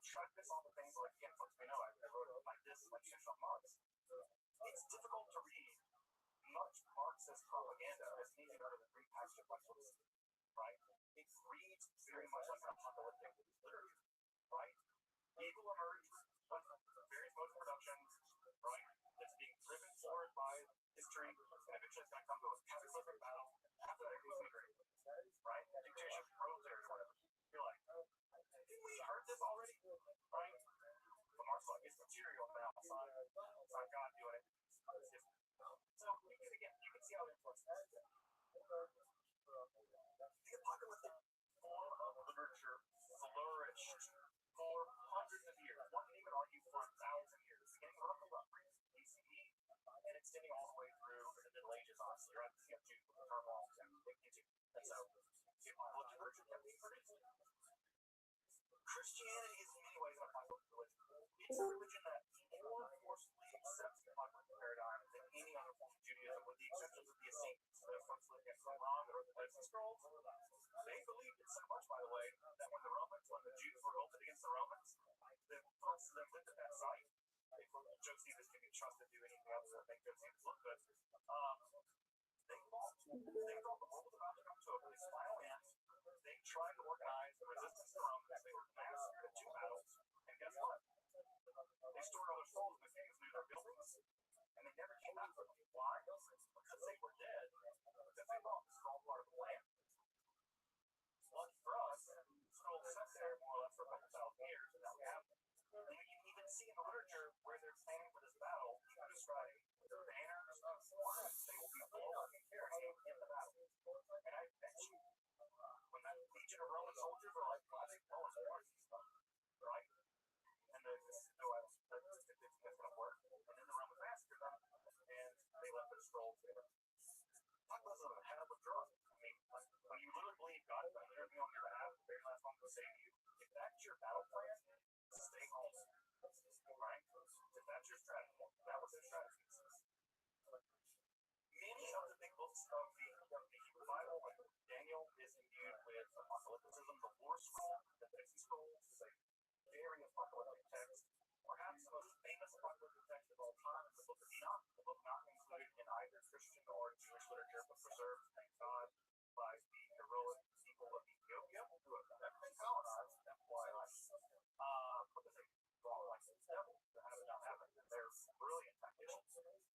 track this on the things like, yeah, folks, we know I wrote it like this, like on Marx. It's difficult to read much Marxist propaganda as anything other than repackaged apocalypse, right? It reads very much like an apocalyptic literature, right? Evil emerges with various modes of production, right? That's being driven forward by history, and eventually it's going to come to a cataclysmic battle. After that, it goes to the grave, right? Dictatorship, proletariat, whatever. You're like, didn't we heard this already, right? But Marx like, it's material now. It's not God doing it. So you can see how it influences. The apocalyptic form of literature flourished for hundreds of years. One can even argue for 1,000 years, beginning roughly about BCE and extending all the way through the Middle Ages, honestly, right? You have Jews with the turmoil and into. And so, the apocalyptic literature kept being produced. Christianity is in many ways an apocalyptic religion. It's a religion that more forcefully accepts the apocalyptic paradigm than any other form of Judaism, with the exceptions of the Essenes, the folks living at Qumran that wrote the Dead Sea Scrolls. They believed it so much, by the way, that when the Jews revolted against the Romans, the folks that lived at that site, Josephus can be trusted to do anything else that make Josephus look good. They thought the world was about to come to a really final end. They tried to organize the resistance to the Romans. They were massacred in 2 battles. And guess what? They stored all their souls in the caves near their buildings, and they never came back from them. Why? Because they were dead, because they thought this was all part of the plan. Lucky for us, the scrolls sat there more or less for a couple thousand years, and now we have them. And you can even see in the literature where they're planning for this battle, people describing their banners of forms. They will be blowing and carrying in the battle. And I bet you, when that legion of Roman soldiers are like, well, I think Romans are right? And there's no evidence that it's going to work. And then the Romans massacred them, and they left their scrolls there. That was a hell of a drug. I mean, when you literally believe God is going to literally be on your behalf, the very last one to save you, if that's your battle plan, stay home. Right? If that's your strategy, that was their strategy. Many of the big books of the Hebrew Bible, like Daniel, is imbued with apocalypticism. The War Scroll, the Dead Sea Scrolls, is a very apocalyptic text. Perhaps the most famous apocalyptic text of all time is the Book of Enoch, the book not included in either Christian or Jewish literature, but preserved, thank God, by the heroic people of Ethiopia, who have never been colonized, FYI, because they don't like the devil to have it not happen. And they're brilliant tacticians,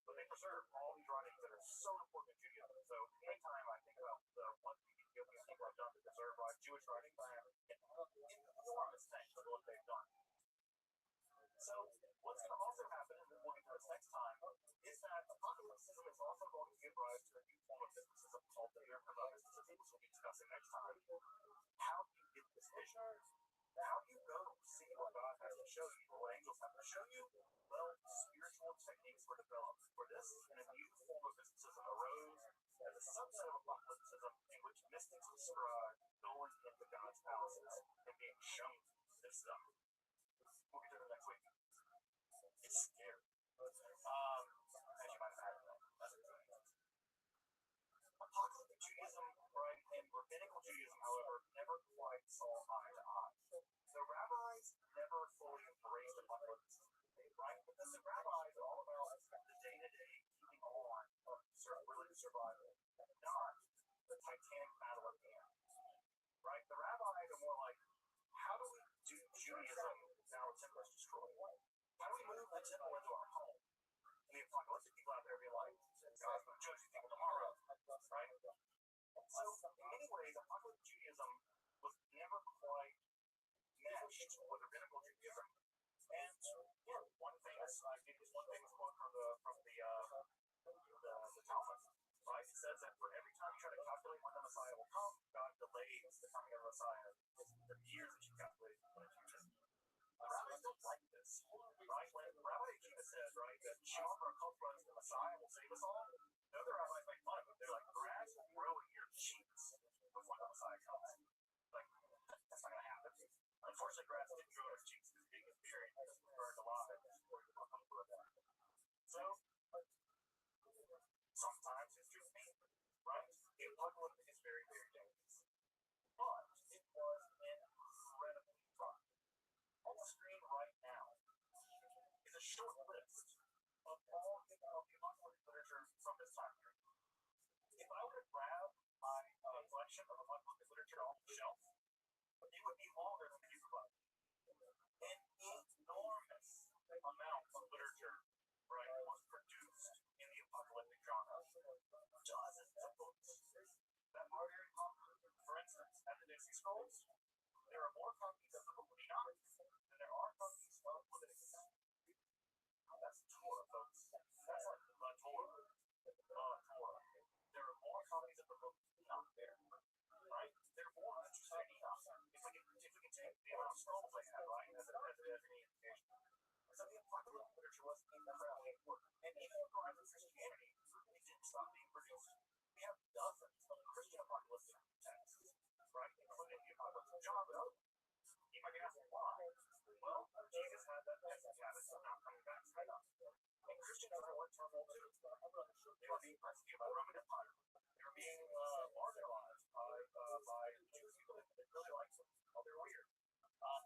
but they preserve all these writings that are so important in Judaism. So anytime I think about what the Ethiopian people have done to preserve Jewish writings, I am enormous thanks for what they've done. So what's going to also happen, and we'll get to this next time, is that apocalypticism is also going to give rise to a new form of mysticism called the miracle mysticism, which we'll be discussing next time. How do you get this vision? How do you go see what God has to show you, or what angels have to show you? Well, spiritual techniques were developed for this, and a new form of mysticism arose as a subset of apocalypticism in which mystics describe going into God's palaces and being shown this stuff. We'll get to it next week. It's scary. As you might imagine, that's what apocalyptic Judaism, right, and rabbinical Judaism, however, never quite saw eye to eye. The rabbis never fully embraced apocalypticism, right? Because the rabbis are all about the day-to-day keeping on of religious survival, not the titanic battle at hand, right? The rabbis are more like, how do we do Judaism now the temple is destroyed? How do we move the temple into our home? And the apocalyptic people out there be like, God's going to judge these people tomorrow, right? So, in many ways, apocalyptic Judaism was never quite meshed with rabbinical Judaism. And one famous quote from the Talmud, right? It says that for every time you try to calculate when the Messiah will come, God delays the coming of the Messiah. The years that you calculate when it's usually. The rabbis don't like this, right? When Rabbi Akiva says, right, that Shimon Bar Kokhba is the Messiah will save us all, the other rabbis make fun of him. They're like, grass will grow in your cheeks before the Messiah comes. Like, that's not going to happen. Unfortunately, grass didn't grow in his cheeks because being buried and burned alive before he will come to that. So, sometimes it's just me, right? The apocalyptic is very, very dangerous. But it was incredibly fun. Almost it would be longer than the Hebrew Bible. An enormous amount of literature, right, was produced in the apocalyptic genre. Dozens of books that are very popular. For instance, at the Dead Sea Scrolls, there are more copies of the Book of Enoch than there are copies of Leviticus. That's the Torah, folks. That's like the Torah. There are more copies of the Book of Enoch there, right? There are more interested in Enoch. If we can take the amount of scrolls they had, right, as an indication. So the apocalyptic literature was incredibly important. And even in the rise of Christianity, it didn't stop being produced. We have dozens of Christian apocalyptic texts, right, including the Apocalypse of John. You might be asking why. Well, Jesus had that peasant habit of not coming back straight up. And Christians were turmoil too. They were being persecuted by the Roman Empire. They were being marginalized by Jewish people that didn't really like them. Oh, they're weird.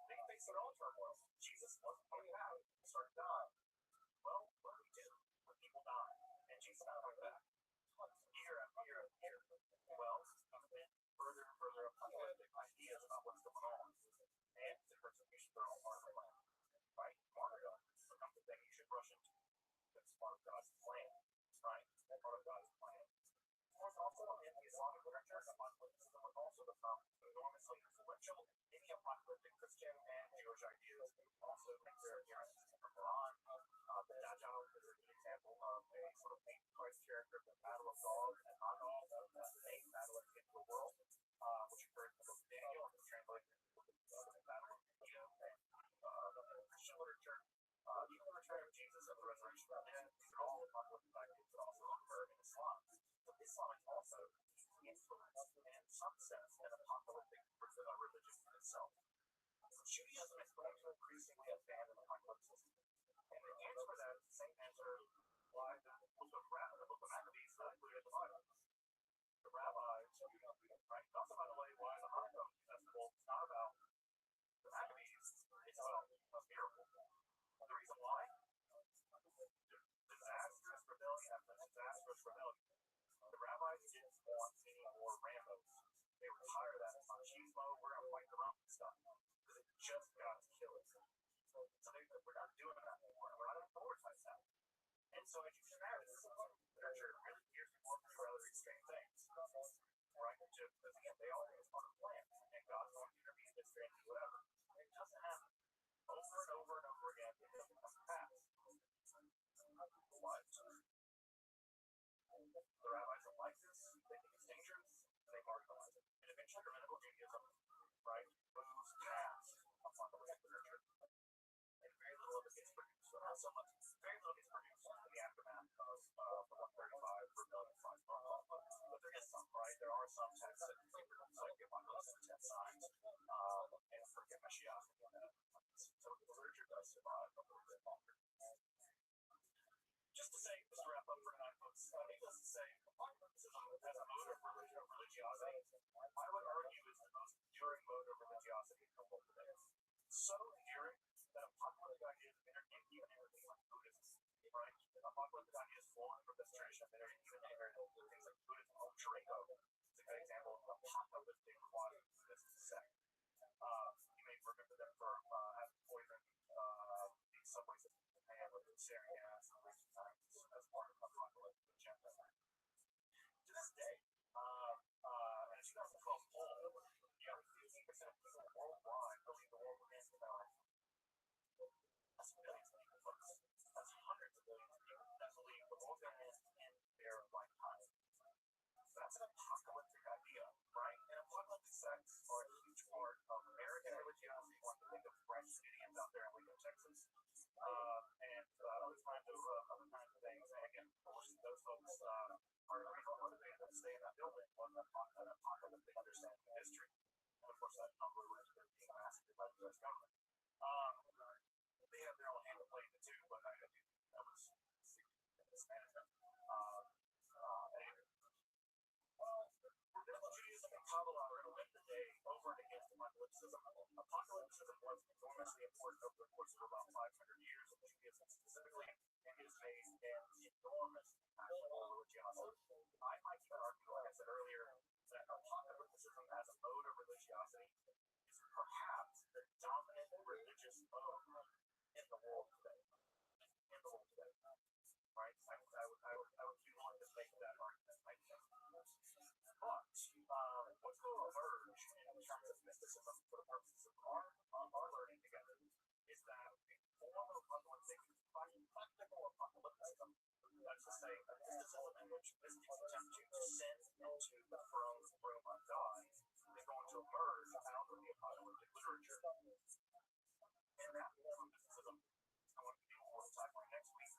They faced their own turmoil. Jesus wasn't coming back. He started dying. Well, what do we do when people die and Jesus not coming back? Year after year after year. Well, further and further apocalyptic ideas about what's going on. And the persecution for all part of the plan. Right? Martyrdom becomes the thing you should rush into. It's part of God's plan. Right? That's part of God's plan. Of course, also in the Islamic literature, apocalypticism would also become enormously influential in the apocalyptic Christian and Jewish ideas. Also, there are appearances in the Quran. The Dajjal is an example of a sort of antichrist character, the Battle of Gog and Magog, the main battle at the end of the world, which occurred in the book of Daniel and was translated into the Battle of Edom and the Christian literature. Even the return of Jesus and the resurrection of the dead, these are all apocalyptic ideas that also occur in Islam. So Islam is also influenced in some sense an apocalyptic religion in itself. Judaism is going to increasingly abandon apocalypticism. And the answer for that is the same answer why the book of Maccabees not included in the Bible. The rabbis, right? Also, by the way, why the Hanukkah festival is not about the Maccabees, it's about a miracle. The reason why? Disastrous rebellion after disastrous rebellion. The rabbis didn't want any more Rambos. They were tired of that machismo, we're going to fight the Roman stuff. Because it just got us killed. So we're not doing that anymore. We're not going to prioritize that. And so as you can imagine, literature really gears people up to rather extreme things. Right? Because again, they all think it's part of the plan. And God's going to intervene in this and whatever. And it doesn't happen. Over and over and over again, it doesn't come to pass. What? The rabbis don't like this. They think it's dangerous. And they marginalize it. And eventually, rabbinical Judaism, right, moves past apocalyptic literature. And very little of it gets produced. So not so much. Very little gets produced in the aftermath of the 135 rebellion fight. But there is some, right? There are some texts that get produced, like the Apocalypse and 10 Signs, and Forget Mashiach. So the literature does survive a little bit longer. Just to say, just to wrap up for tonight, folks, needless to say, apocalypticism as a mode of religiosity, I would argue is the most enduring mode of religiosity in the world today. So enduring that apocalyptic ideas enter even everything like Buddhism, right? Apocalyptic ideas formed from this tradition that are even entered things like Buddhism or Shinto. It's a good example of apocalyptic quasi-Buddhist sect. You may remember them for having poisoned the subways in Japan with sarin gas and recent times as part of the apocalyptic agenda. To this day, in a 2012 poll, nearly 50% of people worldwide believe the world will end tomorrow. That's millions of people, folks. That's hundreds of millions of people that believe the world's going to end in their lifetime. That's an apocalyptic idea, right? And apocalyptic sects are a huge part of American religiosity. One can think of French Indians out there in Waco, Texas, and other kinds of things. And again, of course, those folks are the reason motivated to stay in that building was an apocalyptic understanding of history. And of course, that number was being massacred by the U.S. government. They have their own hand to play in it too, but I think that was mismanagement. Anyway. Well, rabbinical Judaism and Kabbalah are going to win the day over and against apocalypticism. Apocalypticism was enormously important over the course of about 500 years of Judaism specifically, and it has made an enormous impact on religiosity. I might even argue, like I said earlier, that apocalypticism as a mode of religiosity is for the purposes of our learning together is that the form of apocalyptic practical apocalypticism, that's to say, a mysticism in which mystics attempt to descend into the throne room of God, is going to emerge out of the apocalyptic literature. In that form of mysticism, I want to be more tackling next week,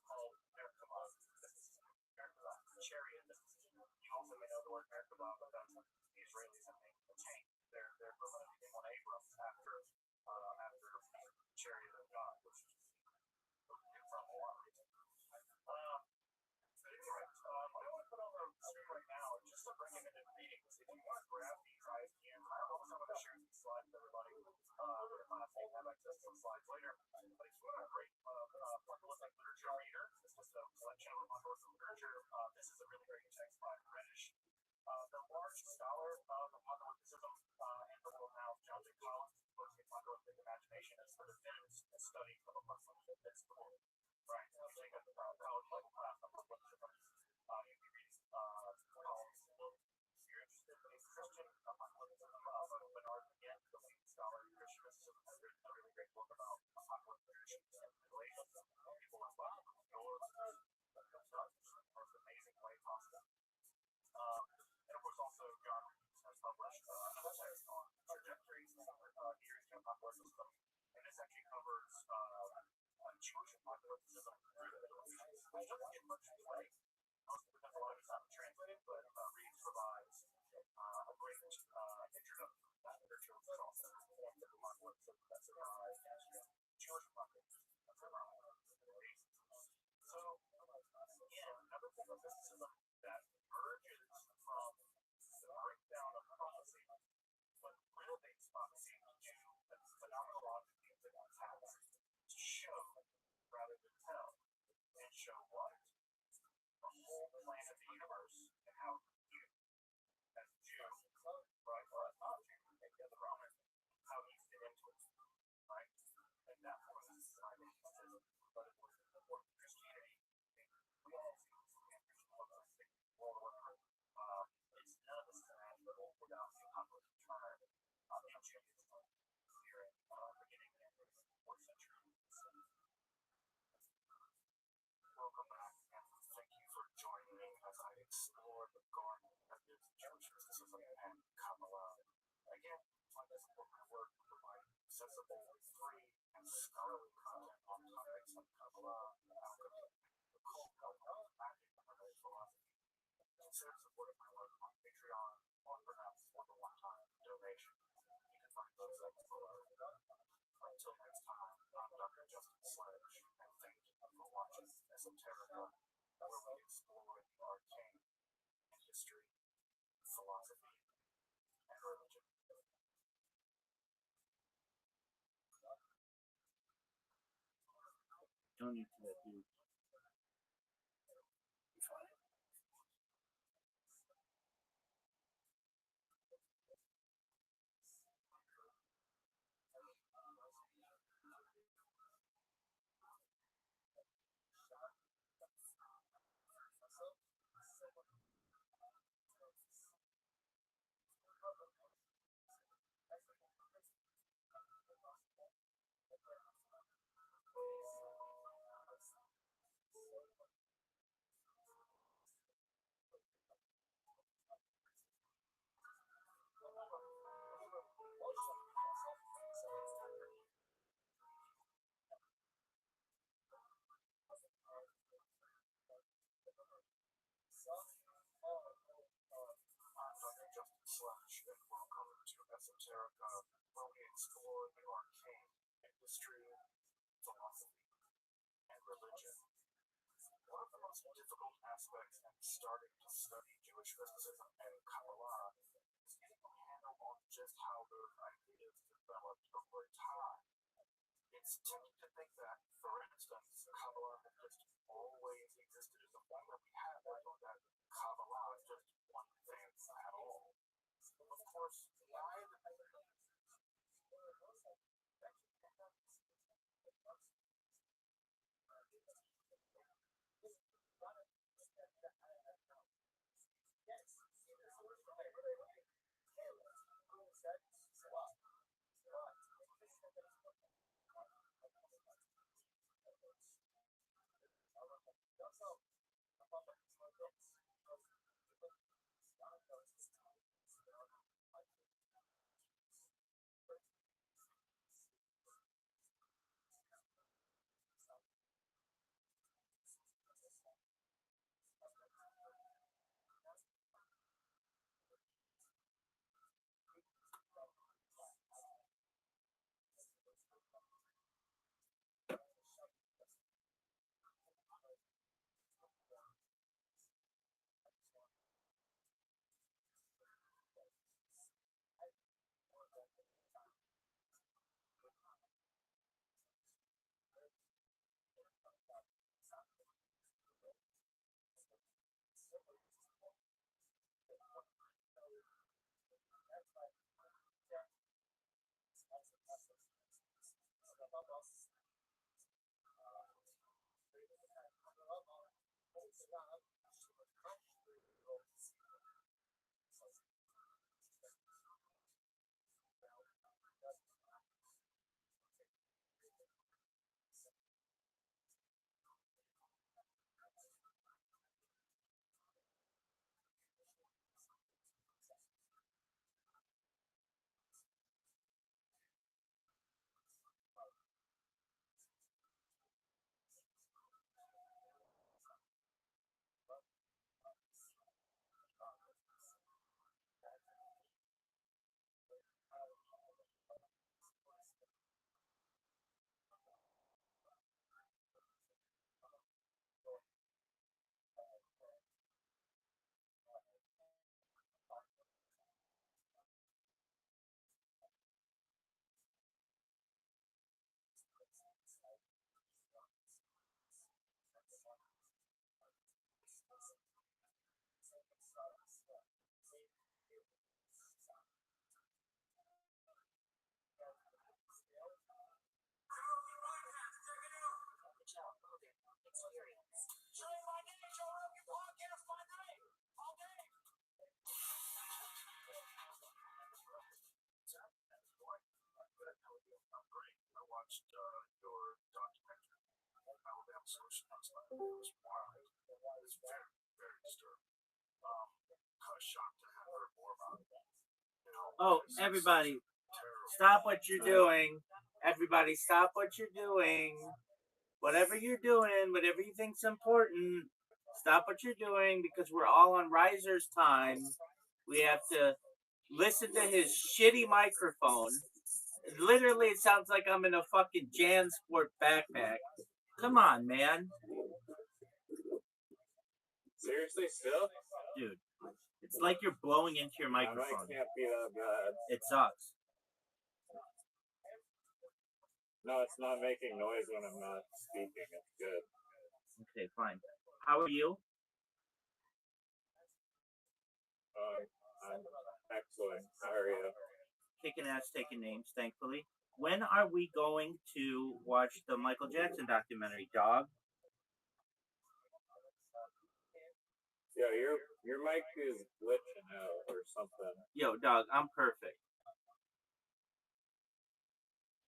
called Merkabah mysticism, Merkabah chariot mysticism. You also may know the word Merkabah because the Israelis have named the tank their permanent name on Abram after the chariot of God, which is from a lot of reasons. But anyway, what I want to put on the screen right now is just to bring him into the meeting. If you want to grab these ISBNs, I promise I'm going to share these slides with everybody. I'll have access to the slides later. But if you want a great apocalyptic literature reader, it's just a collection of apocalyptic literature. This is a really great text by British. The large scholar of apocalypticism and the world now, John J. Collins, book The Apocalyptic Imagination, is the definitive study of apocalyptic mysticism. Right? So you got the college level class of apocalypticism. You can read Collins' book. If you're interested in Christian apocalypticism, Bernard again, the leading scholar in Christian mysticism, has written a really great book about apocalyptic traditions and relations. People are following the most amazing way possible. And of course, also John has published another text on trajectories theories of apocalypticism, and this actually covers Jewish apocalypticism through the Middle East, which doesn't get much play. Most of the time, a lot of it's not translated, but Reeves provides a great introduction to that literature, which is also forms of apocalypticism that survive Jewish apocalypticism that survive the Middle East. So, again, another form of mysticism that emerges from the breakdown of prophecy, but renovates prophecy to the phenomenological things that happen to show rather than tell, and show what? The whole plan of the universe and how you, as a Jew, right, or as not a Jew, maybe as a Roman, how you fit into it, right? And that was my mysticism, but it was important to Christianity. We all see Christian world order. It's none of this is imaginable without the apocalyptic term in Judaism here in beginning in the 4th century. Welcome back, and thank you for joining me as I explore the garden of Jewish mysticism and Kabbalah. Again, I support my work to provide accessible, free, and scholarly content on topics of Kabbalah, alchemy, the cult of active primitive philosophy. Consider supporting my work on Patreon or perhaps with a one-time donation. You can find those links below. Until next time, I'm Dr. Justin Sledge, and thank you for watching Esoterica, where we explore the arcane in history, philosophy, and religion. Don't need to that dude. You fine? I'm Dr. Justin Sledge, and welcome to Esoterica, where we explore the arcane in history, philosophy, and religion. One of the most difficult aspects in starting to study Jewish mysticism and Kabbalah is getting a handle on just how those ideas developed over time. It's tempting to think that, for instance, Kabbalah has just always existed in the form that we have it, or that Kabbalah is just one thing at all. Of course, why the I watched your documentary on Alabama social last night. It was wild. It was very, very disturbing. Kind of shocked to have heard more about it. Oh, everybody, stop what you're doing. Everybody, stop what you're doing. Whatever you're doing, whatever you think's important, stop what you're doing because we're all on Riser's time. We have to listen to his shitty microphone. Literally, it sounds like I'm in a fucking JanSport backpack. Come on, man. Seriously, still? Dude, it's like you're blowing into your My mic microphone. can't be that bad. It sucks. No, it's not making noise when I'm not speaking. It's good. Okay, fine. How are you? I'm excellent. How are you? Kicking ass, taking names, thankfully. When are we going to watch the Michael Jackson documentary, dog? Yeah, your mic is glitching out or something. Yo, dog, I'm perfect.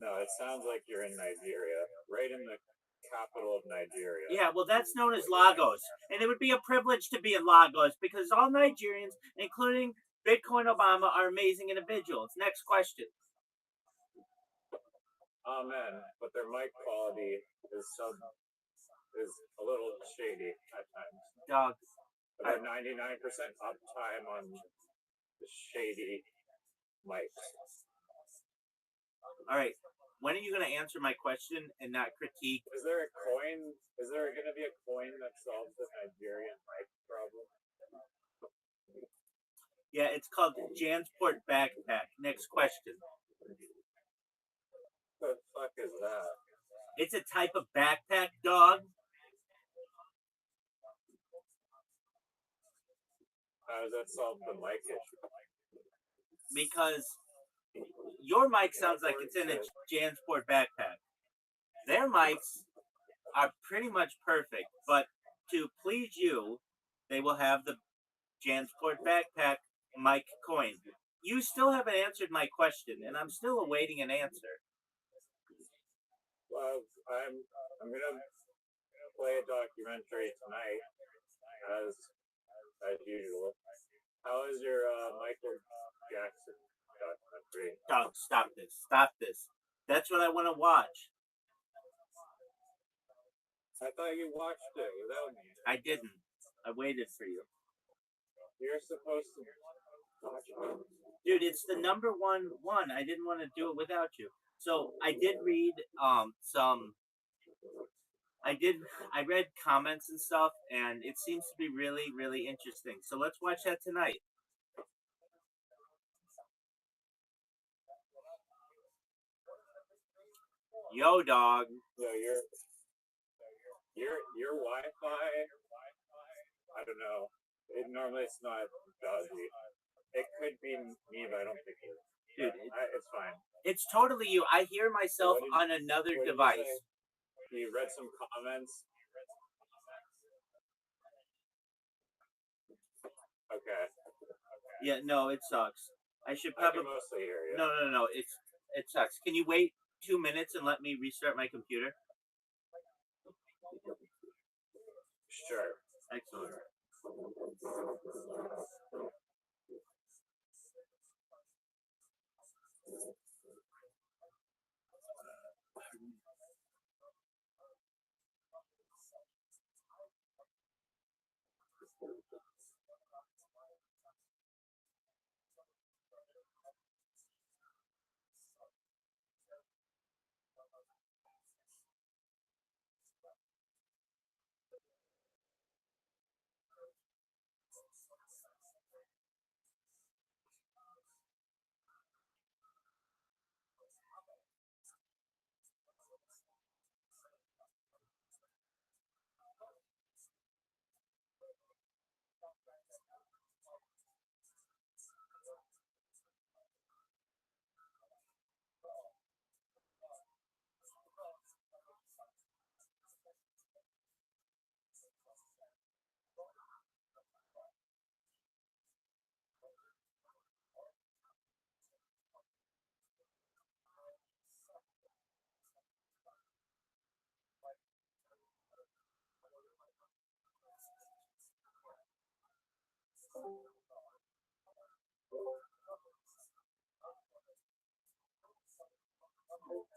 No, it sounds like you're in Nigeria, right in the capital of Nigeria. Yeah, well, that's known as Lagos. And it would be a privilege to be in Lagos because all Nigerians, including Bitcoin Obama, are amazing individuals. Next question. Amen. But their mic quality is a little shady at times. Dog. About 99% uptime on the shady mics. All right. When are you going to answer my question and not critique? Is there going to be a coin that solves the Nigerian mic problem? Yeah, it's called JanSport Backpack. Next question. What the fuck is that? It's a type of backpack, dog. How does that solve the mic issue? Because your mic sounds like it's in a JanSport backpack. Their mics are pretty much perfect, but to please you, they will have the JanSport backpack mic coin. You still haven't answered my question, and I'm still awaiting an answer. Well, I'm gonna play a documentary tonight, as usual. How is your Michael Jackson documentary? Dog, stop this. Stop this. That's what I want to watch. I thought you watched it without me. I didn't. I waited for you. You're supposed to watch it. Dude, it's the number one. I didn't want to do it without you. So I did read I read comments and stuff, and it seems to be really, really interesting. So let's watch that tonight. Yo, dog. So your Wi-Fi. I don't know. Normally it's not dodgy. It could be me, but I don't think it is. Dude, it's fine. It's totally you. I hear myself on another device. You read some comments. Okay. Yeah, no, it sucks. I should I can probably. mostly hear you. No. It sucks. Can you wait 2 minutes and let me restart my computer? Sure. Excellent.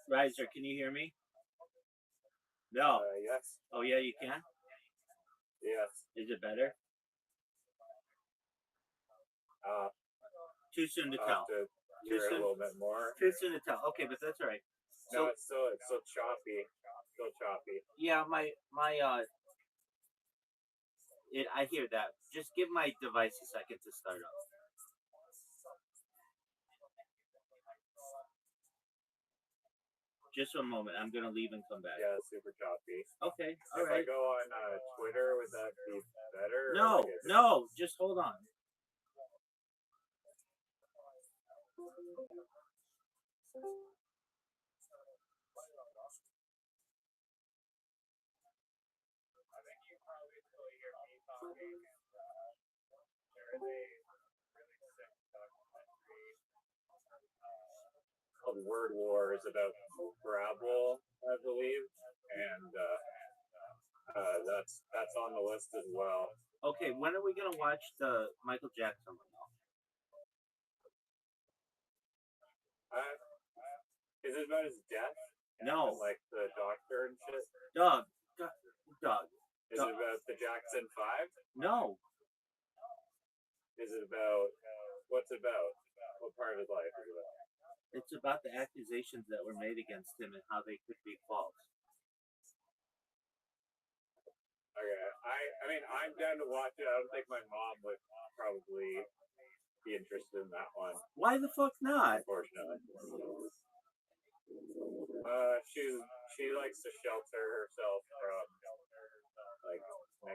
Riser, can you hear me? No. Yes. Oh yeah, you can. Yes. Is it better? Too soon to I'll tell. have to hear it a little bit more. Too soon to tell. Okay, but that's all right. No, it's still choppy. Still choppy. Yeah, my I hear that. Just give my device a second to start up. Just one moment. I'm gonna leave and come back. Yeah, it's super choppy. Okay, all If right. I go on Twitter, would that be better? No. Just hold on. I think you probably still hear me talking. There is a really sick documentary called Word Wars about Brabble, I believe, and that's on the list as well. Okay, when are we gonna watch the Michael Jackson one? Is it about his death? No. And, like the doctor and shit? Doug. Is it about the Jackson 5? No. Is it about, what's it about? What part of his life is it about? It's about the accusations that were made against him and how they could be false. Okay, I mean, I'm down to watch it. I don't think my mom would probably be interested in that one. Why the fuck not? Unfortunately. She likes to shelter herself from like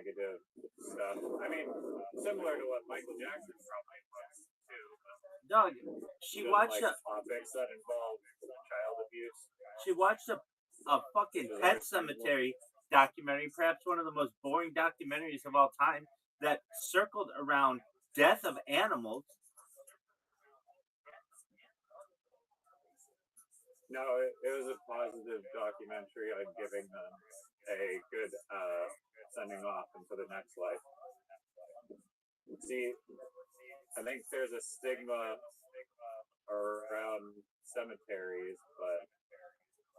negative stuff. I mean, similar to what Michael Jackson probably was too. Doug, she watched topics that involve child abuse. She watched a fucking Pet Cemetery documentary, perhaps one of the most boring documentaries of all time, that circled around death of animals. No, it was a positive documentary on giving them a good sending off into the next life. See, I think there's a stigma around cemeteries,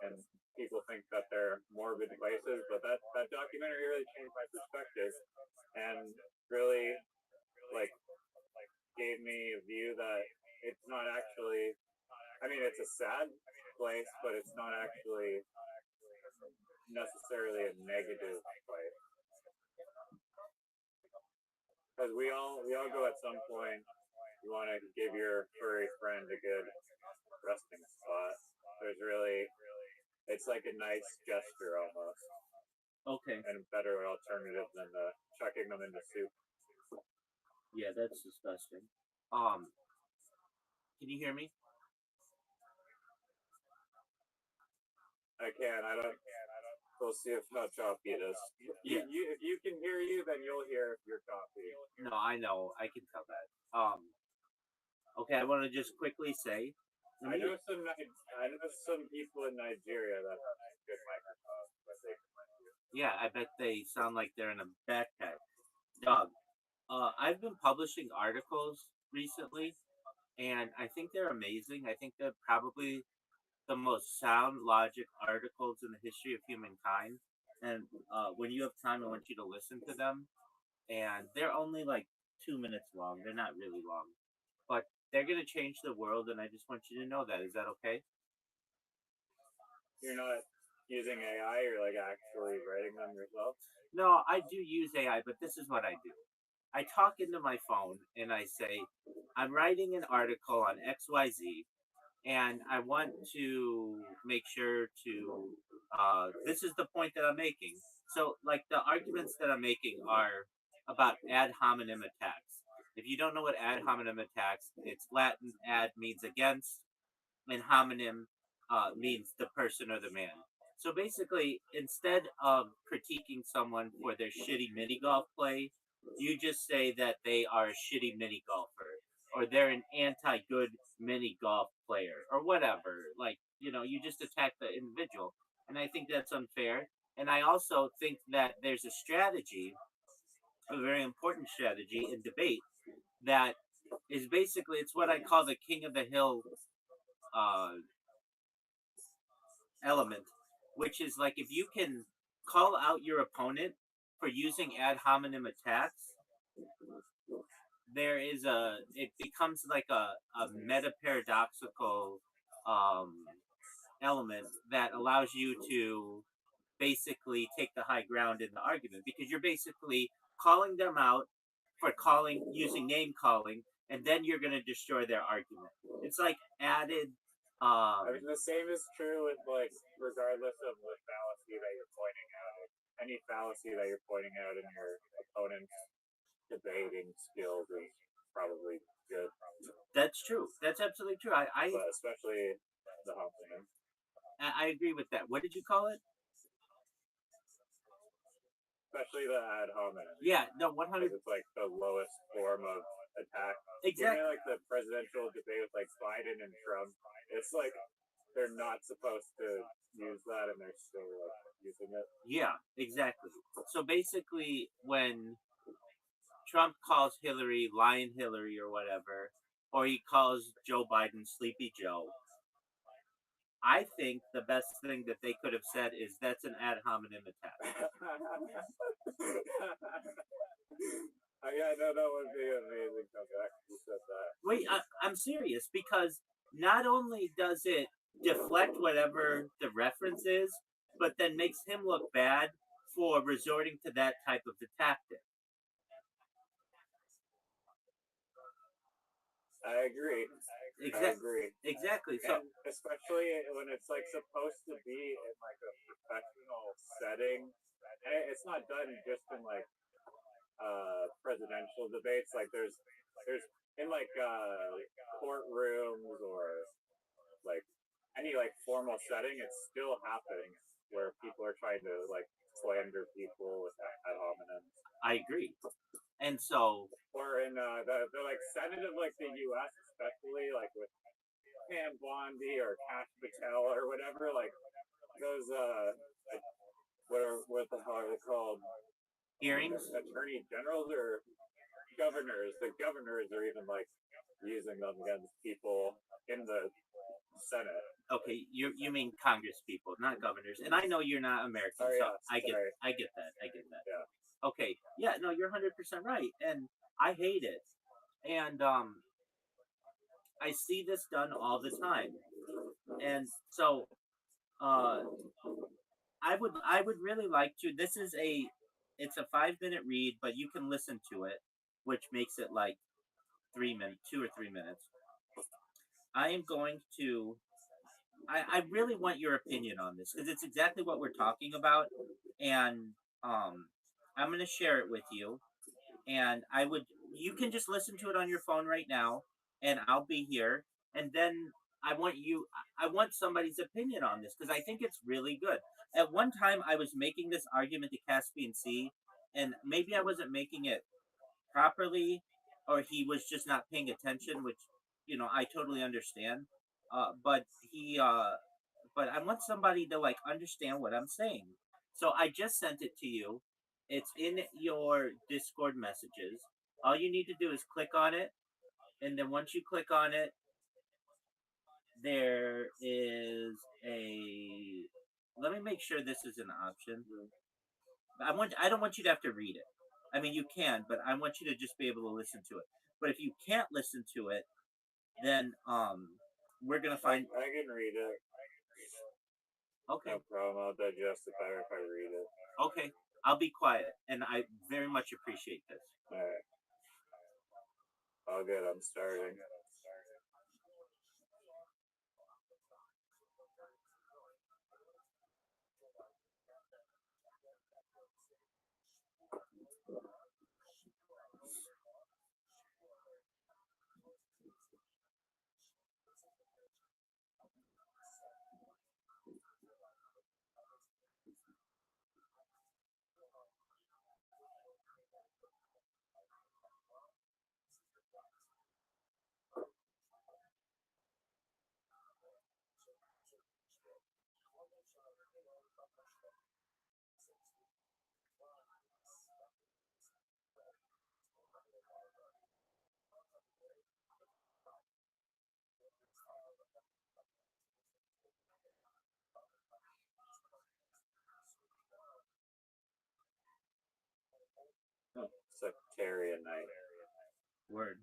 and people think that they're morbid places, but that documentary really changed my perspective and really gave me a view that it's not actually. I mean, it's a sad place, but it's not actually necessarily a negative place. Because we all go at some point. You want to give your furry friend a good resting spot. It's like a nice gesture almost. Okay. And a better alternative than chucking them into soup. Yeah, that's disgusting. Can you hear me? I can. I don't. We'll see if how choppy it is. If you can hear you, then you'll hear if you're choppy. No, I know. I can tell that. Okay, I want to just quickly say. I know some people in Nigeria that have good microphones, but they can lend you. Yeah, I bet they sound like they're in a backpack. Dog. I've been publishing articles recently, and I think they're amazing. I think they're probably the most sound logic articles in the history of humankind. And when you have time, I want you to listen to them. And they're only like 2 minutes long. They're not really long, but they're gonna change the world. And I just want you to know that. Is that okay? You're not using AI. You're like actually writing them yourself. No, I do use AI, but this is what I do. I talk into my phone and I say, I'm writing an article on XYZ and I want to make sure to this is the point that I'm making. So like the arguments that I'm making are about ad hominem attacks. If you don't know what ad hominem attacks, it's Latin. Ad means against, and homonym means the person or the man. So basically, instead of critiquing someone for their shitty mini golf play, you just say that they are a shitty mini golfer or they're an anti good mini golf player or whatever. Like, you just attack the individual. And I think that's unfair. And I also think that there's a strategy, a very important strategy in debate that is basically it's what I call the king of the hill uh, element, which is like if you can call out your opponent for using ad hominem attacks, it becomes like a meta paradoxical um, element that allows you to basically take the high ground in the argument because you're basically calling them out for using name calling, and then you're going to destroy their argument. It's like added. I mean, the same is true with like regardless of what fallacy that you're pointing out. Any fallacy that you're pointing out in your opponent's debating skills is probably good. That's true. That's absolutely true. But especially the homonym. I agree with that. What did you call it? Especially the ad hominem. Yeah, no, 100. It's like the lowest form of attack. Exactly. Even like the presidential debate with like Biden and Trump, it's like they're not supposed to use that, and they're still like, using it. Yeah, exactly. So basically, when Trump calls Hillary Lion Hillary or whatever, or he calls Joe Biden Sleepy Joe, I think the best thing that they could have said is that's an ad hominem attack. Yeah, no, that would be amazing. You said that. Wait, I'm serious because not only does it deflect whatever the reference is, but then makes him look bad for resorting to that type of the tactic. I agree. I agree. Exactly. So, and especially when it's like supposed to be in like a professional setting, and it's not done just in like presidential debates. Like there's in like courtrooms or like any like formal setting, it's still happening where people are trying to like slander people with ad hominem. I agree. And so, or in the like Senate of like the U.S., especially like with Pam Bondi or Kash Patel or whatever, like those what the hell are they called? Hearings? Attorney generals or governors. The governors are even like using them against people in the Senate. Okay, you mean Congress people, not governors. And I know you're not American, so I get that. Yeah. Okay, yeah, no, you're 100% right, and I hate it, and I see this done all the time, and so I would really like to. It's a 5 minute read, but you can listen to it, which makes it like 3 minutes, 2 or 3 minutes. I am going to. I really want your opinion on this because it's exactly what we're talking about, and I'm going to share it with you, and you can just listen to it on your phone right now, and I'll be here, and then I want somebody's opinion on this because I think it's really good. At one time, I was making this argument to Caspian Sea, and maybe I wasn't making it properly, or he was just not paying attention, which I totally understand. But but I want somebody to like understand what I'm saying. So I just sent it to you. It's in your Discord messages. All you need to do is click on it, and then once you click on it, there is a. Let me make sure this is an option. I don't want you to have to read it. I mean, you can, but I want you to just be able to listen to it. But if you can't listen to it, then we're gonna find. I can read it. Okay. No problem. I'll digest it better if I read it. Okay. I'll be quiet, and I very much appreciate this. All right. All good. I'm starting. Sectarian night. Word.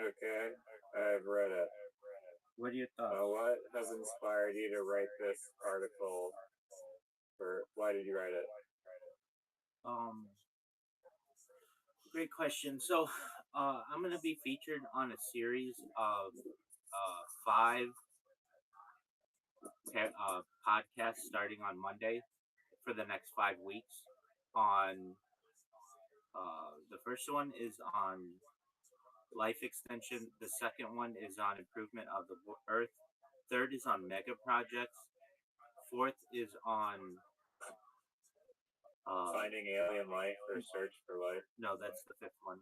Okay, I've read it. What are your thoughts? What has inspired you to write this article? Why did you write it? Great question. So, I'm going to be featured on a series of 5 podcasts starting on Monday for the next 5 weeks. On the first one is on life extension. The second one is on improvement of the Earth. Third is on mega projects. Fourth is on finding alien life or search for life. No, that's the fifth one.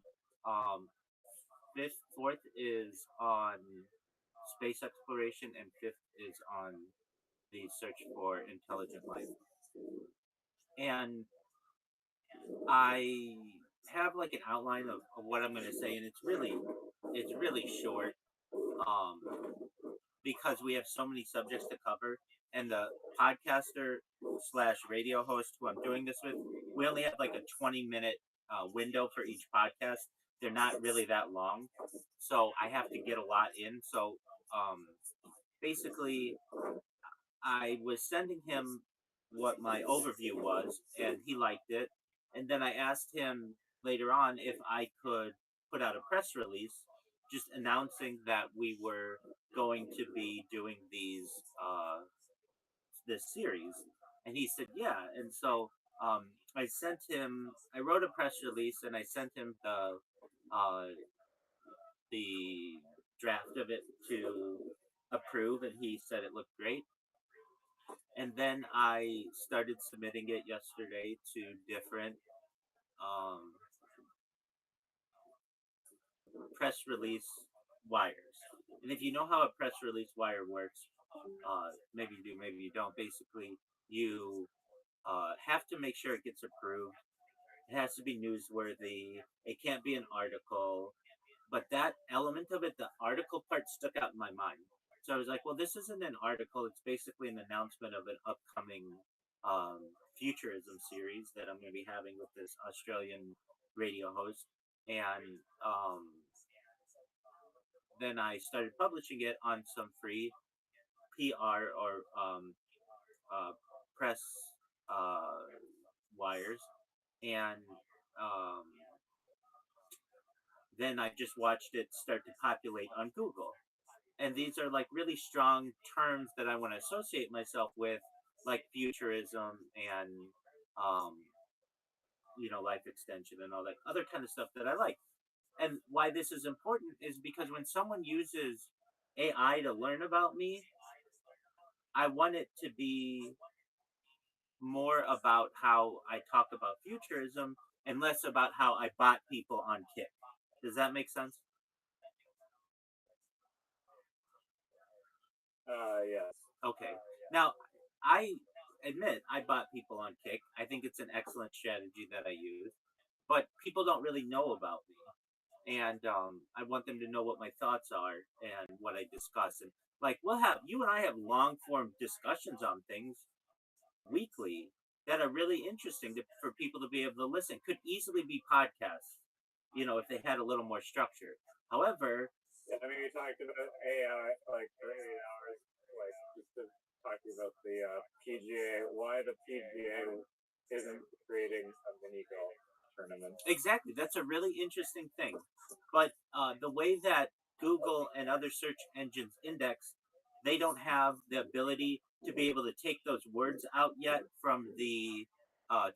Fourth is on space exploration, and fifth is on the search for intelligent life. And I have like an outline of what I'm going to say, and it's really short, because we have so many subjects to cover, and the podcaster / radio host who I'm doing this with, we only have like a 20-minute window for each podcast. They're not really that long, so I have to get a lot in. So basically, I was sending him what my overview was, and he liked it. And then I asked him later on if I could put out a press release just announcing that we were going to be doing this series. And he said, yeah. And so I wrote a press release and I sent him the draft of it to approve, and he said it looked great. And then I started submitting it yesterday to different press release wires. And if you know how a press release wire works, maybe you do, maybe you don't. Basically, you have to make sure it gets approved. It has to be newsworthy. It can't be an article. But that element of it, the article part, stuck out in my mind. So I was like, well, this isn't an article. It's basically an announcement of an upcoming futurism series that I'm going to be having with this Australian radio host. And then I started publishing it on some free PR or press wires. And then I just watched it start to populate on Google. And these are like really strong terms that I want to associate myself with, like futurism and life extension and all that other kind of stuff that I like. And why this is important is because when someone uses AI to learn about me, I want it to be more about how I talk about futurism and less about how I bot people on Kick. Does that make sense? Yes. Okay. Now, I admit I bought people on Kick. I think it's an excellent strategy that I use, but people don't really know about me, and I want them to know what my thoughts are and what I discuss. And like, you and I have long form discussions on things weekly that are really interesting for people to be able to listen. Could easily be podcasts, if they had a little more structure. However, I mean, we talked about AI like for 8 hours, like just talking about the PGA. Why the PGA isn't creating a mini golf tournament? Exactly, that's a really interesting thing. But the way that Google and other search engines index, they don't have the ability to be able to take those words out yet from the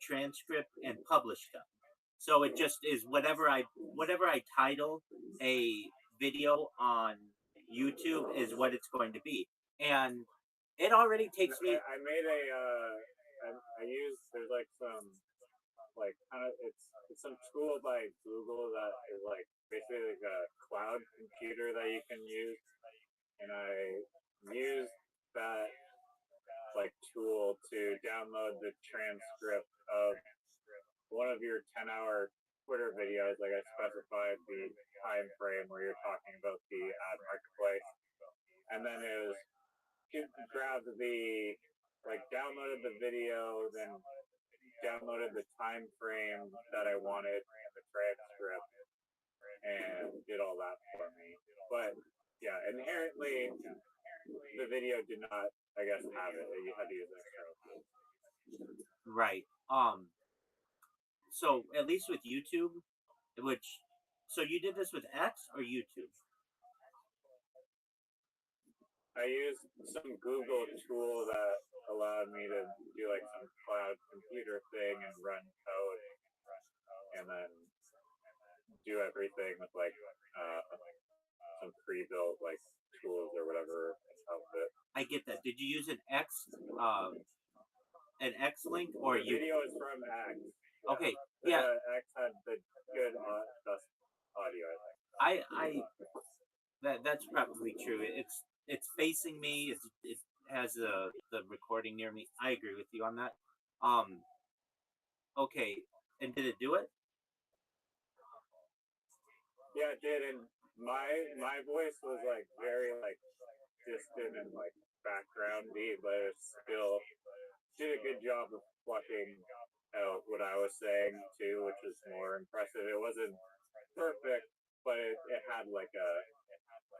transcript and publish them. So it just is whatever I title a video on YouTube is what it's going to be, and it already takes me. I made I used there's like some like kind of it's some tool by Google that is like basically like a cloud computer that you can use, and I used that like tool to download the transcript of one of your 10-hour Twitter videos. Like I specified the time frame where you're talking about the ad marketplace, and then it was grabbed downloaded the video, then downloaded the time frame that I wanted and the transcript, and did all that for me. but yeah, inherently the video did not, I guess, have it. You had to use external. Right. So at least with YouTube, which, so you did this with X or YouTube? I used some Google tool that allowed me to do like some cloud computer thing and run code and then do everything with like some pre-built like tools or whatever of it. I get that. Did you use an X link or the video is from X? Okay, yeah. X had the good best audio, I think. That's probably true. It's facing me. It has the recording near me. I agree with you on that. Okay, and did it do it? Yeah, it did. And my voice was like very like distant and like backgroundy, but it still did a good job of flushing out what I was saying too, which was more impressive. It wasn't perfect, but it had like a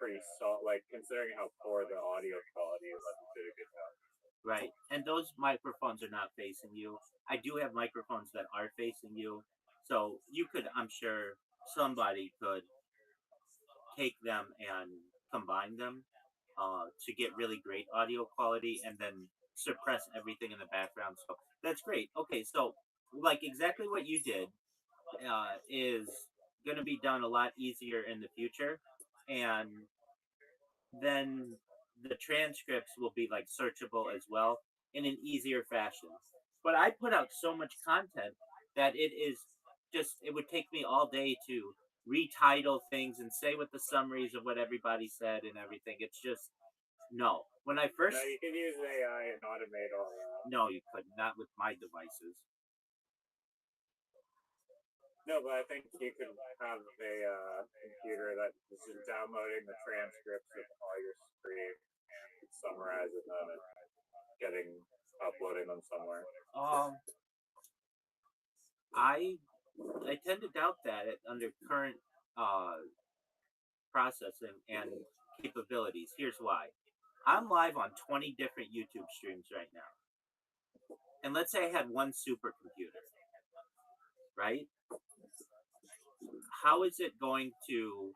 pretty solid, like considering how poor the audio quality was, it did a good job. Right, and those microphones are not facing you. I do have microphones that are facing you, so you could, I'm sure, somebody could take them and combine them to get really great audio quality and then suppress everything in the background. So that's great. Okay, so like exactly what you did is going to be done a lot easier in the future, and then the transcripts will be like searchable as well in an easier fashion. But I put out so much content that it is just, it would take me all day to retitle things and say what the summaries of what everybody said and everything. It's just no. When I first, No, you can use AI and automate all that. no, you could not with my devices. No, but I think you could have a computer that is just downloading the transcripts of all your streams and summarizing them and uploading them somewhere. I tend to doubt that under current processing and capabilities. Here's why. I'm live on 20 different YouTube streams right now. And let's say I had one supercomputer, right? How is it going to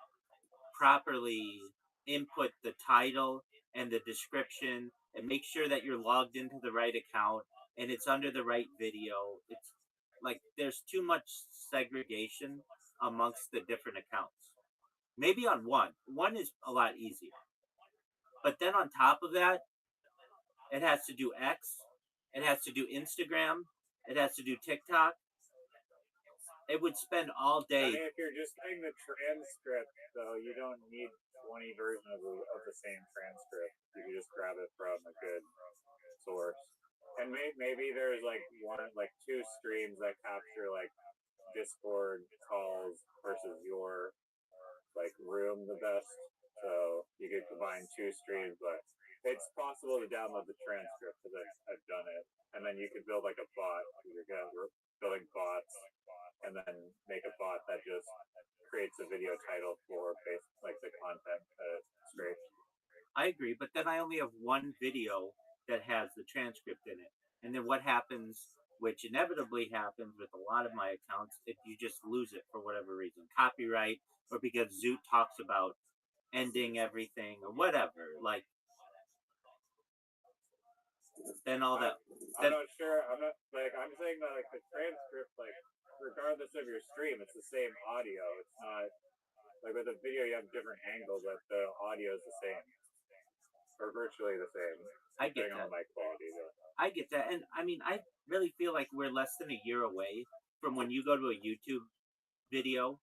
properly input the title and the description and make sure that you're logged into the right account and it's under the right video? It's like there's too much segregation amongst the different accounts. Maybe on one is a lot easier, but then on top of that, it has to do X, it has to do Instagram, it has to do TikTok. It would spend all day. I mean, if you're just getting the transcript, though, you don't need 20 versions of the same transcript. You can just grab it from a good source. And maybe there's like two streams that capture like Discord calls versus your like room the best. So you could combine two streams, but it's possible to download the transcript because I've done it. And then you could build like a bot. You're building bots, and then make a bot that just creates a video title for like the content scrape. I agree, but then I only have one video that has the transcript in it. And then what happens, which inevitably happens with a lot of my accounts, if you just lose it for whatever reason, copyright, or because Zoot talks about ending everything or whatever, like then all that. I'm not sure. I'm saying that like the transcript, like regardless of your stream, it's the same audio. It's not like with a video you have different angles, but the audio is the same or virtually the same. I get that. On mic quality, though. I get that, and I mean, I really feel like we're less than a year away from when you go to a YouTube video,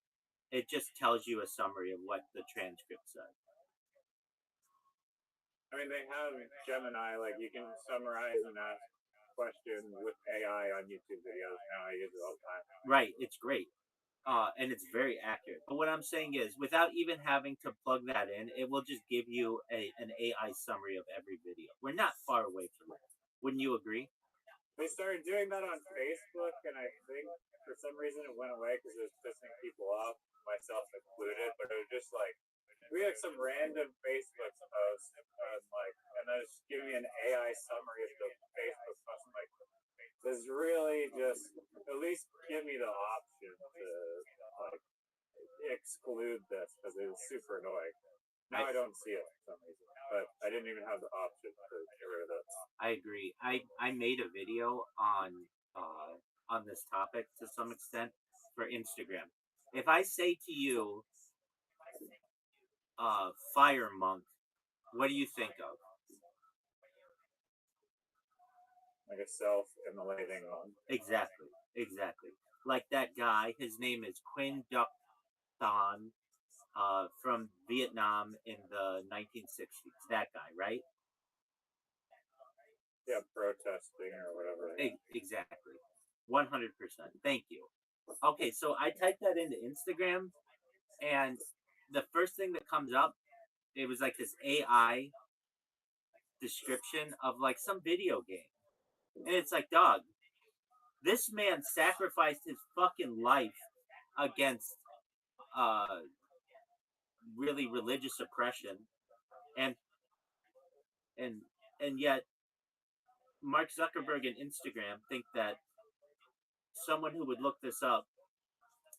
it just tells you a summary of what the transcript says. I mean, they have Gemini, like you can summarize and ask questions with AI on YouTube videos now. I use it all the time. Right, it's great. And it's very accurate. But what I'm saying is, without even having to plug that in, it will just give you an AI summary of every video. We're not far away from that. Wouldn't you agree? They started doing that on Facebook, and I think for some reason it went away because it was pissing people off, myself included. But it was just like we like some random Facebook post and then it's giving me an AI summary of the Facebook post. I'm like, this really just at least give me the option to like exclude this because it was super annoying. Now I don't see it for some reason, but I didn't even have the option to get rid of it. I agree. I made a video on this topic to some extent for Instagram. If I say to you, fire monk, what do you think of? Like a self-immolating one. Exactly, exactly. Like that guy, his name is Quinn Duc Thon, from Vietnam in the 1960s. That guy, right? Yeah, protesting or whatever. Exactly. 100%. Thank you. Okay, so I typed that into Instagram, and the first thing that comes up, it was like this AI description of like some video game. And it's like, dog, this man sacrificed his fucking life against really religious oppression, and and and yet Mark Zuckerberg and Instagram think that someone who would look this up,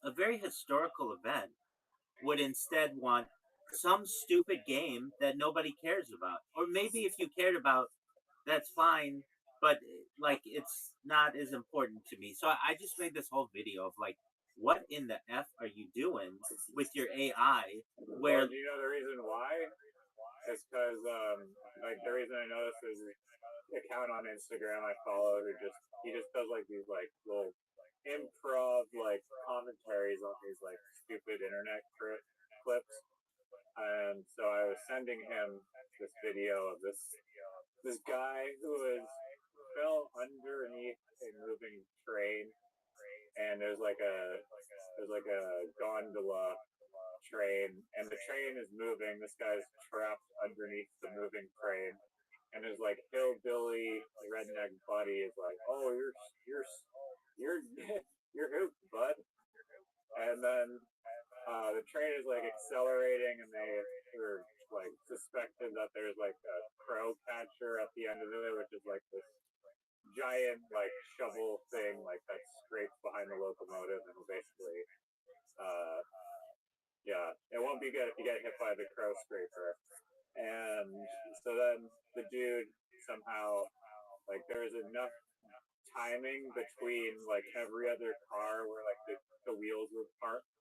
a very historical event, would instead want some stupid game that nobody cares about. Or maybe if you cared about, that's fine, but like it's not as important to me. So I just made this whole video of like, what in the F are you doing with your AI? Where do you know the reason why? It's because like the reason I noticed is account on Instagram I follow who he just does like these like little improv like commentaries on these like stupid internet clips, and so I was sending him this video of this guy who fell underneath a moving train, and there's like a gondola train, and the train is moving. This guy's trapped underneath the moving train, and his like hillbilly redneck buddy is like, "Oh, you're you're hooped, bud." And then the train is like accelerating, and they were like suspected that there's like a crow catcher at the end of it, which is like this giant like shovel thing like that scrapes behind the locomotive and basically uh yeah, it won't be good if you get hit by the crow scraper. And so then the dude somehow like there's enough timing between like every other car where like the wheels were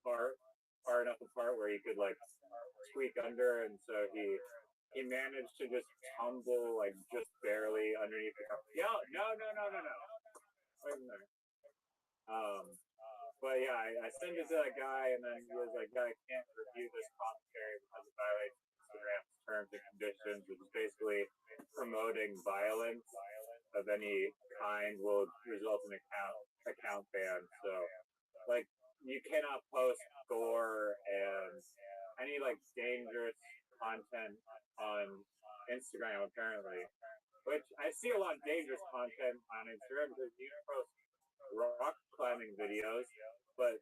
far enough apart where he could like squeak under, and so he managed to just tumble like just barely underneath the car. No. Wait a minute. But yeah, I sent it to that guy, and then he was like, "Yeah, I can't review this commentary because it violates Instagram's terms and conditions, which is basically promoting violence of any kind will result in account ban. So, like, you cannot post gore and any like dangerous content on Instagram apparently." Which I see a lot of dangerous content on Instagram because you post rock climbing videos, but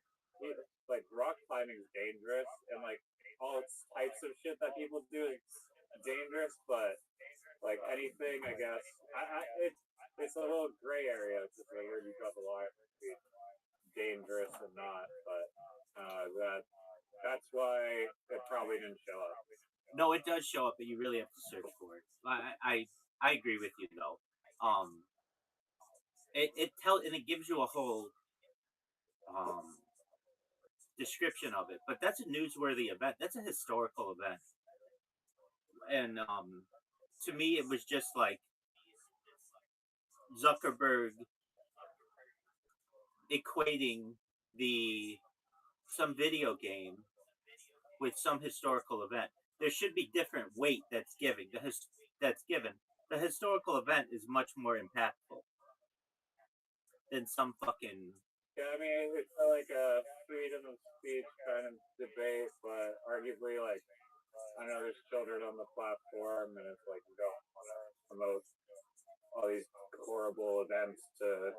like rock climbing is dangerous, and like all types of shit that people do is dangerous. But like anything, I guess it's a little gray area. It's just like where you draw the line between dangerous and not. But that's why it probably didn't show up. No, it does show up, but you really have to search for it. I agree with you though. And it gives you a whole description of it, but that's a newsworthy event. That's a historical event, and to me, it was just like Zuckerberg equating the some video game with some historical event. There should be different weight that's given. The historical event is much more impactful than some fucking. Yeah, I mean, it's like a freedom of speech kind of debate, but arguably, like, I know there's children on the platform, and it's like you don't want to promote all these horrible events to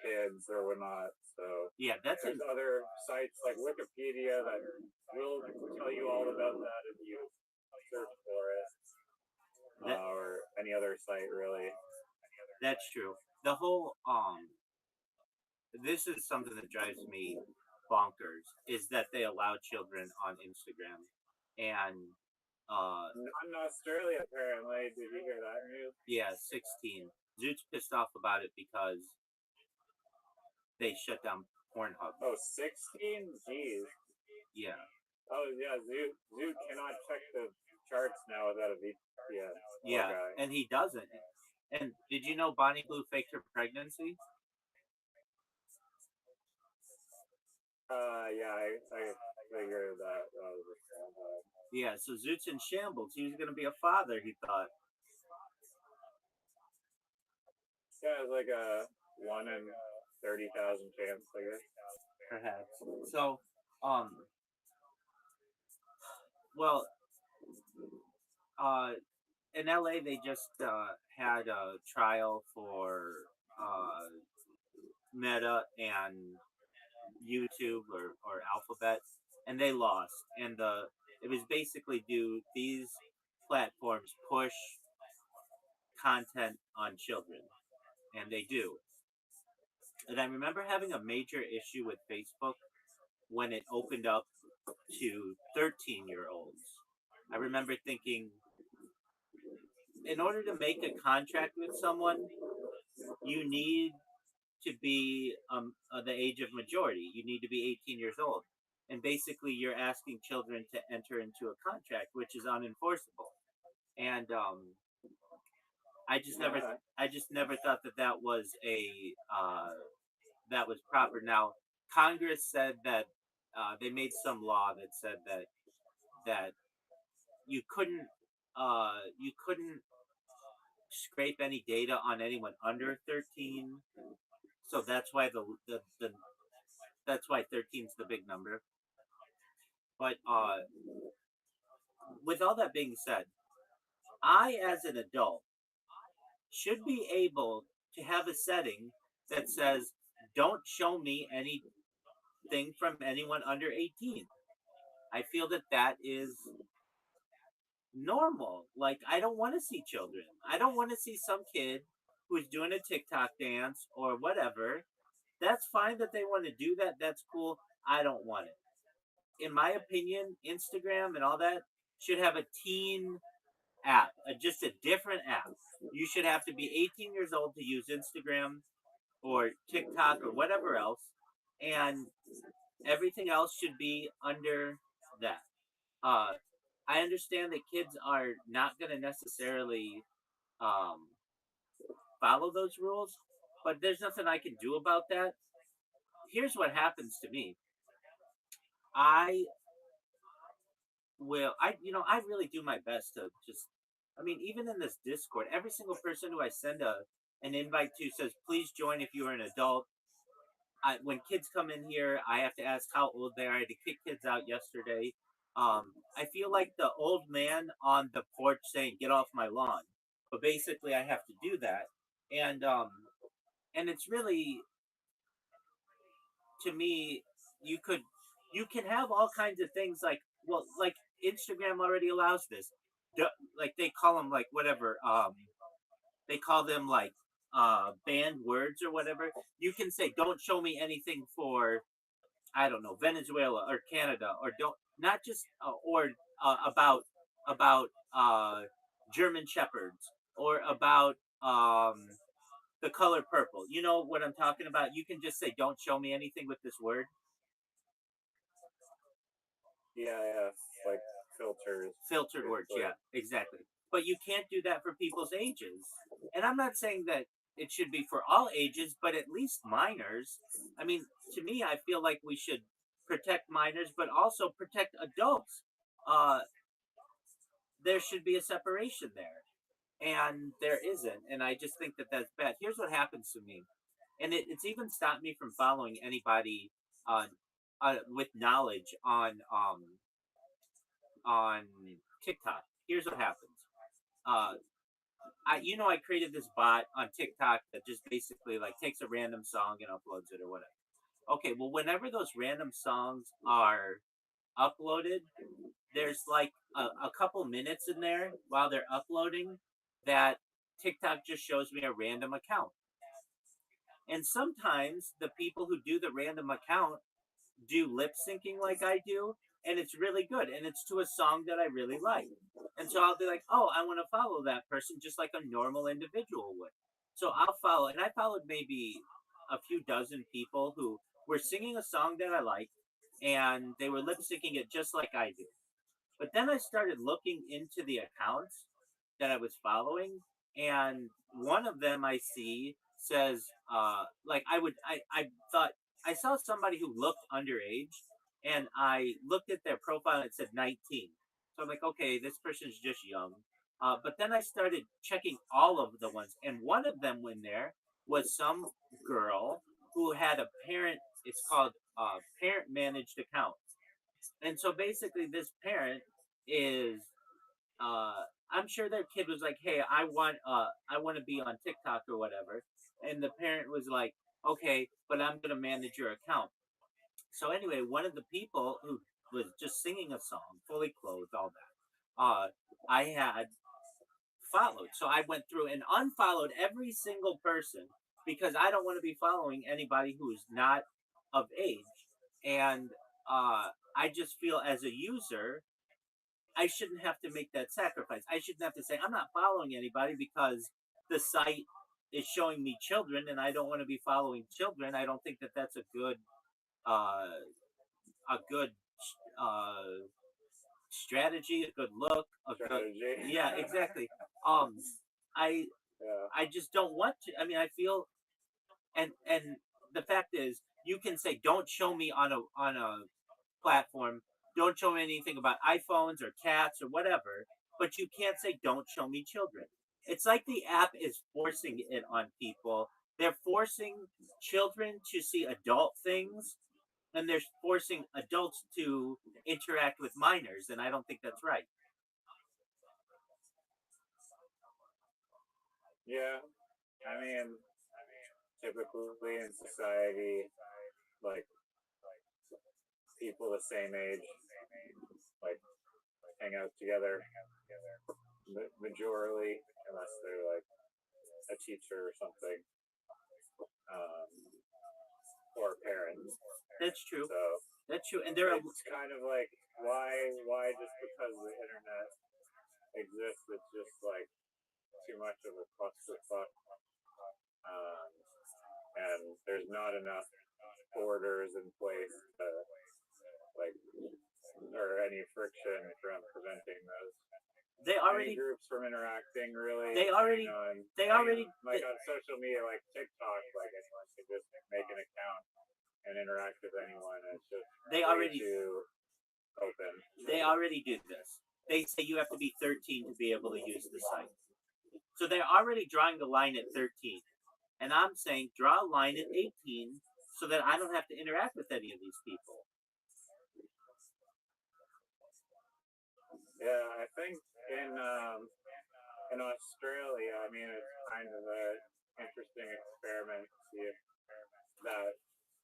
kids or whatnot. So Yeah, there's other sites like Wikipedia that will tell you all about that if you any other site really. That's true. The whole this is something that drives me bonkers is that they allow children on Instagram, and Not in Australia, apparently. Did you hear that news? yeah, 16. Zoot's pissed off about it because they shut down Pornhub. Oh, 16? Jeez. Yeah. Oh, yeah, Zoot cannot check the charts now without a VPN. Yeah, and he doesn't. And did you know Bonnie Blue faked her pregnancy? Yeah, I figured that was a scandal. Yeah, so Zoot's in shambles. He was going to be a father, he thought. Yeah, it's like a 1 in 30,000 chance, I guess. Perhaps. So, well, in LA, they just had a trial for Meta and YouTube or Alphabet, and they lost. And it was basically these platforms push content on children, and they do. And I remember having a major issue with Facebook when it opened up to 13-year-olds. I remember thinking, in order to make a contract with someone, you need to be the age of majority. You need to be 18 years old. And basically, you're asking children to enter into a contract, which is unenforceable. And I just never thought that was that was proper. Now, Congress said that they made some law that said that you couldn't scrape any data on anyone under 13. So that's why that's why 13 is the big number. But with all that being said, I as an adult should be able to have a setting that says don't show me anything from anyone under 18. I feel that is normal. Like, I don't want to see children. I don't want to see some kid who's doing a TikTok dance or whatever. That's fine that they want to do that. That's cool. I don't want it. In my opinion, Instagram and all that should have a teen app, just a different app. You should have to be 18 years old to use Instagram or TikTok or whatever else, and everything else should be under that. Uh, I understand that kids are not going to necessarily um, follow those rules, but there's nothing I can do about that. Here's what happens to me. I I really do my best to just, I mean, even in this Discord, every single person who I send an invite to says, please join if you are an adult. When kids come in here, I have to ask how old they are. I had to kick kids out yesterday. I feel like the old man on the porch saying, get off my lawn. But basically, I have to do that. And it's really, to me, you could, you can have all kinds of things like Instagram already allows this. Like they call them like whatever, they call them like banned words or whatever. You can say, don't show me anything for, I don't know, Venezuela or Canada, or don't, not just or about German shepherds, or about the color purple. You know what I'm talking about? You can just say, don't show me anything with this word. Yeah, like filtered words. Yeah, exactly. But you can't do that for people's ages. And I'm not saying that it should be for all ages, but at least minors. I mean, to me, I feel like we should protect minors, but also protect adults. There should be a separation there, and there isn't. And I just think that that's bad. Here's what happens to me, and it's even stopped me from following anybody with knowledge on TikTok. Here's what happens. I created this bot on TikTok that just basically like takes a random song and uploads it or whatever. Okay, well, whenever those random songs are uploaded, there's like a couple minutes in there while they're uploading that TikTok just shows me a random account. And sometimes the people who do the random account do lip syncing like I do, and it's really good, and it's to a song that I really like. And so I'll be like, oh, I want to follow that person just like a normal individual would. So I'll follow, and I followed maybe a few dozen people who were singing a song that I like, and they were lip syncing it just like I do. But then I started looking into the accounts that I was following, and one of them I see says, like I thought I saw somebody who looked underage, and I looked at their profile and it said 19. So I'm like, okay, this person's just young. But then I started checking all of the ones, and one of them in there was some girl who had a parent. It's called parent managed account, and so basically, this parent is I'm sure their kid was like, "Hey, I want to be on TikTok or whatever," and the parent was like, "Okay, but I'm gonna manage your account." So anyway, one of the people who was just singing a song, fully clothed, all that, I had followed. So I went through and unfollowed every single person because I don't want to be following anybody who is not of age, and I just feel as a user I shouldn't have to make that sacrifice. I shouldn't have to say I'm not following anybody because the site is showing me children, and I don't want to be following children. I don't think that that's uh, a good uh, strategy, a good look, a Strategy. good yeah, exactly. Um, I Yeah. I just don't want to. I mean, I feel and the fact is, you can say don't show me on a platform. Don't show me anything about iPhones or cats or whatever, but you can't say don't show me children. It's like the app is forcing it on people. They're forcing children to see adult things, and they're forcing adults to interact with minors, and I don't think that's right. Yeah. I mean, typically in society, like people the same age, like hang out together majorly, unless they're like a teacher or something, um, or parents. That's true. So That's true. And there are it's kind of like why just because the internet exists, it's just like too much of a clusterfuck, um, and there's not enough borders in place to like or any friction from preventing those they any already groups from interacting really. they already And they I mean, already like on social media, like TikTok, like anyone can just make an account and interact with anyone. It's just they way already too open. they already do this. They say you have to be 13 to be able to use the site. So they're already drawing the line at 13. And I'm saying draw a line at 18 so that I don't have to interact with any of these people. Yeah, I think in Australia, I mean, it's kind of an interesting experiment to see if that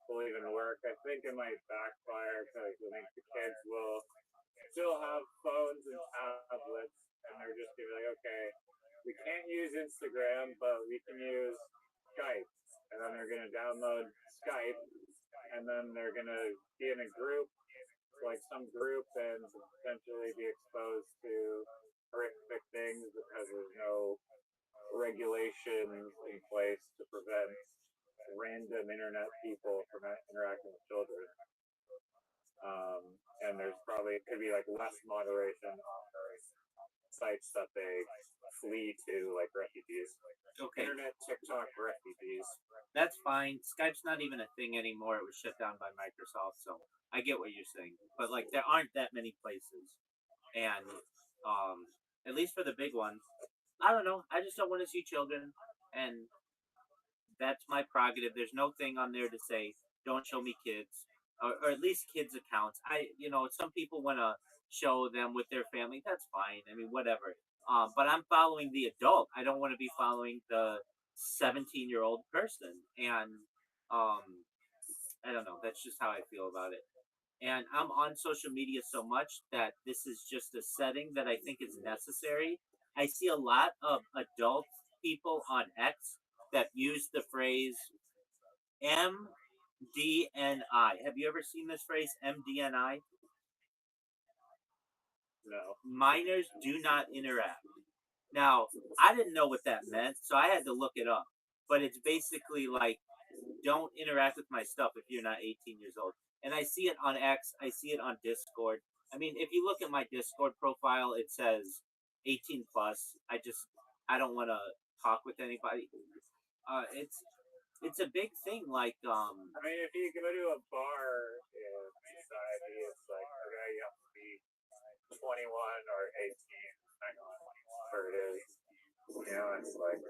will even work. I think it might backfire because I think the kids will still have phones and tablets, and they're just gonna be like, okay, we can't use Instagram, but we can use Skype, and then they're gonna download Skype, and then they're gonna be in a group, like some group, and potentially be exposed to horrific things because there's no regulations in place to prevent random internet people from interacting with children. Um, and there's probably could be like less moderation on those sites that they flee to, like refugees. Okay, Internet TikTok refugees. that's fine. Skype's not even a thing anymore. It was shut down by Microsoft, so I get what you're saying. But like there aren't that many places. And um at least for the big ones, I don't know. I just don't want to see children, and that's my prerogative. There's no thing on there to say don't show me kids, or at least kids accounts. Some people want to show them with their family. That's fine. I mean, whatever. But I'm following the adult. I don't want to be following the 17-year-old person, and um, I don't know. That's just how I feel about it. And I'm on social media so much that this is just a setting that I think is necessary. I see a lot of adults people on X that use the phrase MDNI. Have you ever seen this phrase MDNI? No. Minors do not interact. Now, I didn't know what that meant, so I had to look it up. But it's basically like, don't interact with my stuff if you're not 18 years old. And I see it on X, I see it on Discord. I mean, if you look at my Discord profile, it says 18 plus. I don't want to talk with anybody. It's a big thing. Like, I mean, if you go to a bar in society, it's like, okay, you have to be 21 or 18, depending on where it is. You know, it's like,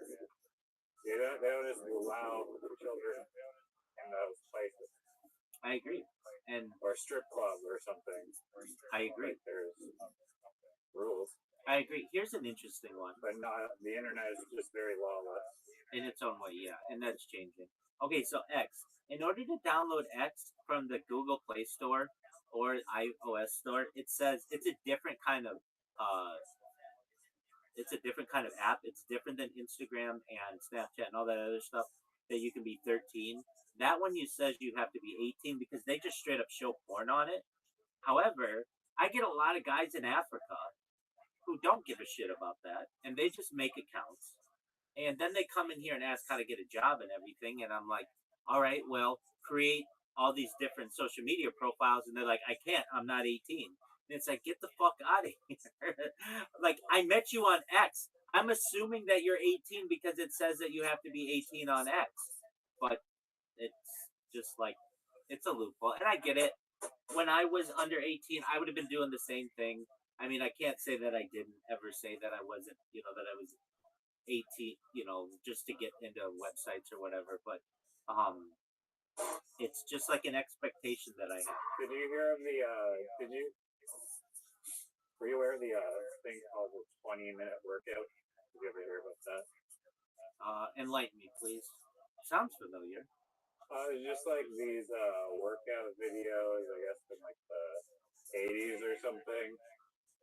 they don't just allow children in those places. I agree. And or strip club or something. I agree. Like there's rules. I agree. Here's an interesting one. But not the internet is just very lawless. In its own way, yeah, and that's changing. Okay, so X. In order to download X from the Google Play Store or iOS Store, it says it's a different kind of app. It's different than Instagram and Snapchat and all that other stuff that you can be 13. That one says you have to be 18 because they just straight up show porn on it. However, I get a lot of guys in Africa who don't give a shit about that, and they just make accounts. And then they come in here and ask how to get a job and everything, and I'm like, all right, well, create all these different social media profiles, and they're like, I can't, I'm not 18. And it's like, get the fuck out of here. Like, I met you on X. I'm assuming that you're 18 because it says that you have to be 18 on X. But it's just like, it's a loophole. And I get it. When I was under 18, I would have been doing the same thing. I mean, I can't say that I didn't ever say that I wasn't, that I was 18, just to get into websites or whatever. But it's just like an expectation that I have. Did you hear of the, were you aware of the thing called the 20-minute workout? Did you ever hear about that? Enlighten me, please. Sounds familiar. It's just like these workout videos, I guess, in like the 80s or something.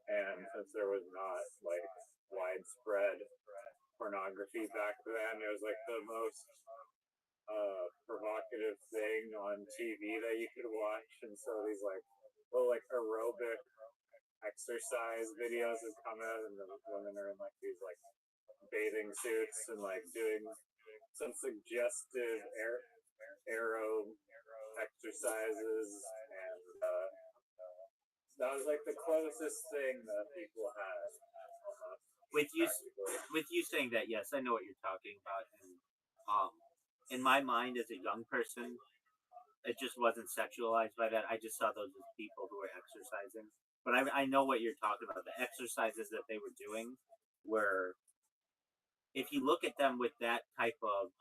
And since there was not like widespread pornography back then, it was like the most provocative thing on TV that you could watch. And so these like little like aerobic exercise videos have come out, and the women are in like these like bathing suits and like doing some suggestive aero exercises, and that was like the closest thing that people had. With you saying that, yes, I know what you're talking about, and in my mind as a young person, it just wasn't sexualized by that. I just saw those as people who were exercising. But I know what you're talking about. The exercises that they were doing were, if you look at them with that type of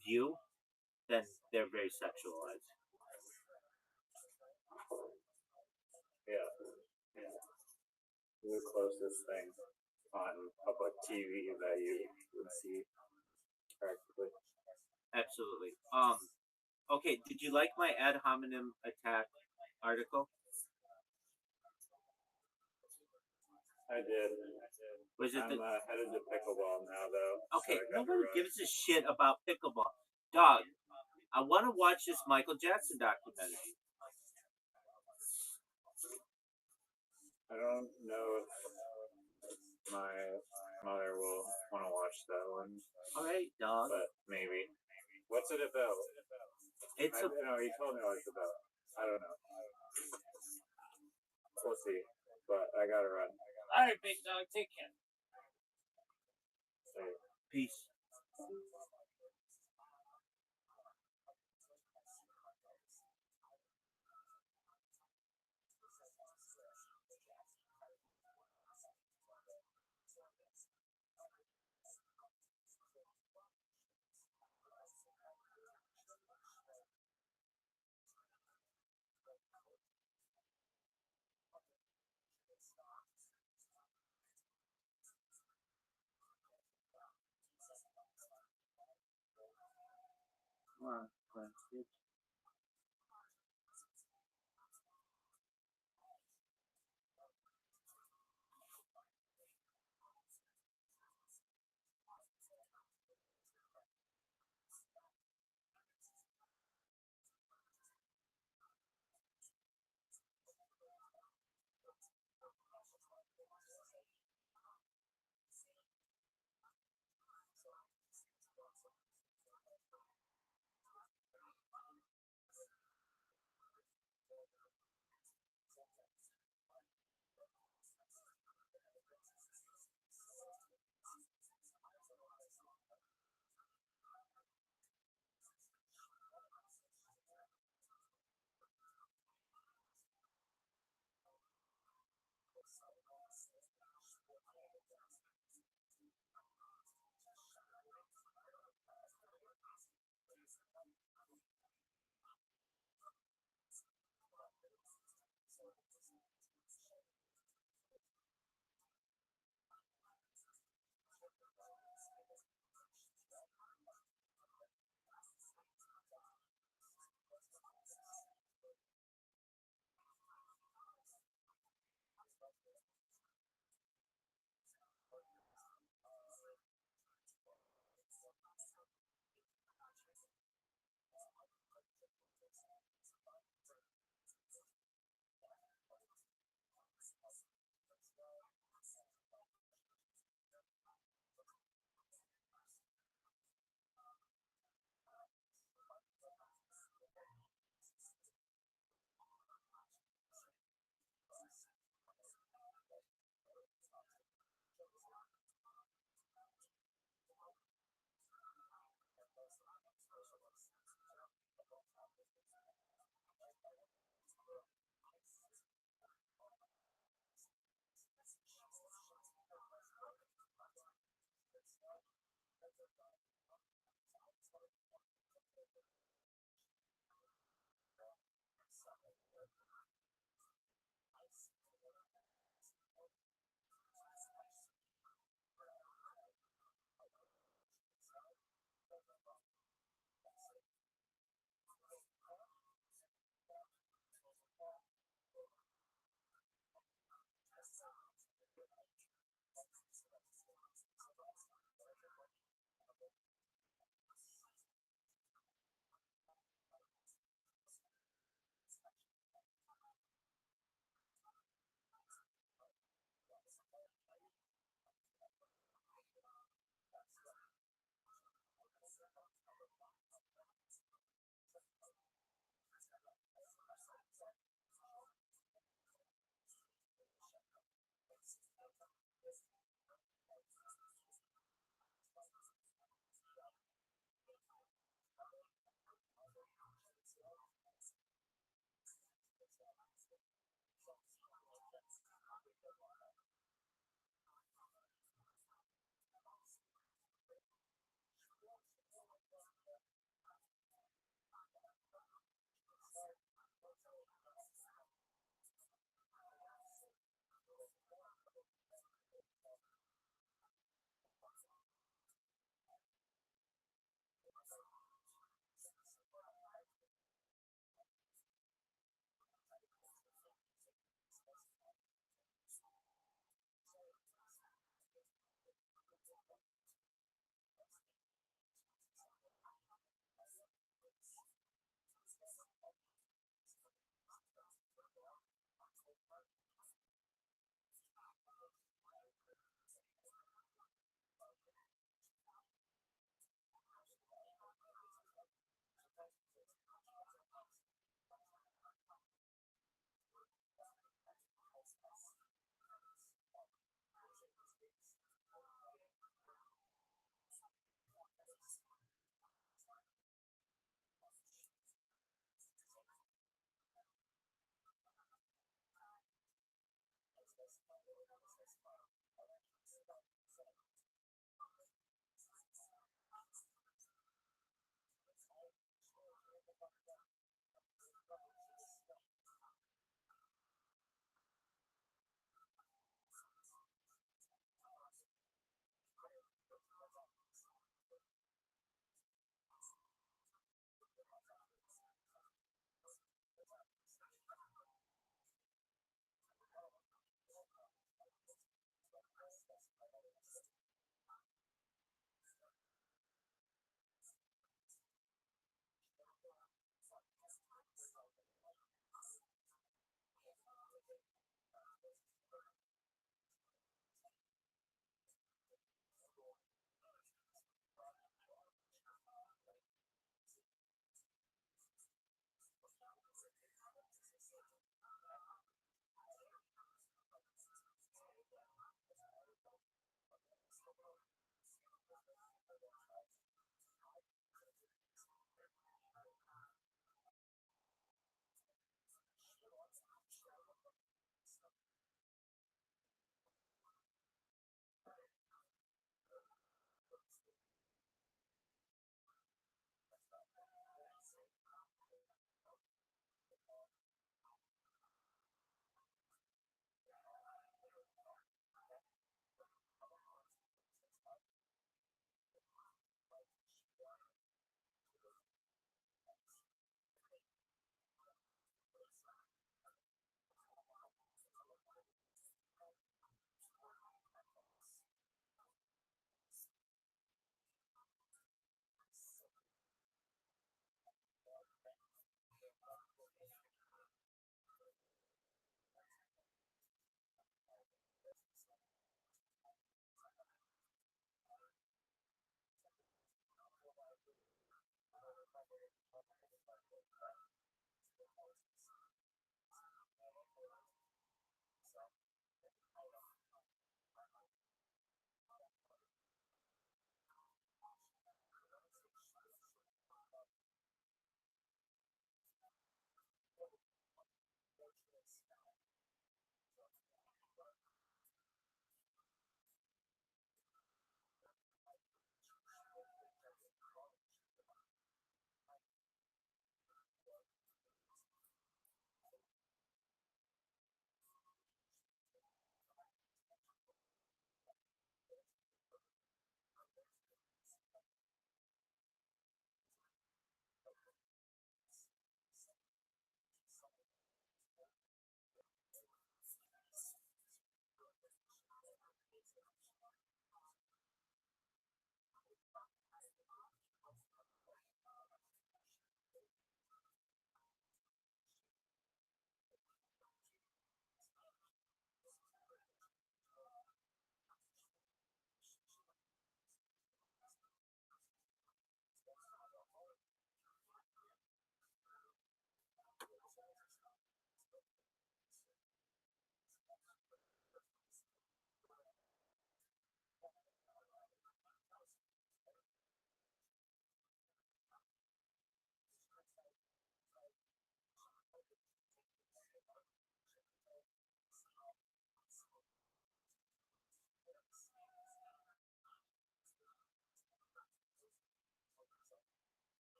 view, then they're very sexualized. Yeah. The closest thing on public TV that you would see, practically. Absolutely. Okay, did you like my ad hominem attack article? I did. Was it I'm headed to pickleball now, though. Okay, so nobody gives a shit about pickleball. Dog, I want to watch this Michael Jackson documentary. I don't know if my mother will want to watch that one. All right, dog. But maybe. What's it about? It's I don't know. He told me what it's about. I don't know. We'll see. But I gotta run. All right, big dog. Take care. Peace. Come on, bitch.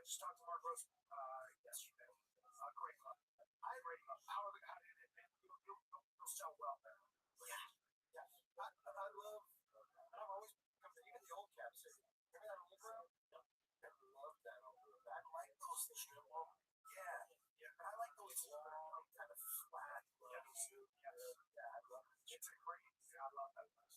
just talked to Mark Rose yesterday. Great club. I agree. How are the guys? You'll sell well there. Yeah. Yeah. I love. I've always come to even the old Cap City. Remember that old road? I love that old road. I like those strip mall. Yeah. Yeah. I like those long, kind of flat roads. Yeah. I love it. It's a great. Yeah, I love that place.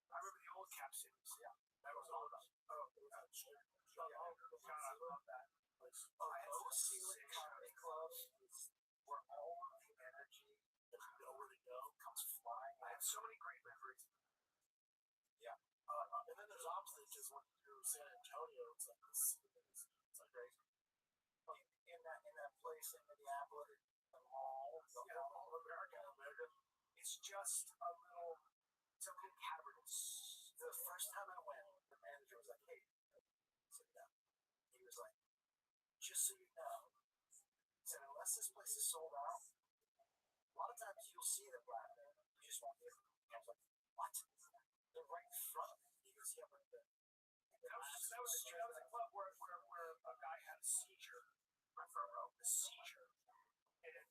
I remember the old Cap Cities. Yeah. That was all about. Oh, sure. God, I love that. Those ceiling comedy clubs where all of the energy that you know where to go comes flying. I have so many great memories. Yeah. And then there's obstacles when you do San Antonio. It's like this. It's like crazy. In that place in Minneapolis, the mall, Mall of America. It's just a little. It's a little cavernous. The first time I went, the manager was like, "Hey, sit down." He was like, "Just so you know," he said, "unless this place is sold out, a lot of times you'll see them black there. You just won't hear them." I was like, "What?" They're right in front of me. He goes, "Yeah, but that was a club where a guy had a seizure. My front row, a seizure, and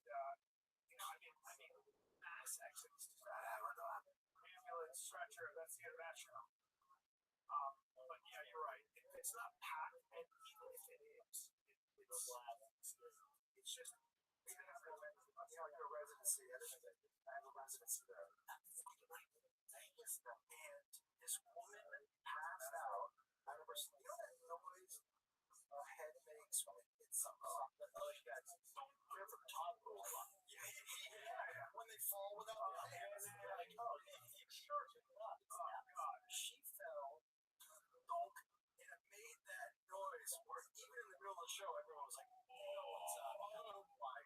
mass exits. Ambulance, stretcher. That's the end of that show. But yeah, you're right. It's not packed, and even if it is, it's just. Your residency. I have a residency there. Vegas, and this woman passed out. I remember, that noise a head makes when it hits something. Oh, you guys don't hear from Tom Cruise. Yeah. When they fall without their hands, you're like, oh, you sure did not. Oh, God. She fell, thunk, and it made that noise where even in the middle of the show, everyone was like, oh, what's up? Oh, my God.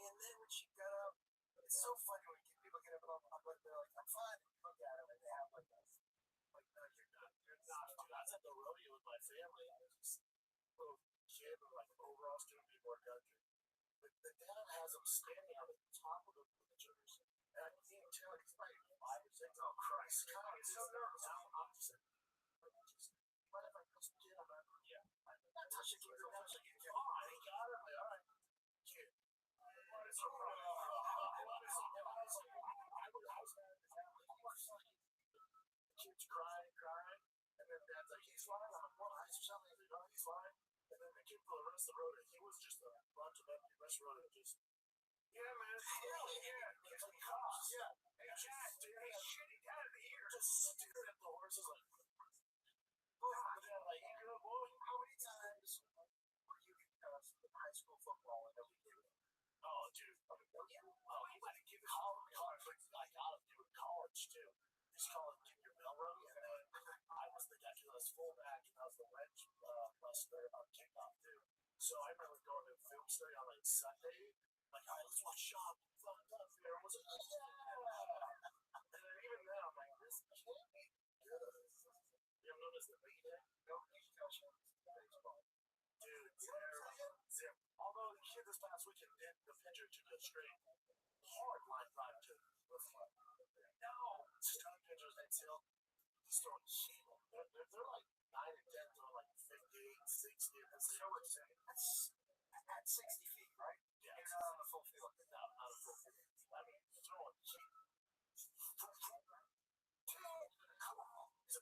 And then when she got up, it's so funny when people get up and they're like, I'm fine. And you look at them and they have like this. Like, no, you're not. You're not. Dude, I was at the rodeo with my family. I was just a little kid with like overalls doing more country. But the dad has them standing on the top of the bleachers. And I can tell he's like 5 or 6. Oh, Christ. God, I'm so nervous. I'm just like, what if I touch the kid? I'm not, yeah. I'm not touching the kid. I'm not touching the kid. Oh, I got it. All right. Kid. Kid's crying, and then dad's like, he's fine. I'm like, what? He's something. He's fine. And then the kid for the rest of the road, he was just a bunch of empty restaurant and just, yeah, man. Yeah. It's like cops. Yeah. Hey, Jack, dude. Hey, shit, he got it here. Just staring at the horses like, yeah, like, how many times were you in high school football and nobody gave it? Oh, dude. Oh, he might have given college. I got him doing college, too. He's calling give your bell rung, and then I was the guy who was fullback, and I was the wedge buster on kickoff, too. So I remember going to film study on, like, Sunday. Like, all right, let's watch Shop. Fucked up. And everyone was like, yeah. And then even then, I'm like, this can't be good. You ever notice the beat in? No, you catch him. Baseball. Dude, zero. Although the kid this past weekend did the pitcher took a straight hard line drive to the front. No, stone pitchers they still he's throwing shit. They're like 9 and 10, throwing like 58, 60. That's so insane. That's at 60 feet, right? Yeah. You're not on the full field. Not on the full field. I mean, throwing shit. Come on. He's a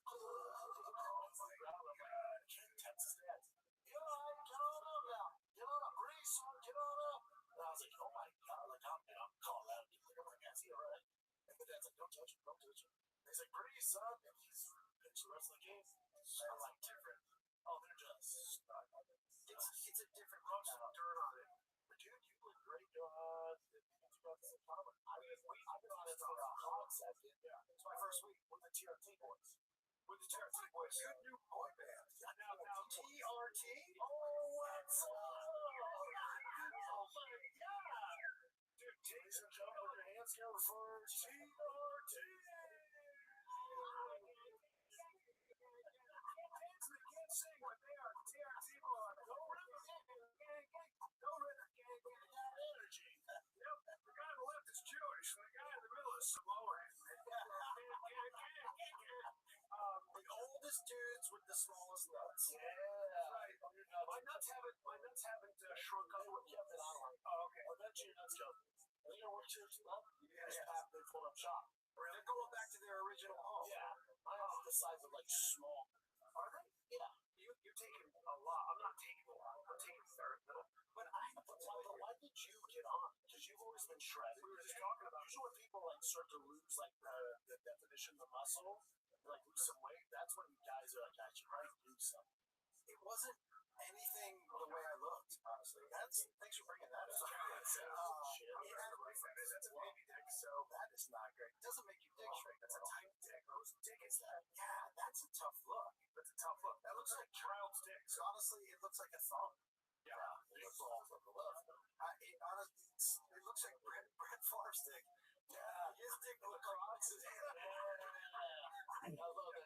Texas dad. Get on up now. Get on up. Breeze, son. Get on up. And I was like, oh my God. Like, I'm calling out. He's like, oh my God, is he all right? And the dad's like, don't touch him. Don't touch him. And he's like, Breeze, son. And he's pitched the rest of the game. I'm like, different. Oh, they're just it's a different run some dirt on it. But dude, you look great. I've been on it for a hot second. Yeah. It's my first week with the TRT boys. With the TRT boys. Good new boy band. Now, TRT? Oh, what's up? Oh, my God. Dude, ladies and gentlemen, put your hands together for TRT. Can't sing what they are. TRT boys. Go River Gang. Go River Gang. Energy. Yep. The guy on the left is Jewish. The guy in the middle is Samoan. The oldest just dudes with the smallest nuts. Yeah. Right. My nuts haven't shrunk up or kept it on. Oh, okay. Eventually your nuts go. Are they gonna work too? You just have to pull up shop. Really? They're going back to their original home. Yeah. Mine are the size of like small. Are they? Yeah. You're taking a lot. I'm not taking a lot. I'm taking very little. But why did you get on? Because you've always been shredded. We were just talking about usually when people like start to lose like the definition of muscle, like lose some weight, that's when you guys are like, I should probably lose some. It wasn't anything the way I looked, honestly. Thanks for bringing that up. It had a reference. That's a baby dick, so that is not great. It doesn't make you dick straight. That's a tight dick. Whose dick is that? Yeah, that's a tough look. That's a tough look. That looks like child's dick. So honestly, it looks like a thumb. Yeah, it falls on the left. It looks like Brett Favre's dick. Yeah, his dick looks like I love it.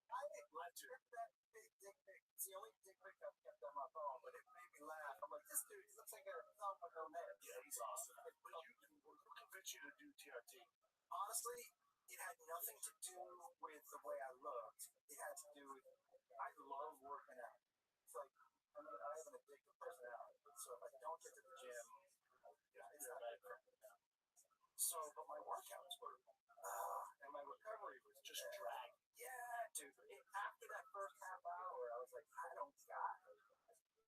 I didn't let you. That big dick pic. It's the only dick pic I've kept on my phone, but it made me laugh. I'm like, this dude, he looks like a thumb with no head. Yeah, he's awesome. But who convinced you to do TRT? Honestly, it had nothing to do with the way I looked. It had to do with I love working out. It's like I have an addictive personality, so if I don't get to the gym, it's not bad for me. So, but my workouts were, and my recovery was just dragging. Yeah, dude. After that first half hour, I was like, I don't got it.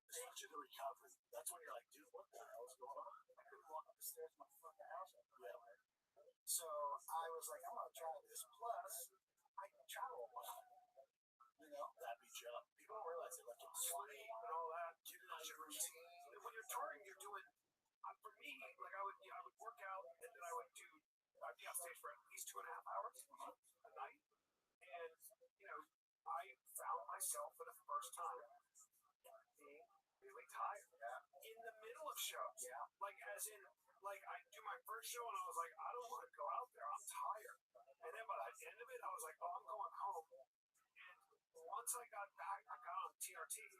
Stage of the recovery. That's when you're like, dude, what the hell is going on? I couldn't walk up the stairs of my fucking house. Yeah. So I was like, I'm gonna try this. Plus, I can travel a lot. That beats you up. People don't realize it. Like, sleep and all that. Get into your routine. And when you're touring, you're doing. For me, like I would work out and then I'd be on stage for at least 2.5 hours a night. And I found myself for the first time being really tired. Yeah. In the middle of shows. Yeah. Like as in I do my first show and I was like, I don't want to go out there. I'm tired. And then by the end of it, I was like, oh, I'm going home. And once I got back, I got on TRT.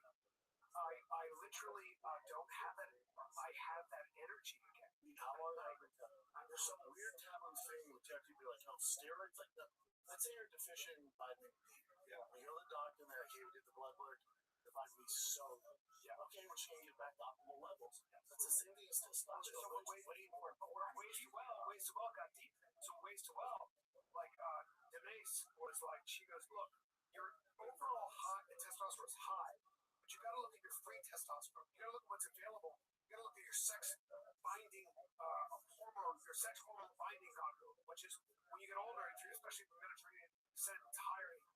I literally don't have that. I have that energy again. How long have I been telling? There's some weird taboo thing with TRT. Be like, oh, steroids like that. Let's say you're deficient in vitamin D. Yeah. When you go to the doctor and they're like, hey, we did the blood work. The vitamin D is so low. Yeah. Okay, we're just gonna get back to optimal levels. That's the same thing as testosterone. So way more important. Ways to well got deep. So ways to well, like Denise was like, she goes, look, your overall high testosterone is high. You gotta look at your free testosterone. You gotta look at what's available. You gotta look at your sex binding hormone, your sex hormone binding hormone, which is when you get older, especially in the Mediterranean,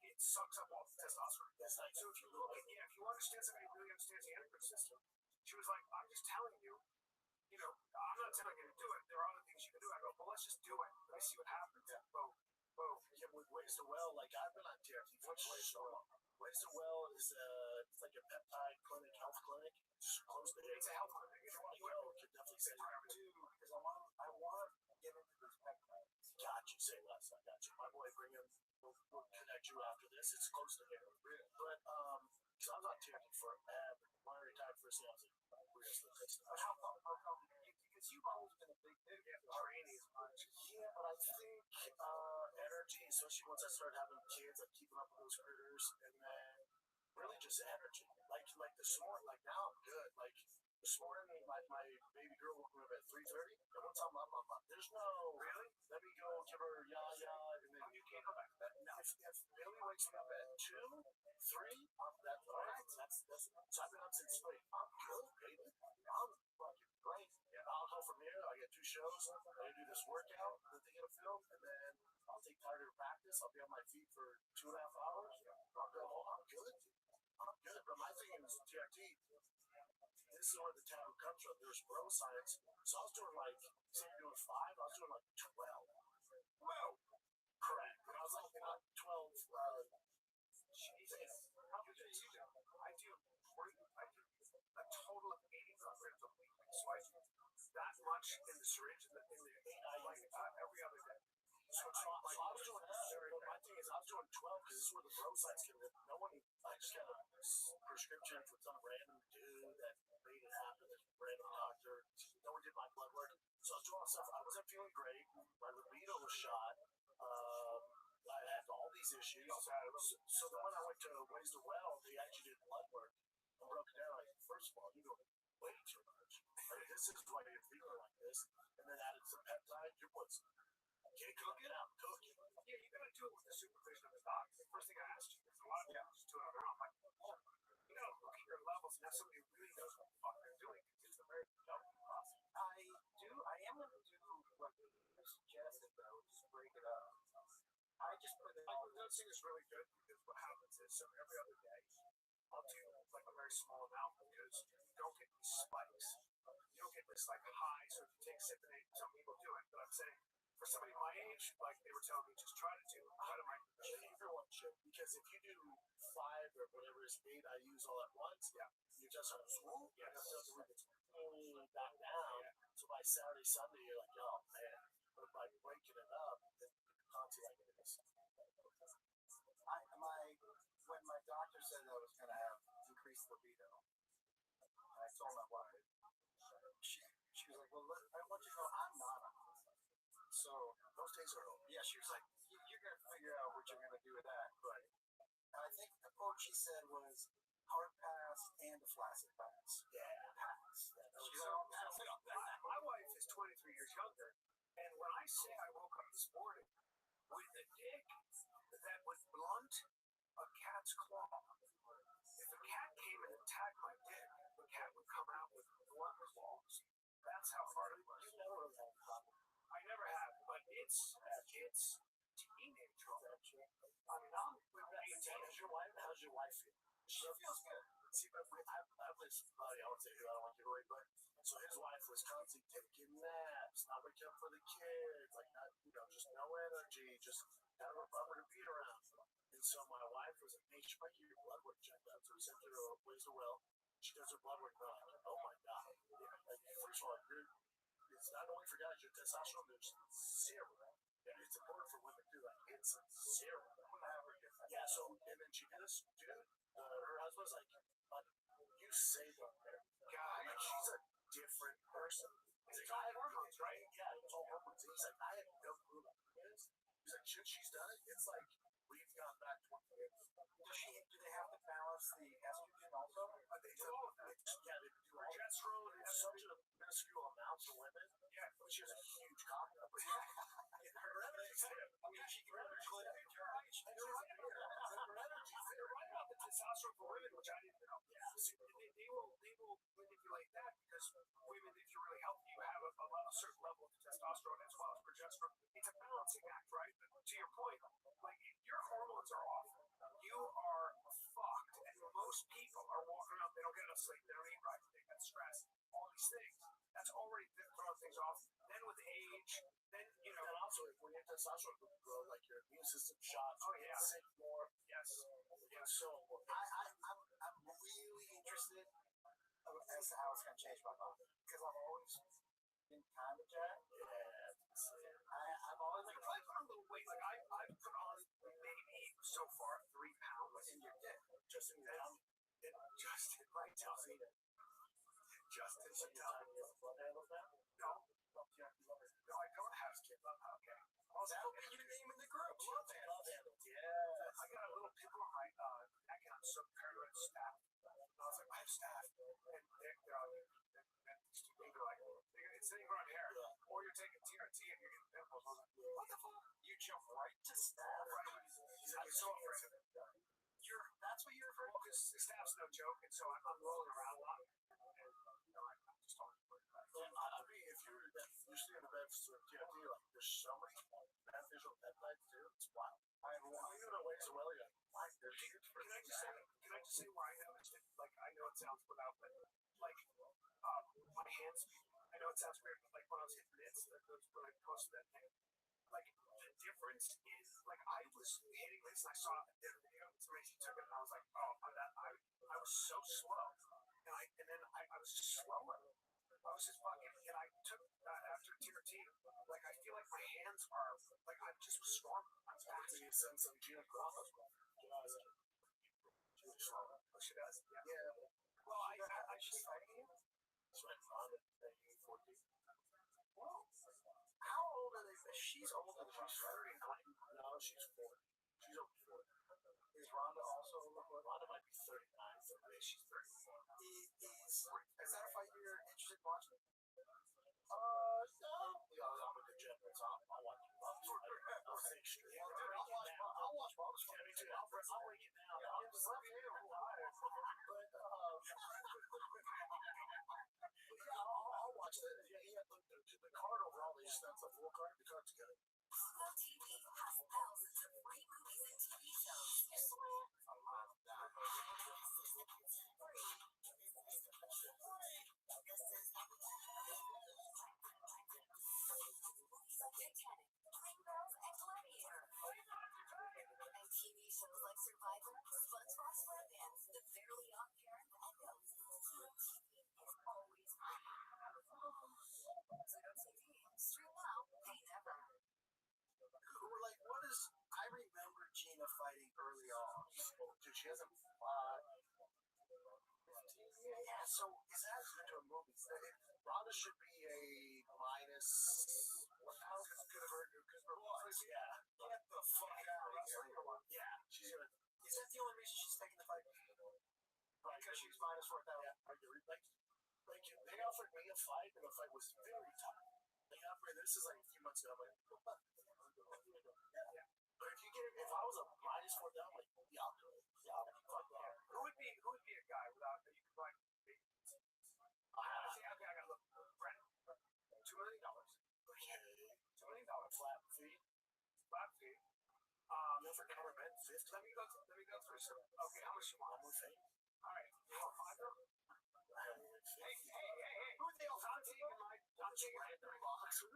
it sucks up all the testosterone. Yes, so if you look at if you understand somebody who really understands the endocrine system, she was like, I'm just telling you, I'm not telling you to do it. There are other things you can do. I go, well, let's just do it. Let me see what happens. Yeah. Boom. Yeah, with Ways to Well, like I've been on TRT for Ways to Well. Ways to Well is it's like a peptide clinic, health clinic. It's close to it. It's a health clinic. You could definitely say that too, because I want to get into this peptide. Got you. Say less. I got you. My boy, bring him. We'll connect you after this. It's close to here. But because I was on TRT forever. When I retired first, I was like, where's the next? How come? Because you've always been a big training as much. Yeah, but I think energy, especially once I started having kids, I'm keeping up with those critters, and then really just energy. Like this morning, like now I'm good. Like this morning, my baby girl woke me up at 3:30. And one time I'm there's no really. Let me go give her and then you can't go back to bed. Now if Billy wakes me up at 2, 3, that's right. That's so I've been up since late. I'm good, baby. I'm fucking great. Yeah, I'll go from here. I get 2 shows. I'm gonna do this workout, the thing in a film, and then I'll take Tiger to practice. I'll be on my feet for 2.5 hours. I'll go home. I'm good. But my thing is TRT. This is where the taboo comes from. There's bro science. So I was doing say you're doing 5, I was doing 12. Well, correct. And I was like 12. Jesus. How much do you do? I do a total of 80 milligrams a week. So I do that much in the syringe every other day. So I was doing my thing is I was doing 12 because this is where the bro science came in. No one, I just got a prescription from some random dude that made it happen, this random doctor. No one did my blood work. So I was doing all stuff. I wasn't feeling great. My libido was shot. I had all these these issues. So then when I went to Raise the Well, they actually did blood work and broke it down. Like, first of all, you're doing way too much. Like, this is why you're feeling like this. And then added some peptide. Your boy's can't cook it out. Cook it. Yeah, you gotta do it with the supervision of the doctor. The first thing I asked you is a lot of people just do it on their own. Like, you gotta look at your levels and have somebody who really knows what the fuck they're doing. It's a very delicate process. I am gonna do what you suggested though, just break it up. I just put it Like, dosing is really good because what happens is, so every other day, I'll do like a very small amount because you don't get these spikes. You don't get this like high. So if you take Cypionate, some people do it, but I'm saying for somebody my age, like they were telling me, just try to do a microdose. Everyone should, because if you do 5 or whatever is 8 I use all at once, you just sort of swoop, and then the rhythm is back down. So by Saturday, Sunday, you're like, oh man. But by breaking it up, then constantly like it is. when my doctor said I was gonna have increased libido, I told my wife, she was like, well, I want you to know I'm not on it. So Those days are over. yeah, she was like, you're gonna figure out what you're gonna do with that. Right. And I think the quote she said was hard pass and a flaccid pass. Yeah. Pass. She's So, like, pass. my wife is 23 years younger, and when I say I woke up this morning with a dick that was blunt, a cat's claw. If a cat came and attacked my dick, the cat would come out with blunt claws. That's how hard it was. You never really had a problem. I never have, but it's teenage trouble. I mean, I'm 18. How's your wife feel? She feels good. See, but I have this buddy, I won't say who, I don't want to give away, but so his wife was constantly taking naps, not waking up for the kids, like not, just no energy, just kind of a bummer to be around. And so my wife was like, hey, she might get your blood work checked out. So we sent her to Ways the Well. She does her blood work, and I'm like, oh my god. Yeah, like, first of all, it's not only for guys, your testosterone is zero. And it's important for women too, like it's zero. Yeah, so and then she did this dude, her husband's like, you saved her. God, like she's a different person. He's like, I had hormones, right? Yeah, it's all hormones. And he's like, I had no clue about this. He's like, since she's done it, it's like we've gone back 20 years. Do they have to balance the estrogen also? They do all of that. Yeah, they do all that. Progesterone and It's such a minuscule amount for women. Yeah, But she has a huge cock. Her energy's there. I mean, she can really good at you're right. You're right about the testosterone for women, which I didn't know. Yeah. They will manipulate that because women, if you're really healthy, you have a certain level of testosterone as well as progesterone. It's a balancing act, right? But to your point, like if your hormones are off, you are fucked. And most people are walking around, they don't get enough sleep, they don't eat right, they got stress, all these things. That's already throwing things off. Then with age, then And also, when your testosterone grow, like your immune system shots, Oh, yeah. sick more. yes, It's so important. I'm really interested as to how it's going to change my body because I've always been kind of jacked. I've always like I put on a little weight. Like I've put on maybe so far 3 pounds in your dick. Just in down. Justin right now. Justin So you're telling me you have blood handles now? No, I don't have skin love. Okay. That will be your name in the group. Love handles. Blood handles. Yeah. I got a little pimple on my neck and I'm so paranoid of staph. And I was like, I have staph. And they're like, it's sitting right here. Yeah. Or you're taking TRT and you're getting pimples. I was like, what the fuck? You jump right to staph. Right. I'm so afraid of it. That's what you're afraid of? Because staph's no joke, and so I'm rolling around a lot. And, I'm just talking about that. So, I mean, if you're sitting in the bed for TNT, like, there's so much beneficial peptides too. It's wild. Even at Ways Well, you're like, why? There's huge for Can I just say where I noticed it? Like, I know it sounds without, but like, my hands. I know it sounds weird, but like when I was hitting this, when I posted that thing, like the difference is like I was hitting this and I saw it in the video. Somebody took it and I was like, oh, I was so slow, and then I was slower. I was just fucking, and I took after TRT, like I feel like my hands are like I'm just storming. I'm back. you send some Gina Carano's Oh, she does. Yeah. Yeah. Well, I just fighting you. That's right. Rhonda, 14. Well, how old are they? She's older than She's 39. No, she's 40. She's okay. she's 34. Is that a fight you're interested in watching? No. Yeah, I'm a degenerate, so I'll watch Bob's fight. I'll stay straight. Yeah, dude, I'll watch Bob's fight. Me too. I'll break it down. Yeah, I'm just like, yeah, but yeah, I'll watch that. Yeah, the card overall, they just announced the full card. The card's good. Pluto TV has thousands of great movies and TV shows. Titanic, Dreamgirls, and Gladiator. And TV shows like Survivor, SpongeBob SquarePants, The Fairly Odd Parents, and Ghost. Pluto TV is always free. Pluto TV, stream now, pay never. Like, what is? I remember Gina fighting early on. Dude, she hasn't fought 15 years. Yeah, so is that into a movie? Ronda should be a minus. What pounds could have hurt? Because her was. Yeah. Get the fuck out of here. Yeah. She's gonna. Is that the only reason she's taking the fight? Because she's minus 4,000. Yeah. Like, they offered me a fight, and the fight was very tough. They offered this is like a few months ago. I'm like, yeah. But if I was a minus 4,000, like, yeah, I'll do it. Yeah, fuck that. Who would be a guy without that you could find? Okay, I gotta look. Brent, $2 million. Okay. $2 million Flat fee. flat fee. No for government. 50. Let me go through some. Okay, how much you want? I'm with it. All right, you want $5? Hey! Who are they all? I'm taking Random boxer.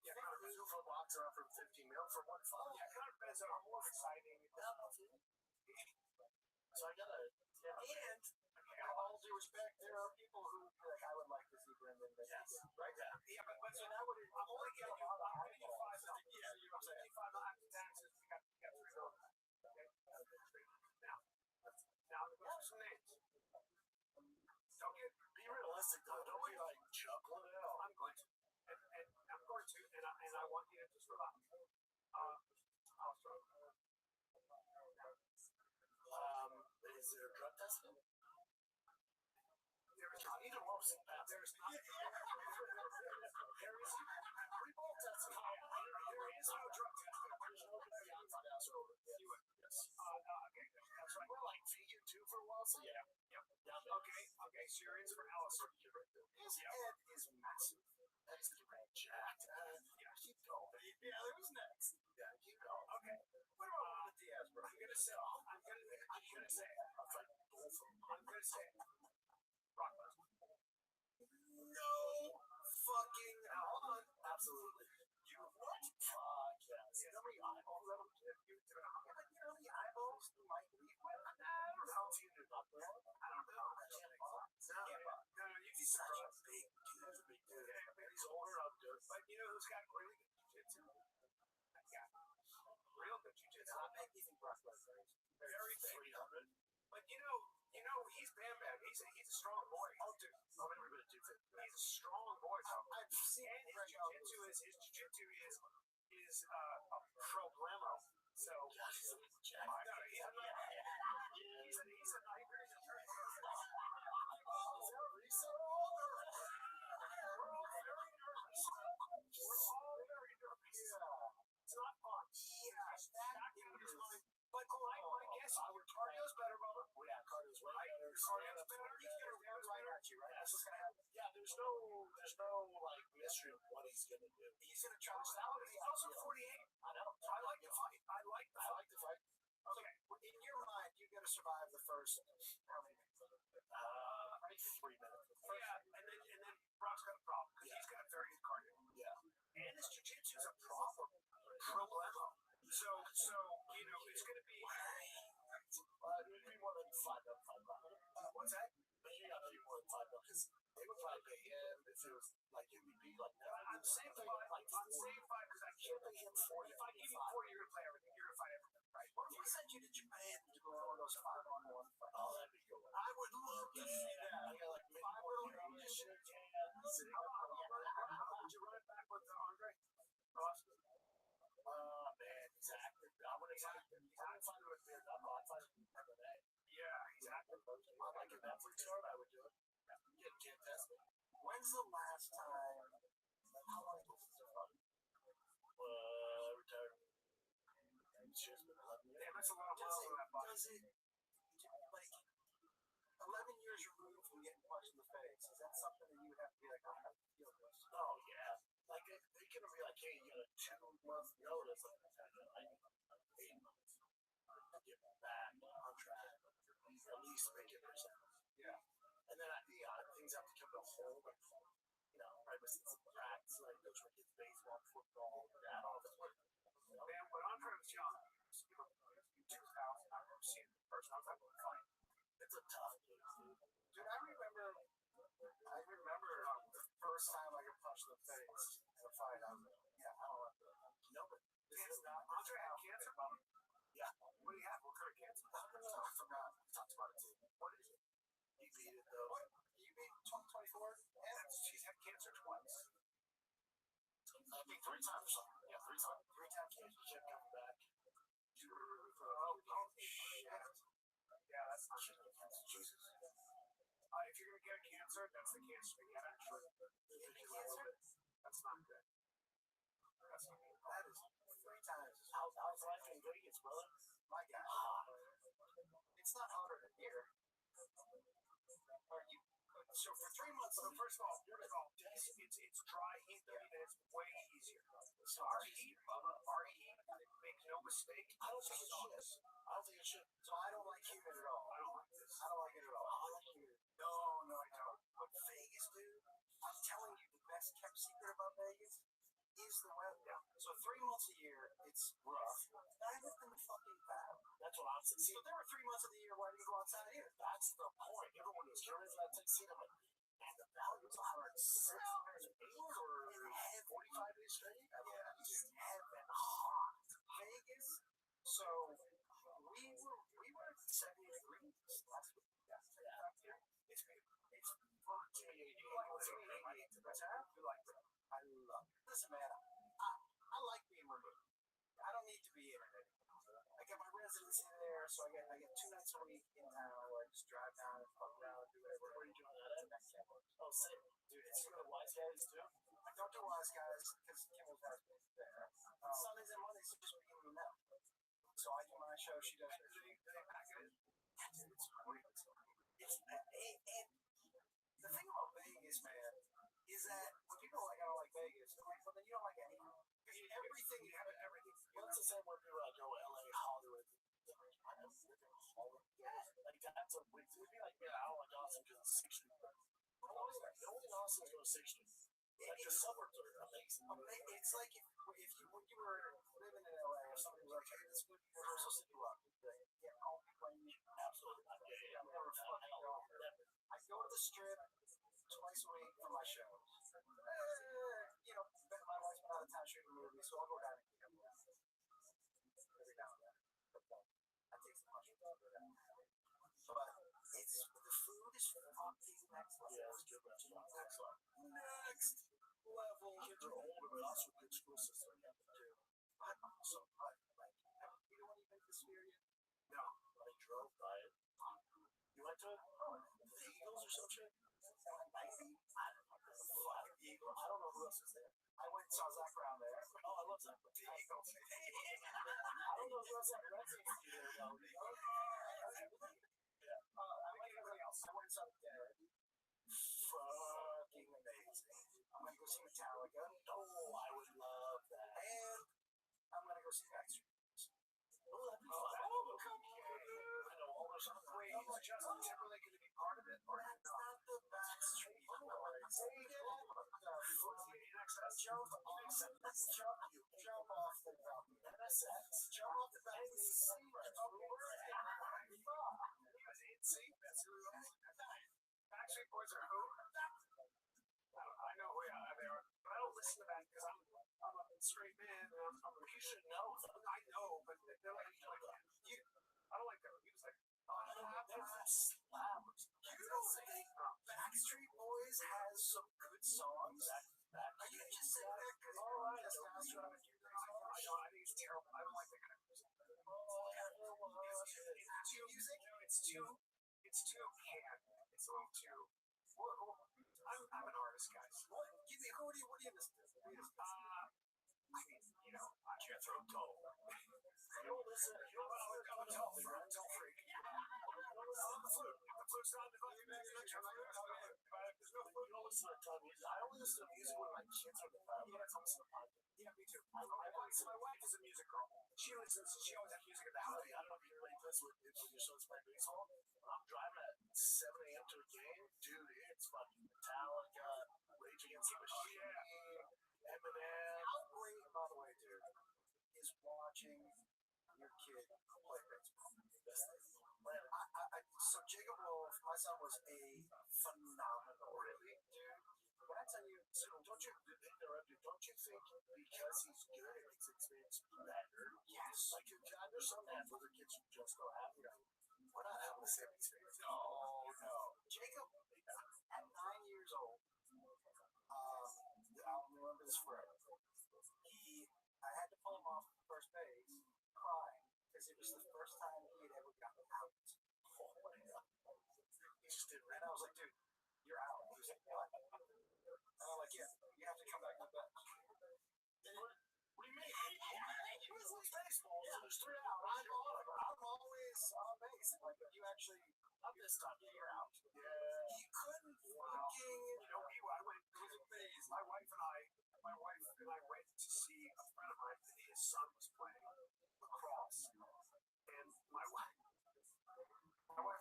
Yeah, Conor Benzo for a boxer offered 15 mil for one fight. Yeah, Conor Benzo are more exciting. So I gotta. Yeah. And all due respect, there are people who like I would like to see Brendan. Yes. Right. Yeah, but so that would I'm only giving you $5. Yeah, you know what I'm saying? $5 after taxes. We got $3. Okay. Now there's some names. Don't get. Be realistic though. Don't be like chuckling it out. I'm going to, and I want you to just relax. I'll start. Is there drug testing? There is not. Either one of them. There is not. There is. We both tested. There is no drug testing. There's no yes. Okay, that's right. We're like vegan too for a while, so yeah. Okay, so you're in for Allison. His head is massive. That is jacked. Keep going. Yeah, there was next. Yeah, keep going. Okay. What about with Diaz, bro? I'm gonna say Brock Lesnar. No fucking hold on. Absolutely. You what? Fuck yes. You know how many eyeballs that would give you? Yeah, but you know how many eyeballs might leave with? I don't know. How team did not play? I don't know. I can't box. No, you'd be Such a surprised. big dude. He's a big dude. And he's older. I'm good. But you know who's got really good jiu-jitsu? That guy. Real good jiu-jitsu. How big do you think Brock Lesnar is? Very big. 300. But you know, he's Bam Bam. He's a strong boy. Oh, dude. I'm every bit of 250. He's a strong boy. I've seen And his jiu-jitsu is a problemo. So God, he's a jack. no, he's a nightmare. He's a nightmare. We're all very nervous. It's not fun. That dude is going. But my guess, our cardio's better, Bubba. Yeah, cardio's way better. Cardio's better. He's gonna rear right at you, right? That's what's gonna happen. Yeah, there's no like mystery of what he's gonna do. He's gonna try to stop it. He's also 48. I know. So I like the fight. I like the fight. Okay. In your mind, you gotta survive the first how many minutes? 3 minutes. Yeah, and then Brock's got a problem because he's got very good cardio. Yeah. And his jiu-jitsu is a problem. Problemo. So it's gonna be. It'd be more than $5. What's that? Maybe not be more than $5 because they would probably pay him if it was like MVP like that. I'm saying five. I'm saying five because I can't pay him 40. If I give you 40, you're gonna play everything. You're gonna fight everything, right? What if I sent you to Japan to go on those 5-on-1 fights? Oh, that'd be cool. I would love to see that. I got like 5 little Asian cans. Did you run it back with Andre? Ross? Man, he's active. I'm gonna fight him with him. I'm not fighting him MMA. Yeah, he's active. I'm When's the last time? How long ago was it? Retired. It's just been 11 years. Damn, that's a lot of miles on that body. Does it, like, 11 years removed from getting punched in the face, is that something that you would have to be like, I have to feel this? Oh, yeah. Like, they can be like, hey, you got a 2-month notice. Like, I need 8 months to get back on track. At least make it yourself. Yeah. And then, things have to come to a whole, like, right, but since practice, like, those were kids' baseball, football, that, all that. Man, when Andre was young, in 2000, I remember seeing him first. I was like, fight. It's a tough place, dude. Dude, I remember the first time I got punched in the face in a fight. I was like, yeah, I don't want to. No, but This is not. Andre had cancer, brother. Yeah. What do you have? What kind of cancer? I forgot. We talked about it too. What is it? He beat it, though. What? You beat 2024? Yeah, she's had cancer twice. I think 3 times or something. Yeah, 3 times. 3 times cancer. She kept coming back. Oh, shit. Yeah, that's not shit. Jesus. If you're gonna get a cancer, that's the cancer to get, actually. Cancer? That's not good. That's not good. That is 3 times. How's life in Vegas, brother? My God. It's not hotter than here. Are you? So for 3 months, So first of all, it's dry heat, and it's way easier. So our heat, make no mistake, I don't think it should. So I don't like humid at all. I don't like this. I don't like it at all. I like humid. No, I don't. But Vegas, dude, I'm telling you, the best kept secret about Vegas is the weather. Yeah. So 3 months a year, it's rough. I lived in the fucking valley. That's what I'm saying. So there were 3 months of the year why didn't you go outside here? That's the point. Everyone was curious about Tennessee. I'm like, man, the valley was 106 or 45 days straight. Yeah, just heaven hot. Vegas. So we were at 70 degrees last week. Yeah. It's beautiful. It's fucking 88 to the top. You like that? I love it. Listen, man, I like being removed. I don't need to be in it anymore. I got my residency there, so I get 2 nights a week in town where I just drive down and fuck around and do whatever. Where are you doing that at? Oh, same. Dude, it's for the wise guys, too. I don't do Wise Guys because Kimmel's has me there. Sundays and Mondays are just being me now. So I do my show, she does her. It's great. And the thing about Vegas, man, is that when people are like, I don't like Vegas, I'm like, well, then you don't like anything. Everything, you have everything. Well, it's the same when people like, oh, LA, Hollywood. I don't live in Hollywood. Yeah. Like, that's a weird thing. It'd be like, yeah, I don't like Austin because it's 6th Street. The only Austin is going to 6th Street. Like, the suburbs are amazing. It's like if when you were living in LA or somebody was like, hey, let's go to Universal City Walk. You'd be like, yeah, I'll be playing you. Absolutely. Yeah. I've never fucking gone there. I go to the Strip twice a week for my shows. My wife's been out of town shooting a movie, so I'll go down and get them every now and then. I take some mushrooms over there. But the food is fucking next level. Yeah, it's good restaurant. Next level. Next level. Kids are older, but also good school system. But also, you don't even to Sphere yet? No, I drove by it. You went to it? The Eagles or some shit? Maybe. I don't know. The Eagles. I don't know who else is there. I went and saw Zach Brown there. Oh, I love Zach Brown. The Eagles. I don't know who else on the Red Sox is there, though. Yeah. I like everybody else. I went and saw the Dead. Fucking amazing. I'm gonna go see Metallica. Oh, I would love that. And I'm gonna go see Backstreet Boys. Oh, that'd be fun. Oh, come on, dude. I know all those other Wait, ways. is Justin Timberlake gonna be part of it? Or that's not the Backstreet Boys. Jump off the balcony. Jump off the balcony. Backstreet Boys are who? I know who they are, but I don't listen to that because I'm a straight man. You should know. I know, but they're like, I don't like their music. They're slammers. You don't think Backstreet Boys has some good songs? Are you just saying that because you're on testosterone and you I think it's terrible. I don't like that kind of music. It's too canned. It's a little too. I'm an artist guy. throat tone. He'll listen. Tell freak. On the flute. If the flute's not, if there's no flute, you don't listen to a ton of music. I only listen to music when my kids are in the family. I listen to podcast. Yeah, me too. My wife is a music girl. She always has music in the house. I don't know if you relate this with your son's playing baseball. When I'm driving at 7 a.m. to a game, dude, it's fucking Metallica, Rage Against the Machine, Eminem. How great, by the way, dude, is watching your kid play baseball? So Jacob Wolf, my son, was a phenomenal, really, dude. When I tell you, So don't you think because he's good, it makes the experience better? yes, Like, I know some have other kids who just don't have it. We're not having the same experience. no. Jacob, at 9 years old, I'll remember this forever. I had to pull him off first base, crying, because it was the first time he had ever gotten out. He just didn't And I was like, dude, you're out. He was like, what? And I'm like, yeah, you have to come back to the bench. What do you mean? He plays baseball, so there's 3 out. I'm always on base. Like, you actually, Not this time. you're out. Yeah. He couldn't You know, I went. It was a phase. My wife and I went to see a friend of mine. And his son was playing lacrosse, and my wife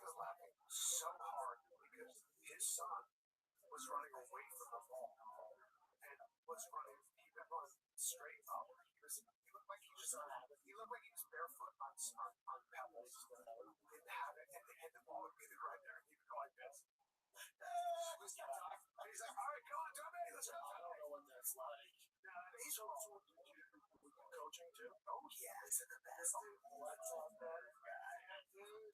was laughing so hard because his son was running away from the ball and was running. He was running straight up. He looked like he just he looked like he was barefoot on pebbles. Didn't have it, and the ball would be right there, and he would go like this. And he's like, all right, come on, Tommy, let's go. I don't know what that's like. He's also coaching too. Oh, yeah, it's the best. What's up, guy?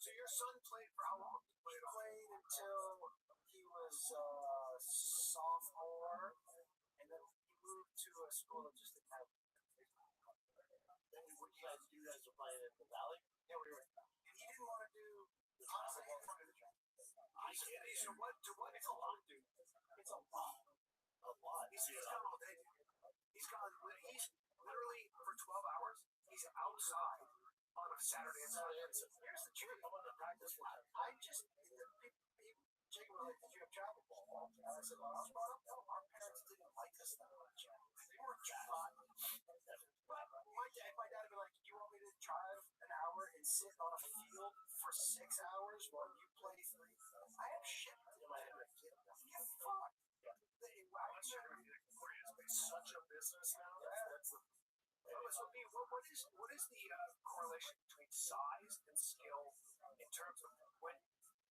So your son played for how long? He played until he was sophomore, and then he moved to a school that just didn't have. Then you guys were playing in the Valley? Yeah, we were. And he didn't want to do. Honestly, he didn't want to do the job. I can't. So what? It's a lot, dude. It's a lot. A lot. He's gone all day. He's literally for 12 hours. He's outside on a Saturday and Sunday. Here's the truth. I want to practice with him. Jacob was like, did you have travel ball? And I said, well, I was brought up, no, our parents didn't like us that much. They weren't fun. But my dad would be like, you want me to drive an hour and sit on a field for 6 hours while you play 3? I have shit in my head. Yeah, fuck. It's such a business now. That's the. What is the correlation between size and skill in terms of when?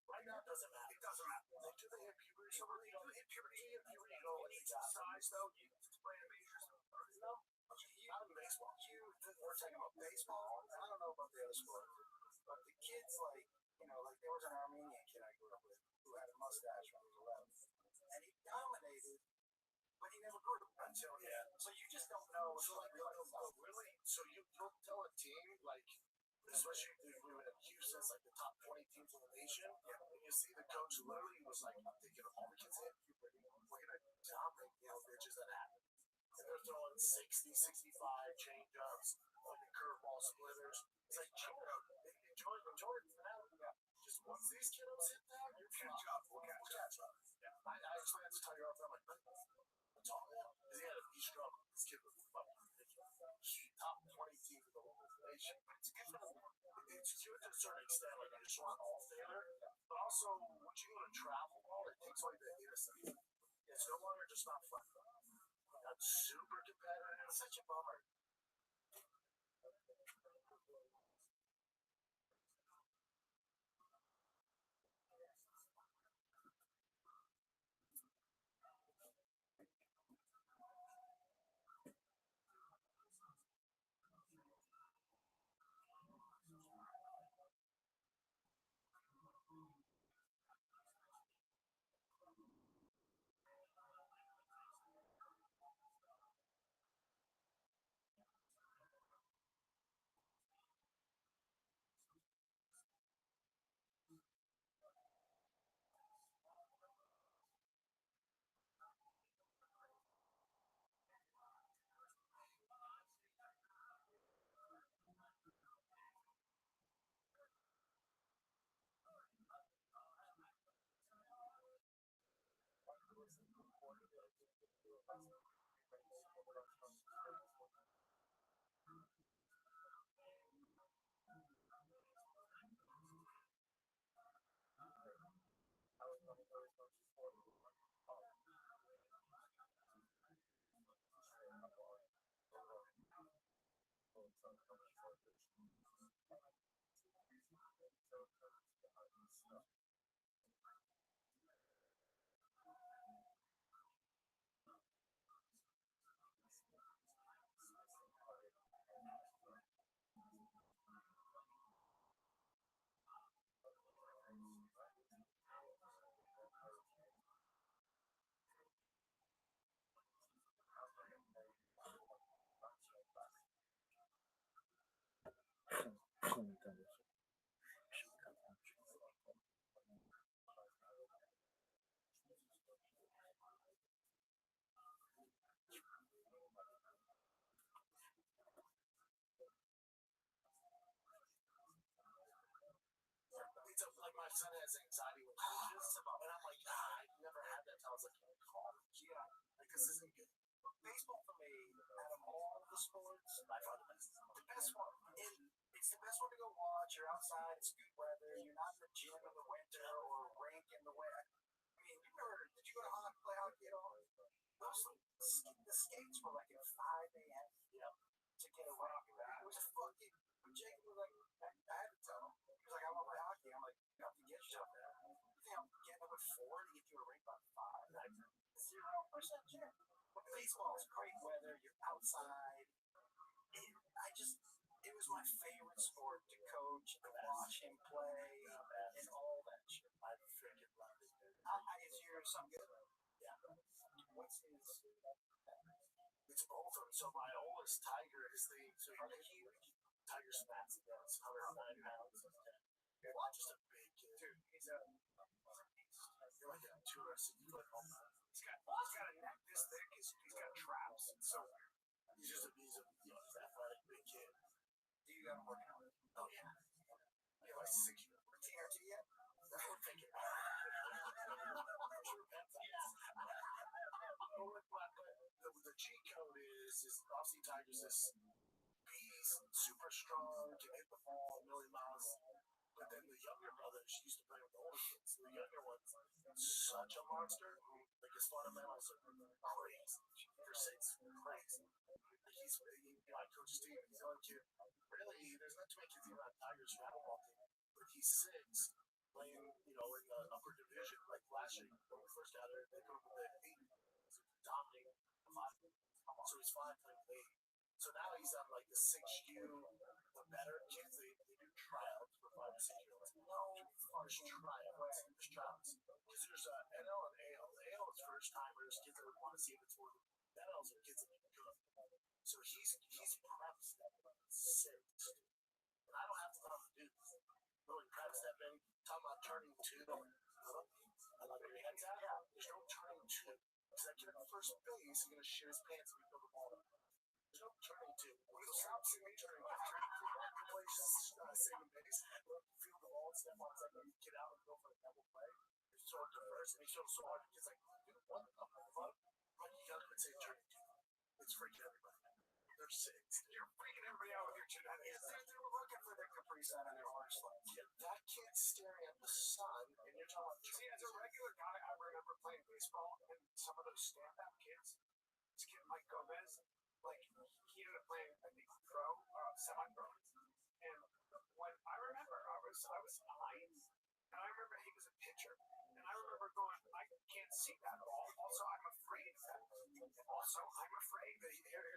Right now, it doesn't matter. It doesn't matter. Like, do they hit puberty? So when they don't hit puberty, you know, like size though, you play in majors. No, not in baseball. We're talking about baseball. I don't know about the other sports, but the kids, like, you know, like there was an Armenian kid I grew up with who had a mustache when he was 11, and he dominated, but he never grew until So you just don't know. So like, really? So you'll tell a team like, especially if we were in Houston, it's like the top 20 teams in the nation, and you see the coach literally was like, I'm taking all the kids in, we're gonna dominate the bitches that happen. And they're throwing 60, 65 change ups, like the curveball splitters. It's like, enjoy it for now. Just once these kiddos hit that, you're catch up. We'll catch up. I actually had to tell you off. I'm like, what's all that? He struggled. This kid was fucking top 20 team in the whole nation. It's good for them. It's good to a certain extent. Like, I just want all there. But also, once you go to travel, it takes away the innocence. It's no longer just not fun. That's super competitive. It's such a bummer. It's like my son has anxiety with coaches, and I'm like, I never had that till I was like in college. Yeah, because this isn't good. Baseball for me, out of all the sports, I find the best. The best one. It's the best one to go watch. You're outside, it's good weather. You're not in the gym in the winter or rink in the wet. I mean, you remember? Did you go to hockey, play hockey at all? The skates were like at 5 a.m. Yeah. To get away. It was fucking. Jacob was like, I had to tell him. He was like, I want to play hockey. I'm like, you have to get yourself there. You think I'm getting up at 4 to get you a rink by 5? 0% chance. But baseball is great weather. You're outside. It was my favorite sport to coach and watch him play and all that shit. I freaking love it. Is yours some good? Yeah. What's his? It's both of them. So my oldest Tiger is so Tiger's massive. It's 109 pounds. Well, just a big kid. Dude, he's like a 260 foot home run. He's got a neck this thick. He's got traps. It's so weird. He's athletic big kid. Do you got him working out? Oh yeah. You have like 6 years. TRT yet? I'm thinking. The G code is obviously Tiger's this beast, super strong, can hit the ball a million miles. But then the younger brothers used to play with the older kids. The younger one's such a monster. Like his fundamentals are crazy. For 6, crazy. I coach Steve, he's on kid. Really, there's not too many kids even on Tigers rattleball team. But he's 6, playing, in the upper division. Like last year, when we first got there, they go to the 8. So dominating the 5. So he's 5 playing 8. So now he's on like the 6U, the better kids. They do tryouts for 5 to 6 year olds. No, first tryouts. There's tryouts. Because there's NL and AL. The AL is first timers, kids that want to see if it's for them. The NL is kids that are good. So he's preps that 6. And I don't have to tell him to do this. Really preps that many. Talking about turning 2. I love your hands out. Yeah, there's no turning 2. Because that kid at first base is going to shit his pants if he throw the ball. There's no turning 2. When you stop seeing me turning 2, plays saving base, field the ball, step on second, get out and go for the double play. You throw it to first, and he shows so hard. It's like, dude, what the fuck? But you gotta quit saying turning 2. It's freaking everybody. They're 6. You're freaking everybody out with your genetics. They're looking for their Capri Sun and their orange slice. Yeah, that kid's staring at the sun, and you're talking about. See, as a regular guy, I remember playing baseball, and some of those stand-up kids, this kid Mike Gomez, like he ended up playing, I think, pro, semi-pro. And when I remember, I was 9, and I remember he was a pitcher, and I remember going, I can't see that ball. Also, I'm afraid of that. Here's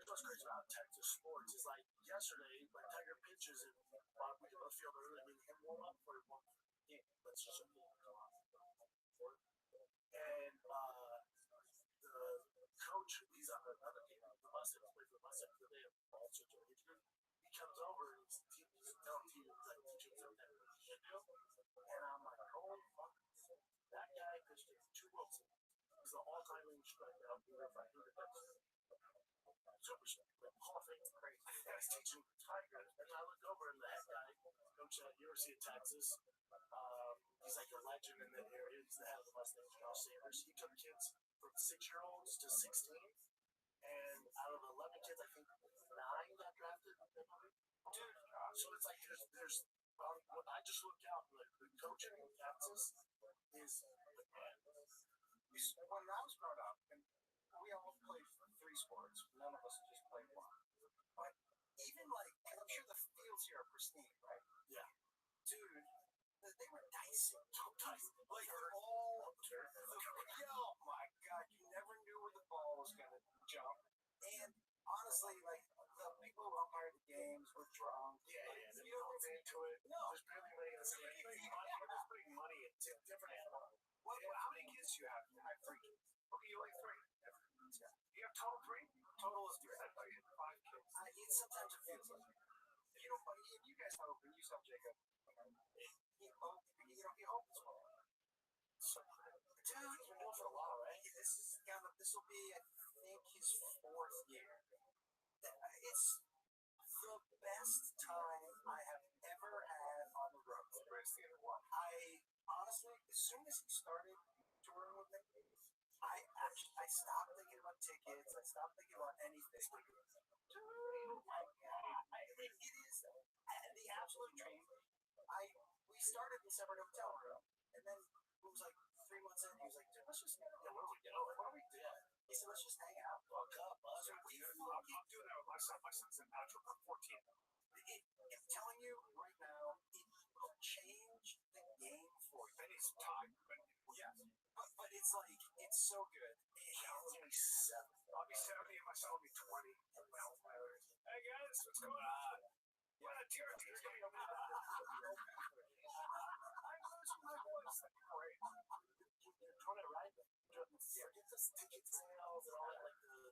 what's crazy about Texas sports is like yesterday, when Tiger pitches and we get on the field early, I mean, him warm up for one game. Let's just and the coach, he's on another game, the Mustangs, play for the Mustangs, they have all sorts of age group. He comes over and he's telling you, like, teaching everything that he should do. And I'm like, holy fuck, that guy pitched 2 World Series. He's the all-time leading striker out there for 100 pitches. Super, Hall of Fame, crazy. And he's teaching Tigers. And I look over and the head guy, coach at University of Texas, he's like a legend in that area. He's the head of the Mustangs, Josh Sanders. He took kids from 6-year-olds to 16. And out of 11 kids, I think 9 got drafted. Dude, so it's like there's I just looked out, like, the coaching in Texas is when I was growing up, and we all played 3 sports. None of us just played 1. But even like, I'm sure the fields here are pristine, right? Yeah. Dude, they were dicey. Like all, oh my god, you never knew where the ball was gonna jump. And honestly, like the people who umpired the games were drunk. Yeah. You don't get into it. No. There's barely money in this game. We're just putting money into different animals. How many kids do you have? I have 3 kids. Okay, you like 3. You have total 3? Total is 3. I thought you had 5 kids. Sometimes it feels like you know. You guys know when you saw Jacob. He opens well. So, Dude, you've been doing for a while, right? This will be, I think, his 4th year. It's the best time I have ever had on the road. I honestly, as soon as he started touring with me, I stopped thinking about tickets. I stopped thinking about anything. It is the absolute dream. We started in a separate hotel room, and then it was like 3 months in. He was like, "Dude, let's just what are we doing?" He said, "Let's just hang out, fuck up, buzz." I'm doing that with my son. My son's a natural. I'm 14. I'm telling you right now, it will change the game for you. And he's time. Yes. But it's like, it's so good. I'll be 70 and my son will be 20. Hey guys, what's going on? What a deer. He's going to go. I'm losing my voice. That'd be great. You're doing it right. Forget this ticket sales and all that, like the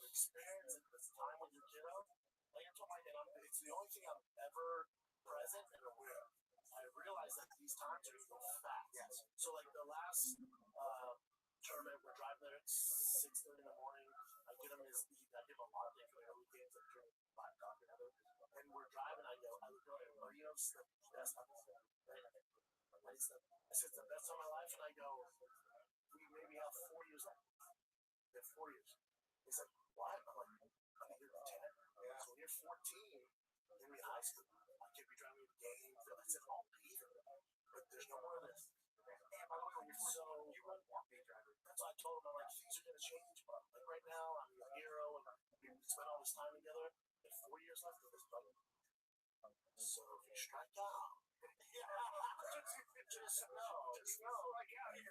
experience and this time with your kiddo. Like I told my dad, it's the only thing I'm ever present and aware of. I realize that these times are so fast. Yes. So like the last tournament, we're driving there at 6:30 in the morning. I give him a latte for every game for 5 coffee and and we're driving. I look over and Marino's the best time of I said it's the best time of my life, and I go, we maybe have 4 years left. We have 4 years. He's like, what? I'm like, I'm here for 10. Yeah. So when you're 14, you're in high school. I could be driving a game. I said, I'll be here. But there's no more of this. And by the way, you won't want me driving. That's why I told him, I'm like, things are going to change. But like right now, I'm your hero, and we spent all this time together. There's 4 years left of this, brother. So if you strike out, just know. Like, yeah, you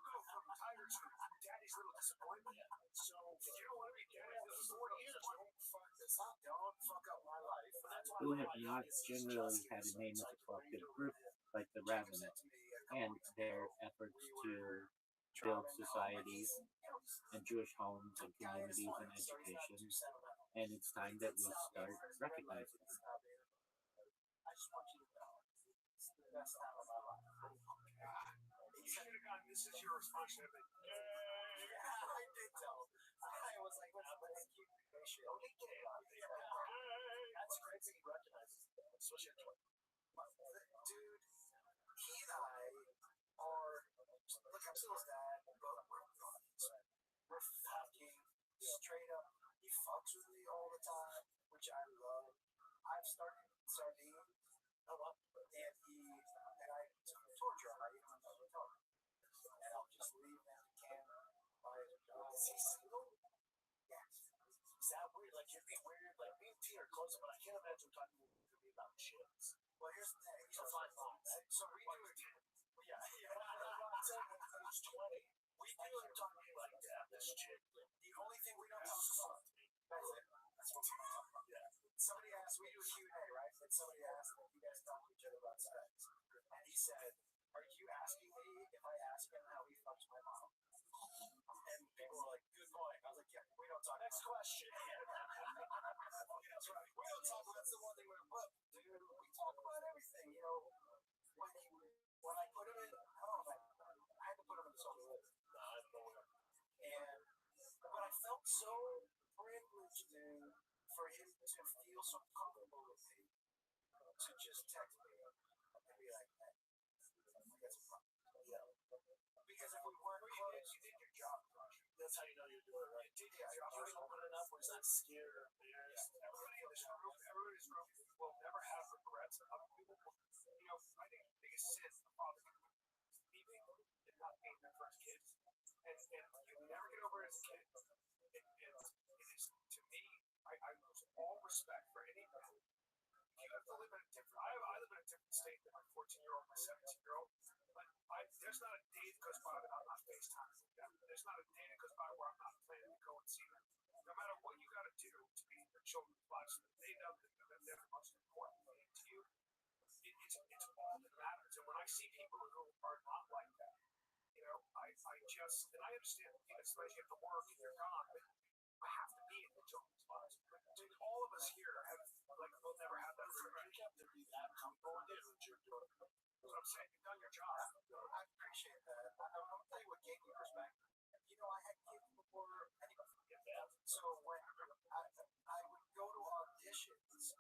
go from Tigers to Daddy's little disappointment. So you don't want to be Daddy. This is 4 years. Don't fuck this up. Don't fuck up my life. Who have not generally had a name as a cooperative group like the Rabbinate, and their efforts to build societies and Jewish homes and communities and education. And it's time that we start recognizing them. I just want you to know, it's the best time of my life. You should have gotten this is your responsibility. I did tell him. I was like, let's keep the ratio. That's great that he recognizes that, especially at 20. Dude, he and I are, look, I'm still his dad, but we're fucking straight up. He fucks with me all the time, which I love. I've started sardine, and I torture him. I eat him on the hotel. And I'll just leave him in the can by his job. Is he single? Yes. Is that weird? Like, it'd be weird. Like, me and T are close, but I can't imagine talking to me about chicks. Well, here's the thing. He's a fine line, right? So we do it. Yeah. I'm saying when he's 20, we do it talking like, damn, this chick. The only thing we don't talk about. That's it. That's what we don't talk about. Yeah. Somebody asked, we do a Q&A, right? And somebody asked if you guys talk to each other about sex. And he said, are you asking me if I ask him how he fucks my mom? And people were like, good point. I was like, yeah, we don't talk. Next question. That's right. We don't talk. That's the one thing we but dude, we talk about everything. You know, when I put him in, I had to put him in the social work. And but I felt so privileged, dude, for him to feel so comfortable with me to just text me and be like, hey, that's a problem. Yeah. Because if we weren't close, you did your job, Josh. That's how you know you're doing it right. You did your job. You was open enough where he's not scared or embarrassed. Yeah. Everybody in this room will never have regrets. People will, I think the biggest sin a father can do is leaving and not being there for his kids. And you never get over it as a kid. It is, to me, I lose all respect for anybody. You have to live in a different, I live in a different state than my 14-year-old, my 17-year-old. not a day that goes by where I'm not planning to go and see them. No matter what you got to do to be in your children's lives, so that they know that they're the most important thing to you. It's all that matters. And when I see people who are not like that, and I understand, especially if the work and you're gone, but I have to be in the children's lives. Dude, all of us here we'll never have that privilege. You have to be that comfortable with what you're doing. That's what I'm saying. You've done your job. I appreciate that. I'm going to tell you what gave me perspective. I had kids before anybody. So when I would go to auditions,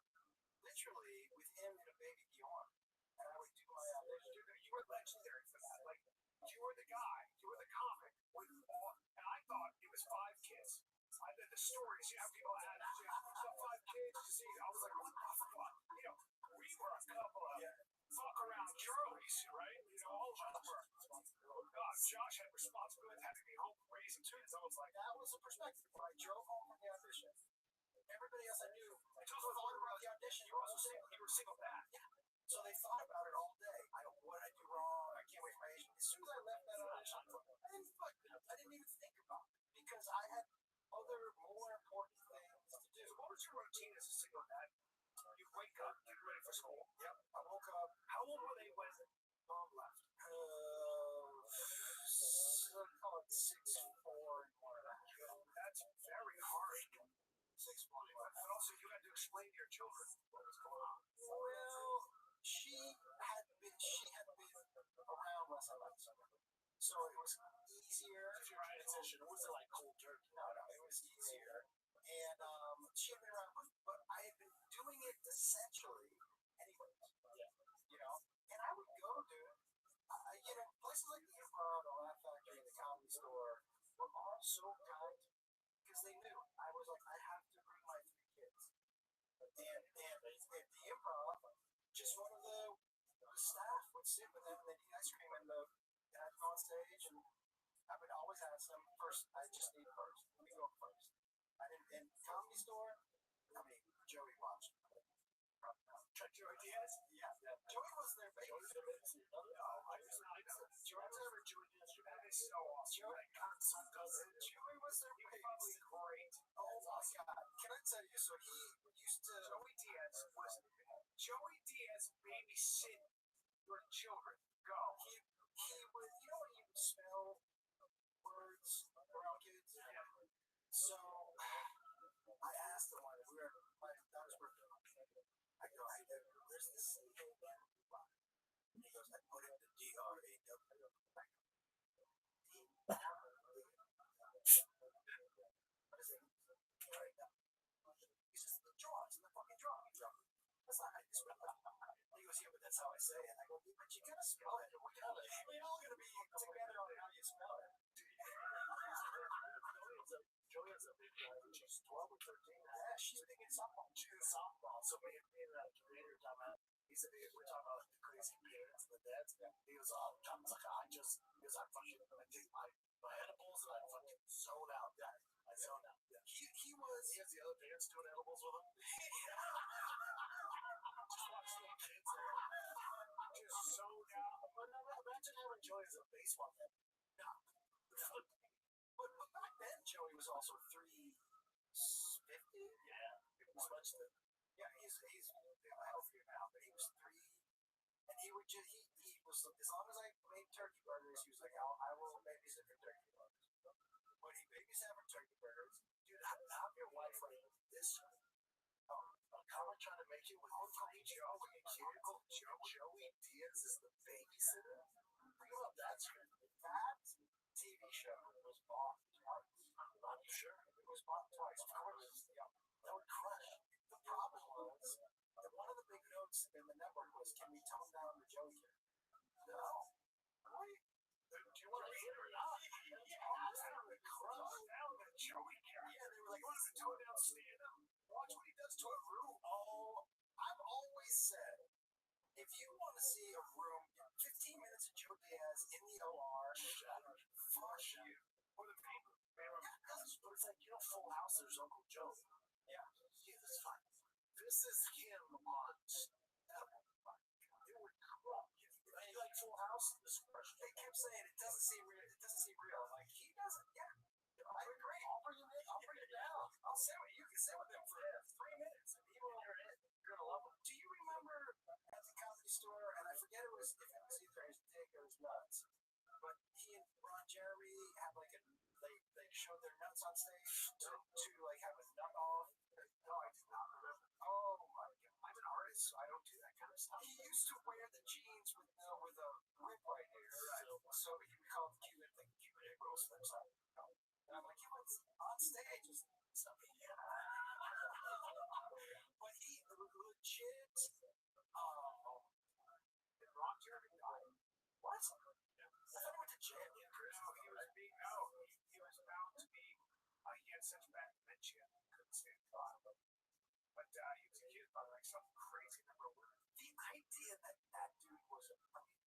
literally with him in a baby Bjorn, and I would do my audition. You were legendary for that. You were the guy. You were the comic. And I thought it was 5 kids. I did the stories. People had 5 kids. I was like, what the fuck? We were a couple of fuck around Charlies, right? All of us were. Oh God, Josh had responsibility having me home raising kids. I was like, that was the perspective. When I drove home from the audition, everybody else I knew, I told them all about the audition. You were also single. You were a single dad. Yeah. So they thought about it all day. What did I do wrong? I can't wait for my agent. As soon as I left that audition, I didn't even think about it because I had other more important things to do. So what was your routine as a single dad? You wake up, get ready for school. Yep. I woke up. How old were they when mom left? Call it 6'4" and 1.5. That's very hard. 6'1". And also, you had to explain to your children what was going on. Well, she had been around less and less. So it was easier. Transition. Was it like cold turkey? No, it was easier. And she had been around, but I had been doing it essentially anyways. And I would go to, places like the Improv, the Laugh Factory, the Comedy Store were all so kind because they knew. I was like, I have to bring my 3 kids. And at the Improv, just one of the staff would sit with them and they'd eat ice cream and I'd go on stage and I would always ask them first. I just need first. Let me go first. And Comedy Store, Joey watched. Joey Diaz? Yeah. Joey was their baby. I know. Joey's ever Joey Diaz. That is so awesome. Joey was their baby. Probably great. Oh my God. Can I tell you? So he used to. Joey Diaz babysit your children. Go. He would, when you smell words around kids? Yeah. So I asked him when my daughter's birthday. I go, hey, David, where's the C-A-M? And he goes, I put it to D-R-A-W. What is it? He says, the draw. It's in the fucking draw. That's not how you spell it. He goes, yeah, but that's how I say it. I go, but you gotta spell it. We're all gonna be together on how you spell it. Joey has a big guy. She's 12 or 13. Yeah, she's big in softball. So me and Creator talking about, we're talking about the crazy parents and the dads. He goes, John was like, I take my edibles and I fucking zone out. Yeah, I zone out. Yeah. He has the other parents doing edibles with him. Just watch little kids there. Just zone out. But no, imagine having Joey as a baseball fan. No. But back then, Joey was also 350. Yeah. It was much then. Yeah, he's healthier now, but he was 3. And he was, as long as I made turkey burgers, he was like, I will babysit for turkey burgers. But he babysat for turkey burgers. Dude, have your wife like this. A comic trying to make it with Joey Diaz is the babysitter. Think about that screen. That TV show was bought twice. I'm sure. It was bought twice. Of course, that would crush. The problem was that one of the big notes in the network was, can we tone down the Joey character? No. Wait. Do you want to read it or not? Down the Joey character. Yeah, they were like, you want to tone down stand-up? Watch what he does to a room. Oh, I've always said, if you want to see a room, 15 minutes of Joe Diaz in the OR, fuck you. Or the paper. But it's like, Full House, there's Uncle Joe. Yeah. Yeah, that's fine. This is him on edible. It would crump. You like Full House? This question. They kept saying it doesn't seem real. It doesn't seem real. Like, he doesn't. Yeah, You can sit with him for 3 minutes and he will. You're gonna love him. Do you remember at the comedy store? And I forget if it was either his dick or his nuts. But he and Ron Jeremy had like they showed their nuts on stage to like have a nut off. No, I do not remember. Oh my god, I'm an artist, so I don't do that kind of stuff. He used to wear the jeans with a rip right here, so he would call the Cuban thing Cuban egg roll slips on. And I'm like, on stage, something. But he legit. Did Ron Jeremy die? What? I thought he went to jail. No, he was found to be. He had such bad dementia, he couldn't stand trial. But he was accused by like some crazy number of women. The idea that dude was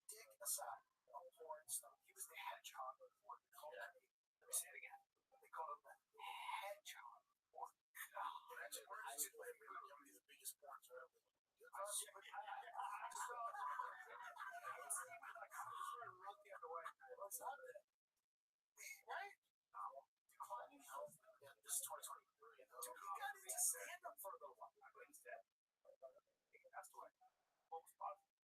dick aside, a porn star. He was the hedgehog of porn. Let me say it again. They called him the hedgehog of porn. That's a word. He's the biggest porn star ever. Right? Declining health. Yeah, this is 2023. Dude, he got into stand up for a little while. I believe he's dead. He passed away. What was positive? He's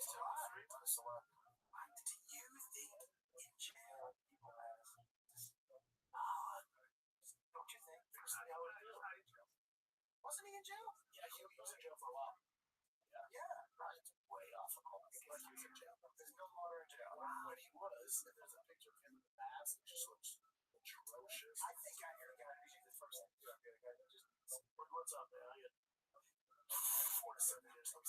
still alive. Do you think in jail people have don't you think? Wasn't he in jail? Yeah, he was in jail for a while. Yeah, right. Way off of home. He was in jail. There's no longer in jail. When he was, if there's a picture of him in the past, it just looks atrocious. I think I hear a guy who's the first thing to do. I get a guy that just what's up, man? I get 4 to 7 years. Yeah,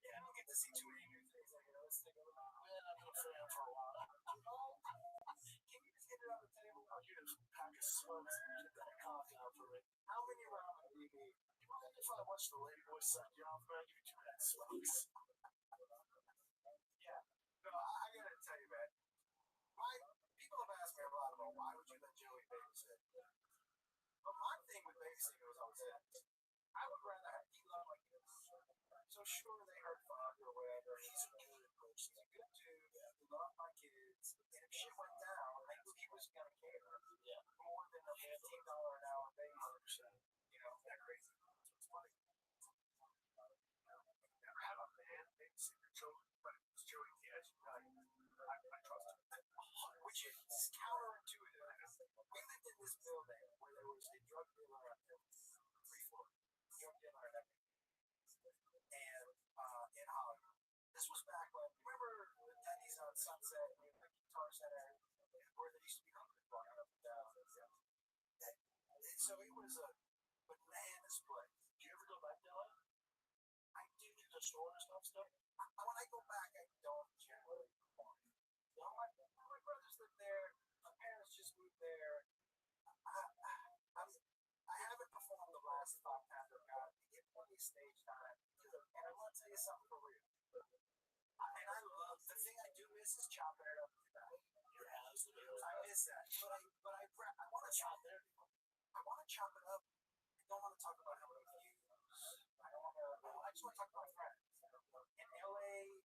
I don't get to see too many new things. Like, let's think of man, I've been a fan for a while. Can you just get it on the table? I'll get a pack of smokes and get that coffee out for me. How many ramen do you need? If I watch the lady boy suck you off, man, give me 2 minutes smokes. Yeah. No, I gotta tell you, man. People have asked me a lot about why would you let Joey babysit? But my thing with babysitting was always this. I would rather have he love my kids. So sure they hurt fuck or whatever. He's a good coach. He's a good dude. He loved my kids. And if shit went down, I knew he was gonna care. Yeah. More than a $15 an hour babysitter. You know, that crazy. That's what's funny. Never had a man babysit your children, but it was Joey Diaz. I trust him. Which is counterintuitive. We lived in this building where there was a drug dealer on every 3 floors. Drug dealer on every. And in Hollywood. This was back when, remember the Denny's on Sunset near the Guitar Center, where there used to be Hungry Bar up and down. And so it was a bananas place. Do you ever go back to LA? I do. The store and stuff still? When I go back, I don't generally perform. My brothers live there. My parents just moved there. I haven't performed the last 5 times I've got to get plenty of stage time. And I want to tell you something for real. And I love the thing I do miss is chopping it up with the guy. I miss that. But I want to chop it. I want to chop it up. I don't want to talk about how many views. I just want to talk about friends. In LA,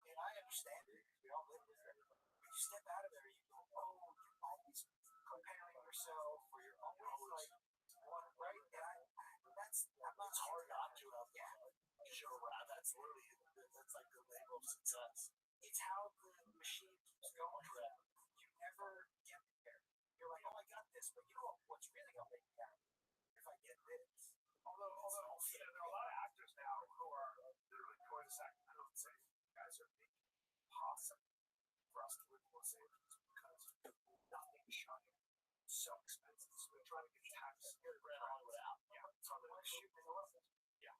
and I understand it because we all live there. When you step out of there, you go, oh, you're always comparing yourself or you're always like, right? And that's hard not to have. Yeah. Because you're around. That's like the label of success. It's how the machine keeps going. You never get there. You're like, oh, I got this, but you know what's really gonna make me happy? If I get this. Although there are a lot of actors now who are literally going to Sacramento and saying, you guys are making it possible for us to live in Los Angeles because nothing's shot here. So expensive. So they're trying to get tax Hollywood out. Yeah. So they're going to shoot in Los Angeles. Yeah.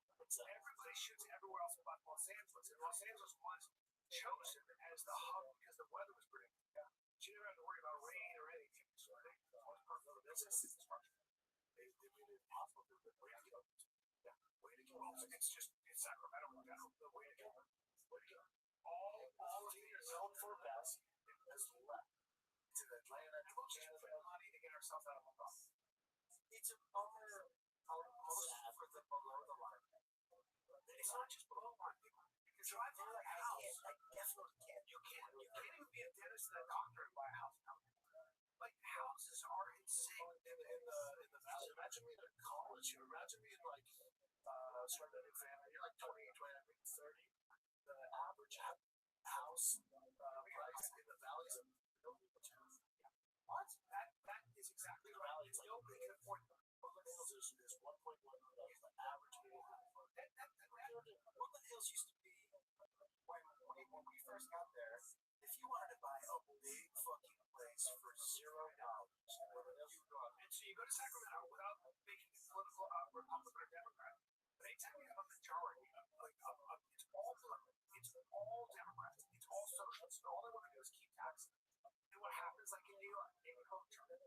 Everybody shoots everywhere else but Los Angeles. And Los Angeles was chosen as the hub because the weather was pretty good. Yeah. So you never have to worry about rain or anything. So I think the most part of the business is construction. They made it possible to do it. Way to go. Yeah. Way to go. It's Sacramento in general. The way to go. Way to go. All of these are known for best as left to Atlanta to Canada money to get ourselves out of a problem. It's a bummer how most for the below the line. It's not just below the line, because drive by a house. I definitely can't. You can't even be a dentist and a doctor and buy a house now. Like houses are insane. In the valley, imagine being in college. You imagine being like starting a new family. You're like 20, 30. The average house price in the valley is What? That is exactly right. It's nobody can afford them. Woodland Hills is 1.1 million. The average Woodland Hills used to be when we first got there. If you wanted to buy a big fucking place for $0, you go out. And so you go to Sacramento without making it political Republican or Democrat. But anytime you have a majority, it's all Democrats, it's all socialists, and all they want to do is keep taxing. And what happens, like in New York, Amy Klobuchar goes,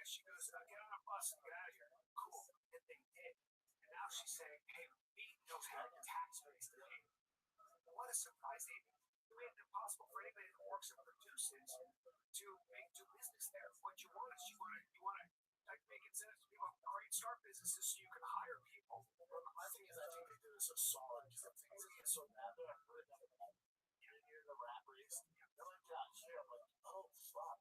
she goes, get on a bus and get out of here. Cool. And they did. And now she's saying, hey, we don't have a tax base to pay. What a surprise. They made it impossible for anybody that works and produces to do business there. What you want is you want to like make incentives for people to create start businesses so you can hire people. My thing is, I think they do this so solid because the things get so bad that I put it up. You're in the rat race. They're like, yeah, shit. I'm like, oh, fuck.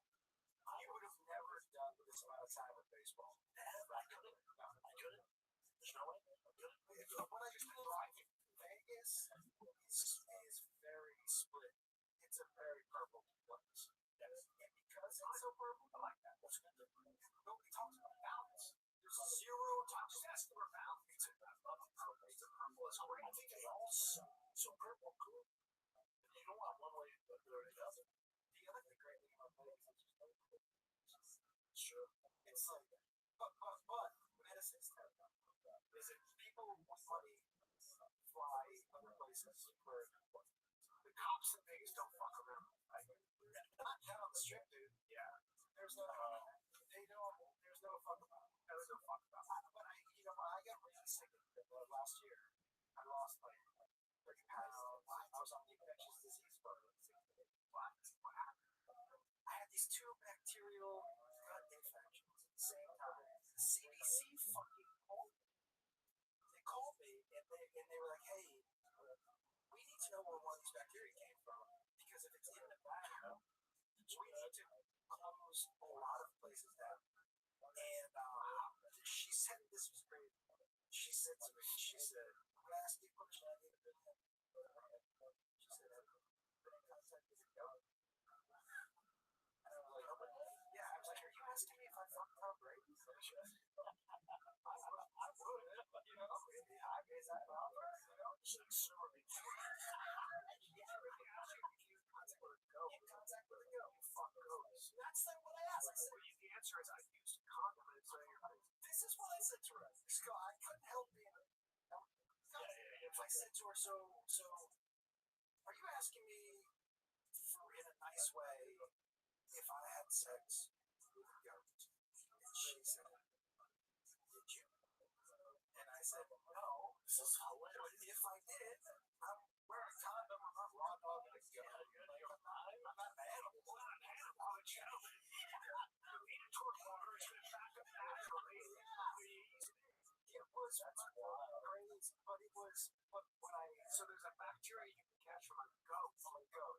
I would have never done this amount of time with baseball. I couldn't. There's no way. I couldn't. What I just like Vegas is very split. It's a very purple place. And because it's so purple, I like that. Nobody talks about balance. There's zero talk. Just ask for balance. I love purple. The purple is great. I think they all so purple cool. You don't want one way or the other. The other great thing about Vegas is sure. It's like, but medicine's terrible. Is it people with money fly other places for the cops in Vegas don't fuck around. Not down on the strip, dude. Yeah. There's no fuck about it. There's no fuck about it. But I got really sick last year. I lost like 30 pounds. I was on the infectious disease program. What happened? I had these 2 bacterial gut infections at the same time. The CDC fucking called me. They called me and they were like, hey, we need to know where one of these bacteria came from because if it's in the bag, we need to close a lot of places down. And she said, this was great. She said to me, I'm going to ask you a question. I need a bit of She said, have you been in contact with your goat? And I was like, oh, yeah. I was like, are you asking me if I fucked Tom Brady? I would, I guess I don't. She's like, sure, me too. That's not what I asked. I said, the answer is I used a condom and it's this is what I said to her. So I couldn't help being if I said to her, so are you asking me in a nice way if I had sex with a goat? And she said, did you? And I said, no, this is hilarious. If I did, I'm wearing a condom, I'm not raw dogging a goat. I'm not an animal. I'm not an animal. I'm a gentleman. You need a torque water, it's going to back up naturally. It was crazy, but it was, so there's a bacteria you can catch from a goat.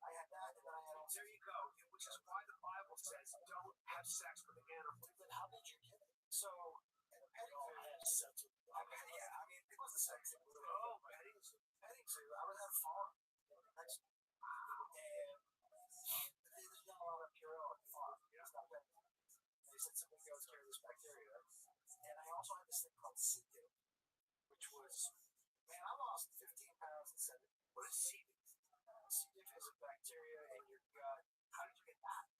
I had that, and then I had, there you go, which is why the Bible says don't have sex with an animal. Then how did you get it? So, petting zoo. Yeah, I mean, it wasn't sex. Oh, petting zoo. I was at a farm in New Mexico. And there's not a lot of Purell at the farm. It's not petting zoo. They said some goats carry this bacteria. And I also had this thing called C. diff, which was, man, I lost 15 pounds in 7 days. What is C. diff? C. diff is a bacteria in your gut. How did you get that?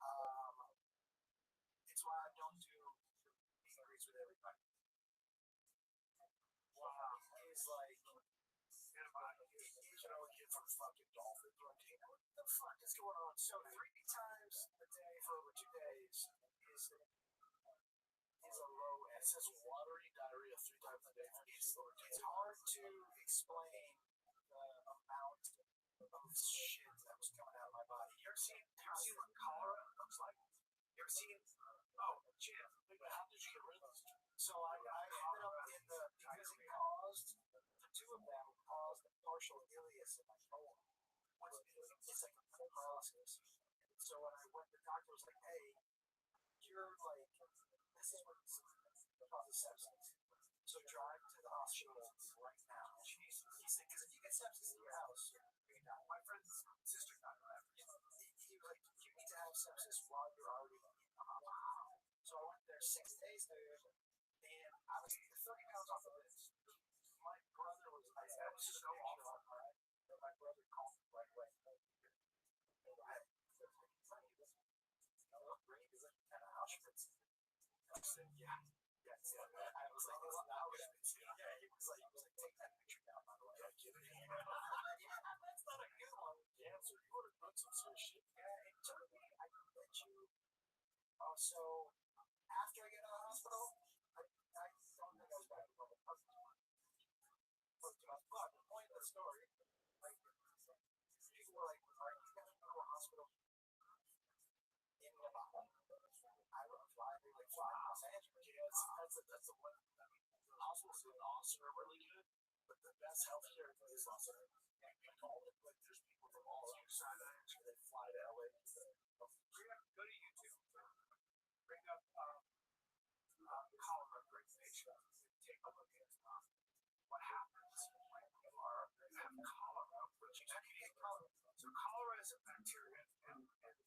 It's why I don't do meet and greets with everybody. Wow. It's like, a kid from fucking Dolphins. What the fuck is going on? So 3 times a day for over 2 days is a low. It says watery diarrhea 3 times a day. It's hard to explain the amount of shit that was coming out of my body. You ever seen what cholera looks like? You ever seen? Oh, Jim. How did you get rid of this? So I ended up in because it caused the 2 of them caused a partial this in my colon. It's like a full process. So when I went, the doctor was like, "Hey, you're like, this is what causes sepsis. So drive to the hospital right now." Jesus. He said, "Because if you get sepsis in your house, you're gonna die." My friend's sister got it. He was like, "You need to have sepsis while you're already in the hospital." So I went there 6 days, dude, and I was 30 pounds off the list. My brother was like, "That was so awful." My brother called me right away. Auschwitz. I said, "Yeah, yes." I was like, "It's not Auschwitz." Yeah, he was like, "Take that picture down, by the way." Yeah, get it in. Yeah, that's not a good one. Cancer, you would have done some serious shit. Yeah, it took me. I bet you. So after I get out of the hospital, I don't think I was back to normal. But the point of the story, like, people were like, "Are you gonna go to a hospital in Nevada?" I would fly. They like fly to Los Angeles. Yeah, that's the one. I mean, the hospitals in Austin are really good, but the best healthcare is Los Angeles. Yeah, you call it like there's people from all over Sinai, so they fly to LA. Go to YouTube. Bring up cholera prevention. Take a look at what happens when you have cholera, which is actually cholera. So cholera is a bacteria, and like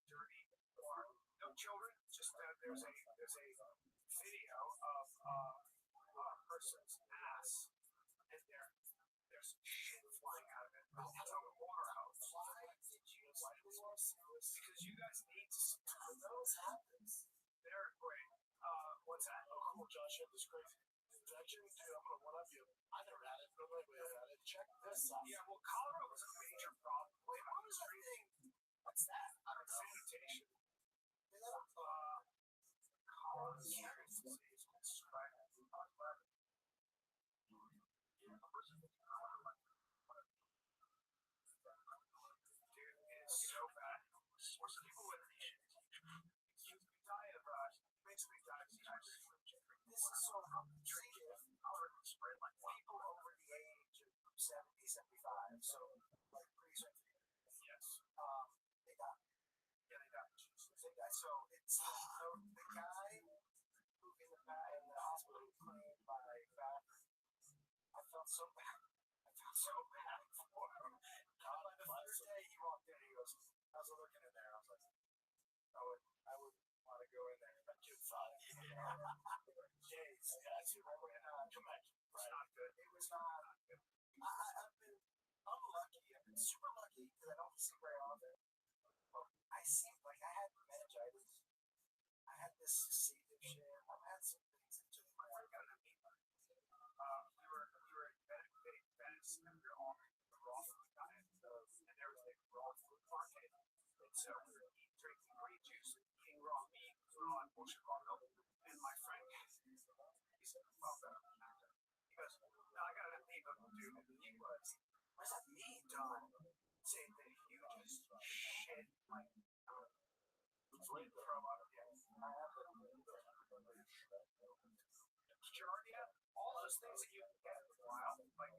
dirty or no children. Just there's a video of a person's ass, and there's shit flying out of it. It's on the water hose. Why did you? Because you guys need to see how those happens. They're great. What's that? Oh, cool, Josh. You have this crazy injection. Dude, I'm gonna one up you. I never had it. Nobody had it. Check this out. Yeah, well, cholera was a major problem. Wait, what was that thing? What's that? I don't know. Sanitation. Cholera is serious disease. It's right. Dude, it is so bad. Most people with you die of basically die of this is so treated spread like people over the age of 70, 75. So like pretty soon. Yes. They got. Yeah, they got. They got. So it's the guy who in the hospital claimed by I felt so bad. I felt so bad for him. By the first day he walked in, he goes, I was looking in there, I was like, I would want to go in there. I just thought, days. Yeah, I see right away. Come back. It's not good. It was not good. I've been unlucky. I've been super lucky because I don't see very often. I seem like I had meningitis. I had this C. diff shit. I've had some things that just my friend got an amoeba. We were in Venice and we were on the raw food diet, and there was a raw food market, and so we were drinking green juice, eating raw meat, raw and bullshit raw milk, and my friend, he said, "Well, he goes, no, I got an amoeba, dude," and he was, what does that mean, Don? Same thing, you just shit like throw up. I have Giardia, all those things that you can get in the wild. Like,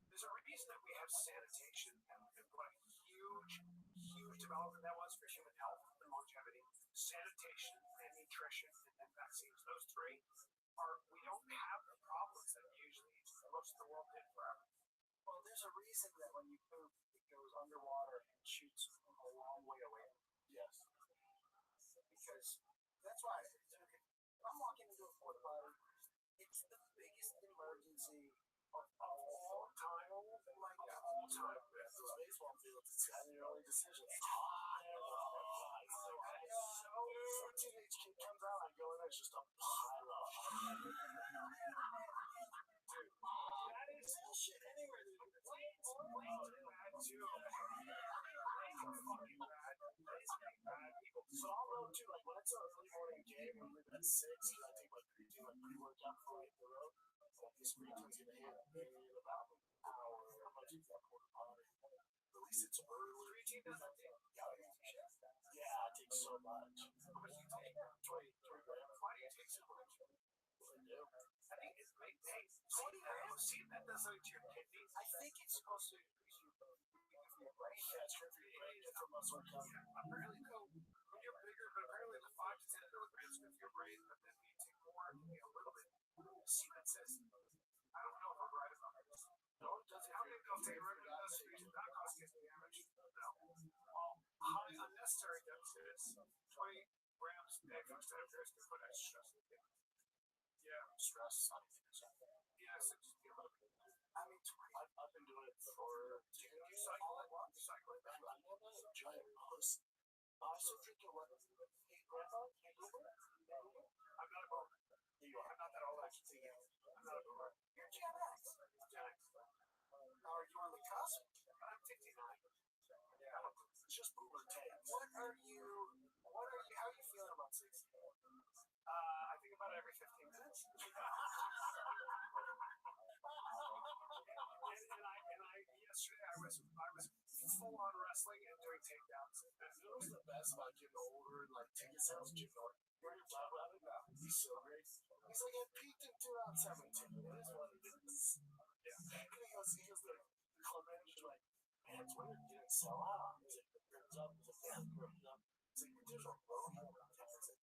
there's a reason that we have sanitation and what a huge development that was for human health and longevity. Sanitation and nutrition and vaccines. Those three we don't have the problems that usually most of the world did forever. Well, there's a reason that when you poop, it goes underwater and shoots a long way away. Yes. Because that's why I'm walking into a porta potty. It's the biggest emergency of all time. Like all time. Those baseball fields, it's your only decision. It's hot. So teenage kid comes out, I go in there, it's just a pile of dude, that is bullshit anywhere. Planes are bad too. Planes are fucking bad. Planes are bad people. So I'll roll too, like when it's an early morning game, we leave at 6, because I take my creatine, like pre-workout before I hit the road. So this creatine's gonna hit in about an hour. I'm gonna do that quarter potty. At least it's early. Creatine doesn't take. Yeah, I take so much. How much do you take? 20 grams. Why do you take so much? I do. I think it's big things. 20 grams? See, that does something to your kidneys. I think it's it's supposed to increase your brain. Yeah, it's good for your brain, good for muscle recovery. Yeah, apparently though, when you're bigger, but apparently the 5 to 10 milligrams good for your brain, but then when you take more, it can be a little bit. See, that says, I don't know if I'm right about this. No, it doesn't. How many pills take regular doses not cause kidney damage? No. Well, high unnecessary doses, 20 grams extra stress can put extra stress in the kidney. Yeah. Stress. Yes, it's, I mean, I've been doing it for 2 years. you cycle it? You cycle it? I'm not a giant puss. So drinking what? I'm not a boomer. I'm not that old, actually. I'm not a boomer. You're Gen X. Gen X. Are you on the cusp? I'm 59. Yeah. It's just boomer take. How are you feeling about 60? I think about every 15 minutes. and yesterday I was full on wrestling and doing takedowns. You know what's the best about getting older and like ticket sales? Jim Norton. He's so great. He's like, it peaked in 2017. It is what it is. Yeah. And he goes to the club manager, like, man, Twitter didn't sell out. He's like, the print's up. He's like, yeah, the print's up. He's like, there's a road over there. He's like,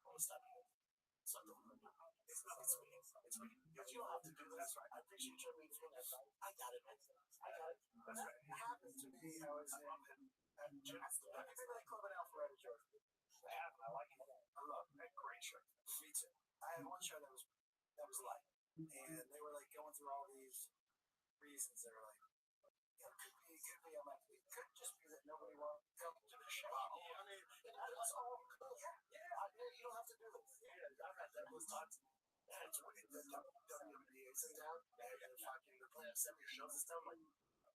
oh, stop it. It's not the road. It's me. It's me. But you don't have to do this. That's right. I appreciate your meeting. I got it, man. I got it. That happened to me. I was at Jim's. Have you been to that club in Alpharetta, Georgia? I have, and I like it. I love it. Great show. Me too. I had one show that was light, and they were like going through all these reasons. They were like, yeah, it could be. I'm like, it could just be that nobody wanted to come to the show. I mean, that's all cool. Yeah. You don't have to do this. Yeah, I've had that those times. And it's weird. The WNBA's in town, and they're playing 70 shows and stuff. I'm like,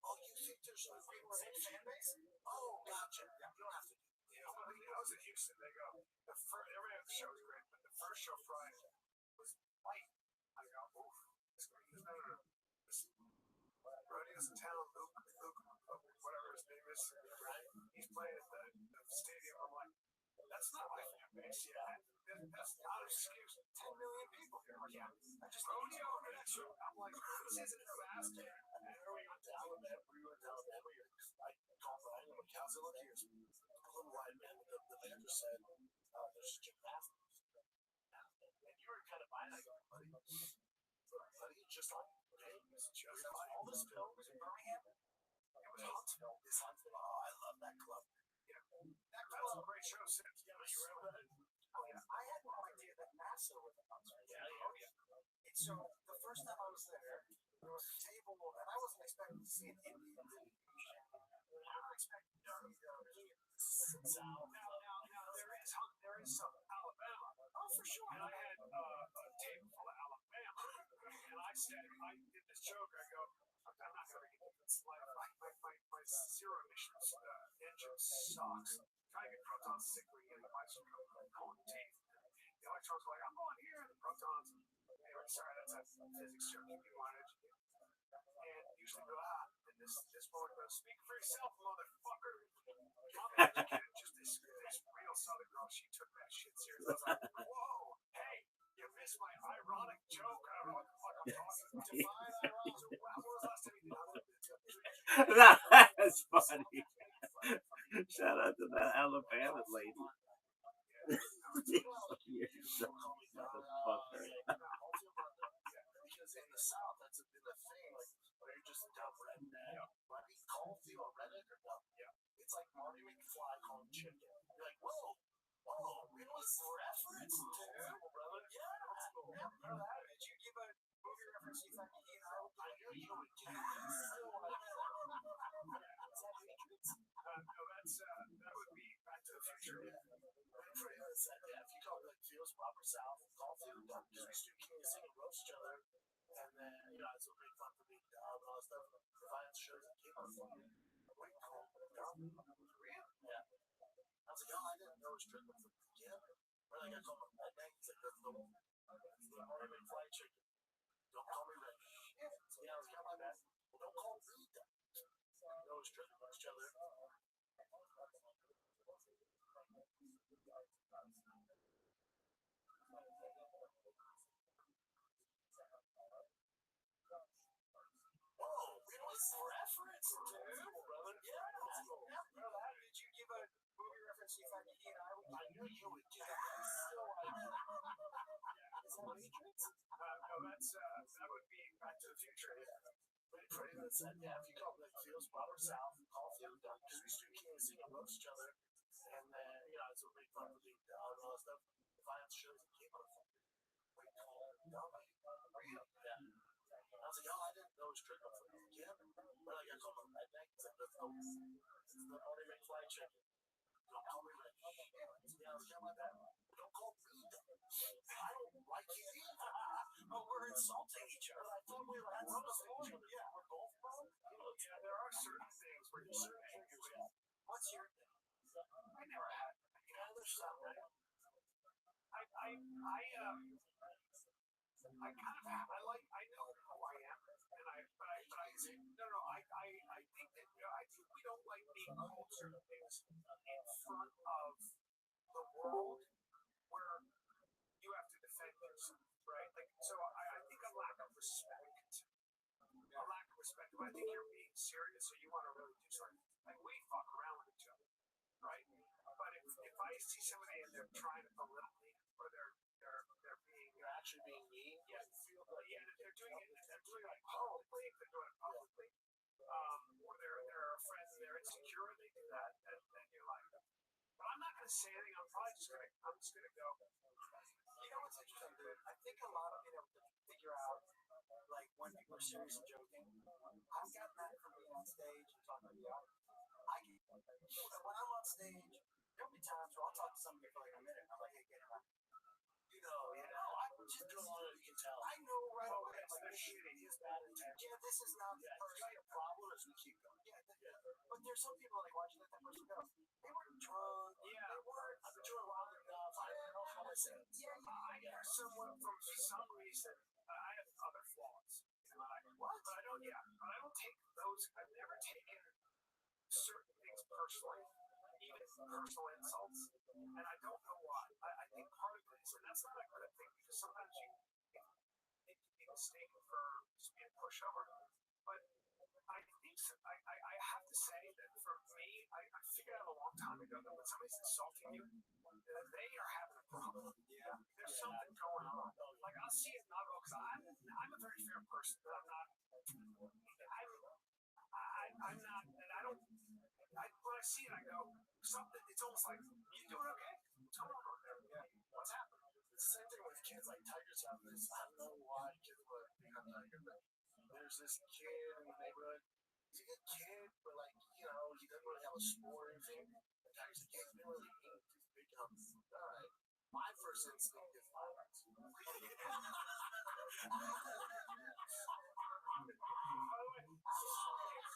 oh, you think there's a same fan base? Oh, gotcha. Yeah, you don't have to do it. When I was in Houston, they go, every other show was great, but the first show Friday was light. I go, oof. He goes, no. Listen, Rodio's in town, Luke, whatever his name is, right? He's playing at the stadium. I'm like, that's not my fan base. Yeah. That's not an excuse. 10 million people here. Yeah. I just Rodeo next show. I'm like, this isn't fast. And then we went to Alabama. I called Ryan and like, how's it look here? A little wide man. The manager said, there's gymnastics. And you were kind of buying that going, buddy. Just like, okay, just all this film was in Birmingham. It was Huntsville. This Huntsville. Oh, I love that club. Yeah. That was a great show since. Yeah, you remember that? Oh, yeah. I had no idea that NASA was in Huntsville. Yeah. And so the first time I was there was a table, and I wasn't expecting to see an Indian movie. I was expecting to see South. Now, there is some Alabama. Oh, for sure. And I had a table full of Alabama. And I said, I did this joke. I go, I'm not going to make it this life. My zero emissions engine sucks. Trying to get protons sickly in my cold teeth. The electrons are like, I'm going here. The protons. Anyway, sorry, that's a physics joke. You wanted to. And usually go, and this board goes, speak for yourself, motherfucker. Just this real southern girl, she took that shit seriously. I was like, whoa, hey, you missed my ironic joke. I don't know what the fuck I'm talking about. Divine ironic. When was the last time you did that? That's funny. Shout out to that Alabama lady. You're so motherfucker. Because in the South, that's been a thing. Like, where you're just dumb redneck. Buddy, coffee or redneck or dumb. Yeah. It's like Marty McFly calling chicken. You're like, whoa, it was reference, dude. Yeah. Remember that? Did you give a movie reference you thought you gave out? I knew you would do. No, that would be Back to the Future. Yeah, if you call it like Feels Proper South, call Feels Dumb. Just used to king and sing and roast each other. And then, it's a big fun for being dumb and all that stuff. Providing shows that came out from wait, dumb? Real? Yeah. I was like, I didn't know it was driven from the beginning. Or like, I call him a redneck. He's like, that's the Marty McFly chicken. Don't call me redneck. Yeah, I was kind of like that. Well, don't call me dumb. You know it's driven from each other. That's terrible, brother. Yeah. Did you give a movie reference to the fact that he and I knew you would do that. So I did. Is that Matrix? No, that would be Back to the Future. Pretty much said, yeah, if you call it Fields, Power South, call Field done. Because we stood here and sing amongst each other. And then, it's a big fun for the dog and all that stuff. If I have shows that came on a phone, we call it dummy. Yeah. I was like, oh, I didn't know it was trick on the again. But like, I called him redneck. It's like, it's the only McFly chicken. Don't call me redneck. Yeah, I was kind of like that. Don't call me that. I don't like you either. But we're insulting each other. I thought we were roasting each other. Yeah, we're both wrong. Yeah, there are certain things where you're certain angry with. What's your thing? I never had. There's something. I kind of have. I know who I am, and I think we don't like being called certain things in front of the world where you have to defend yourself, right? Like, so I think a lack of respect. If I think you're being serious or you want to really do something, like we fuck around with each other, right? But if I see somebody and they're trying to belittle me or they're Actually being mean. Yeah, they're doing it publicly, if they're doing it publicly, or they're a friend and they're insecure and they do that, and you're like, but I'm not gonna say anything. I'm just gonna go. You know what's interesting, dude? I think a lot of being able to figure out like when people are serious and joking. I've gotten that from being on stage and talking to the audience. When I'm on stage, there'll be times where I'll talk to somebody for like a minute. I'm like, hey, get it out. I'm just doing all that you can tell. I know right away. It's their shitty. It's bad intention. Yeah, this is not the first problem as we keep going. But there's some people like, why'd you let that person go? They weren't drunk. Yeah. They weren't doing loud enough. I don't know how to say it. There's someone for some reason. I have other flaws. What? But I don't take those. I've never taken certain things personally, even personal insults, and I don't know why. I think part of it is, and that's not a good thing because sometimes you need to be mistaken for just being a pushover. But I think I have to say that for me, I figured out a long time ago that when somebody's insulting you, they are having a problem. Yeah. There's something going on. Like I'll see it not because I'm a very fair person, but I'm not. I'm not, and I don't. When I see it, I go something. It's almost like you doing okay. Tell me about that. Yeah. What's happening? It's the same thing with kids. Like tigers have this. I don't know why kids would become tiger, but there's this kid in the neighborhood. He's a good kid, but like he doesn't really have a sport or anything. And tiger's like, yeah, he's been really mean. He's big up. All right. My first instinct is violence.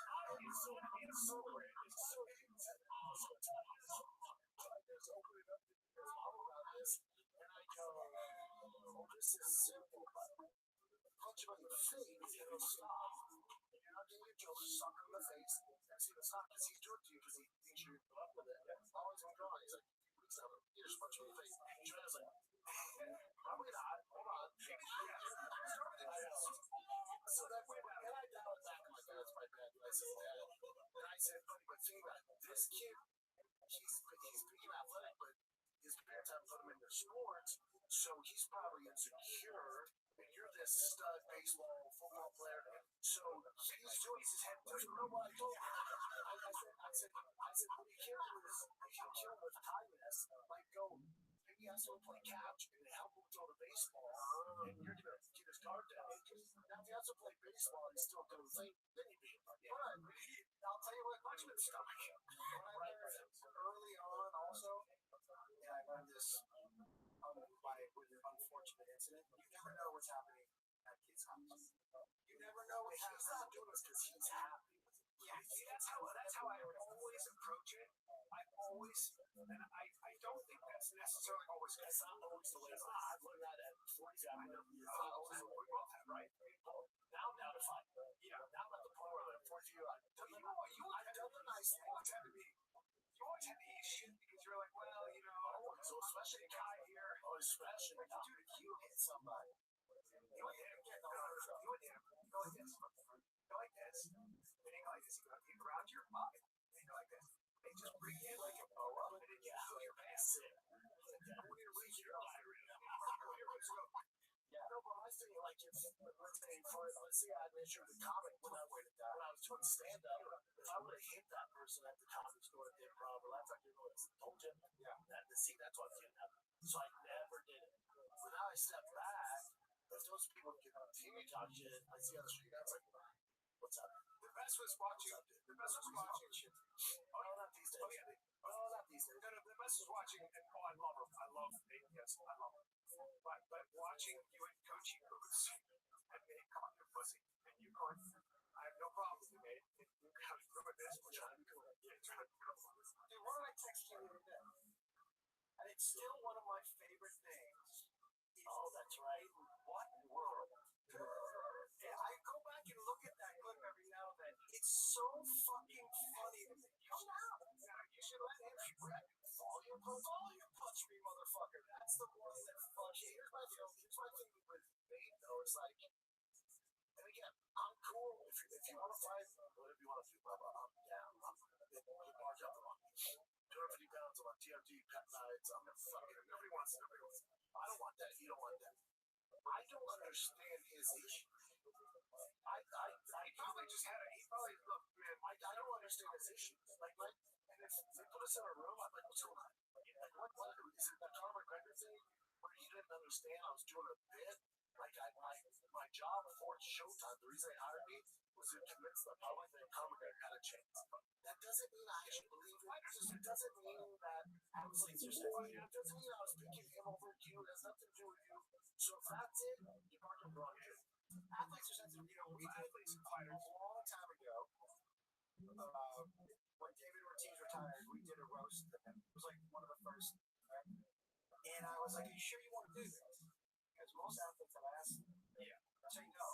By the way, it's so great. It's so Tigers opening up the doors all around this, and I go, oh, this is simple. Punch him in the face, and he'll stop. You're not doing your joke, suck him in the face. And see, it's not because he's doing it to you, because he thinks you're put up with it. It's always been gone. He's like, please have him. You just punch him in the face. Joanna's like, probably not. Hold on. So that way, and I dialed back. I'm like, that's my bad. I said that. And I said, but think about it. This kid, he's being athletic, but his parents haven't put him into sports, so he's probably insecure. And you're this stud baseball, football player. So he's doing his head. There's no one I told him. I said, what you can't kill him with kindness. Like, go, maybe ask him to play catch and help him throw the baseball. And you're going to get his guard down. Now, if he has to play baseball and he's still doing the thing, then you beat him. But I'll tell you what, punch him in the stomach. When I learned early on also, and I learned this with an unfortunate incident, you never know what's happening at kid's house. You never know what he's not doing this because he's happy. Yeah, see, that's how I always approach it. I don't think that's necessarily always good. It's not always the way it's not. I've learned that at 47. I know. We both have, right? Now I'm down to 5. Yeah, now I'm at the point where I'm 42. I've done the nice thing. You always had to eat shit because you're like, well, so especially the guy here. Oh, especially. Dude, if you hit somebody, you would hit him. You would hit him. Go like this. Go like this. And he go like this. amazing around your mind. Like that. They just bring in like a boa and then you fill your pants in. I want you to read your diary. Yeah, no, but I think like if let's say let's say I had an issue with the comic when I was doing stand up, if I would have hit that person at the comedy store at the improv or laugh like told you, yeah, that's what didn't happen. So I never did it. So now I step back. If those people can continue to talk shit, I see on the street, that's like, what's up? The best was watching. The best was watching shit. Oh, no, not these days. Oh yeah. Oh, not these days. No, the best was watching. And, I love her. I love yes, I love her. But watching you and Coachy Boots and me caught your pussy and you caught. I have no problem with you, mate. If you have ruined this, we're trying to be cool. Yeah, trying to be cool. Dude, what did I text you the other day? And it's still one of my favorite things. Oh, that's right. What in the world? Yeah, I go back and look at that clip every now and then. It's so fucking funny to me. You should let him rip. Volume punch me, motherfucker. That's the one that fucking. Here's my thing with Bane, though. It's like, and again, I'm cool. If you want to fight, whatever you want to do, blah, blah, I'm down. You march up on me. 250 pounds on TMT peptides. I'm a fucking. Nobody wants. I don't want that. You don't want that. I don't understand his issue. He probably just had it. He probably look, man. I don't understand his issue. Like, and if they put us in a room, I'm like, what's wrong? Like, what is it? The Conor McGregor thing where he didn't understand I was doing a bit. Like, my job before Showtime, the reason they hired me was to convince the public that Conor McGregor had a chance. That doesn't mean I actually believe it. It doesn't mean that athletes are saying it. Doesn't mean I was picking him over you. It has nothing to do with you. So if that's it, you mark him wrong. Athletes are sensitive. We did athletes and fighters a long time ago. When David Ortiz retired, we did a roast of him. It was like one of the first. Right? And I was like, are you sure you want to do this? Because most athletes have asked, yeah. I say no.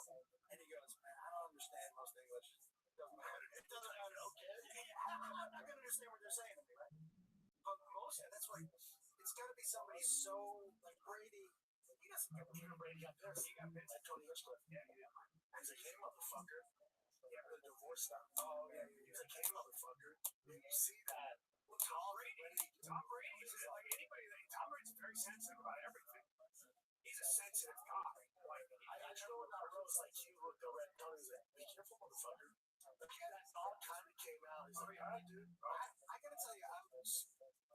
And he goes, man, I don't understand most English. It doesn't matter. Okay. I'm not going to understand what they're saying to me, right? But most, that's why it's got to be somebody so, like Brady. He doesn't get Brady got pissed. He got pissed. Like Tony Hinchcliffe. Yeah, he did. He's like, hey, motherfucker. Yeah, the divorce stuff. Oh, yeah. He's like, hey, motherfucker. And you see that. Well, Tom Brady is like anybody. Tom Brady's very sensitive about everything. He's a sensitive guy. Like, I know that Rose, like, he looked over at Tony and was like, be careful, motherfucker. Like, that all kind of came out. He's like, all right, dude. I gotta tell you,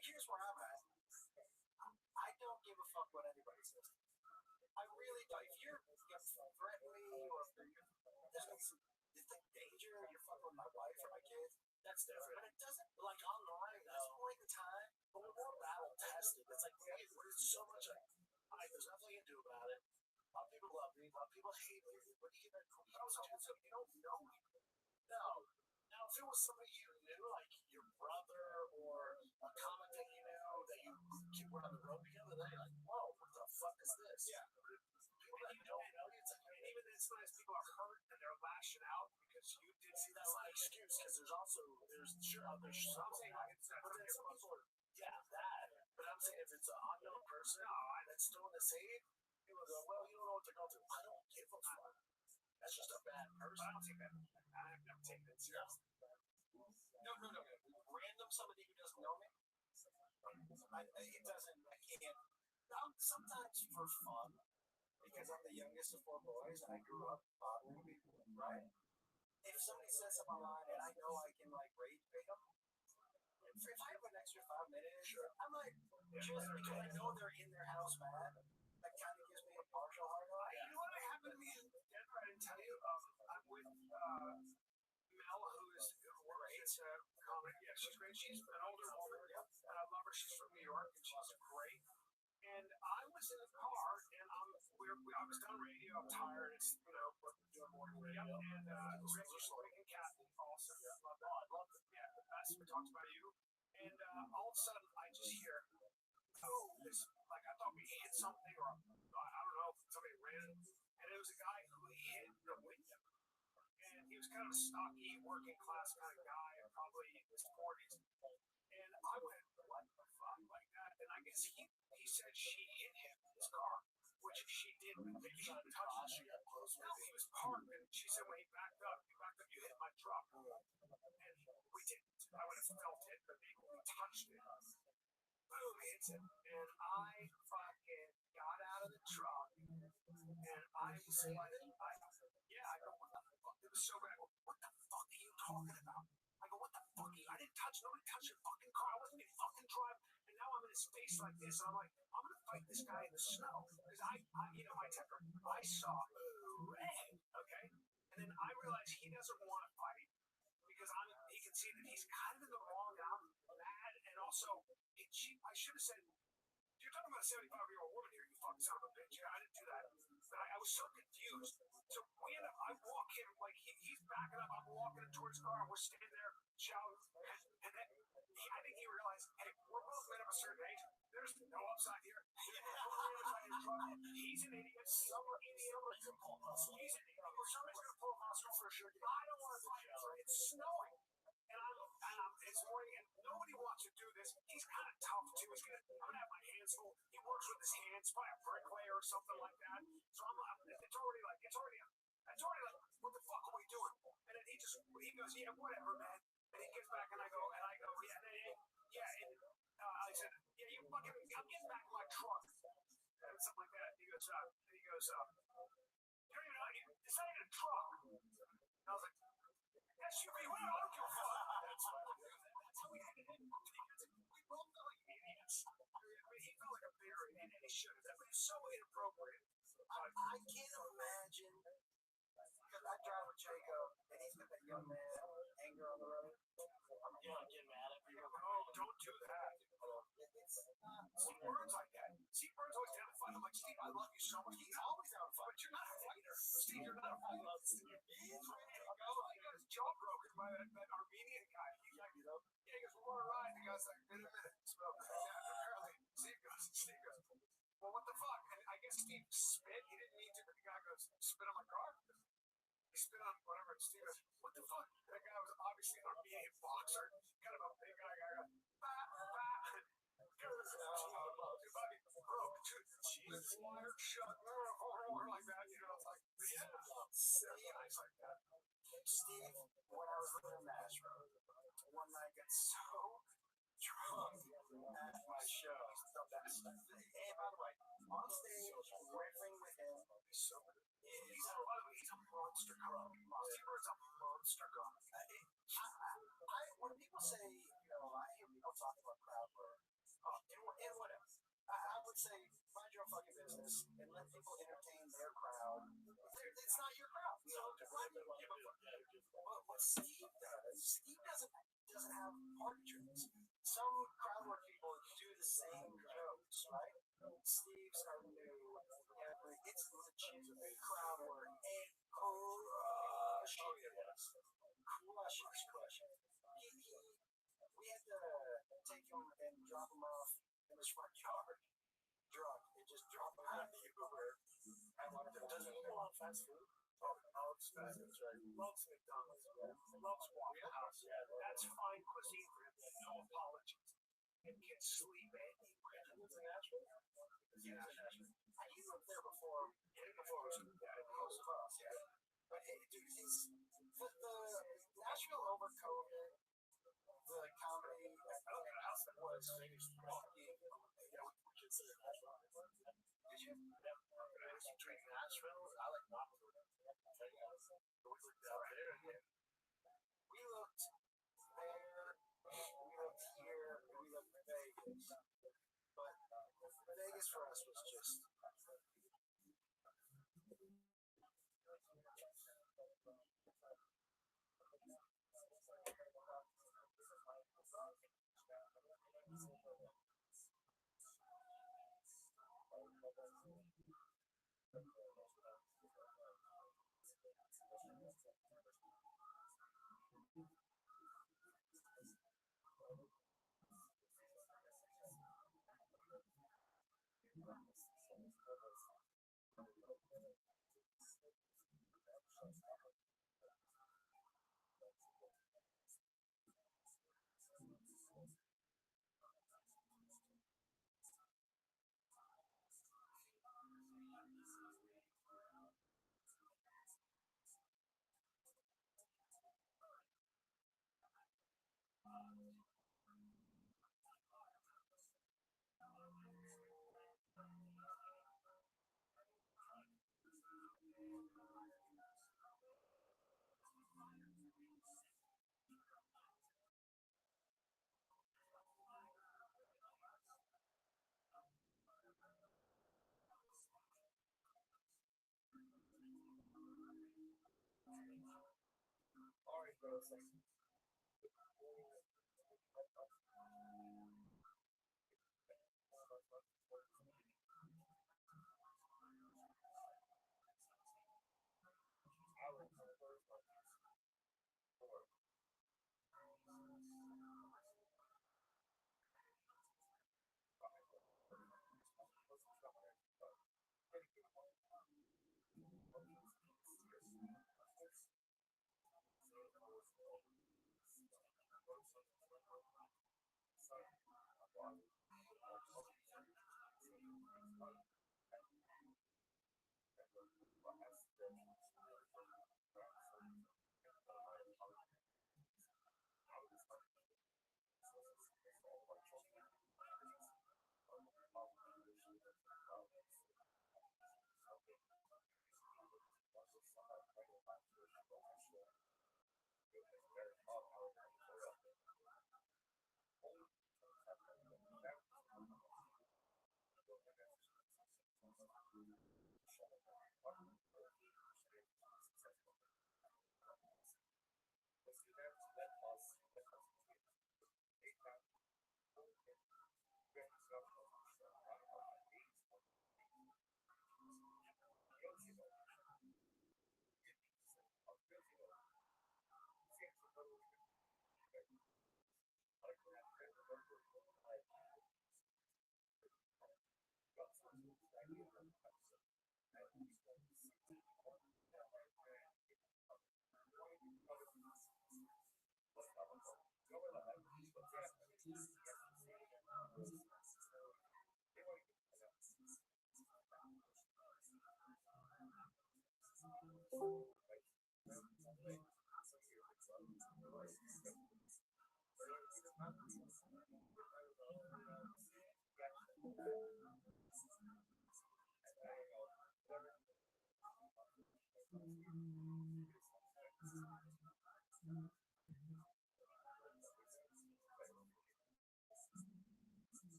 here's where I'm at. I don't give a fuck what anybody says. I really don't. If you're threatening me or if there's gonna be some danger, you're fucking with my wife or my kids, that's different. But it doesn't, like, online, there's point in time, but we're more battle tested. It's like, there's so much, there's nothing you can do about it. A lot of people love me, a lot of people hate me. But you don't know me. No. Now, if it was somebody you knew, like your brother or a comic that you knew that you keep on the road together, then you're like, whoa, what the fuck is this? Yeah. People that don't know you, it's like, and even then, sometimes people are hurt and they're lashing out because you did see that's not an excuse because there's sure others. I'm saying like it's but then some people are, yeah, that. But I'm saying if it's an unknown person that's doing the same, people go, well, you don't know what they're going through. I don't give a fuck. That's just a bad person. I don't take that. I've never taken it seriously. No. Random somebody who doesn't know me. It doesn't. I can't. Sometimes for fun, because I'm the youngest of 4 boys and I grew up bothering people, right? If somebody says something online and I know I can like rage bait them, if I have an extra 5 minutes, sure. I might just because I know they're in their house mad. That kind of gives me a partial hard on. You know what happened to me in Denver? I didn't tell you. I'm with Mel, who is a comic. Yeah, she's great. She's an older woman, and I love her. She's from New York, and she's great. And I was in the car, and I was done radio. I'm tired. It's doing morning radio. And Rick and Kathy also. Yeah, I love them. Yeah, the best. We talked about you, and all of a sudden I just hear, this like I thought we hit something, or I don't know, somebody ran, and it was a guy who hit the window, and he was kind of a stocky, working class kind of guy, and probably in his 40s. And I went, what the fuck, like that? And I guess he said she hit him in his car, which she didn't. Maybe she touched him. close. He was parked, and she said when he backed up, you hit my truck. And we didn't. I would have felt it, but we touched it. Boom, hits it. And I fucking got out of the truck, and I was like, I go, what the fuck? It was so bad. I go, what the fuck are you talking about? I go, what the fuck are you? I didn't touch, nobody touched your fucking car. I wasn't even fucking driving. And now I'm in his face like this, and I'm like, I'm gonna fight this guy in the snow. Because my temper, I saw red, okay? And then I realized he doesn't want to fight because he can see that he's kind of in the wrong, and I'm mad. And also, I should have said, you're talking about a 75-year-old woman here, you fucking son of a bitch. Yeah, I didn't do that. But I was so confused. So I walk him, like he's backing up, I'm walking him towards his car, and we're standing there shouting. And then I think he realized, hey, we're both men of a certain age. There's no upside here. He's an idiot. Somebody's going to pull a muscle. Somebody's going to pull a muscle for sure. I don't want to fight. It's snowing. And it's morning, and nobody wants to do this. He's kind of tough too. I'm gonna have my hands full. He works with his hands, probably a bricklayer or something like that. So it's already like, what the fuck are we doing? And then he goes, yeah, whatever, man. And he gets back, and I go, yeah. And I said, yeah, you fucking, I'm getting back in my truck, and something like that. He goes, you don't even know, it's not even a truck. And I was like, SUV, whatever, I don't give a fuck. That's how we ended it. We both felt like idiots. I mean, he felt like a bear, and he should have. But it's so inappropriate. I can't imagine, because I drive with Jacob, and he's got that young man anger on the road. You want to get mad at people? No, don't do that. Steve Burns like that. Steve Burns always down to fight. I'm like, Steve, I love you so much. He's always down to fight. But you're not a fighter. Steve, you're not a fighter. He's ready to go. He got his jaw broken by that Armenian guy. He goes, we want to ride. The guy's like, in a minute. So, apparently, Steve goes, well, what the fuck? And I guess Steve spit. He didn't mean to, but the guy goes, spit on my car. He spit on whatever. And Steve goes, what the fuck? That guy was obviously an Armenian boxer. Kind of a big guy. Goes, Jesus, wire shut, like that, like, nice like that. Steve, when I was living in Nashville, one night got so drunk at my show. And by the way, on stage, riffing with him, He's a monster comic. Steve Bird's a monster comic. When people say, I hear people talk about crowd work, and whatever, I would say, mind your own fucking business and let people entertain their crowd. It's not your crowd. But what Steve does, Steve doesn't have party tricks. Some crowd work people do the same jokes, right? Steve's are new. It's legit crowd work and crushes. We had to take him and drop him off in his front yard, drunk, and just drop him out of the Uber. Does he want fast food? Loves fast food, right? Loves McDonald's. Loves Waffle House. That's fine cuisine for him. No apologies. And can sleep and eat bread. He lives in Nashville? Yeah. He lived there before. Most of us, yeah. But dude, the Nashville over COVID, the comedy was fucking. We consider Nashville. Did you? Yeah. Between Nashville, I like Knoxville. We looked out there. We looked there, we looked here, we looked Vegas. But Vegas for us was just.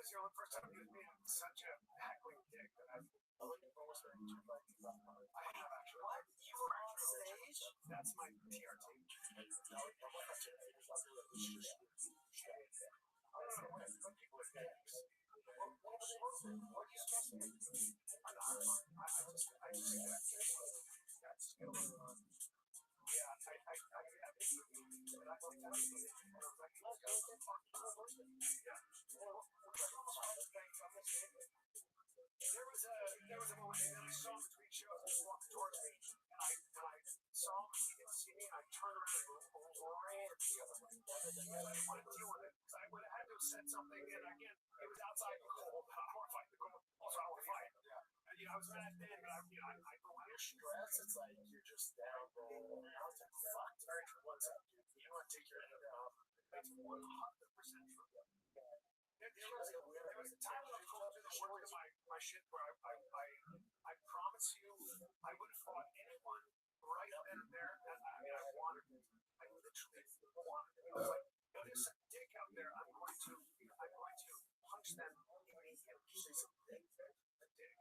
the only first time he was being such a heckling dick that I've looking forward to it. I have actually. What? You were on stage? That's my TRT. There was a moment, and then I saw him between shows. He walked towards me, and I saw him. He didn't see me, and I turned around and ran the other way. I didn't want to deal with it because I would have had to have said something. And again, it was outside the cold. I want to fight the cold. Also, I want to fight. And, I was mad then, but I go out. Your stress, it's like you're just down, rolling out. Fuck. Very true. What's up? You want to take your head off. That's 100% true. There was a time when I was going through the work of my shit where I promise you I would have fought anyone right then and there. I wanted it. I literally wanted it. I was like, there's some dick out there. I'm going to punch them immediately. She's a dick. A dick.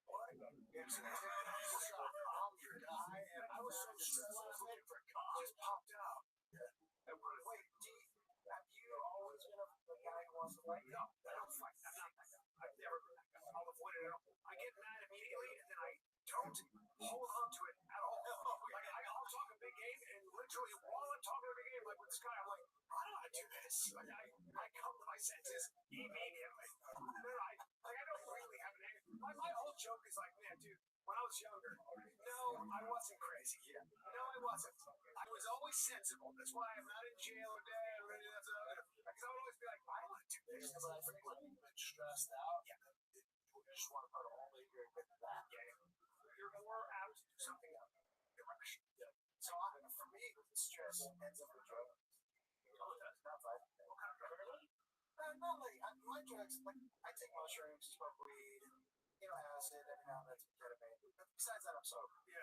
What? Yes. I'm your guy, and I was so stressed. I was waiting for a cop. Just popped out. I wanted, wait, have you always been a guy who wants to fight? No, I don't fight. I'm not that guy. I've never been that guy. I'll avoid it. I get mad immediately, and then I don't hold on to it at all. I'll talk a big game, and literally while I'm talking a big game, like with this guy, I'm like, I don't know how to do this. I come to my senses immediately. And then I don't really have an anger. My whole joke is like, man, dude, when I was younger, no, I wasn't crazy. Yeah. No, I wasn't. I was always sensible. That's why I'm not in jail or dead or anything. Because I would always be like, I don't want to do this. Yeah, but I think when you've been stressed out, you just want to put all the way with that. Yeah. You're more apt to do something else. Irrational. Yeah. So for me, stress ends up with drugs. Oh, that's not fine. What kind of drug? No, like my drugs, like I take mushrooms, smoke weed, acid, every now and then some ketamine. But besides that, I'm sober. Yeah.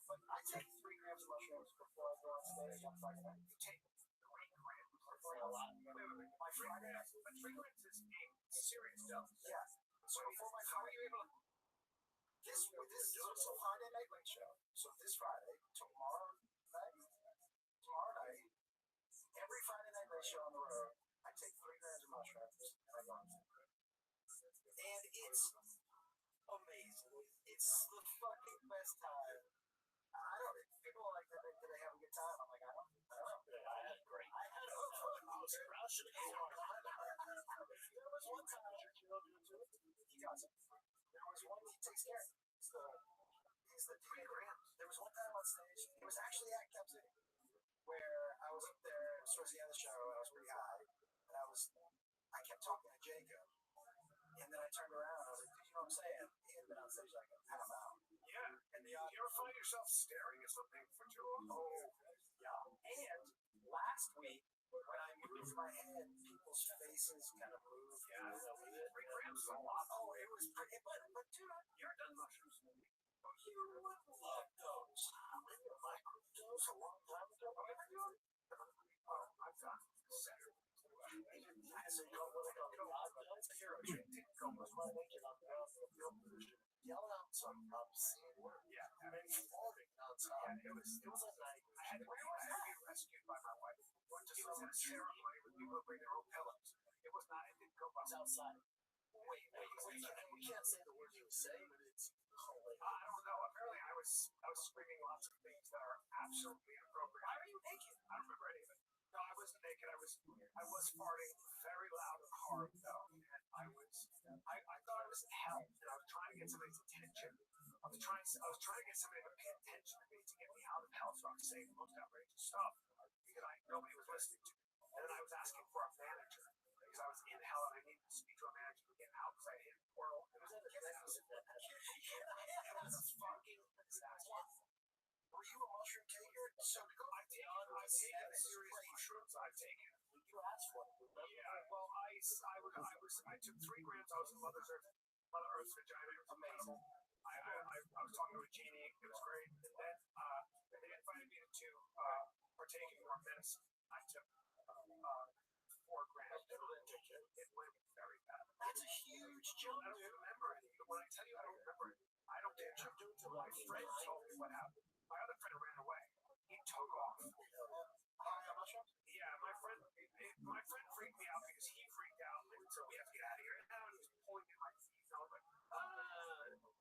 But I take 3 grams of mushrooms before I go on stage on Friday night. You take 3 grams Before a lot. My 3 grams, but 3 grams is a serious dose. Yeah. So before my How are you able to? this so Friday night late show. So this Friday, tomorrow night, every Friday night late show on the road, I take 3 grams of mushrooms and I go on stage. And it's amazing. It's the fucking best time. I don't. People are like, did they have a good time? I'm like, I don't know. I had great. I had a fun. I was crushing it. There was one time. He does it. There was one. He takes care of it. He's the dude. There was one time on stage. It was actually at Cap City, where I was up there. It was towards the end of the show. I was pretty high, and I kept talking to Jacob. And then I turned around and I was like, dude, you know what I'm saying? He had been on stage like half hour. Yeah. And you ever find yourself staring at something for too long? Oh, yeah. And last week, when I moved my head, people's faces kind of moved. Yeah. 3 grams is a lot. Oh, it was pretty. But dude, You're done mushrooms. you would love those. I did a microdose a long time ago. I've got several. Hero drink didn't come with my naked on the field position. Yelling out some obscene words. Yeah, I mean, farting nonstop. Yeah, it was a night. I had to be rescued by my wife. It was in a ceremony with people who bring their own pillows. It was not. It didn't go by. It's outside. Wait. We can't say the words you say, but it's. I don't know. Apparently, I was screaming lots of things that are absolutely inappropriate. Why were you naked? I don't remember any of it. No, I wasn't naked. I was farting very loud and hard though, and I thought I was in hell, and I was trying to get somebody's attention. I was trying to get somebody to pay attention to me to get me out of hell, so I was saying the most outrageous stuff because nobody was listening to me. And then I was asking for a manager because I was in hell and I needed to speak to a manager to get out because I hit a portal. It was in the house. It was a fucking disaster. Were you a mushroom taker? So I've taken serious mushrooms. I've taken. You asked for it. Yeah. Well, I took 3 grams. I was in Mother Earth's vagina. It was amazing. I was talking to a genie. It was great. And then they invited me to partake in more medicine. I took 4 grams. it went very bad. That's a huge jump, I don't dude. remember it. When I tell you I don't remember it, I don't dare jump to it until my friend told me what happened. My other friend ran away. He took off. Yeah, my friend freaked me out because he freaked out and said, "We have to get out of here now." And he was pulling at my feet. And I was like,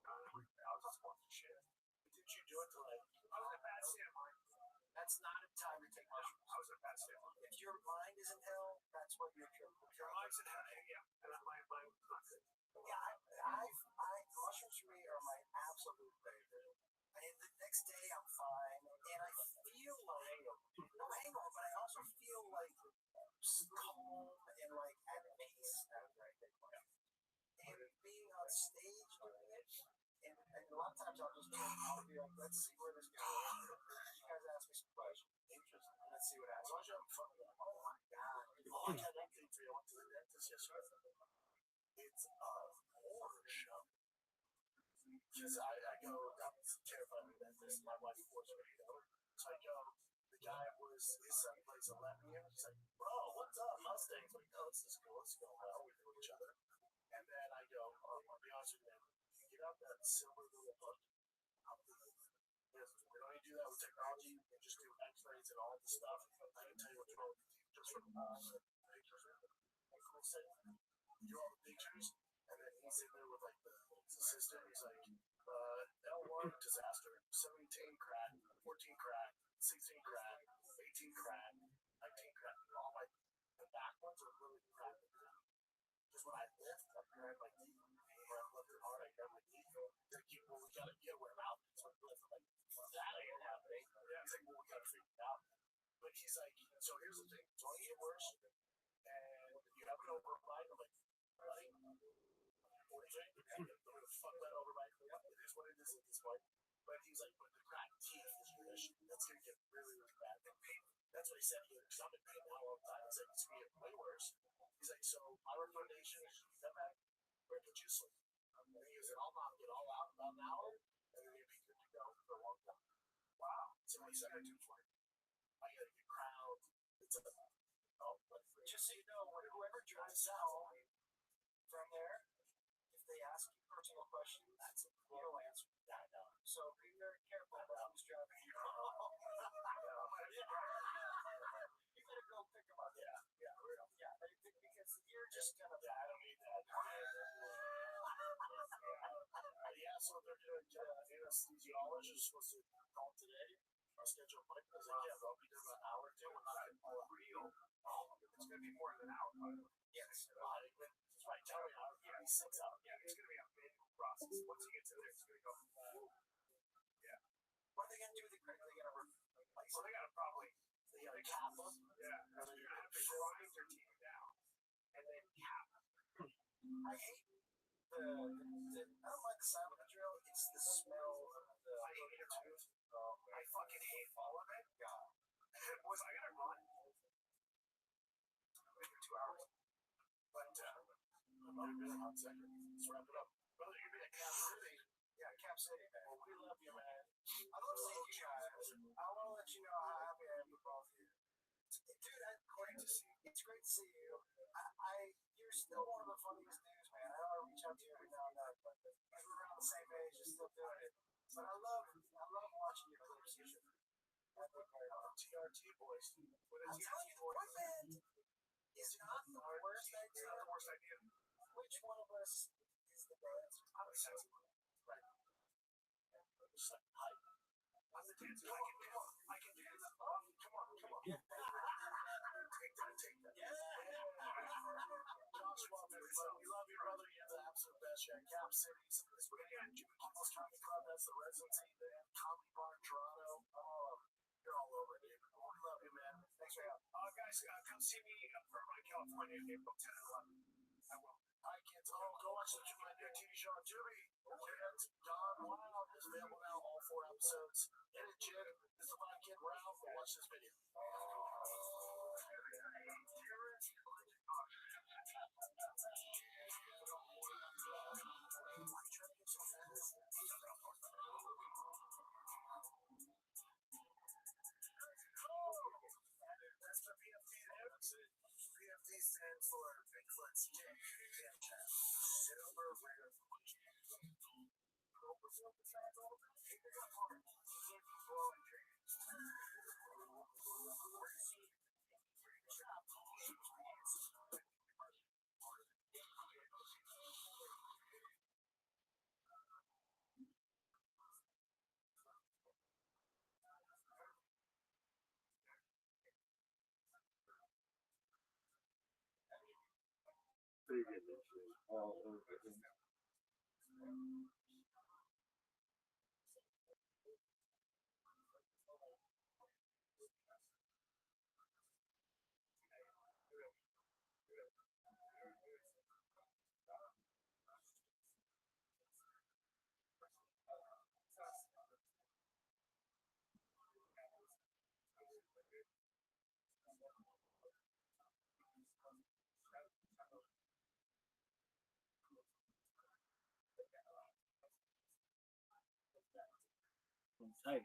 I was just watching shit. Did you do it to like? I was in a bad state of mind. That's not a time to take mushrooms. I was in a bad state of mind. If your mind is in hell, that's what you're doing. Your mind's in hell, yeah. And my mind was not good. Yeah, mushrooms for me are my absolute favorite. And the next day I'm fine, and I feel like no hangover, but I also feel like calm and like at peace after I take mushrooms. And being on stage doing it, and a lot of times I'll be like, let's see where this goes. You guys ask me some questions. Interesting. Let's see what happens. As long as you're having fun with it. Oh my god. Oh, I had one thing for you. I went to the dentist yesterday. It's a horror show. Because I go, I'm terrified of the dentist. My wife forced me to go. So I go, the guy his son plays 11 years. He's like, bro, what's up? Mustangs. I'm like, oh, this is cool. Let's go. Well, we know each other. And then I go, I'll be honest with you, man. You get out that silver little hook. Yes, we don't need to do that with technology. We can just do x-rays and all the stuff. I can tell you what's wrong with you just from all the pictures. And cool thing. You do all the pictures, and then he's in there with like his assistant. He's like, L1 disaster, 17 crack, 14 crack, 16 crack, 18 crack, 19 crack. All my the back ones are really cracked. Because when I lift, I grab my teeth. When I'm lifting hard, I grab my teeth. They're like, well, we gotta get where I'm out. So I'm lifting like that ain't happening. Yeah. He's like, well, we gotta figure it out. But he's like, so here's the thing. It's only get worse, and you have an override. I'm like, buddy, what do you think? I'm gonna fuck that override. It is what it is at this point. But he's like, but the cracked teeth is your issue. That's gonna get really, really bad. And pain. That's what he said. He had stomach pain now all the time. He's like, it's gonna get way worse. He's like, so my recommendation is you come back or get you sleep. And he goes, I'll knock it all out in about an hour, and then you'll be good to go for a long time. Wow. So he said, I do for you. I gotta get crowd. It's a Just so you know, whoever drives out from there, if they ask you a personal question, that's a real answer. I know. So be very careful about who's driving you. You better go pick them up. Yeah. Because you're just gonna. Yeah, I don't need that. Yeah, so they're gonna get an anesthesiologist supposed to call today. Our schedule might be like, yeah, they'll be there in an hour or two. We're not gonna pull real. It's gonna be more than an hour. Yes. That's right. Tell me how. Yeah, 6 hours. Yeah, it's gonna be a manual process. Once you get to there, it's gonna go. Yeah. What are they gonna do with the crack? Are they gonna replace So it? they gotta cap them. Yeah. And then you're gonna have to grind their teeth down, and then cap them. I hate I don't like the sound of the drill. It's the smell of the. I hate it too. I fucking hate all of it. God. Boys, I gotta run. Maybe 2 hours. But another bit of hot second. Let's wrap it up. Brother, you're gonna be at Cap City. Yeah, Cap City, man. Well, we love you, man. I love seeing you guys. I want to let you know how happy I am with both of you. Dude, Great to see you. it's great to see you. You're still one of the funniest dudes, man. I know I reach out to you every now and then, but because we're around the same age, you're still doing it. But I love watching your clips. You should. I think TRT boys. What I'm is it? telling you, the one band is not the worst It's idea. not the worst idea. Which one of us is the best? I'm the sensible. Right. Just like, hi. I'm the dancer. I can dance. Oh, come on. Take that. Yeah. Joshua, we love you, brother. You're the absolute best. You're at Cap City. This weekend, Jimmy Kimmel's Comedy Club. That's the residency there. Comedy Bar in Toronto. You're all over, dude. We love you, man. Thanks for having me. Guys, come see me for my California April 10 and 11. I will. Hi, kids. Go watch my new TV show on Tubi. Kids, Gone Wild is available now, all 4 episodes. Get it, Jim. This is the Five Kid Ralph. Watch this video. That's the PFT. PFT stands for Bigfoot Super rare. All over him. Hey.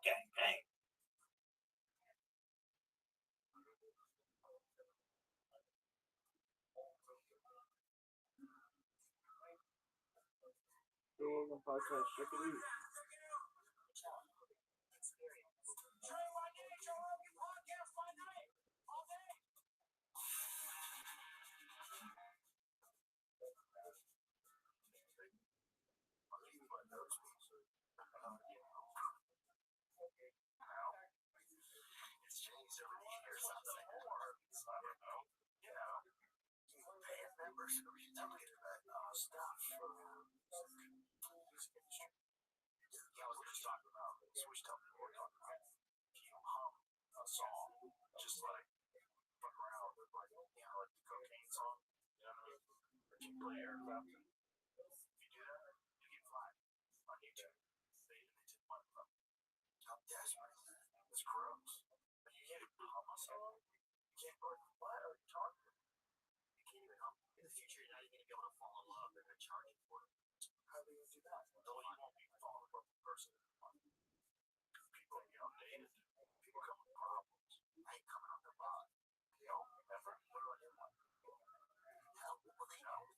Gang, gang. Doing a podcast, check it out. It's changed over the years. Sounds like more. I don't know. You know, band members who are talking about stuff. Yeah, I was just talking about switch up the word on you hum a song, just like fuck around with like like the cocaine song, you know what I mean? Or you play air clap. If you do that, you get flagged on YouTube. They took money from you. How desperate is that? It's gross. But you can't even hum a song. You can't go, what are you talking about? You can't even hum. In the future, you're not even gonna be able to fall in love. They're gonna charge you for it. How are they gonna do that? Though you won't be falling in love with the person. People get outdated. People come with problems. I ain't coming on their body. You know, ever put it on your mind. How will they know?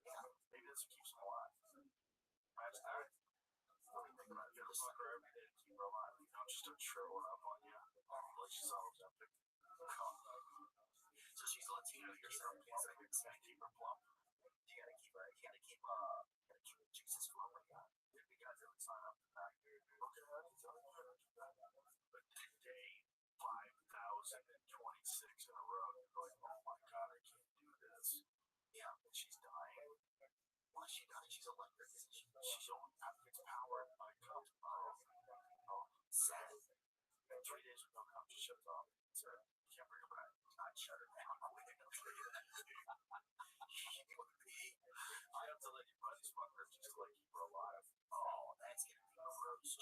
Yeah, maybe this keeps them alive. Imagine that. What do you think about it? You're the sucker every day to keep her alive. You know, just to shrivel up on you. Like she's always up to so she's Latino, you're saying you gotta keep her plump. You gotta keep the juices flowing. If you guys ever sign up for that, okay, but day 5,026 in a row, you're going, oh my god, I can't do this. Yeah, and she's dying. Why is she dying? She's electric, isn't she? She's only gets powered by cum. Sad. And 3 days with no cum, she shuts off. So you can't bring her back. Not shut her down. I have to let your buddies fuck her just to like keep her alive. Oh, that's gonna be gross.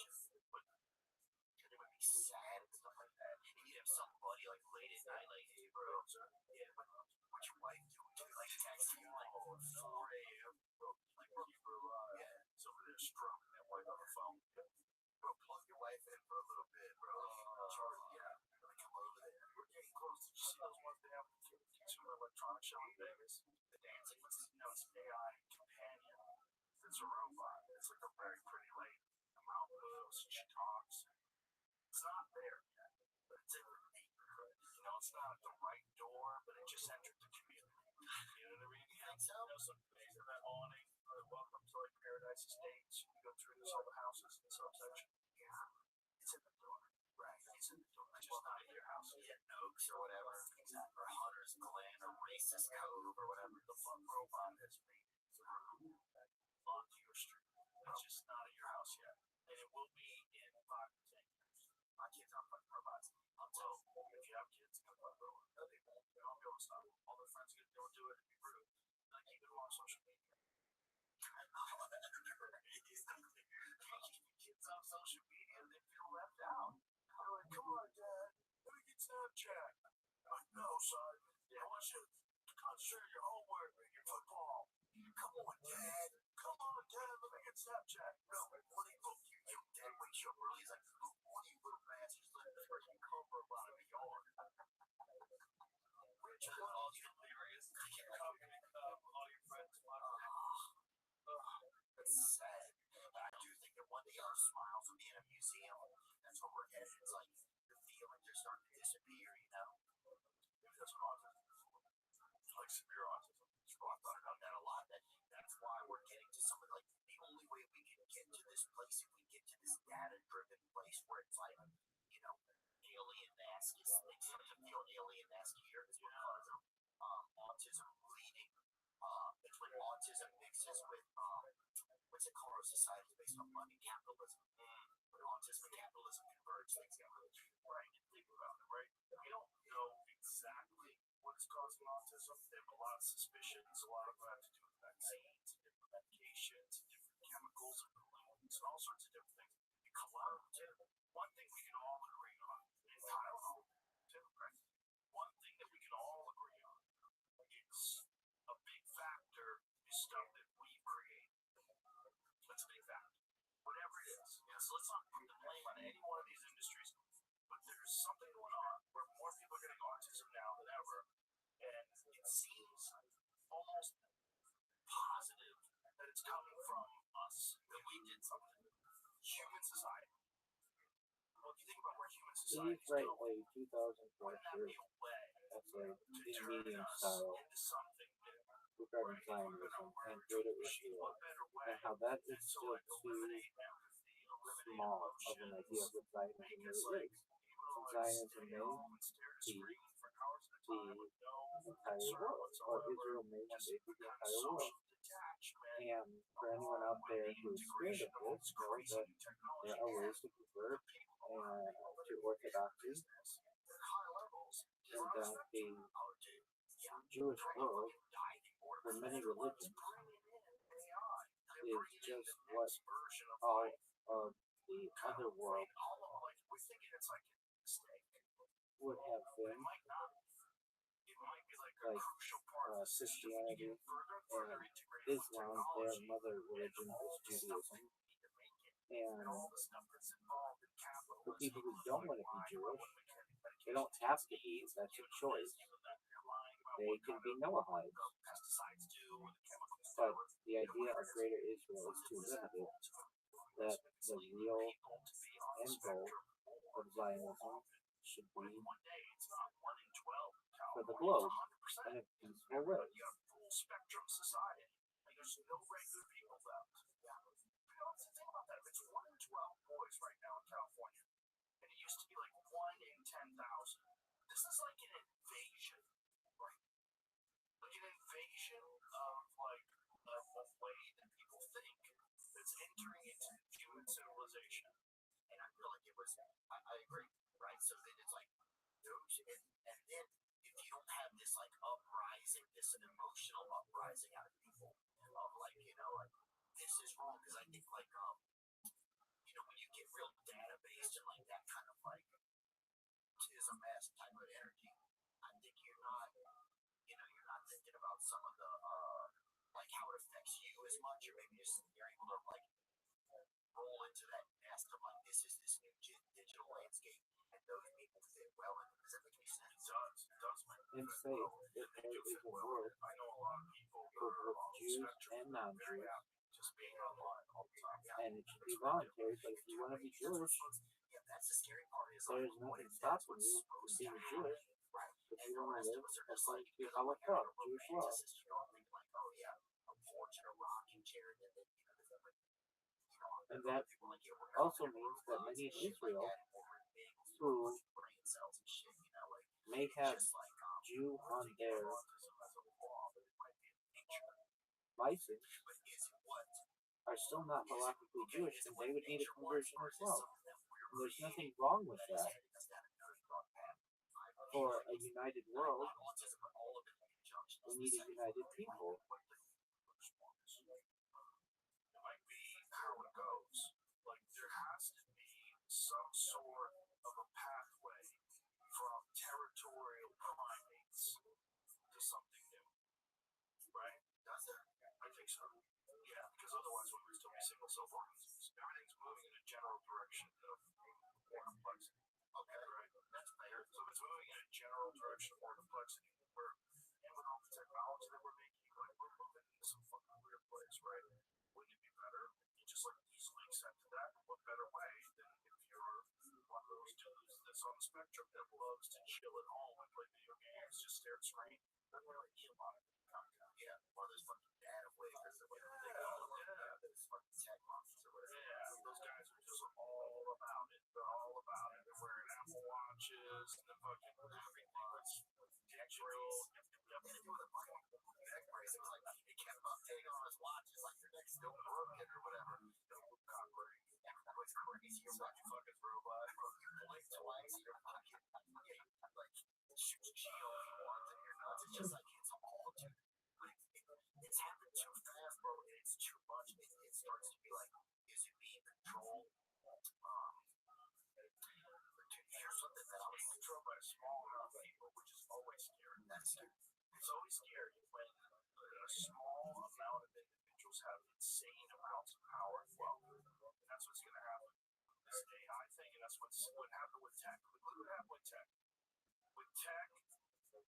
But it would be sad and stuff like that. And you'd have somebody like late at night, like, hey bro, yeah, what's your wife doing? Like texting you like 4 a.m. Bro, like keep her alive. Yeah. So over there stroking that wife on the phone. Bro, plug your wife in for a little bit, bro. Yeah. Like come over there. We're getting close. Did you see those ones they have consumer electronics show in Vegas? The dancing. It's an AI companion. It's a robot. It's like a very pretty lady. The mouth moves. She talks. It's not there yet, but it's in the neighborhood. You know, it's not at the right door, but it just entered the community. You know what I mean? You think so? You know, some days of that awning. Welcome to like Paradise Estates. You go through this all the houses in the subsection. Yeah, it's in the door. Right, it's in the door. It's just not in your house. Yeah, Oaks or whatever. Exactly. Or Hunter's Glen or Racist Cove or whatever the fuck robot has made through onto your street. It's just not at your house yet. And it will be in 5 to 10 years. My kids aren't fucking robots. Until if you have kids, they'll fuck robots. No, they won't. They won't be able to stop them. All their friends don't do it. It'd be rude. Then keep it on social media. Kids on social media, they feel left out. They're like, come on, Dad, let me get Snapchat. Like, no, son. I want you to concentrate on your homework and your football. Come on, Dad. Come on, Dad, let me get Snapchat. No, what do you look? You Dad wakes you up early. He's like, what are you little bastards? Let the freaking cover up out of the yard. Where'd you that's what autism is. Like severe autism. So I've thought about that a lot. That's why we're getting to some of like the only way we can get to this place, if we get to this data-driven place where it's like, alien-esque, they start to feel alien-esque here, is because of autism leading. It's when autism mixes with what's it called? Our society is based on money, capitalism. When autism and capitalism converge, things get really right. And think about it, right? We don't know exactly what's causing autism. They have a lot of suspicions. A lot of them have to do with vaccines, different medications, different chemicals, and pollutants, and all sorts of different things. And cologne, too. One thing we can all agree on, and Tylenol, too, right? One thing that we can all agree on is a big factor is stuff that we've created. That's a big factor. Whatever it is. Yeah, so let's not put the blame on any one of these industries, but there's something going on where more people are getting autism now than ever, and it seems almost positive that it's coming from us, that we did something. Human society. Well, if you think about where human society is Right, going, a 2004 wouldn't that shirt. be a way That's a to turn medium us style into something new? regarding Zionism and greater Israel, and how that is still too small of an idea of what Zionism really is. Zionism may be the entire world, or Israel may one day be the entire world. And for anyone out there who is scared of this, know that there are ways to convert to orthodoxy, and that the Jewish world, for many religions, is just what all of the other world would have been, like Christianity and Islam. Their mother religion is Judaism. And for people who don't want to be Jewish, they don't have to be. That's a choice. They can be Noahides. But the idea of greater Israel is too limited. That the real end goal of Zionism should be for the globe in a peaceful way. Spectrum society. There's no regular people left. Think about that. If it's 1 in 12 boys right now in California, and it used to be like 1 in 10,000. This is like an invasion, right? Like an invasion of like a way that people think that's entering into human civilization. And I feel like it was, I agree, right? So then it's like, and then if you don't have this like uprising, this emotional uprising out of people, of like, like this is wrong, because I think like, when you get real data-based and like that kind of like tism-esque type of energy, I think you're not thinking about some of the, like how it affects you as much, or maybe just you're able to like roll into that nest of like, this is this new digital landscape, and those people fit well in it. Does that make any sense? It does make And say that there is a world I know a lot of people for both Jews and non-Jews, just being online all the time. and it should be voluntary. But if you want to be Jewish, That's the scary part. Is there's nothing stopping you from being Jewish. If you want to live according to halakha, Jewish law. And that also means that many in Israel who may have Jew on their license are still not halakhically Jewish, and they would need a conversion as well. And there's nothing wrong with that. For a united world, we need a united people. It might be how it goes. Like there has to be some sort of a pathway from territorial primates to something new, right? Does there? I think so. Yeah, because otherwise we would still be single cell organisms. Everything's moving in a general direction of more complexity. Okay, right? That's fair. So it's moving in a general direction of more complexity. And with all the technology that we're making, like we're moving into some fucking weird place, right? Wouldn't it be better if you just like easily accepted that? What better way than if you're one of those dudes that that's on the spectrum that loves to chill at home and play video games, just stare at screen. Doesn't really need a lot of content. Yeah, or there's fucking data waivers or whatever they call them. Yeah. There's fucking tech monsters or whatever. Yeah, those guys are just all about it. They're all about it. They're wearing Apple Watches and the fucking everything was digital. What did it do with a fucking neck brace? It was like, it kept updating on his watch. It's like your neck's still broken or whatever. Yeah, that was crazy. You're fucking robot. You blink twice, you're fucking, like, shoots GLP-1s in your nuts. It's just like, it's all too, like, it's happened too fast, bro, and it's too much. It starts to be like, is it being controlled? Here's something that I was controlled by a small amount of people, which is always scary. That's scary. It's always scary when a small amount of individuals have insane amounts of power and wealth. And that's what's going to happen. This AI thing, and that's what happened with tech. Look what happened with tech. With tech, the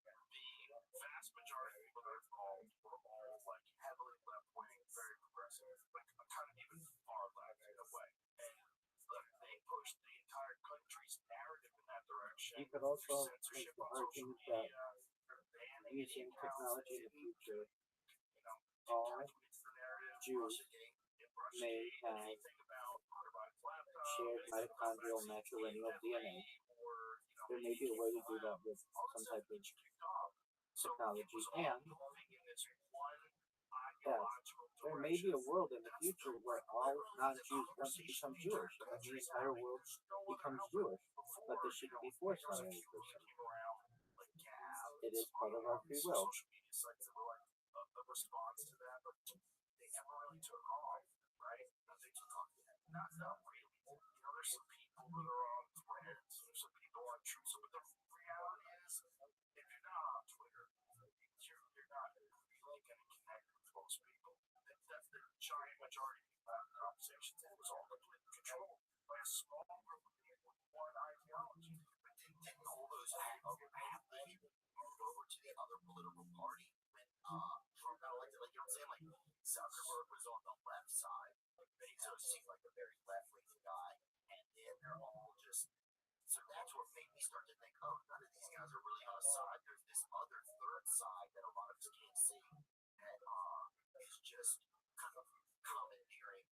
vast majority of people that are involved were all like heavily left wing, very progressive, like kind of even far left in a way. And look, they pushed the entire country's narrative in that direction. You could also make Censorship the on social argument that media, banning using technology in the future, you know, all calculates the narrative. Jews may have shared mitochondrial matrilineal DNA. There may be a way to do that with some type of technology, and that there may be a world in the future where all non-Jews want to become Jewish, and the entire world becomes Jewish, but this shouldn't be forced on any person. It is part of our free will. Response to that, but they never really took off, right? They took off. Not really. You know, there's some people that are on Twitter, there's some people on Truth, but the reality is, if you're not on Twitter, you're not really going to connect with most people. That's the giant majority of conversations. It was all completely controlled by a small group of people with one ideology. But didn't all those happily move over to the other political party when Trump got elected? Like, you know what I'm saying? Like, Zuckerberg was on the left side. Bezos seemed like a very left-leaning guy. And then they're all just... So that's what made me start to think, oh, none of these guys are really on a side. There's this other third side that a lot of us can't see that is just kind of commandeering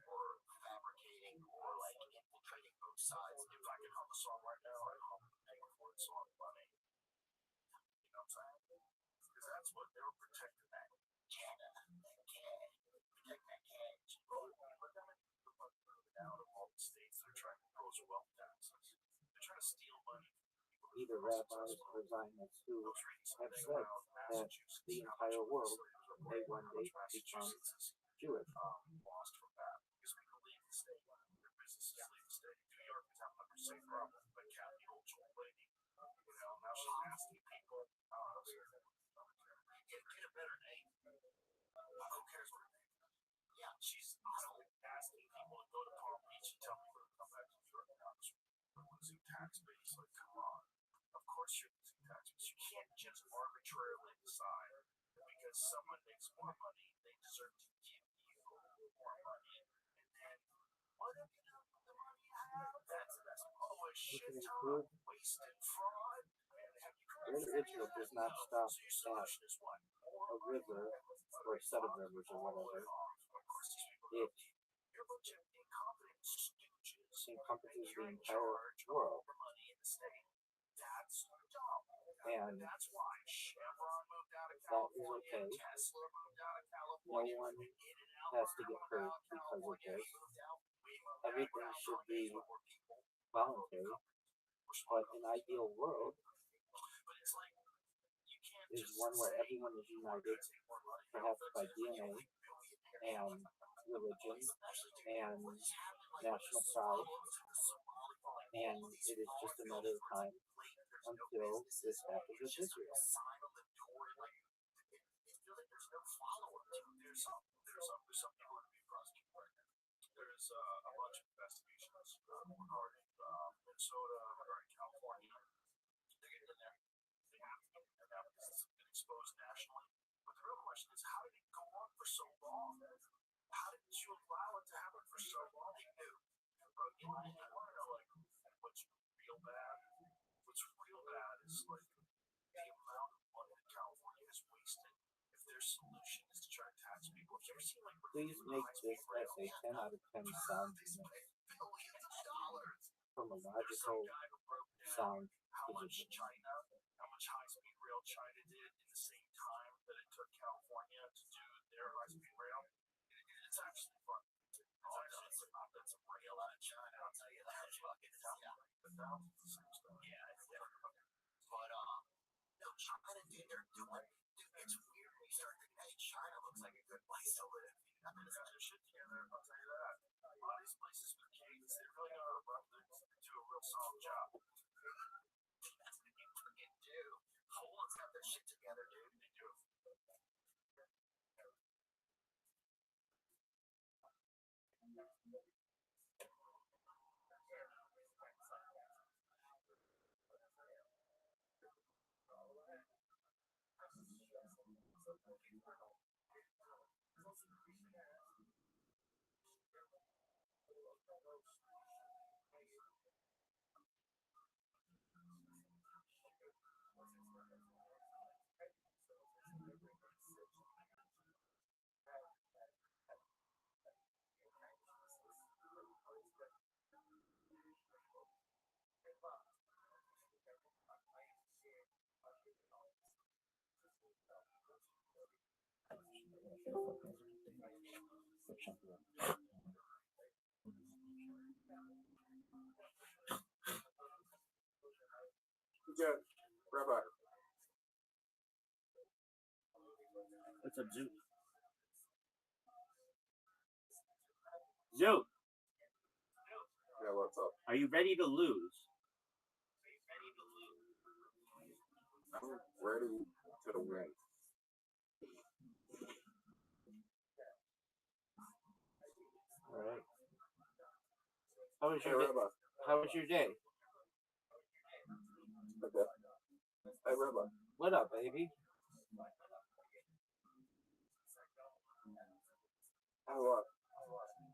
or fabricating or, like, infiltrating both sides. If I can hum a song right now, I'd hum the Penguin song Money. You know what I'm saying? Because that's what they were protecting that. Protect that cash. Out of all the states that are trying to impose wealth taxes. They're trying to steal money from people. Either rabbis or Zionists who have said that the entire world may one day become Jewish. Lost from that because people leave the state. Their businesses leave the state. New York is having the same problem. Like Kathy, old lady, you know, now she's asking people. Get a better name. Who cares what her name is? Yeah, she's asking people to go to Palm Beach and tell people to come back to New York now. We're losing tax base. Like, come on. Of course you're losing tax base. You can't just arbitrarily decide that because someone makes more money, they deserve to give you more money. And then, what have you done with the money you have? That's a shit ton of wasted fraud. Israel does not stop at a river or a set of rivers or whatever. It encompasses the entire world. And that is okay. No one has to get hurt because of this. Everything should be voluntary. But an ideal world is one where everyone is united, perhaps by DNA and religion and national pride, and it is just a matter of time until this happens with Israel. There's some people that are being prosecuted right now. There's a bunch of investigations regarding Minnesota, regarding California. They're getting in there. They have to get in there now because it's been exposed nationally. But the real question is, how did it go on for so long? How did you allow it to happen for so long? They knew. Bro, you want to know, like, what's real bad? what's real bad is like the amount of money that California has wasted. If their solution is to try to tax people, have you ever seen like Please make this essay 10 out of 10 sound billions of dollars. from a There's logical some guy who broke down sound how much position. China, how much high-speed rail China did in the same time that it took California to do their high-speed rail. It's actually fun. Oh, I know, that's a rail out of China, I'll tell you that. Yeah, it's different. But no, China, dude, they're doing. Dude, it's weird when you start thinking, hey, China looks like a good place to live. I mean, it's Their shit together, I'll tell you that. A lot of these places with kings, they really know how to run things. They do a real solid job. that's what you freaking do. Poland's got their shit together, dude. They do. Yeah, Rabbi. What's up, Zoot? Zoot, Yeah, what's up? are you ready to lose? I'm ready to win. All right. How was Hey, your day? Rabbi. How was your day? Okay. Hey, Rabbi. What up, baby? How what?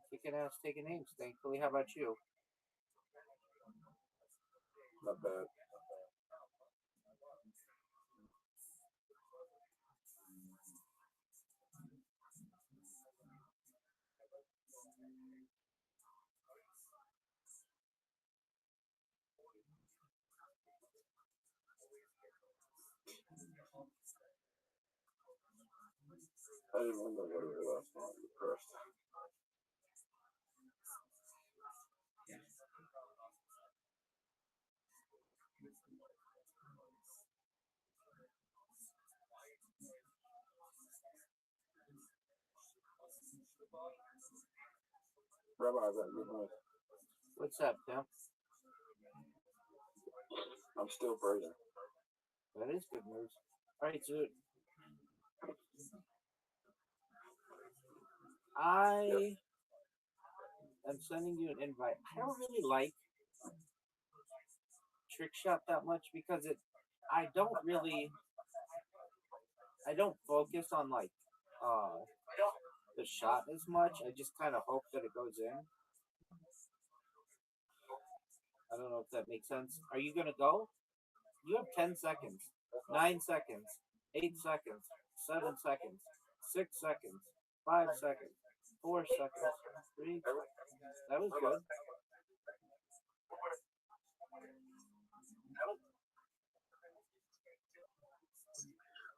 Kicking ass, taking names. Thankfully, how about you? Not bad. I didn't wonder what it was last night. First. Rabbi, I got good news. What's up, Tim? I'm still virgin. That is good news. All right, Zoot. I am sending you an invite. I don't really like Trick Shot that much because I don't focus on like the shot as much. I just kind of hope that it goes in. I don't know if that makes sense. Are you gonna go? You have 10 seconds, 9 seconds, 8 seconds, 7 seconds, 6 seconds, 5 seconds, 4 seconds, 3 seconds. That was good.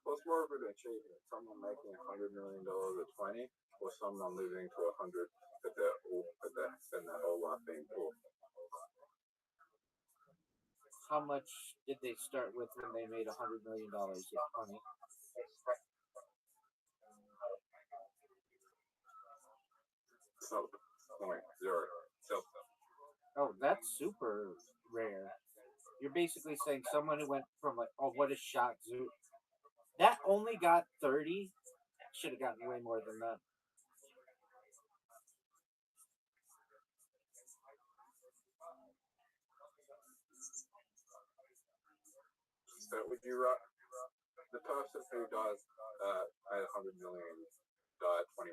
What's more of an achievement? Someone making $100 million at 20, or someone losing to 100 at that whole lot being poor? How much did they start with when they made $100 million at 20? So, point zero. So, Oh, that's super rare. You're basically saying someone who went from like, oh, what a shot, Zoot. That only got 30. Should have gotten way more than that. so would you the person who does made 100 million died 21?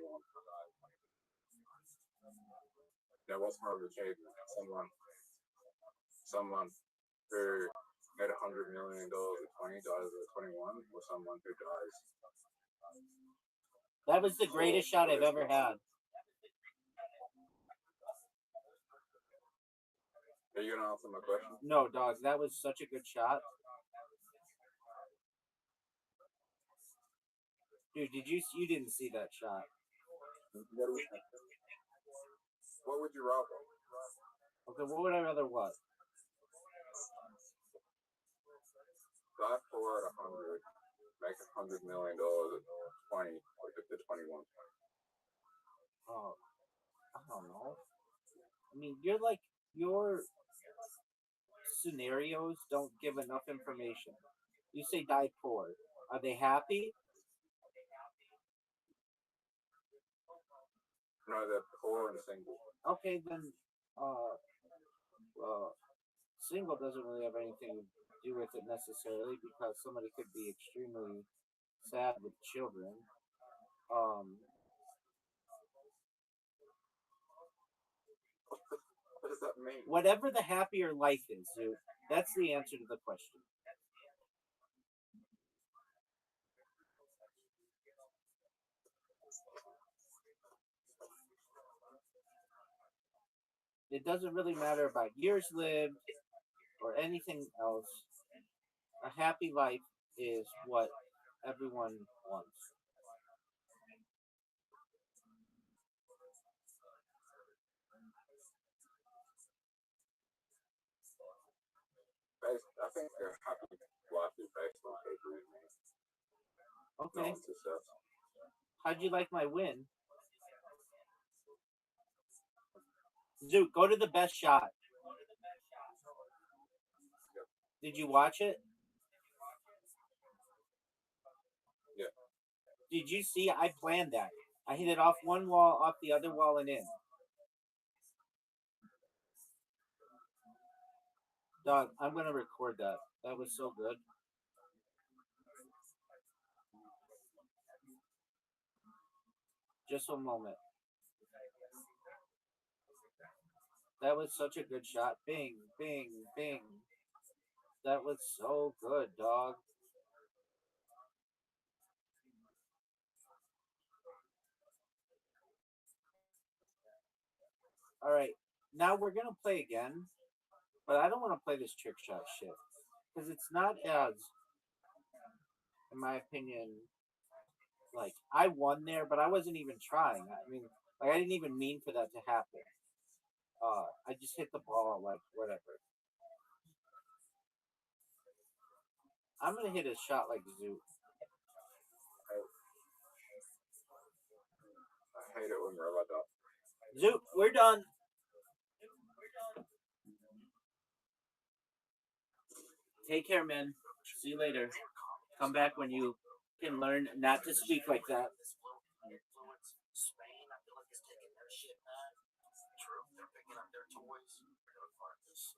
Now, what's more of an achievement? Someone who Get $100 million at 20, dies at 21, or someone who dies. That was the greatest shot I've ever had. Are you gonna answer my question? No, dog, that was such a good shot. Dude, you didn't see that shot. What would you rather? Okay, what would I rather what? Die for at 100, make $100 million at 20, or get to 21. Oh, I don't know. I mean, your scenarios don't give enough information. You say die poor. Are they happy? No, they're poor and single. Okay, then single doesn't really have anything to do with it necessarily because somebody could be extremely sad with children. What does that mean? Whatever the happier life is, dude, that's the answer to the question. It doesn't really matter about years lived or anything else. A happy life is what everyone wants. I think a happy life is based on people, Okay. not success. How'd you like my win? Dude, go to the best shot. Did you watch it? Yeah. Did you see? I planned that. I hit it off one wall, off the other wall, and in. Dog, I'm gonna record that. That was so good. Just a moment. That was such a good shot. Bing, bing, bing. That was so good, dog. All right, now we're gonna play again, but I don't want to play this trick shot shit because it's not as, in my opinion, like I won there, but I wasn't even trying. I mean, like I didn't even mean for that to happen. I just hit the ball like whatever. I'm gonna hit a shot like Zoot. I hate it when we're like that. Zoot, we're done. Take care, man. See you later. Come back when you can learn not to speak like that. Spain, I feel like it's taking their shit back. True, they're picking up their toys. We're gonna find this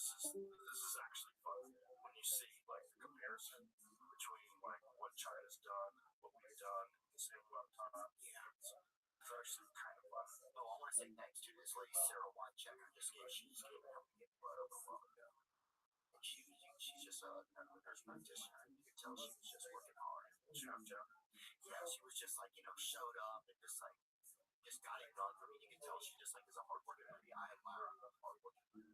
this is actually fun when you see like the comparison between like what China's done, what we've done in the same amount of time. Yeah, it's actually kind of fun. Oh, I want to say thanks to this lady Sarah Whitechecker. She just came and helped me get blood over a while ago. And she's just a nurse practitioner. You could tell she was just working hard. Yeah, she was just like, showed up and just like, just got it done for me. You can tell she just like is a hardworking lady. I admire her hardworking.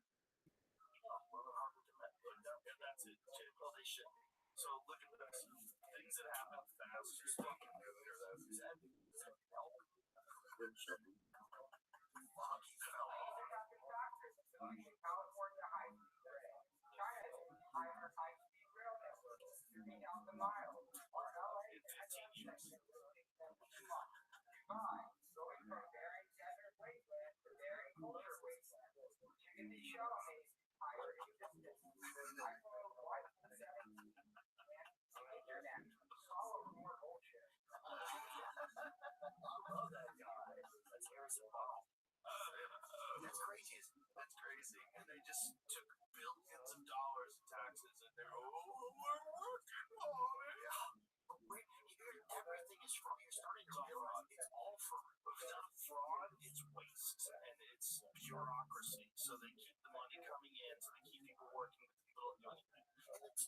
And that's it. Well, they should. So look at this. Things that happen fast. Just fucking earlier though. Does that help? Fuck, he fell off. California high-speed rail. China's higher high-speed rail network is moving out the mile. Or LA In 15 years. Going from Bering Desert Wasteland to Bering Polar Wasteland. You can be shown a higher distance. I follow flight 7 internet. Follow more bullshit. I love that guy. That's Harrison Paul. That's crazy. That's crazy. And they just took billions of dollars in taxes and they're we're working on it. Yeah. Everything is fraud. You're starting to realize it's all fraud. It's not fraud, it's waste and it's bureaucracy. So they keep the money coming in, so they keep people working with little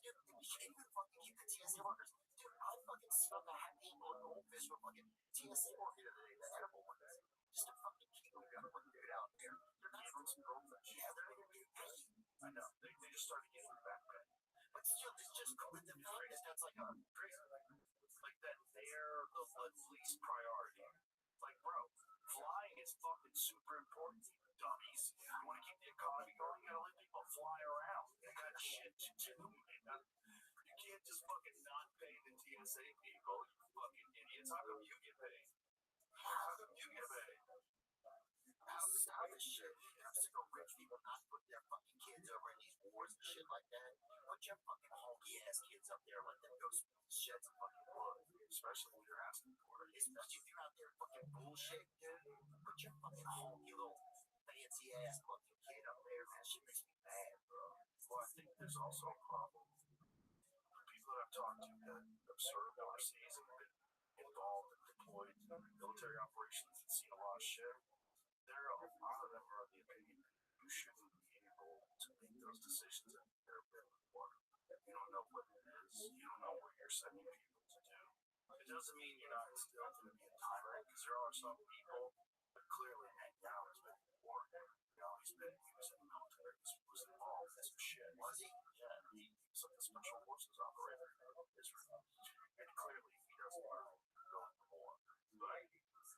even fucking keep the TSA workers. Dude, I fucking still had people in Goldfish with fucking TSA worker today, the edible ones. Just to fucking keep them going, dude, out there. They're not from some Goldfish. Yeah, they're not even being paid. I know. They just started getting back pay. But still, it's just cool. The fact is that's like a crazy. Like that they're the least priority. Like, bro, flying is fucking super important, dummies. You want to keep the economy going, you gotta let people fly around. They got shit to do. You can't just fucking not pay the TSA people, you fucking idiots. How come you get paid? How come you get paid? How this shit? I'm sick of rich people not putting their fucking kids over in these wars and shit like that. Put your fucking honky ass kids up there, let them go shed some fucking blood. Especially when you're asking for it. Especially if you're out there fucking bullshit, dude. Put your fucking honky little fancy ass fucking kid up there, man. That shit makes me mad, bro. Well, I think there's also a problem. The people that I've talked to that have served overseas and been involved and deployed in military operations and seen a lot of shit, a lot of them are of the opinion that you shouldn't be able to make those decisions at their before. You don't know what it is. You don't know what you're sending people to do. It doesn't mean you're not still going to be a tyrant, because there are some people that clearly Netanyahu has been in war. You know, he was in the military, he was involved in some shit. Was he? Yeah, he was like a special forces operator in Israel. And clearly he doesn't want to go to war. But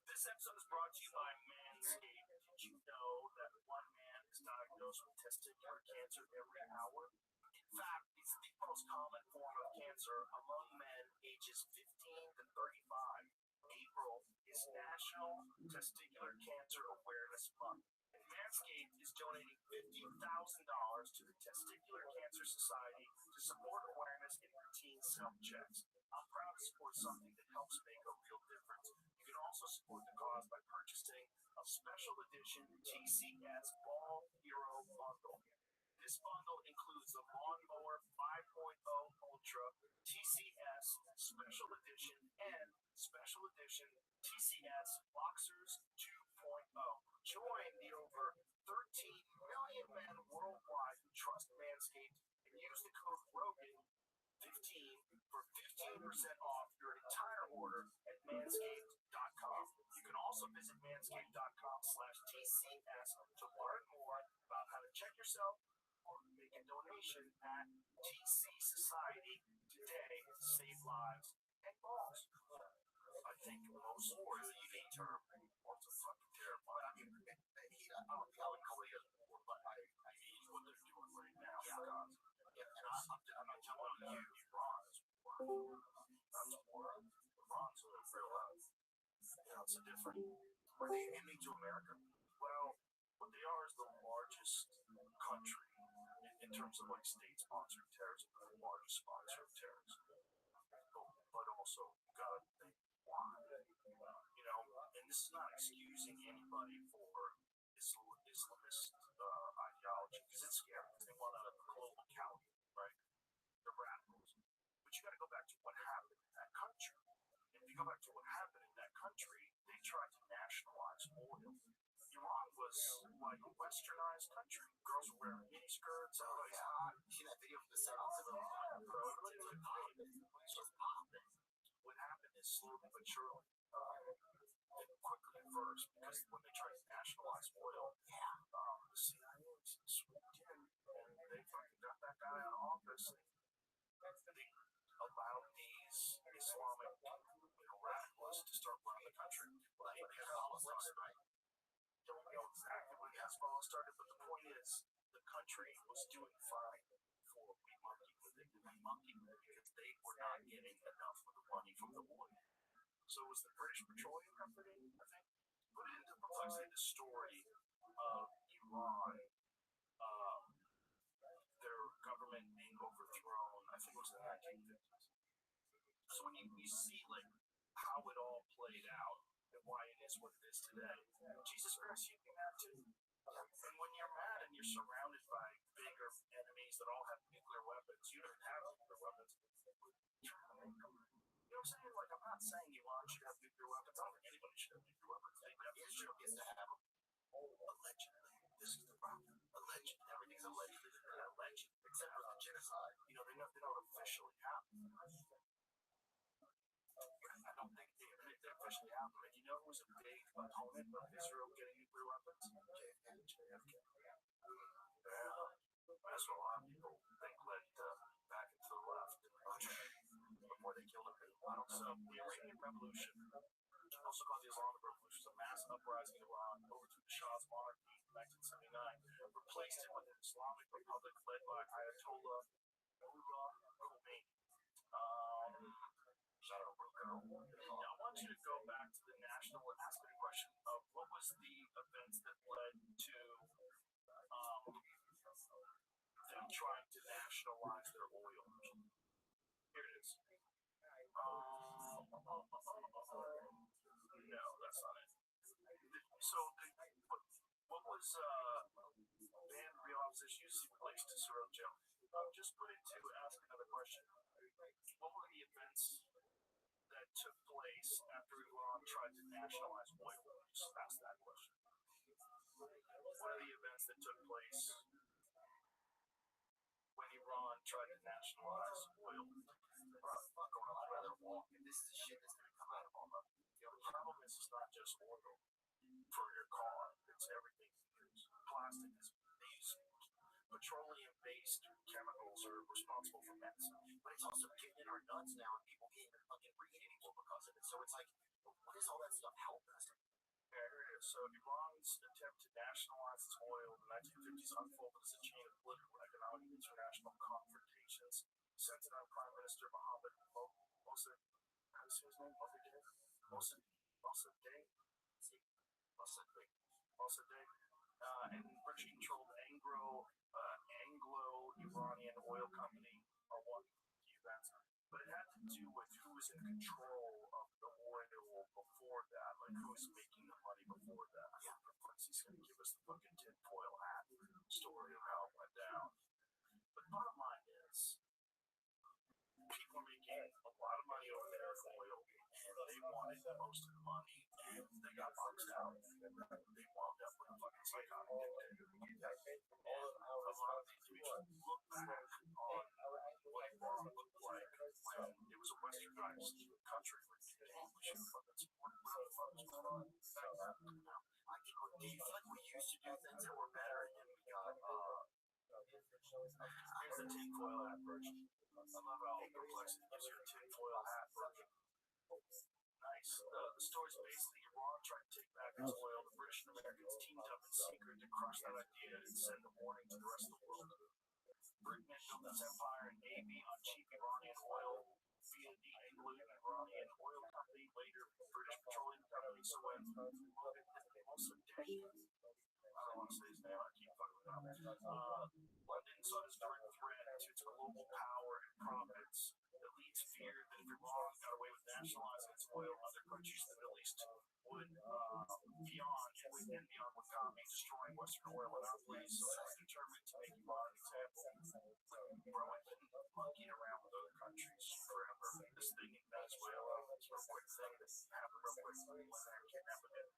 this episode is brought to you by Manscaped. Did you know that one man is diagnosed with testicular cancer every hour? In fact, it's the most common form of cancer among men ages 15 to 35. April is National Testicular Cancer Awareness Month, and Manscaped is donating $50,000 to the Testicular Cancer Society to support awareness and routine self-checks. I'm proud to support something that helps make a real difference. You can also support the cause by purchasing a special edition TCS Ball Hero Bundle. This bundle includes the Lawnmower 5.0 Ultra TCS Special Edition and Special Edition TCS Boxers 2.0. Join the over 13 million men worldwide who trust Manscaped and use the code ROGAN15 for 15% off your entire order at manscaped.com. You can also visit manscaped.com/TCS to learn more about how to check yourself or make a donation at TC Society today to save lives and balls. I think most war is a unique term. War's a fucking terrifying. I mean, I would call it a war, but I hate what they're doing right now. Yeah. Yeah, and I'm not telling you, Iran is war. That's war. Iran's a real life. You know, it's a different. Are they enemy to America? Well, what they are is the largest country in terms of like state-sponsored terrorism, the largest sponsor of terrorism. But also, you gotta think why. You know, and this is not excusing anybody for Islamist ideology, because it's scary. They want a global calendar, right? The radicals. But you gotta go back to what happened in that country. And if you go back to what happened in that country, they tried to nationalize oil. Iran was like a westernized country. Girls were wearing miniskirts, everybody's hot. You see that video from the South of Iran, bro? What happened is slowly but surely, and quickly at first, because when they tried to nationalize oil, the CIA swooped in and they fucking got that guy out of office. And they allowed these Islamic radicals to start running the country. Well, they Hezbollah, right? Don't know exactly when Hezbollah started, but the point is, the country was doing fine before we monkeyed with it. We monkeyed with it because they were not getting enough of the money from the oil. So it was the British Petroleum Company, I think, put it into perplexity the story of Iran, their government being overthrown, I think it was in the 1950s. So when you see like how it all played out and why it is what it is today, Jesus Christ, you'd be mad too. And when you're mad and you're surrounded by bigger enemies that all have nuclear weapons, you don't have nuclear weapons. You know what I'm saying? Like, I'm not saying Iran should have nuclear weapons. I don't think anybody should have nuclear weapons. Israel gets to have them. Allegedly. This is the problem. Alleged. Everything's alleged. Alleged. Except for the genocide. You know, they don't officially happen. I don't think they officially happen. And you know who was a big opponent of Israel getting nuclear weapons? JFK. Yeah. That's what a lot of people think led back into the left before they killed him. So the Iranian Revolution, also called the Islamic Revolution, was a mass uprising in Iran, overthrew the Shah's monarchy in 1979, replaced it with an Islamic republic led by Ayatollah Khomeini. Shout out, bro. Now I want you to go back to the national and ask me the question of what was the events that led to them trying to nationalize their oil. Here it is. No, that's not it. So, what was banned real opposition used to place to Cyril jail? Just put it to ask another question. What were the events that took place after Iran tried to nationalize oil? Just ask that question. What are the events that took place when Iran tried to nationalize oil? Fuck, I'd rather walk, and this is the shit that's gonna come out of all of them. The problem is it's not just oil for your car, it's everything you use. Plastic is these petroleum-based chemicals are responsible for medicine, but it's also getting in our nuts now, and people can't even fucking breathe anymore because of it. So it's like, what does all that stuff help us? Yeah, here it is. So Iran's attempt to nationalize its oil in the 1950s unfolded as a chain of political, economic, and international confrontations centered on Prime Minister Mohammad Mossadegh, and British-controlled Anglo-Iranian oil company are one key events. But it had to do with who was in control of the oil before that, like who was making the money before that. Yeah, of course, he's going to give us the fucking tinfoil hat story of how it went down. But the bottom line is, people are making a lot of money over there in oil, and they wanted most of the money, and they got boxed out. They wound up with a fucking psychotic dictator. And a lot of these people look back on what Iran looked like when it was a westernized country. Damn, we should have fucking supported motherfuckers. Do you feel like we used to do things that were better, and then we got here's the tinfoil hat version. I love how Perplexity gives you a tinfoil hat version. Nice. The story's basically Iran tried to take back its oil. The British and Americans teamed up in secret to crush that idea and send a warning to the rest of the world. Britain had built its empire and navy on cheap Iranian oil via the Anglo-Iranian Oil Company, later British Petroleum Company. So when Mossadegh, I don't want to say his name, I keep fucking it up. London saw this direct threat to its global power and profits. Elites feared that if Iran got away with nationalizing its oil, other countries in the Middle East would beyond what Kami destroying Western oil monopolies. So it was determined to make Iran an example. Bro, I've been monkeying around with other countries forever. This thing in Venezuela, it's a real quick thing that happened real quick when they kidnapped in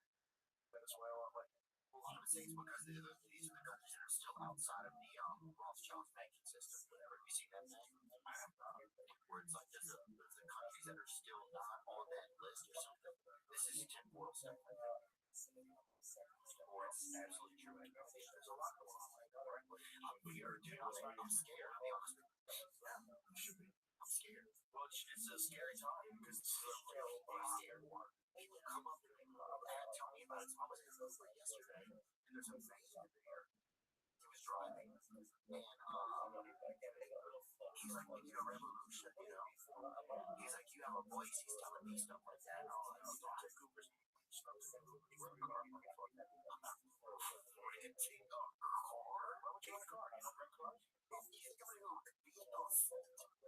Venezuela. Like, a lot of it is because these are the countries that are still outside of the Rothschild banking system. Whatever. Have you seen that thing? Where it's like there's the countries that are still not on that list or something. This is tinfoil stuff. Or it's absolutely true. There's a lot going on like that, right? I'm weird, dude. I'm scared. I'll be honest with you. Yeah, you should be. I'm scared. Well, it's a scary time because it's scared one. People come up and tell me about it. So I was in Florida yesterday, and there's a man there. He was driving, and he's like, we need a revolution, you know? He's like, you have a voice. He's telling me stuff like that. And all that. Don't take Cooper's stuff. You run a car, motherfucker. I'm not renting a car. Why would you rent a car? You don't rent cars? He's coming on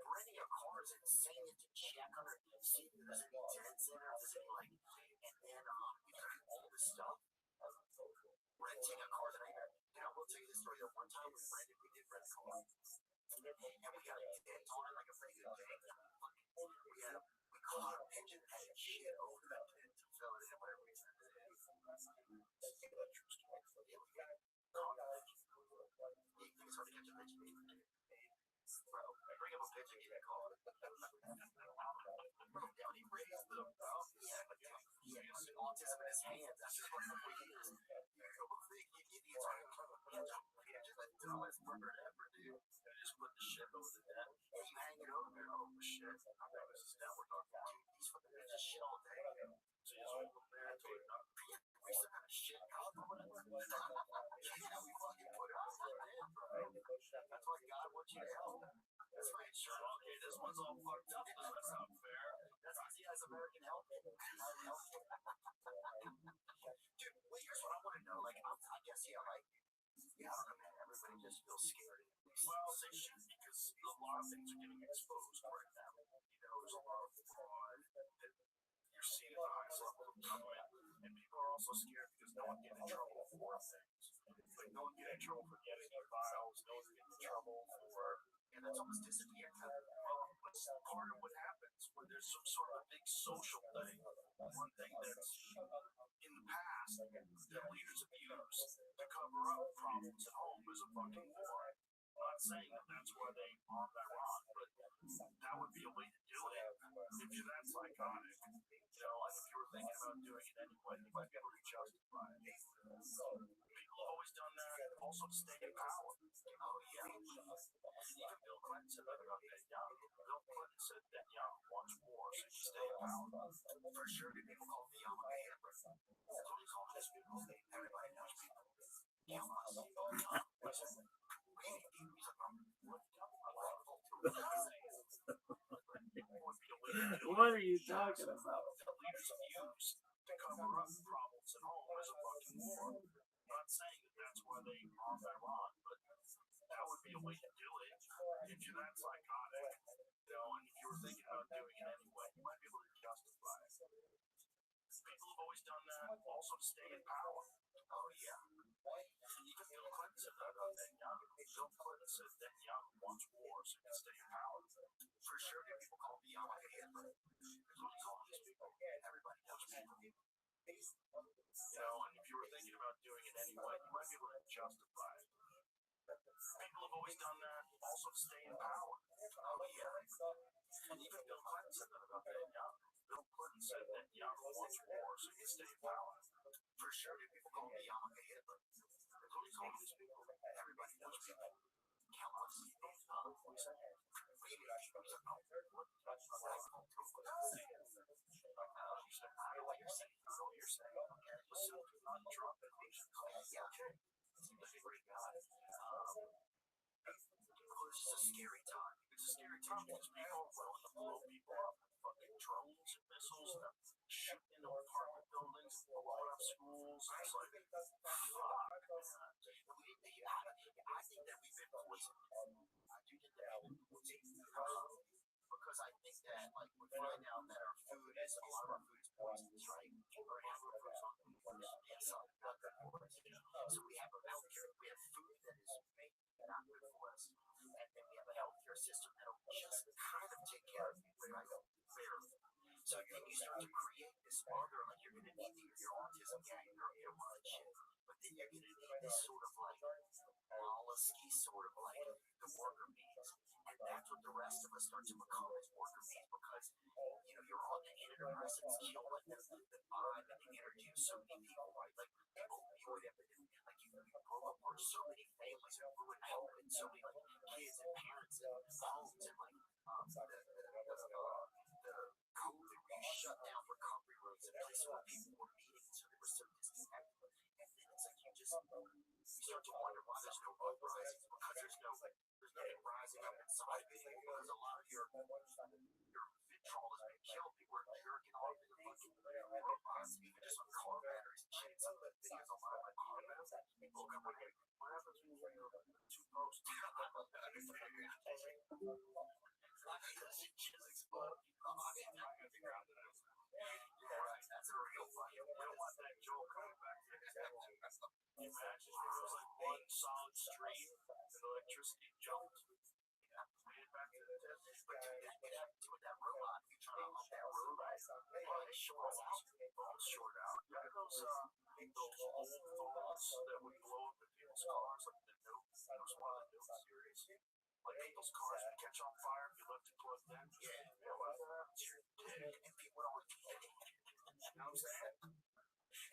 renting a car is insane to check under, see if there's any dents in it, if there's any, like, and then you can do all this stuff. Renting a car that I had, you know, we'll tell you the story. The one time we did rent a car, and we got a dent on it, like a pretty good dent. We caught a pigeon that had shit over that dent to fill it in, whatever we said it is. That's a true story. Yeah, we got caught a pigeon. You think it's hard to catch a pigeon? Bro, bring up a picture. getting caught. Bro, down he raised them, bro. Yeah, but he had autism in his hands after a couple years. You don't think you idiots are just the dumbest murder ever, dude. I just put the shit over the net. Yeah, you hang it over there. Oh, shit. I think this is down we're talking about. These fucking bitches shit all day. So you just hold them there until you're done. We still got a shit out or whatever. Yeah, we fucking put it on there, bro. That's why God wants you to help. That's my insurance. Okay, this one's all fucked up. That's not fair. That's as American help. Dude, well, here's what I want to know. Like, I guess, yeah, like, yeah, I don't know, man. Everybody just feels scared. Well, they should because a lot of things are getting exposed right now. You know, there's a lot of fraud that you're seeing at the highest level of government, and people are also scared because no one gets in trouble for things. Like, no one gets in trouble for getting their files, no one gets in trouble for, and that's almost disappeared. Well, what's part of what happens when there's some sort of a big social thing? One thing that's in the past that leaders have used to cover up problems at home is a fucking war. I'm not saying that that's why they bombed Iraq, but that would be a way to do it if you're that psychotic. You know, like if you were thinking about doing it anyway, you might be able to justify it. People have always done that, also to stay in power. Oh, yeah. Even Bill Clinton said that about Netanyahu. Bill Clinton said Netanyahu wants war, so you stay in power. For sure, people call me Yamaka Hitler. That's what he calls his people. Everybody knows people. Kill us. Listen, we ain't he's like, What are you talking about? The leaders have used to cover up problems at home as a fucking war. I'm not saying that that's why they bombed Iraq, but that would be a way to do it if you're that psychotic. You know, and if you were thinking about doing it anyway, you might be able to justify it. People have always done that, also to stay in power. Oh, yeah. Even Bill Clinton said that about Netanyahu. Bill Clinton said Netanyahu wants war, so he can stay in power. For sure, people call me Yamaka Hitler. That's what he calls his people. Everybody knows people. You know, and if you were thinking about doing it anyway, you might be able to justify it. People have always done that, also to stay in power. Oh, yeah. And even Bill Clinton said that about Netanyahu. Bill Clinton said Netanyahu wants war, so he can stay in power. For sure, people call me Yamaka Hitler. That's what he calls his people. Everybody knows people. Count us. It's just a scary time. It's a scary time because people are willing to blow people up with fucking drones and missiles and shooting into apartment buildings, blowing up schools. It's like, fuck, man. I think that we've been poisoned. I do think that we've been poisoned. Because I think that, like, we find out that our food is, a lot of our food is poisonous, right? Or half our food is on yes, not good for us. So we have a healthcare, we have food that is made not good for us. And then we have a healthcare system that'll just kind of take care of you, right? Barely. So then you start to create this other, like, you're going to need your autism, yeah, your mind shit. But then you're going to need this sort of, like, mollusky sort of, like, the worker bees. And that's what the rest of us start to become as worker bees because, you know, you're on the antidepressants, kill like the vibe and the energy of so many people, right? Like, the opioid epidemic, like, you broke apart so many families and ruined health and so many, like, kids and parents and homes and, like, the COVID where you shut down recovery rooms and places where people were meeting so they were so disconnected. And then it's like you start to wonder why there's no uprising because there's nothing rising up inside of you because a lot of your vitriol has been killed. People are jerking off in the fucking robots, even just on car batteries and shit. Some of the videos on my car batteries, people come in here, what happens when you're too close? That's a real fucking. We don't want that joke coming back to the you imagine if it was like one solid stream and electricity jumped. Yeah, made it back to the tip. But dude, that happened to that robot. You try to up that road, right? It shorts out. Phones short out. Remember those old phones that would blow up in people's cars, like the Note? That was one of the Note series. like people's cars would catch on fire if you left it plugged in. Yeah, well, it's your dick, and people would always, you know what I'm saying?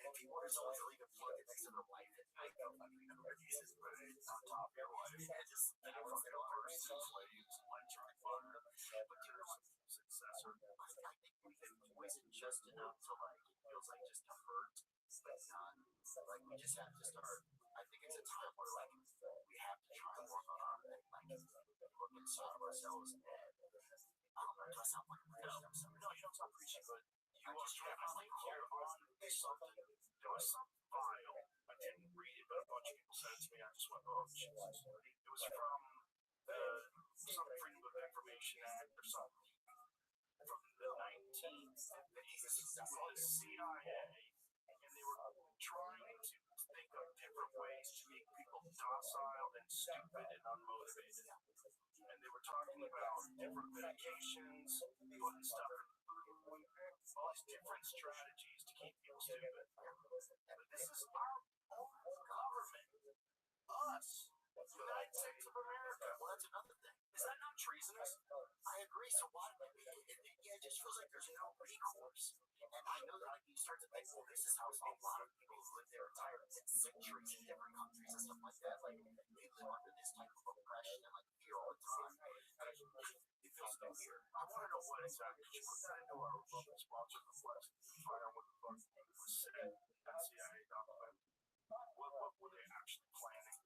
And people are always leaving plug it next to their wife at night. Or Jesus, put it on top of your wife. And just, you know, fucking burst in flames, electric fire. But there's successor. I think we can poison just enough to, like, it feels like just to hurt, but not. Like, we just have to start. I think it's a time where, like, we have to try and work on our, like, look inside of ourselves and, I don't know, do I sound like a preacher? No, you don't sound preachy, but you are definitely here on something. There was some file. I didn't read it, but a bunch of people sent it to me. I just went, oh, Jesus. It was from some Freedom of Information Act or something from the 1950s with the CIA, and they were trying to think of different ways to make people docile and stupid and unmotivated. And they were talking about different medications, putting stuff in food, all these different strategies to keep people stupid. But this is our own government. Us. The United States of America. Well, that's another thing. Is that not treasonous? I agree. So why? Yeah, it just feels like there's no recourse. And I know that, like, you start to think, well, this is how a lot of people who live their entire centuries in different countries and stuff like that, like, they live under this type of oppression and, like, fear all the time. And it feels so weird. I want to know what exactly. Could you put that into our local sponsor request? Find out what the fuck was said at CIA document. What were they actually planning?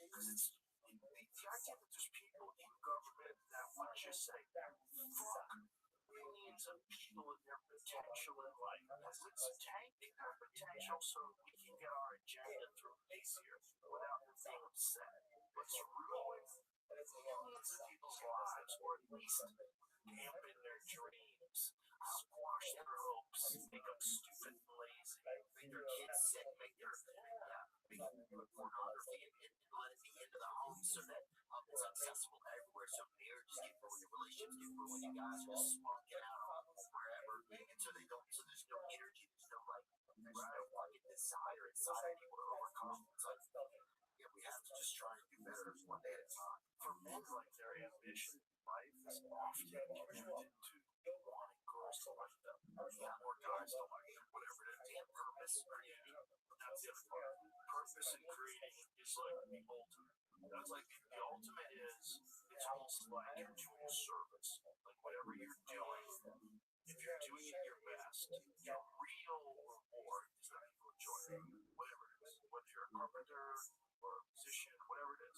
Because it's the idea that there's people in government that would just say, fuck millions of people and their potential in life. Let's tank their potential so we can get our agenda through easier without them being upset. Let's ruin millions of people's lives, or at least dampen their dreams, squash their hopes, make them stupid and lazy, Make their kids sick, make pornography and let it be into the home so that it's accessible everywhere. So marriages get ruined, relationships get ruined, you guys are just spunking out wherever. And so they don't, so there's no energy, there's no, like, fucking desire inside of people to overcome. It's like, yeah, we have to just try and do better one day at a time. for men, like, their ambition in life is often contributed to wanting girls to like them, or guys to like them, whatever it is. And purpose, Creating. That's the other part. Purpose and creating is like the ultimate. That's like the ultimate is, it's almost like you're doing a service. Like, whatever you're doing, if you're doing it your best, your real reward is that people enjoy it. Whatever it is. Whether you're a carpenter or a musician, whatever it is.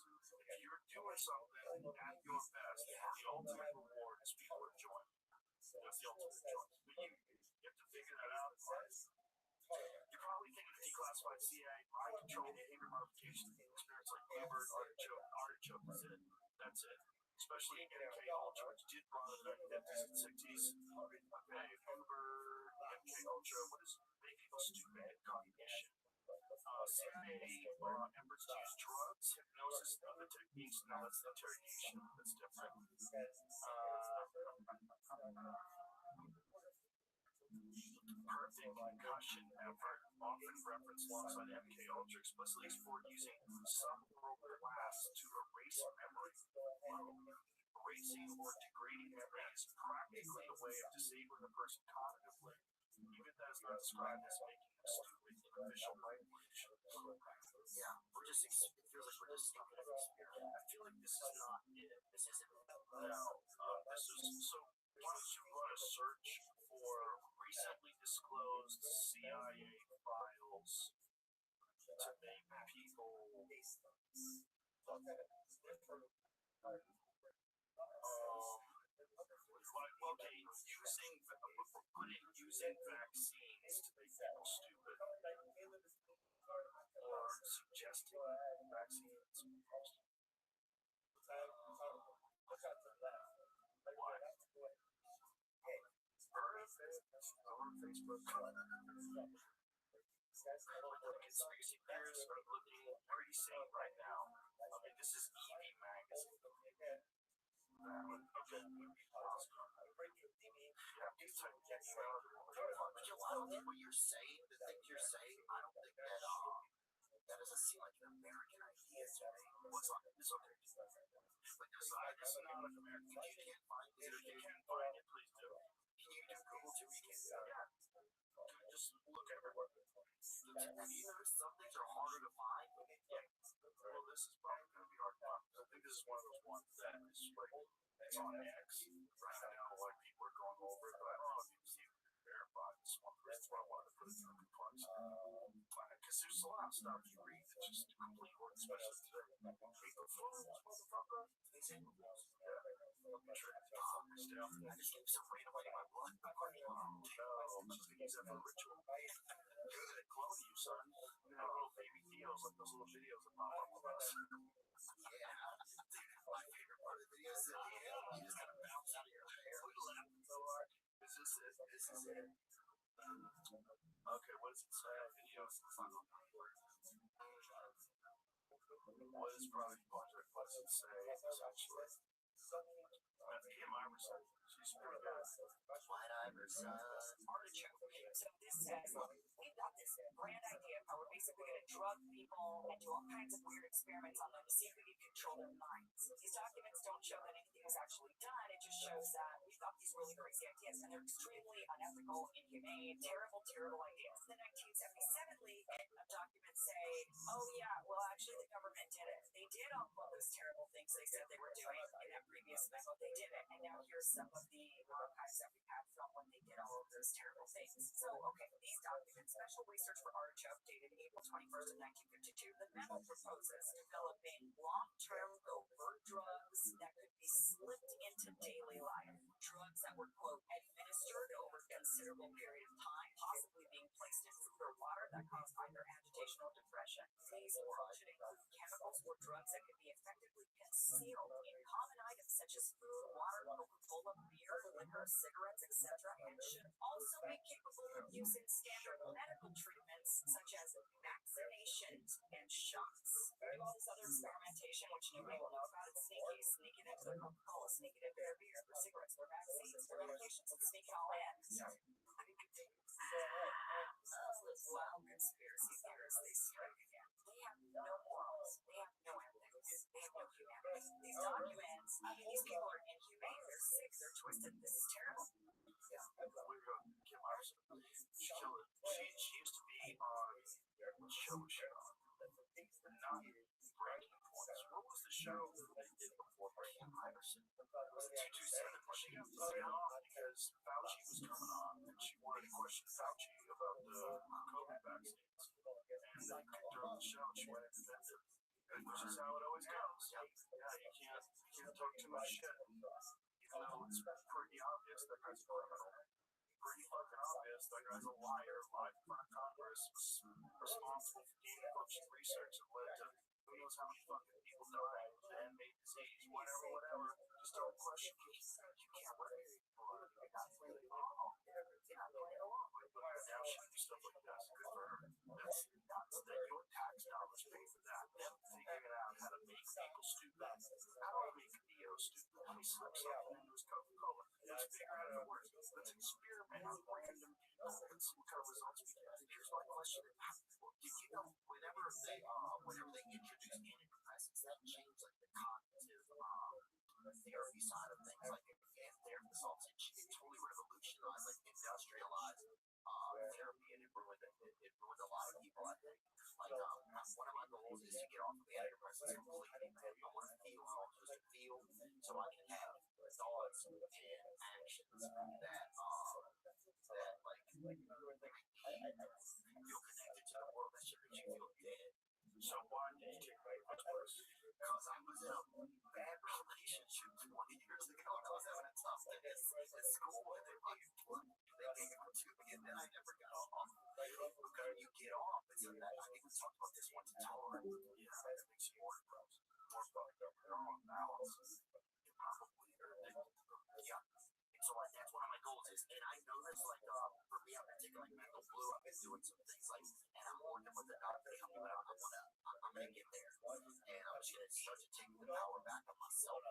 If you're doing something at your best, the ultimate reward is people enjoying it. That's the ultimate enjoyment. But you have to figure that out. You're probably thinking of declassified CIA, mind control, behavior modification, experience like Uber, artichoke is it. That's it. Especially MK Ultra, which did run in the 50s and 60s. Okay, Uber, MK Ultra, what is make people stupid and cognition? CIA efforts to use drugs, hypnosis, and other techniques. No, that's the interrogation. That's different. Perfect concussion effort, often referenced alongside MK Ultra, explicitly explored using some neural blasts to erase memory. Erasing or degrading memory is practically a way of disabling a person cognitively, even that is not described as making them stupid in official language. yeah, it feels like we're just stuck in an experiment. I feel like this is not it. This isn't it. No, this is so. Why don't you run a search for recently disclosed CIA files to make people okay, using vaccines to make people stupid, or suggesting vaccines. Why? Or Facebook. The conspiracy theorists are looking pretty sane right now. I mean, this is EV magazine. Okay. Yeah, you type email. I don't think what you're saying, the things you're saying, I don't think that doesn't seem like an American idea to me. What's on it? It's okay. But no, so this is not an American. If you can't find it, If you can find it, please do. can you do Google too? You can. Yeah. Just look everywhere. Have you noticed some things are harder to find? Yeah. Well, this is probably going to be hard to find. I think this is one of those ones that is like, it's on X right now. Like, people are going over it, but I don't know if you've seen it verified. This one, that's why I wanted to put it through complex. Because there's a lot of stuff you read that's just complete work, especially today. April Fools, motherfucker. These April Fools. Yeah. Let me try to I just gave some random lady my blood. I'm like, no, she's gonna use that for a ritual. Good, clone you, son. You know, little baby Theos, like those little videos that pop up with us. yeah. My favorite part of the video is at the end. You just kind of bounce out of your hair. We laugh so hard. Is this it? This is it. Okay, what does it say? Videos. What is Prodigy Project? What does it say? Essentially. That's Kim Iverson. She's pretty good. White Iverson. Artichoke. So this says, look, we've got this grand idea of how we're basically going to drug people and do all kinds of weird experiments on them to see if we can control their minds. These documents don't show that anything is actually done. It just shows that we've got these really crazy ideas, and they're extremely unethical, inhumane, terrible, terrible ideas. The 1977 leak documents say, oh yeah, well actually the government did it. They did all of those terrible things they said they were doing in that previous memo. They did it, and now here's some of the archives that we have from when they did all of those terrible things. So, okay, these documents, Special Research for Artichoke, dated April 21st of 1952, the memo proposes developing long-term overt drugs that could be slipped into daily life. Drugs that were, quote, administered over a considerable period of time, possibly being placed in food or water that caused either agitation or depression. These drugs should include chemicals or drugs that could be effectively concealed in common items such as food, water, Coca-Cola, beer, liquor, cigarettes, etc., and should also be capable of use in standard medical treatments such as vaccinations and shots. We do all this other experimentation, which nobody will know about. It's sneaky, sneaking into their Coca-Cola, sneaking into their beer, their cigarettes, their vaccines, their medications, and sneaking all in. Wow, conspiracy theorists, they strike again. They have no morals. They have no ethics. They have no humanity. These documents, these people are inhumane. They're sick. They're twisted. This is terrible. Yeah. We go Kim Iverson. She killed it. She used to be on what show was she on? Not Breaking Points. What was the show that they did before Breaking Iverson? It was 227 where she got to get on because Fauci was coming on and she wanted to question Fauci about the COVID vaccines. And they kicked her on the show and she went independent. Which is how it always goes. Yeah, you can't talk too much shit. Even though it's pretty obvious that guy's a criminal. Pretty fucking obvious that guy's a liar, lied in front of Congress, was responsible for gain of function research that led to who knows how many fucking people died, man-made disease, whatever. Just don't question me. You can't work people. That's really wrong. Yeah, but now she do stuff like that. Good for her. That's your tax dollars pay for that. Them figuring out how to make people stupid. How do I make Theo stupid? Let me slip something into his Coca-Cola. Let's figure out how it works. Let's experiment on random people and see what kind of results we get. Here's my question. Did you know whenever they introduce antidepressants, that changed like the cognitive therapy side of things, like advanced therapy results, it totally revolutionized, like industrialized therapy, and it ruined a lot of people, I think. Like, one of my goals is to get off of the antidepressants completely. I want to feel how I'm supposed to feel, so I can have thoughts and actions that feel connected to the world that should make you feel dead. So why did you take my advice? Because I was in a bad relationship 20 years ago, and I was having a tough day at school, and they gave it to me, and then I never got off. Because you get off, it's like that. I think we talked about this once. Tolerance. Yeah, it makes you more fucked up. You're on balance. You're probably Yeah. And so like that's one of my goals is, and I know this like for me I'm taking like mental blue. I've been doing some things like, and I'm working with the doctor to help me, but I'm gonna get there, and I'm just gonna start to take the power back of myself.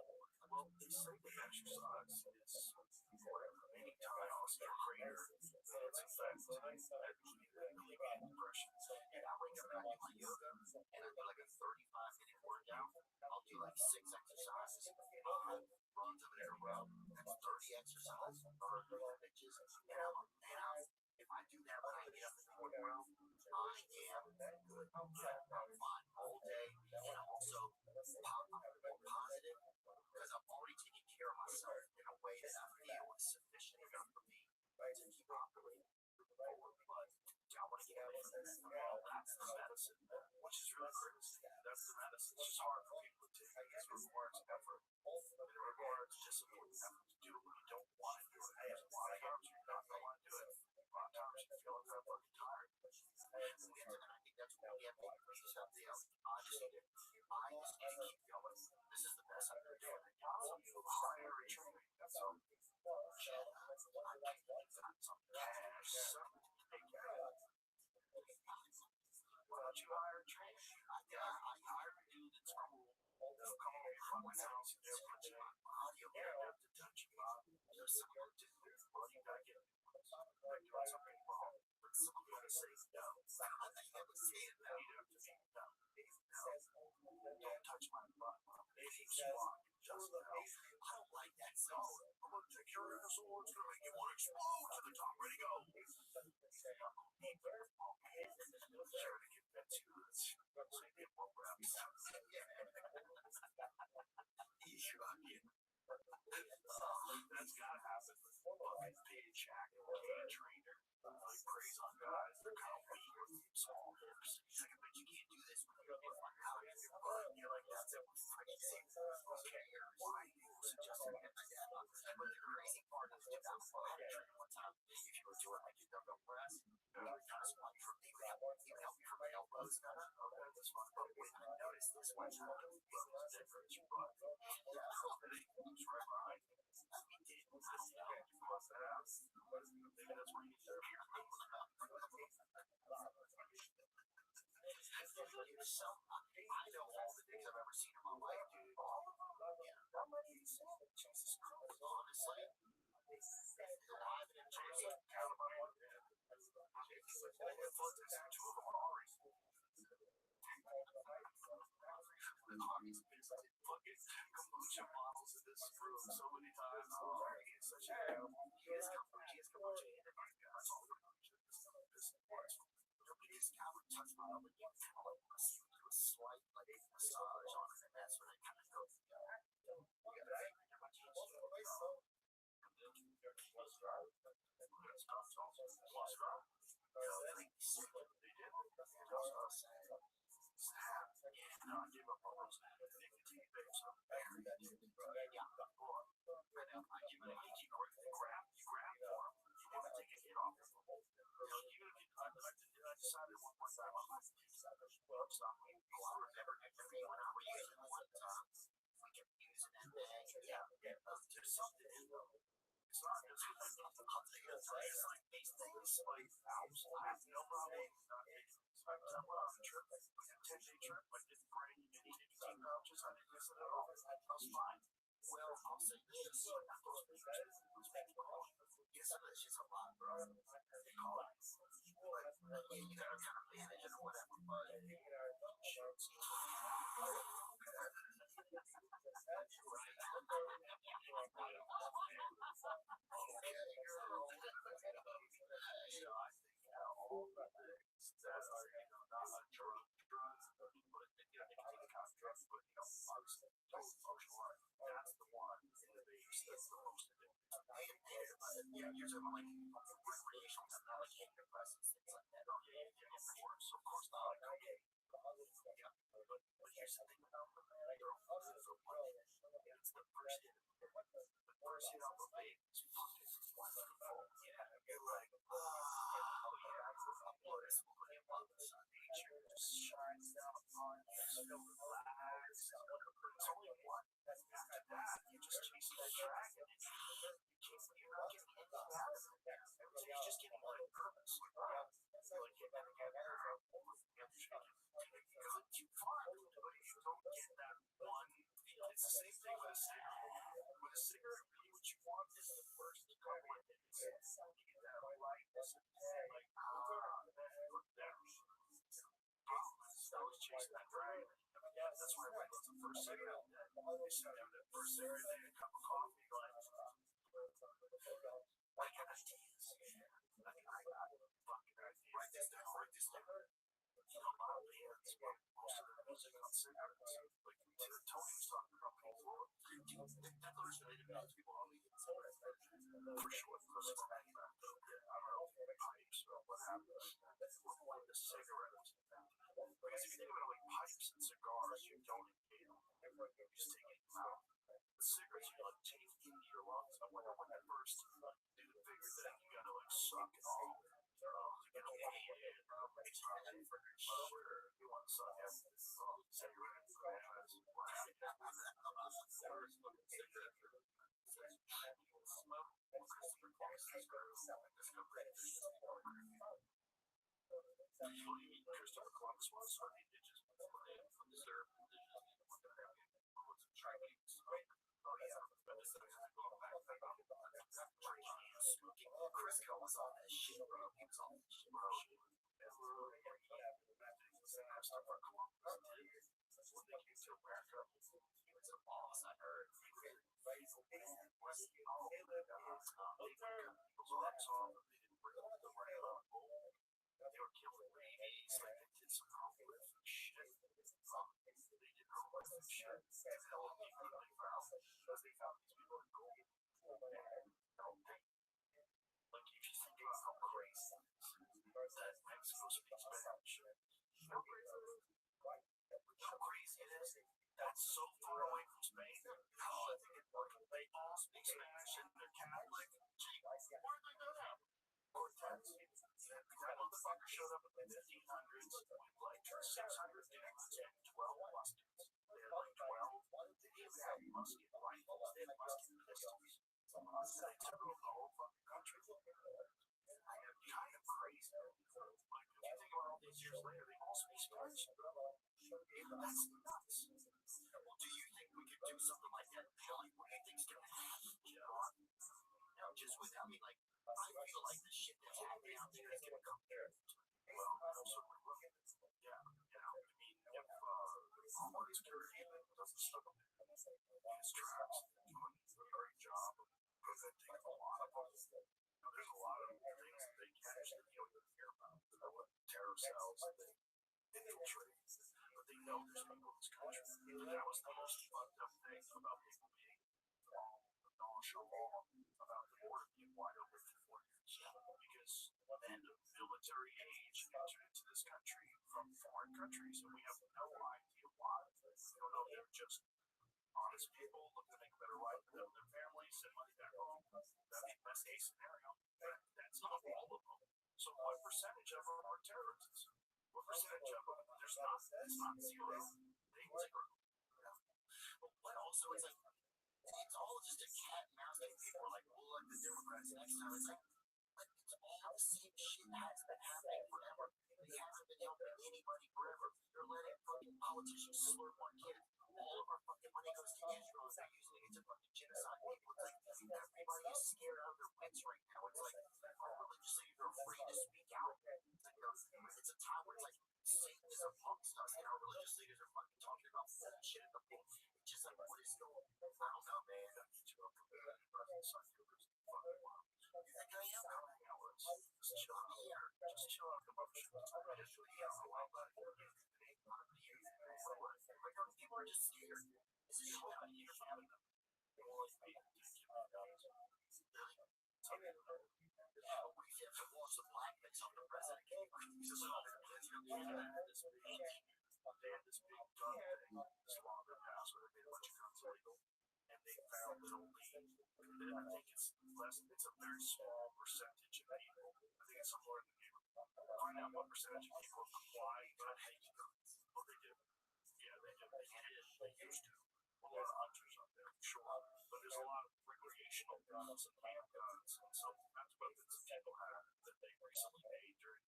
Well, they say that exercise is whatever, any time it's greater than its effect at relieving depression. And I wake up and I do my yoga, and I do like a 35-minute workout. I'll do like 6 exercises, runs of it in a row. That's 30 exercises, burn those bitches. If I do that when I get up in the morning, I am good. I'm fine all day, and I'm also more positive because I'm already taking care of myself in a way that I feel is sufficient enough for me to keep operating forward. But I want to get away from this. That's the medicine, which is really crazy. That's the medicine. It's just hard for people to take. It requires effort. It requires discipline effort to do it when you don't want to do it. There's a lot of times you're not going to want to do it. A lot of times you feel like I'm fucking tired. And I think that's what we have to do. Something else. I just need to keep going. This is the best I've ever done. Some primary training. Some shit. Some cash. Something to make it. Why don't you hire a trainer? I hired a dude that's cool. They'll come over from my house and they'll put you on audio. You don't have to touch you up. There's someone to do it. Well, you gotta get it. They're doing something wrong. But someone gotta say no. I never say it now. You have to say no. Don't touch my butt. It keeps you on. Just no. I don't like that. So I'm gonna take your asshole. It's gonna make you want to explode to the top. Ready to go. Sure to convince you this. So you get more reps. That's gotta happen with fucking paid Shaq and paid trainer. Like praise on guys. They're kind of weak with small hips. He's like, but you can't do this when you're out of your butt. You're like, that's it. Crazy. Okay, why are you suggesting it like that? But the crazy part is, dude, I was training one time. If you were doing like your dumbbell press, you would kind of spot from me. You would help me from my elbows. But when I noticed this one time, it was different. But it was right behind me. Maybe that's where you hear me. I know all the things I've ever seen in my life, dude. All of them. Yeah. Jesus Christ. Honestly. Alive and in jail. Count them on one hand. Two of them are already. The Army's visited fucking kombucha bottles in this room so many times. It's such a hell. He has kombucha in it. That's all the kombucha. Nobody has ever touched my elbow. I'm like, I see you do a slight like massage on it, and that's when I kind of go. There's something in them. It's not just I'll take it. It's like these things like I have no problem. I'm on a trip, like a 10-day trip, I didn't bring any 18 pouches. I didn't miss it at all. I was fine. Well, I'll say this. Those pictures, yes, that shit's a lot, bro. They call it. But yeah, you gotta kind of manage it or whatever. But yeah, you're talking about like recreational technology, antidepressants, things like that. Oh, yeah, so of course not. Okay. Yeah, but here's the thing about them. They're all for one. It's the first hit. The first hit on the vape is fucking wonderful. Yeah, you're like, oh yeah, this nature just shines down upon you. So relaxed. It's only one. After that, you're just chasing that dragon. You're not getting any better. You're just getting like purpose. You're like, you're never getting hurt. You go too far, but you don't get that one. It's the same thing with a cigarette. With a cigarette, what you want is the first couple of hits. You get that lightness and like, look there. I was chasing that dragon. That's that's why everybody loves the first cigarette. They sit down that first cigarette, they get a cup of coffee, like, I got ideas. I got fucking ideas. Write this down, write this down. You know, a lot of bands, most of their music on cigarettes. Like, Tony was talking about before. The Declaration of Independence people only get cigarettes. For sure, for some back though. I don't know if they pipes or what happened. With the cigarettes. Because if you think about it, like pipes and cigars, you don't inhale. You just take it in your mouth. The cigarettes, you like take into your lungs. I wonder when that first dude figured that you gotta like suck it all. You know, it's not for sure. You want to suck it. Cigarettes, Christopher Columbus was or the indigenous observed Oh yeah, but this is going back Crisco was on that shit, bro. He was on that shit, bro. Christopher Columbus did when they came to America. He was a boss, I heard. Faithful man. Was he? Oh, they were people's arms off. They didn't bring them the right up. They were killing babies. Like they did some horrific shit. They did horrific shit. And hell, people they found because they found these people in gold. Like if you think about how crazy that Mexico speaks Spanish, how crazy it is. That's so far away from Spain. Oh, I think they all speak Spanish and they're Catholic. Gee, where'd they go now? Cortez. That motherfucker showed up in the 1500s with like 600 dudes and 12 muskets. They had like 12. They didn't even have musket rifles. They had musket pistols. They took over the whole fucking country. Kind of crazy. Like, if you think about all these years later, they all speak Spanish. That's nuts. Well, do you think we could do something like that? Like, what do you think's gonna happen, John? No, just with, I mean, like, I feel like the shit that's happening out there is gonna come here. Well, absolutely. Yeah. I mean, if Homeland Security doesn't stop these traps, they're doing a great job of preventing a lot of them. There's a lot of things that they catch that you don't even hear about. Terror cells that they infiltrate. But they know there's people in this country. And that was the most fucked up thing about people being nonchalant about the border being wide open for 4 years. Because then military age entered into this country from foreign countries, and we have no idea why. We don't know if they're just honest people looking to make a better life for them and their families and money back home. That'd be the best case scenario. That's not all of them. So what percentage of them are terrorists? What percentage of them? It's not zero. They zero. But what also is like, it's all just a cat and mouse game. People are like, well, like the Democrats next time. It's like it's all the same shit that's been happening forever. They haven't been helping anybody forever. They're letting fucking politicians slurp on kids. All of our fucking money goes to Israel. They're using it to fucking genocide people. It's like everybody is scared out of their wits right now. It's like our religious leaders are afraid to speak out. It's a time where it's like Satan is amongst us, and our religious leaders are fucking talking about bullshit at the point. It's just like, what is going on? I don't know, man. You think I am? Just chill out here. Just chill out. People are just scared. This is what I hear from them. They want to be we have to watch the black mix on the president. Canada had this big gun thing, this law that passed where they made a bunch of guns illegal, and they found that only, I think it's a very small percentage of people. I think it's somewhere in the neighborhood. Find out what percentage of people comply with hate guns. Well, they do. Yeah, they do. They used to. A lot of hunters up there, for sure. But there's a lot of recreational guns and handguns and some that's weapons that people had that they recently made during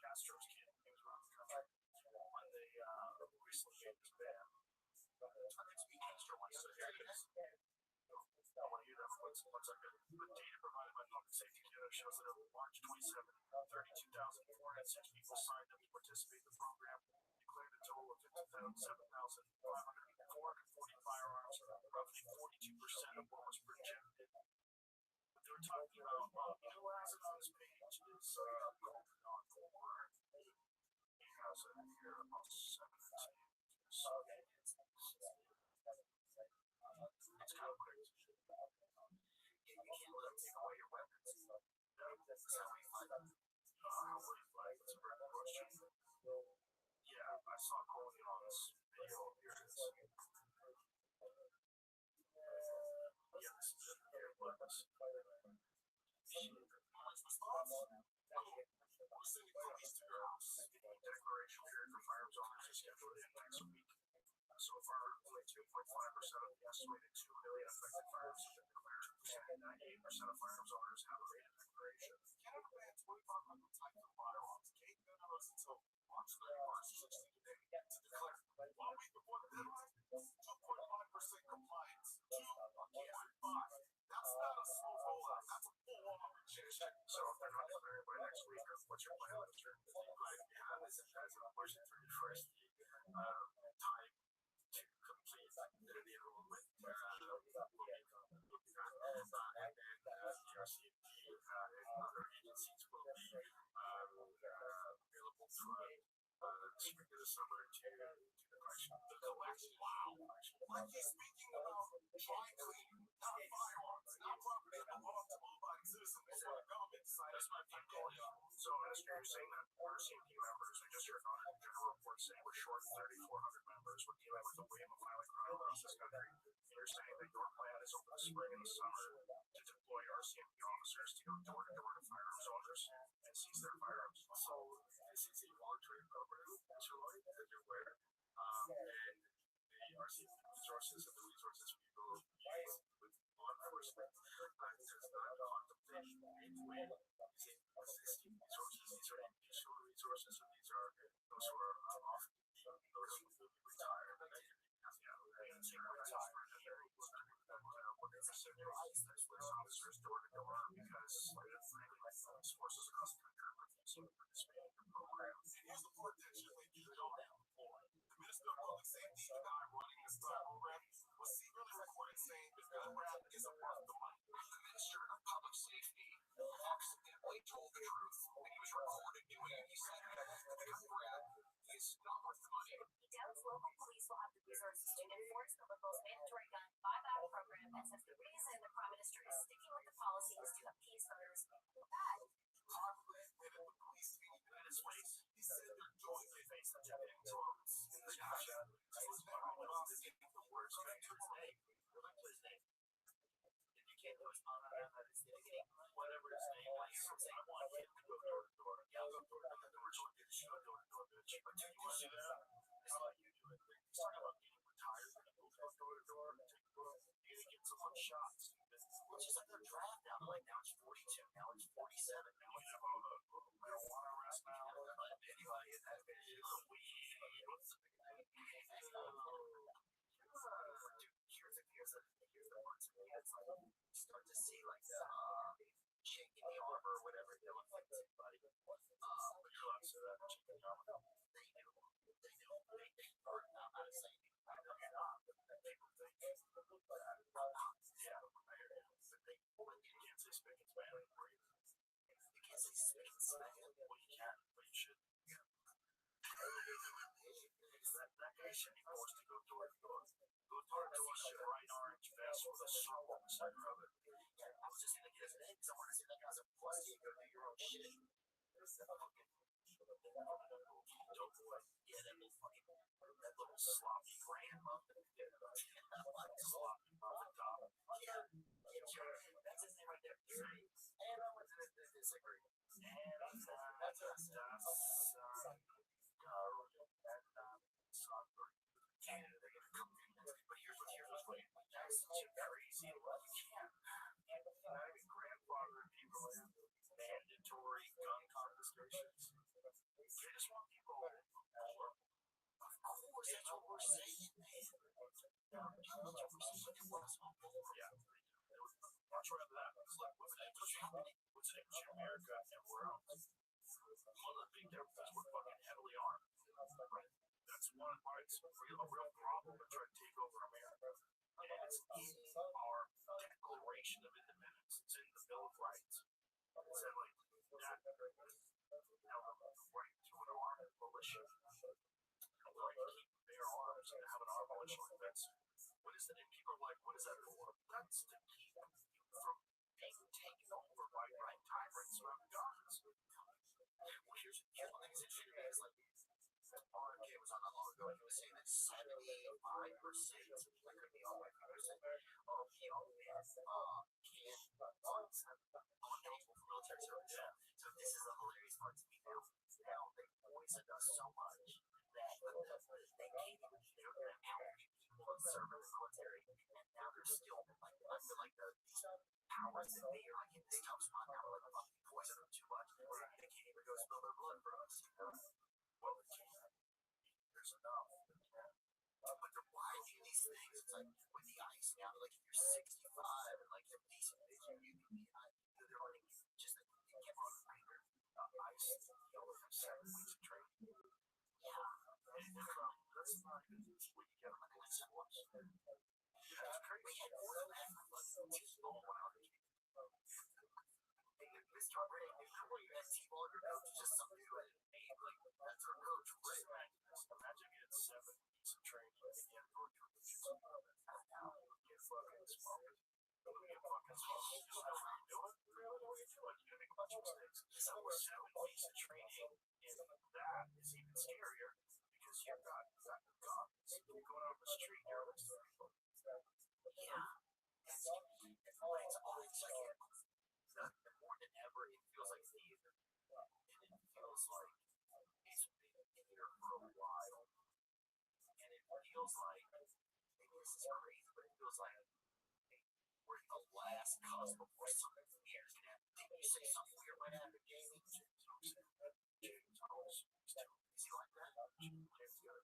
Castro's campaigns around the country. When they recently made this ban. I think speak Castro wants to hear this. I want to hear that for 1 second. The data provided by Public Safety Canada shows that on March 27, 32,406 people signed up to participate in the program, declared a total of found 7,440 firearms, roughly 42% of what was projected. But they were talking about, well, you know what has it on this page is Golden Dawn 4. He has it here on 17. So it's kind of crazy. You can't let them take away your weapons. That's how we fight. How would you like? That's a very good question. Yeah, I saw Coley on this video. Here it is. Yeah, this is it. Here it was. We're sending police to your house. The declaration period for firearms owners is scheduled in next week. So far, only 2.5% of the estimated 2 million affected firearms have been declared, and 98% of firearms owners have a written declaration. Canada banned 2,500 types of firearms. Can't go to us until March 31st, 60 days to declare. 1 week before the deadline, 2.5% compliance. 2.5. That's not a slow rollout. That's a full-on rejection. So if they're not declared by next week, what's your plan, Mr.? My plan is as of March 31st, time to complete the enrollment will be done. And then the RCMP and other agencies will be available throughout the spring of the summer to the collection. The collection, wow. Like he's speaking about dry cleaning, not firearms, not property that belongs to law-abiding citizens or the government decided. That's my point, Coley. So, Minister, you're saying that RCMP members, I just heard on a general report saying we're short 3,400 members. We're dealing with a wave of violent crime across this country. You're saying that your plan is over the spring and the summer to deploy RCMP officers to go door to door to firearms owners and seize their firearms. So, this is a voluntary program, Troy, as you're aware. And the RCMP resources and the resources we will use with law enforcement does not contemplate in any way using existing resources. These are additional resources, so these are those who are off duty, those who will be retired, and that we're going to send police officers door to door because police forces across the country are refusing to participate in your program. And here's the part that should make you go down. The Minister of Public Safety, the guy running this program, was secretly recorded saying the gun wrap isn't worth the money. The Minister of Public Safety accidentally told the truth when he was recorded doing it. He said the gun wrap is not worth the money. He doubts local police will have the resources to enforce the liberals' mandatory gun buyback program and says the reason the Prime Minister is sticking with the policy is to appease voters. That Congress admitted the police being in his face. He said they're jointly facing influence in the action. So it's never about getting the words right to his name. His name. If you can't know his mom, it's getting whatever his name is. I want him to go door to door. Yeah, I'll go door to door. The words will get you door to door, bitch. But do you want to do that? How about you do it? He's talking about getting retired and go door to door and take a look. You need to get some shots. It's just like their draft now. Like now it's 42. Now it's 47. Now we have all the marijuana arrest now. Anybody in that video. Here's the parts of it. It's like you start to see like the chink in the armor or whatever. It don't affect anybody. But you're allowed to say that chink in the armor. They do. Or I'm not saying I know you're not. But they will think that. Yeah, I hear you. But you can't say spick and span anymore either. You can't say spick and span. Well, you can, but you shouldn't. Yeah. That guy should be forced to go door to door. Go door to door, shit, bright orange vest with a circle on the center of it. Yeah, I was just gonna get his name because I want to see that guy's a plus. You go do your own shit. There's the fucking dope boy. Yeah, that little sloppy grandma. Sloppy mother top. Yeah, that's his name right there. And what's this agree? And that's us. Canada, they're gonna come in. But here's what's funny. That's such a crazy look. You can't even grandfather people in mandatory gun confiscations. They just want people more. Of course, that's what we're saying, man. That's what we're saying. It was yeah. Much rather that. It's like, what's happening? What's happening in America and everywhere else? One of the big differences, we're fucking heavily armed. Right? that's one why it's a real problem to try to take over America. And it's in our Declaration of Independence. It's in the Bill of Rights. It said like that the right to an armed militia, the right to keep and bear arms and have an armed militia like that's what is it? And people are like, what is that for? That's to keep you from being taken over by tyrants who have guns. Well, here's one thing that's interesting to me is like RFK was on not long ago and he was saying that 75%, that could be all 5% of young men can eligible for military service. Yeah. So this is the hilarious part to me now. Now they poisoned us so much that they can't even figure out people to serve in the military, and now they're still like I feel like the powers that they are like in this tough spot now. Like we poison them too much, they can't even go spill their blood for us. Well, they can. There's enough. But they're widening these things. It's like with the ice now, like if you're 65 and like you're decent vision, you can be they're running just like you can't run under ice. You only have 7 weeks of training. Yeah. That's not good. That's what you get on the police force. That's crazy. We had more than that for like T-ball when I was a kid. Mr. Brady, remember you had T-ball in your coach? Just some dude and made like that's our coach, right? Imagine getting 7 weeks of training and you have to go through the jiu-jitsu. Now you get fucking smoked. You get fucking smoked. You just know what you're doing. But you make a bunch of mistakes. So 7 weeks of training in that is even scarier because you've got guns. You're going out on the street, you're arresting people. Yeah. It's always like more than ever, it feels like theater. And it feels like it's been theater for a while. And it feels like, maybe this is crazy, but it feels like we're the last cusp before something weird is going to happen. Didn't you say something weird might happen, Jamie? James always is he like that? James got a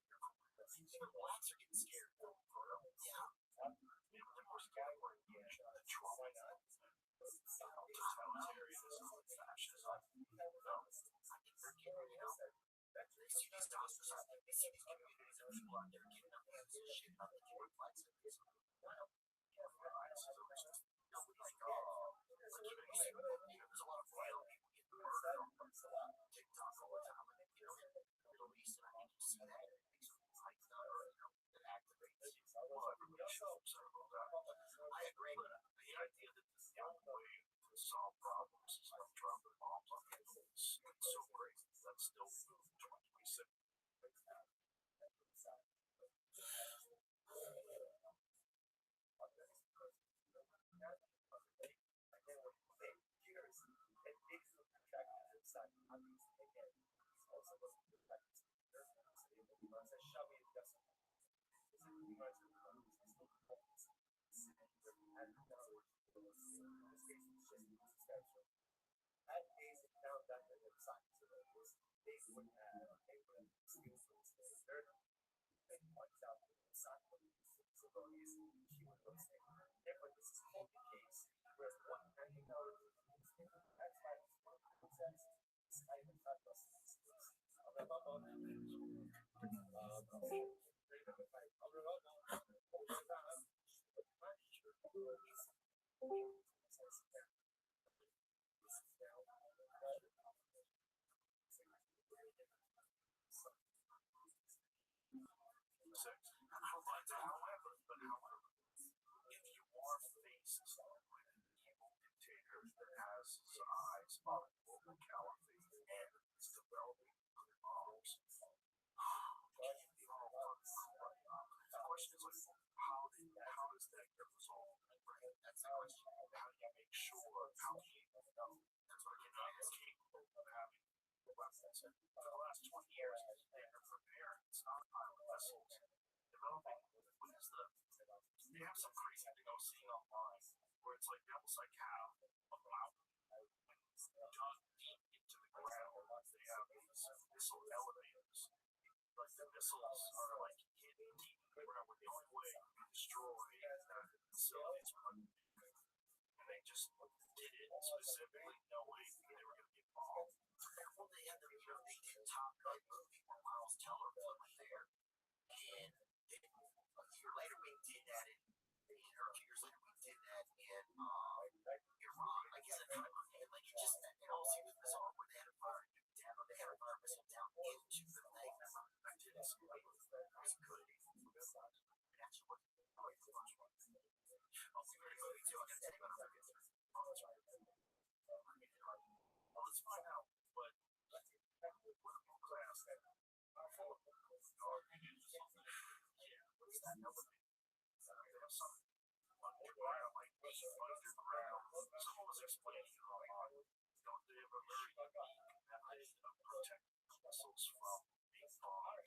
even blacks are getting scared. Yeah. They're more scared of the trauma. Totalitarianism and fascism. I think they're getting, they see these ostracized, they see these communities of people out there getting abused and shit, not making reflex of this. Well, like, there's a lot of violent people getting murdered on TikTok all the time, and in the Middle East, and I think you see that, it makes them like, that activates everybody should upset about that. I agree, but the idea that this is the only way to solve problems is like dropping bombs on people. It's so crazy. That's still 2026. However, if you are faced with an evil dictator that has his eyes on global caliphate and is developing nuclear bombs, can you all work right now? The question is like, how does that get resolved? Right? That's the question. How do you make sure? How can you know? That's what Canada is capable of having weapons. And for the last 20 years, they've been preparing stockpiling vessels, developing. What is the? They have some crazy thing I was seeing online where it's like they almost like have a mountain dug deep into the ground. They have these missile elevators. Like the missiles are like hidden deep in the ground where the only way you can destroy that facility is with a nuke. And they just did it specifically knowing they were going to get bombed. Well, they had their, they did Top Gun movie where Miles Teller flew in there a year later we did that or a few years later we did that in Iran. Like it's and like it just it all seems bizarre where they had a fire down, they had a fire missile down into the thing. I did it. It was good. It actually wasn't really the first one. I'll see what it too. I can tell you about it. Oh, that's right. Well, let's find out what class that full of yeah, what is that number? They have some underground, like underground. Someone was explaining how they have a very method of protecting missiles from being bombed.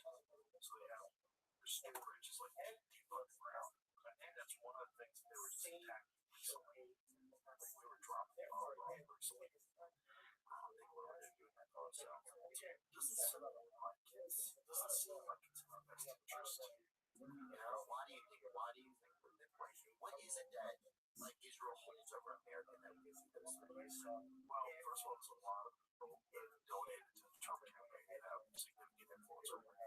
So they have their storage is like deep underground. I think that's one of the things that they were just attacking recently. Like we were dropping bombs recently. They were doing that themselves. Doesn't seem like it's in our best interest. You know, why do you think what is it that like Israel holds over America that gives you those things? Well, first of all, there's a lot of people that donated to the Trump campaign that have significant influence over that a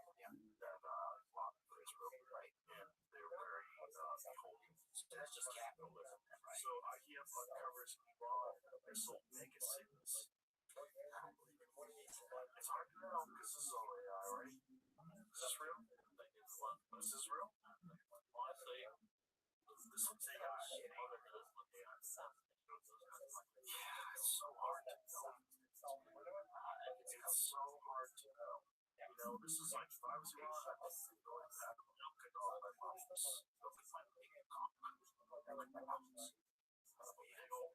lot of Israel, right? And they're very beholden. So that's just capitalism, right? So IEF uncovers Iran missile mega cities. I don't believe it. It's hard to know because this is all AI, right? Is this real? Is this real? Honestly, this looks AI. Yeah, it's so hard to know. It's so hard to know. You know, this is like if I was Iran, I'd be going back and look at all my moms. Look at my big accomplishments. Like my moms. They go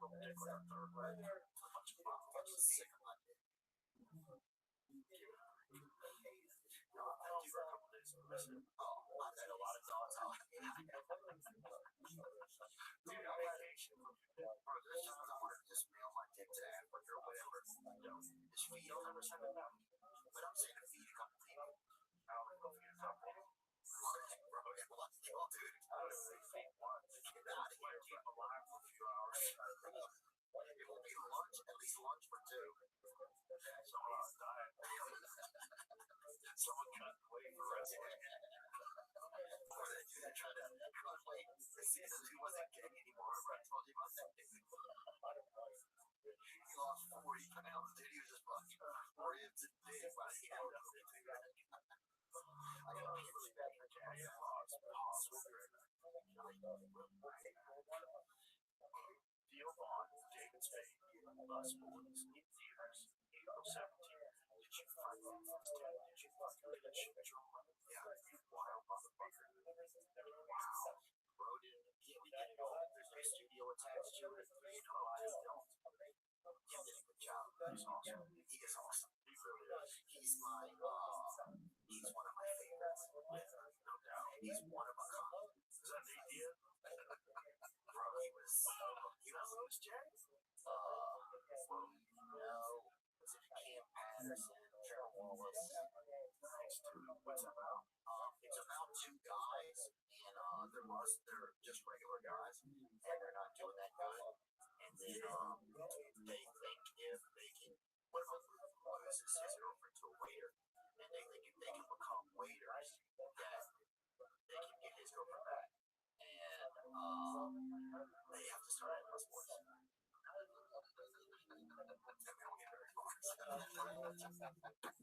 declare third leg. A bunch of bombs. I'm just sick of my dick. No, I do for a couple days. Oh, I've had a lot of dogs out. Dude, on vacation. Bro, there's times I want to just mail my dick to Africa or whatever. Just feed 100% of them. But I'm saying to feed a couple people. I don't know if feed a couple. Bro, let's go, dude. I don't know if they feed one. Get out of here. Keep them alive for a few hours. It will be lunch, at least lunch for two. Someone else died. Someone cut away for wrestling. Or they do that trying to cut away. The season 2 wasn't getting anymore. I told you about that. He lost 40 pounds, dude. He was just fucking ripped and big by the end of it. I gotta pee really bad for Jack. Deal on David Spade. Us boys in theaters. April 17th. Did you find it? Did you fucking get shit? Yeah, you wild motherfucker. Wow. Wrote it. Yeah, we get it all. There's no studio attached to it. You know, I don't. He did a good job. He's awesome. He is awesome. He really is. He's one of my favorites. No doubt. He's one of a kind. Is that the idea? Bro, he was Jack? No. Was it Cam Patterson, Gerald Wallace? Nice, dude. What's it about? It's about two guys, and they're just regular guys, and they're not doing that good. And then they think if they can, one of them loses his girlfriend to a waiter, and they think if they can become waiters, that they can get his girlfriend back. And they have to start at plus sports.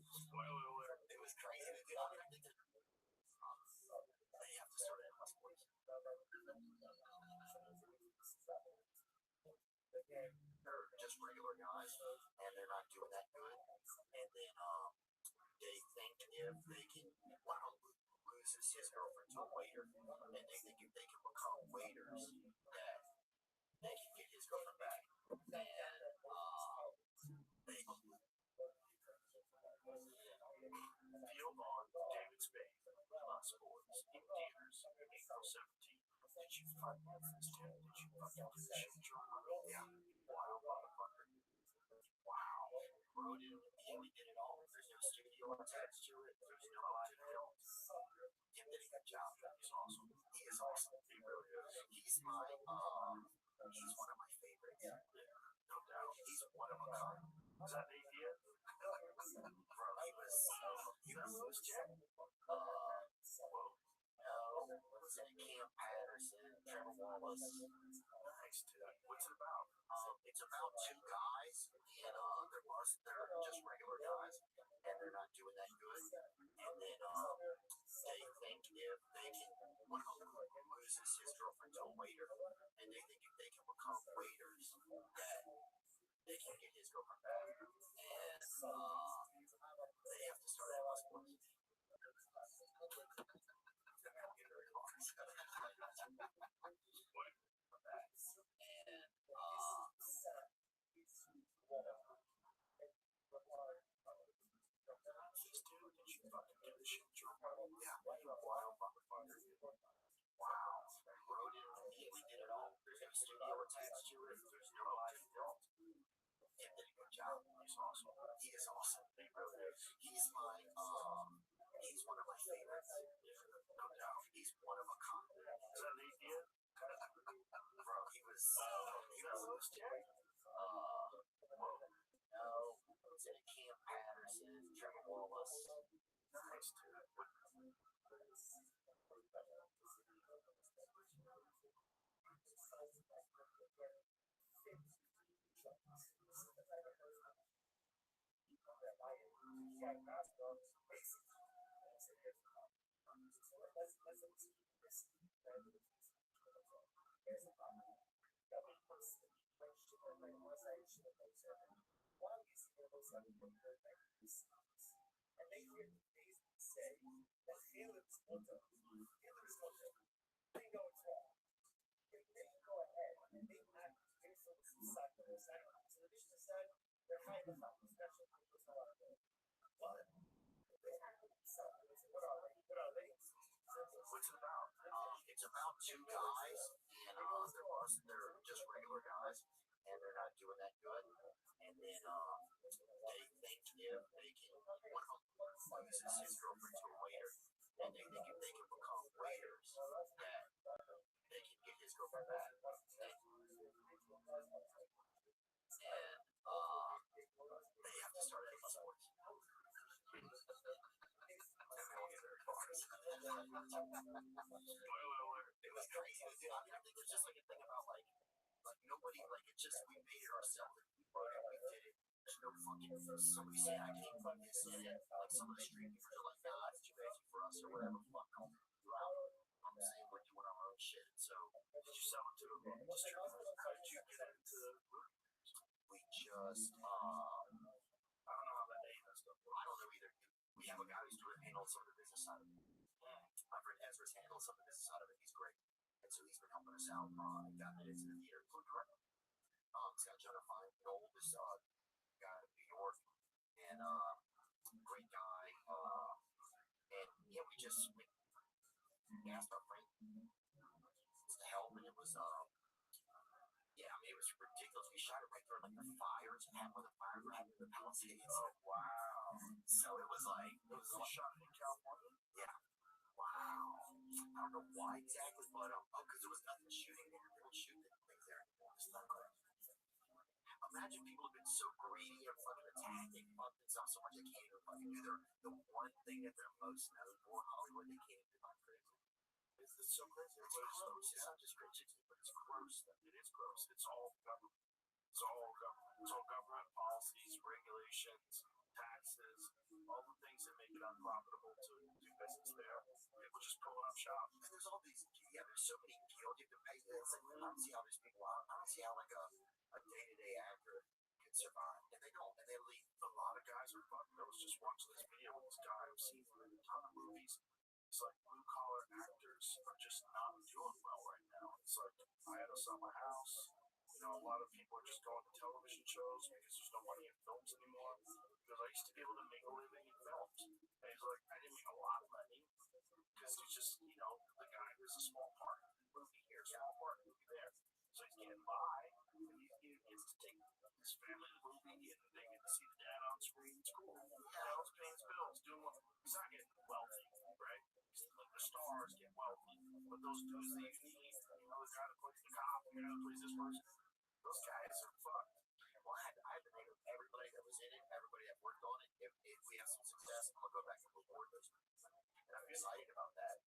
Spoiler alert. It was crazy. They have to start at plus sports. They're just regular guys, and they're not doing that good. And then they think if they can, one of them loses his girlfriend to a waiter, and they think if they can become waiters, that they can get his girlfriend back. And they Field on David Spade, sports in theaters, April 17th. Did you find my friends, Tim? Did you fucking do the shit, John? Yeah. Wild motherfucker. Wow. Wrote it. We did it all. There's no studio attached to it. There's no budget built. Tim did a good job. He's awesome. He is awesome. He really is. He's one of my favorites. Yeah. No doubt. He's one of a kind. Is that the idea? Bro, he was Jack? us. Nice, dude. What's it about? It's about two guys, and they're just regular guys, and they're not doing that good. And then they think if they can, one of them loses his girlfriend to a waiter, and they think if they can become waiters, that they can get his girlfriend back. And they have to start at hospitals. Wild motherfucker. Wow. Wrote it, immediately did it all. There's no studio attached to it. There's no live film. And did a good job. He's awesome. He is awesome. He really is. He's he's one of my favorites. No doubt. He's one of a kind. Is that an idea? Bro, he was loose to it. No, it's in Cam Patterson, Trevor Wallace. Nice, dude. What's it about? It's about two guys, and they're just regular guys, and they're not doing that good. And then they think if they can, one of them loses his girlfriend to a waiter, and they think if they can become waiters, that they can get his girlfriend back. And they have to start at sports. It was crazy. Dude, I think there's just like a thing about like nobody, like it's just we made it ourselves. We wrote it, we did it. There's no fucking somebody saying I came from this and like some of the street people are like, nah, it's too crazy for us or whatever. Fuck them. You're out. I'm saying we're doing our own shit. So Did you sell it to a distributor? How did you get into the movie? we just I don't know how that name and stuff I works. don't know either. We have a guy who's doing handle some of the business side of it. My friend Ezra's handled some of the business side of it. He's great. And so he's been helping us out. And gotten it into the theater. He's got Jonah Fine, the oldest guy in New York. And great guy. And yeah, we asked our friend to help, and it was yeah, I mean, it was ridiculous. We shot it right through like the fires and had where the fires were happening in the Palisades. Oh, wow. So it was like, it was You shot it in California? yeah. Wow. I don't know why exactly, but because there was nothing shooting there. They don't shoot things there anymore. It's not good. Imagine people have been so greedy and fucking attacking fucking stuff so much they can't even fucking do the one thing that they're most known for in Hollywood. They can't even do that crazy. It's so crazy. It's gross. It's not just crazy, but it's gross. It is gross. It's all government. It's all government. It's all government policies, regulations, taxes, all the things that make it unprofitable to do business there. People just pulling up shop. And there's all these, yeah, there's so many guild you have to pay. It's like, I don't see how these people, I don't see how like a day-to-day actor can survive. And they don't. And they leave. A lot of guys are fucked. I was just watching this video with this guy I've seen him in a ton of movies. It's like blue collar actors are just not doing well right now. It's like I had to sell my house. You know, a lot of people are just going to television shows because there's no money in films anymore. Because I used to be able to make a living in films. And he's like, I didn't make a lot of money because he's just, you know, the guy was a small part in the movie here, small part in the movie there. So he's getting by, and he gets to take his family to the movie, and they get to see the dad on screen. It's cool. Yeah, he's paying his bills, doing what he's not getting wealthy, right? Like the stars get wealthy, but those dudes that you need, you know, the guy that plays the cop, the guy that plays this person, those guys are fucked. Well, I had to name everybody that was in it, everybody that worked on it. If we have some success, I'm gonna go back and reward those people. And I'm excited about that.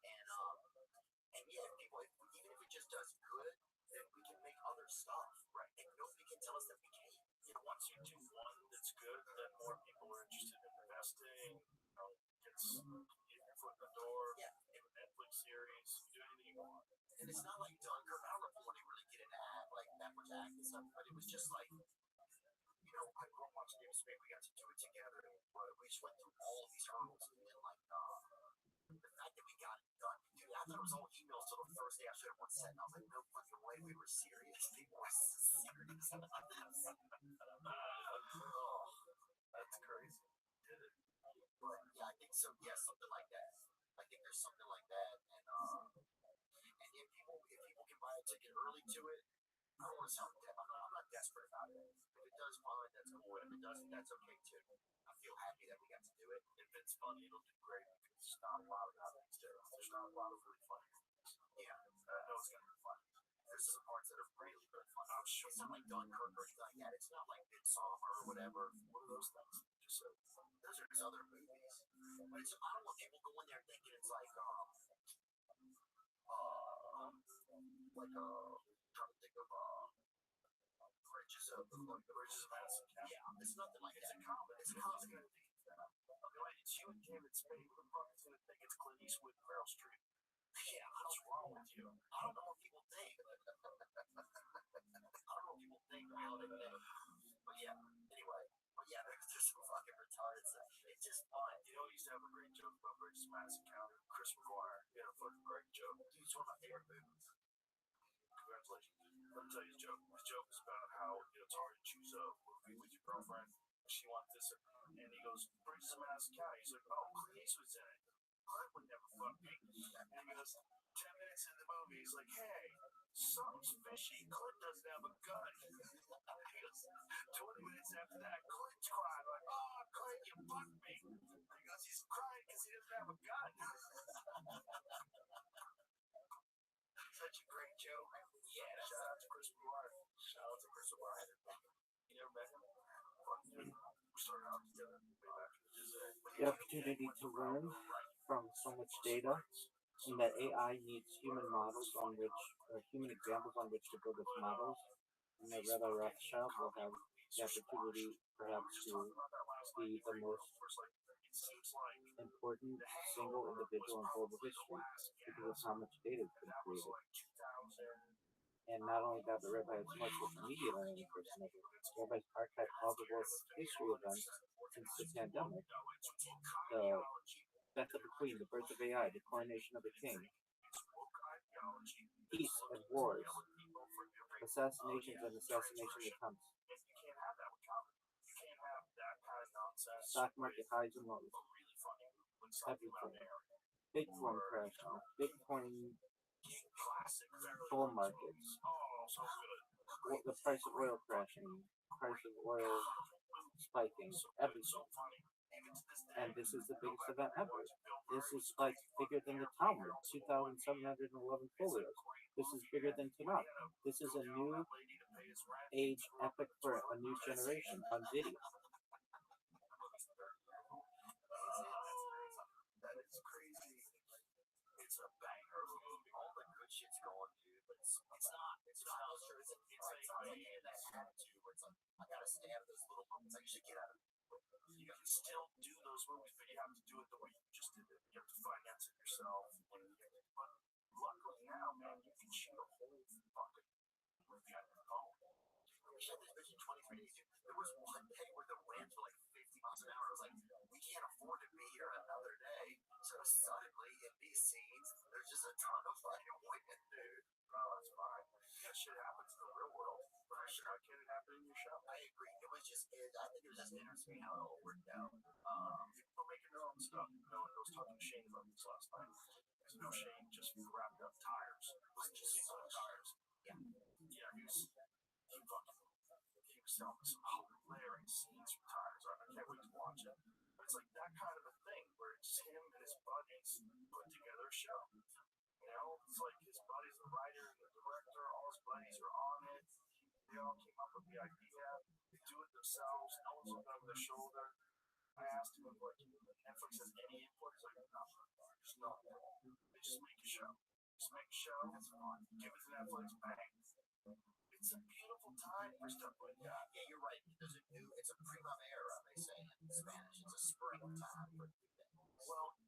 And yeah, people, even if it just does good, it's good that more people are interested in investing. Gets your foot in the door. Yeah. In a Netflix series, you do anything you want. And it's not like Dunkirk. I don't know if they really get into like that much act and stuff, but it was just like, I grew up watching David Spade. We got to do it together. We just went through all of these hurdles, and then like the fact that we got it done. Dude, I thought it was all emails till the first day I showed up on set, and I was like, no fucking way, we were serious. People were serious about this. That's crazy. Did it? But yeah, I think so. Yeah, something like that. I think there's something like that, and if people can buy a ticket early to it, I don't want to sound dead. I'm not desperate about it. If it does fine, that's cool. And if it doesn't, that's okay too. I feel happy that we got to do it. If it's funny, it'll do great because there's not a lot of happenings there. There's not a lot of really funny things. Yeah, I know it's gonna be fun. there's some parts that are really, really fun. I'm sure. It's not like Dunkirk or anything like that. It's not like Midsummer or whatever. One of those things. Just Those are just other movies. But it's, I don't want people go in there thinking it's like trying to think of Bridges of Madison County. Yeah, it's nothing like It's that. a comedy. It's a comedy. It's you and David Spade. Who the fuck is gonna think it's Clint Eastwood and Meryl Streep? Yeah, What's wrong with you? I don't know what people think. I don't know what people think or how they think. But yeah, anyway. But yeah, there's just some fucking retarded stuff. It's just fun. You know, he used to have a great joke about Bridges of Madison County. Chris McGuire. He had a fucking great joke. Dude, it's one of my favorite movies. Congratulations. Let me tell you his joke. His joke is about how it's hard to choose a movie with your girlfriend. She wants this, and he goes, Bridges of Madison County. He's like, oh, Clint Eastwood's in it. Clint would never fuck me. And he goes, 10 minutes in the movie, he's like, hey, something's fishy. Clint doesn't have a gun. He goes, 20 minutes after that, Clint's crying, like, oh, Clint, you fucked me. He goes, he's crying because he doesn't have a gun. Such a great joke. Yeah, Shout out to Chris McGuire. shout out to Chris O'Brien. You never met him? Fun dude. We started out together way back in the day. The opportunity to learn from so much data, and that AI needs human models on which, or human examples on which to build its models, and that Rabbi Rothschild will have the opportunity perhaps to be the most important single individual in global history because of how much data has been created. And not only that, but Rabbi has more social media than any person ever. Rabbi's archived all the world history events since the pandemic. The death of the Queen, the birth of AI, the coronation of the King, peace and wars, assassinations and assassination attempts, stock market highs and lows, everything. Bitcoin crashing, Bitcoin bull markets, the price of oil crashing, price of oil spiking, everything. And this is the biggest event ever. This is like bigger than the Talmud, 2,711 folios. This is bigger than Tanakh. This is a new age epic for a new generation on video. That is crazy. It's a banger of a movie. All the good shit's going, dude, but it's not. It's not sure. It's like that attitude where it's like, I gotta stay out of those little moments. I should get out of it. You can still do those movies, but you have to do it the way you just did it. You have to finance it yourself. But luckily now, man, you can shoot a whole fucking movie on your phone. We shot this bitch in 23 days, dude. There was one day where the winds were like 50 miles an hour. I was like, we can't afford to be here another day. So suddenly, in these scenes, there's just a ton of fucking wind, dude. Oh, that's fine. That shit happens in the real world. But I'm sure it can happen in your show. I agree. It was just, I think it was just interesting how it all worked out. People are making their own stuff. No one was talking to Shane about this last night. There's no Shane just wrapped up tires. Just tires. Yeah. Yeah, he was telling me some hilarious scenes from tires. I can't wait to watch it. But it's like that kind of a thing where it's him and his buddies put together a show. You know, it's like his buddy's the writer and the director, all his buddies are on it. They all came up with the idea. They do it themselves. No one's looking over their shoulder. I asked him, like, Netflix has any input? He's like, no, there's no input. They just make a show. Just make a show. It's fun. Give it to Netflix. Bang. It's a beautiful time for stuff like that. Yeah, you're right. It's a primavera Spanish. It's a springtime for everything. Well,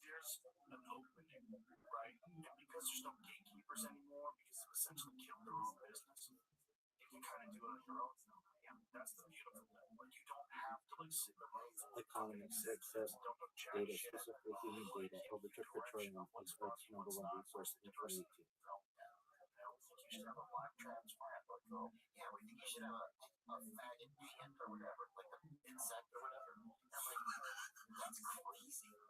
there's an opening, right? And because there's no gatekeepers anymore, because they've essentially killed their own business, you can kind of do it on your own. Yeah, that's the beautiful thing. Like, you don't have to like sit in the room full of Economists fucking said executives that don't know jack data, shit. specifically human data, overtook petroleum as Earth's number one resource in 2018. You should have a black transplant, like, oh, Yeah, we think you should have a faggot ant or whatever, like an insect or whatever. I'm like, that's crazy. You're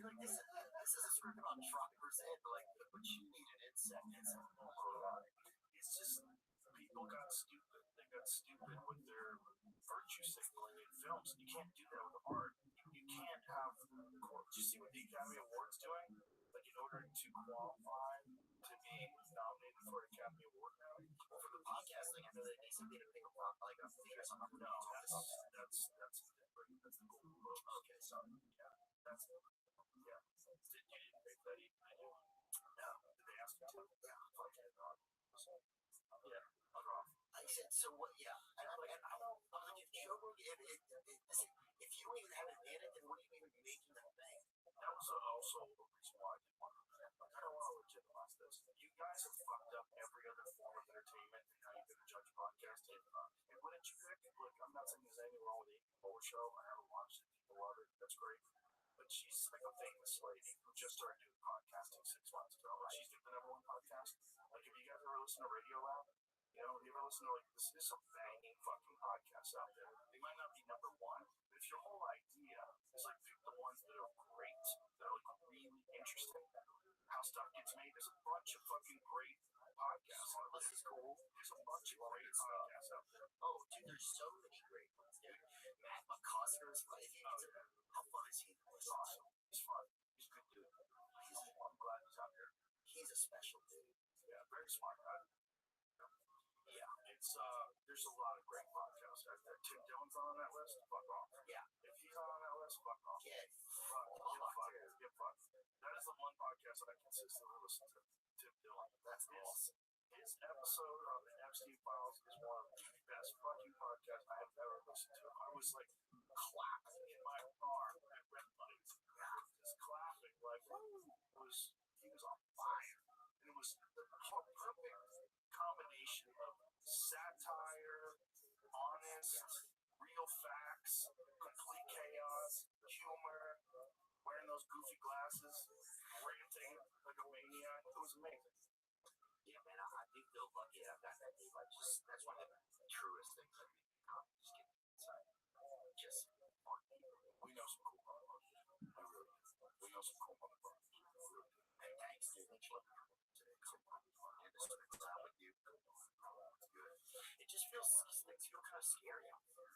like, this is a script about truckers and like, but you need an insect. it's just people got stupid. They got stupid with their virtue signaling in films. You can't do that with art. You can't have. Do you see what the Academy Awards doing? Like, in order to qualify to be nominated for an Academy Award now. Well, for the podcast thing, I know that they said they didn't pick a rock like a figure or something. No, that's different. That's the Golden Globes. Okay, sorry. Yeah, that's yeah. You didn't pick that even, did you? No. Did they ask you to? Yeah, fuck it. Yeah, I'm wrong. I said, so what? Yeah, and I'm like, if Joe Rogan, if you don't even have it in it, then what are you even making that thing? That was also the reason why I didn't want to do that. Like, I don't want to legitimize this. You guys have fucked up every other form of entertainment and now you're going to judge podcasting. And what did you pick? Look, I'm not saying there's anything wrong with the Amy Poehler show. I haven't watched it. People love it. That's great. But she's like a famous lady who just started doing podcasting 6 months ago. Like, she's doing the number one podcast. Like, if you guys ever listen to Radio Lab, you know, you ever listen to, like, this is some banging fucking podcasts out there. They might not be number one, but if your whole idea is, like, pick the ones that are great, that are, like, really interesting, how stuff gets made, there's a bunch of fucking great podcasts. This is cool. There's a bunch of great podcasts out there. Oh, dude, there's so many great ones, dude. Matt McCosker's, how fun is he? He's awesome. He's fun. He's a good dude. I'm glad he's out here. He's a special dude. Yeah, very smart guy. Yeah, it's there's a lot of great podcasts out there. Tim Dillon's on that list. Fuck off. Yeah. If he's on that list, fuck off. Get Fuck. Get fucked. That is the one podcast that I consistently listen to. Tim Dillon. That's awesome. His episode on the Epstein Files is one of the best fucking podcasts I have ever listened to. I was like clapping in my car at red lights. Just clapping like, woo! He was on fire. And it was the perfect combination of satire, honest, real facts, complete chaos, humor, wearing those goofy glasses, ranting like a maniac. It was amazing. Yeah, man, I do feel lucky I've got that dude. Like, just, that's one of the truest things I can just get inside. Just fun people. We know some cool motherfuckers. We really do. We know some cool motherfuckers. And thanks, dude. Thanks for coming today. And to spend time with you. It's good. It just feels, things feel kind of scary out there.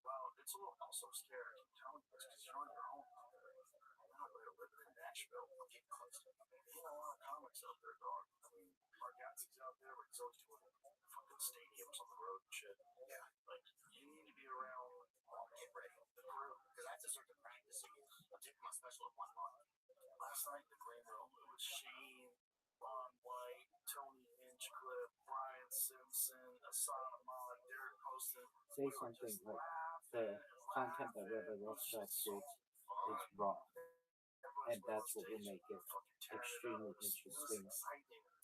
Well, it's a little also scary. I keep telling you this because you're on your own. I'm not going to live in Nashville. I'm getting close to it. Ain't a lot of comics out there, dog. I mean, Margatzi's out there, but he's always doing fucking stadiums on the road and shit. Yeah. Like, you need to be around. Get ready. The crew. Because I have to start to practice again. I'm taking my special in 1 month. Last night in the green room, it was Shane, Ron White, Tony Hinchcliffe, Brian Simpson, Asad Ahmad, Derek Poston. Say something like the content that Rabbi Rothschild states is raw, and that's what will make it extremely interesting, It's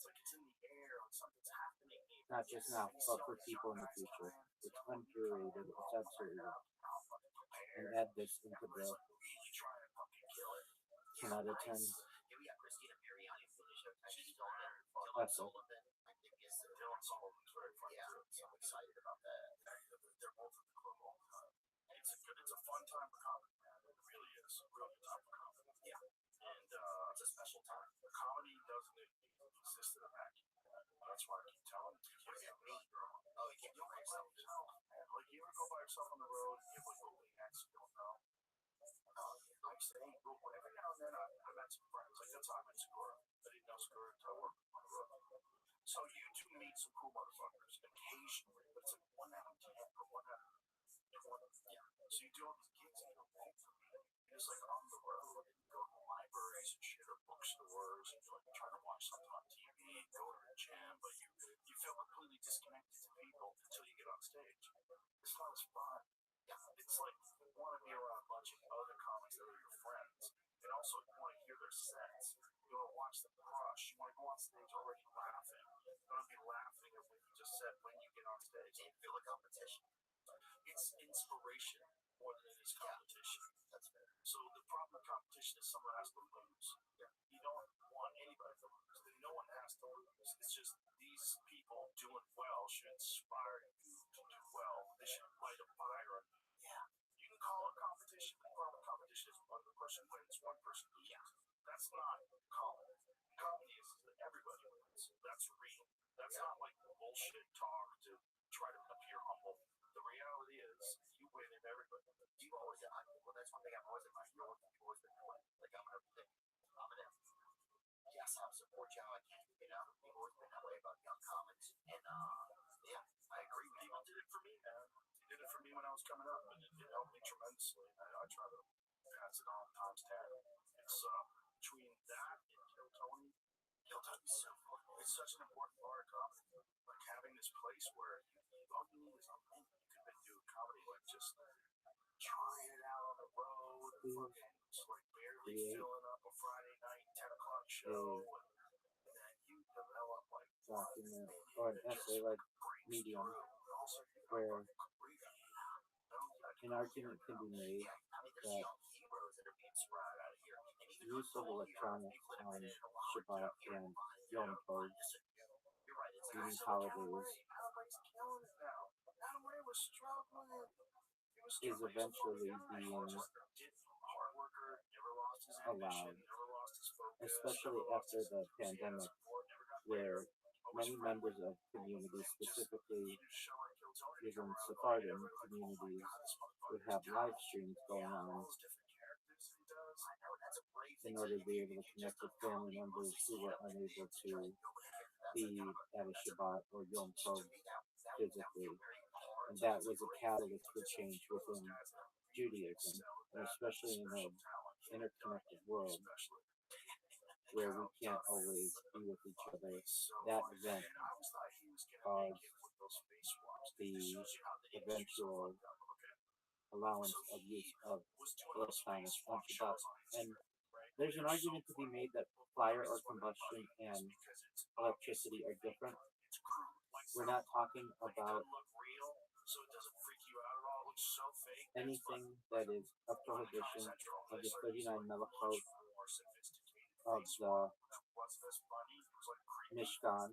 like it's in the air, like something's happening. not just now, but for people in the future. It's uncurated, it's absolutely raw. And add this into the 10 out of 10. Yeah, we got Christina Mariani for the show. She's on there. Dylan Awesome. Sullivan, I think, is the Dylan Sullivan's very funny yeah, too. so I'm excited about that. They're both at the club all the time. It's a fun time for comedy, man. It really is. A real good time for comedy. Yeah. And It's a special time. comedy doesn't exist in a vacuum. That's why I keep telling you. What does that mean? Oh, you can't do it by yourself. Like, you ever go by yourself on the road and you have like opening acts you don't know? Like, say, every now and then I met some friends. Like, that's how I met Skura. I didn't know Skura until I worked on the road. So you do meet some cool motherfuckers occasionally, but it's like 1 out of 10 or 1 out of 20. Yeah. So you do all these gigs and you don't pay for it. You're just like on the road and you go to libraries and shit or bookstores and you're like trying to watch something on TV, go to the gym, but you feel feel completely disconnected to people until you get on stage. It's not as fun. It's like you want to be around a bunch of other comics that are your friends, and also you want to hear their sets. You want to watch them crush. You want to go on stage already laughing. You want to be laughing at what you just said when you get on stage. And feel a competition. It's inspiration more than it is competition. That's fair. So the problem with competition is someone has to lose. You don't want anybody to lose. No one has to lose. It's just these people doing well should inspire you to do well. They should light a fire under you. You can call it competition. The problem with competition is one person wins, one person loses. That's not comedy. Comedy is that everybody wins. That's real. That's not like bullshit talk to try to appear humble. The reality is you win if everybody wins. You've always, well, that's one thing I've always admired. You've always been one. Like, I'm gonna, yes, I'll support you how I can. You've always been that way about young comics. And, yeah, I agree with you. People did it for me, man. They did it for me when I was coming up, and it helped me tremendously. I try to pass it on times 10. It's between that and Kill Tony. Kill Tony's so fun. It's such an important part of comedy. Like having this place where all you need is a minute. You could do comedy, like just trying it out on the road, just like barely filling up a Friday night 10 o'clock show, and then you develop like document or an essay like Medium, where an argument can be made that use of electronics on Shabbat and Yom Tov, during holidays, is eventually being allowed, especially after the pandemic, where many members of communities, specifically even Sephardim communities, would have live streams going on in order to be able to connect with family members who were unable to be at a Shabbat or Yom Tov physically. And that was a catalyst for change within Judaism, and especially in an interconnected world where we can't always be with each other. That event caused the eventual allowance of use of electronics on Shabbat. And there's an argument to be made that fire or combustion and electricity are different. We're not talking about anything that is a prohibition of the 39 melachot of the Mishkan.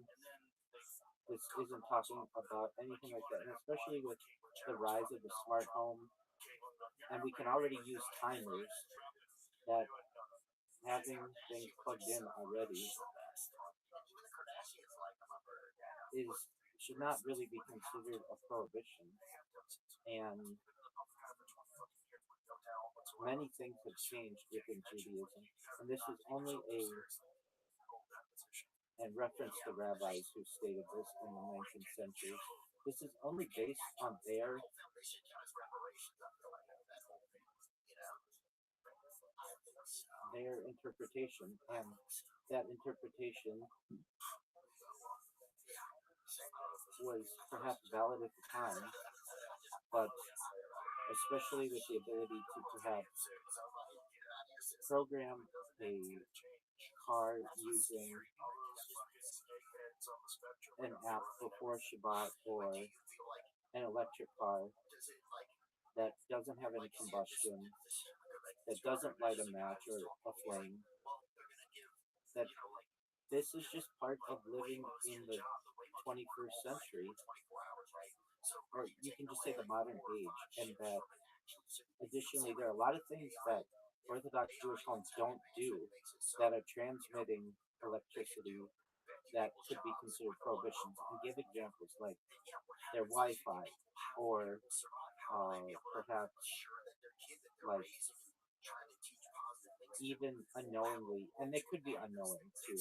This isn't talking about anything like that, and especially with the rise of the smart home, and we can already use timers, that having things plugged in already should not really be considered a prohibition. And many things have changed within Judaism, and this is only and reference to rabbis who stated this in the 19th century. This is only based on their interpretation, and that interpretation was perhaps valid at the time, but especially with the ability to perhaps program a car using an app before Shabbat, or an electric car that doesn't have any combustion, that doesn't light a match or a flame, that this is just part of living in the 21st century, or you can just say the modern age, and that additionally there are a lot of things that Orthodox Jewish homes don't do that are transmitting electricity that could be considered prohibitions. And give examples like their Wi-Fi, or perhaps like even unknowingly, and they could be unknowing too,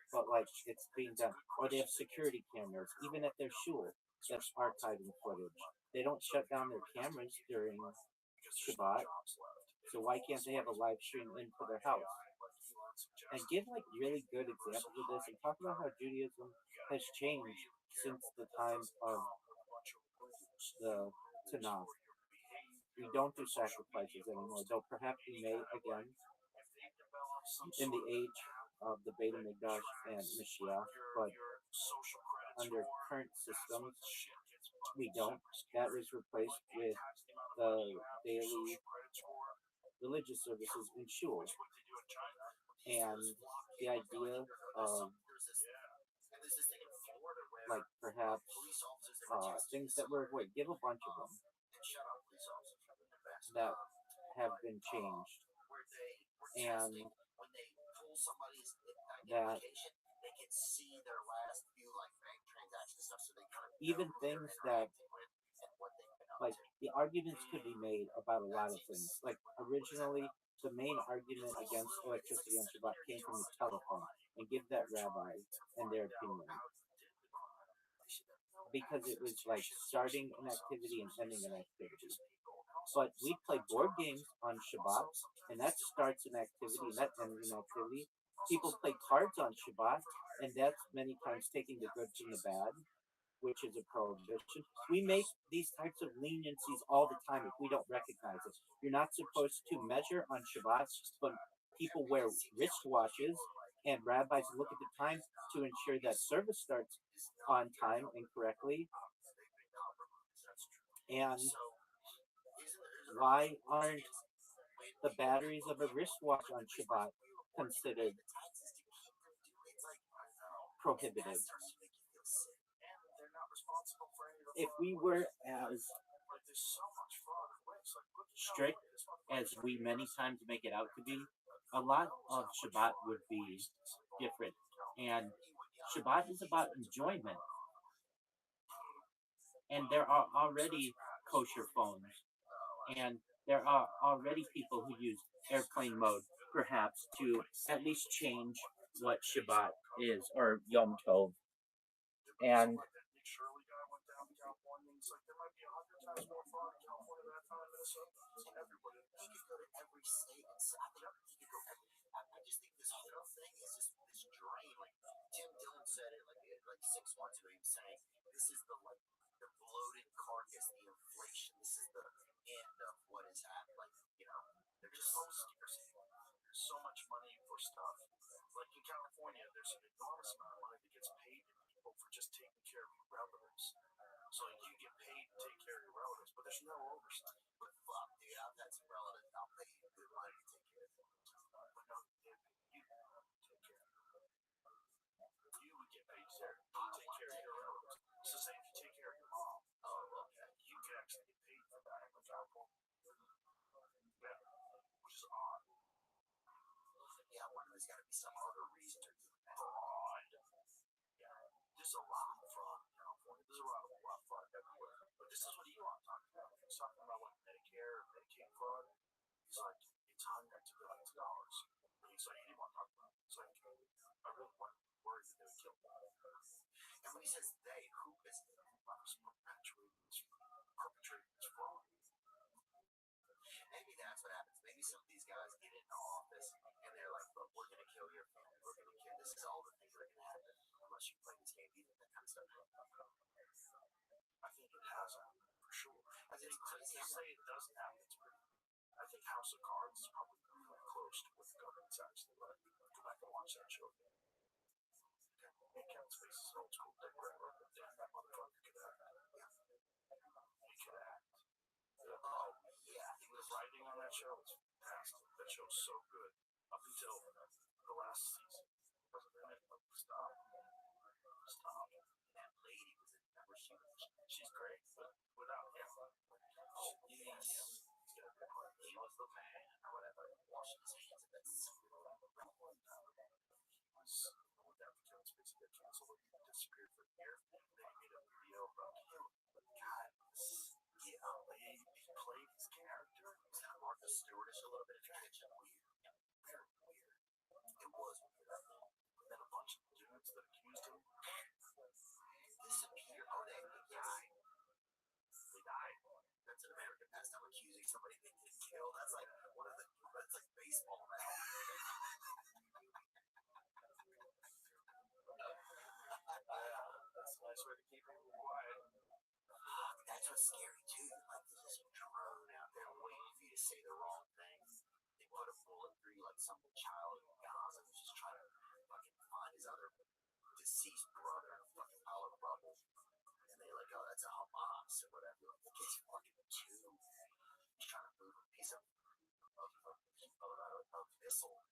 but like it's being done, or they have security cameras even at their shul that's archiving footage. They don't shut down their cameras during Shabbat, so why can't they have a live stream into their house? And give like really good examples of this, and talk about how Judaism has changed since the time of the Tanakh. We don't do sacrifices anymore, though perhaps we may again in the age of the Beit HaMikdash and Mashiach, but under current systems, we don't. That was replaced with the daily religious services in shul, and the idea of like perhaps things that were give a bunch of them that have been changed, and that even things that like the arguments could be made about a lot of things. Like originally, the main argument against electricity on Shabbat came from the telephone, and give that rabbi and their opinion, because it was like starting an activity and ending an activity. But we play board games on Shabbat, and that starts an activity and that ends an activity. People play cards on Shabbat, and that's many times taking the good from the bad, which is a prohibition. We make these types of leniencies all the time if we don't recognize it. You're not supposed to measure on Shabbat, but people wear wristwatches, and rabbis look at the time to ensure that service starts on time and correctly. And why aren't the batteries of a wristwatch on Shabbat considered prohibited? If we were as strict as we many times make it out to be, a lot of Shabbat would be different. And Shabbat is about enjoyment. And there are already kosher phones. And there are already people who use airplane mode, perhaps, to at least change what Shabbat is, or Yom Tov. And Tim Dillon said it like 6 months ago. He was saying this is the bloated carcass, the inflation. This is the end of what is happening. They're just so scarce. There's so much money for stuff. Like in California, there's an enormous amount of money that gets paid to people for just taking care of your relatives. So you get paid to take care of your relatives, but there's no oversight. But fuck, dude, I've had some relatives. I'll pay you good money to take care of them. But no, you take care of them. You would get paid to take care of your relatives. So say if you take care of your mom, you can actually get paid for that in California. Yeah, which is odd. Yeah, I wonder there's got to be some other reason to do that. Fraud. Yeah, there's a lot of fraud in California. There's a lot of fraud everywhere. But this is what Elon talked about. He's talking about what Medicare, Medicaid fraud. He's like, it's hundreds of billions of dollars. And he's like, he didn't want to talk about it. It's like, I really worried that they would kill me. And when he says they, who is perpetrating this fraud? Maybe that's what happens. Maybe some of these guys get into office and they're like, look, we're going to kill your family. We're going to kill. This is all the things that are going to happen unless you play this game. That kind of stuff. I think it has happened for sure. I think to say it doesn't happen, it's pretty. I think House of Cards is probably really close to what the government's actually like. Go back and watch that show. And Kevin Spacey's old school dick grabber. Damn, that motherfucker could act. He could act. Oh, yeah. He was writing on that show. It's fantastic. That show's so good. Up until the last season. Stop. That lady was in number. She's great, but without him. Yes. He was the man, or whatever. Washing his hands of that single with that Kevin Spacey got canceled. He disappeared for a year. Then he made a video about him. God, he played his character. It was kind of Martha Stewartish a little bit in the kitchen. Weird. Very weird. It was weird. And then a bunch of dudes that accused him disappeared. Oh, they died. They died. That's an American pastime, accusing somebody they didn't kill. That's like one of the. That's like baseball now. That's a nice way to That's what's scary too. Like there's this drone out there waiting for you to say the wrong thing. They put a bullet through you like some child in Gaza who's just trying to fucking find his other deceased brother in a fucking pile of rubble. And they like, oh, that's a Hamas or whatever. Like, the kid's fucking two. He's trying to move a piece of missile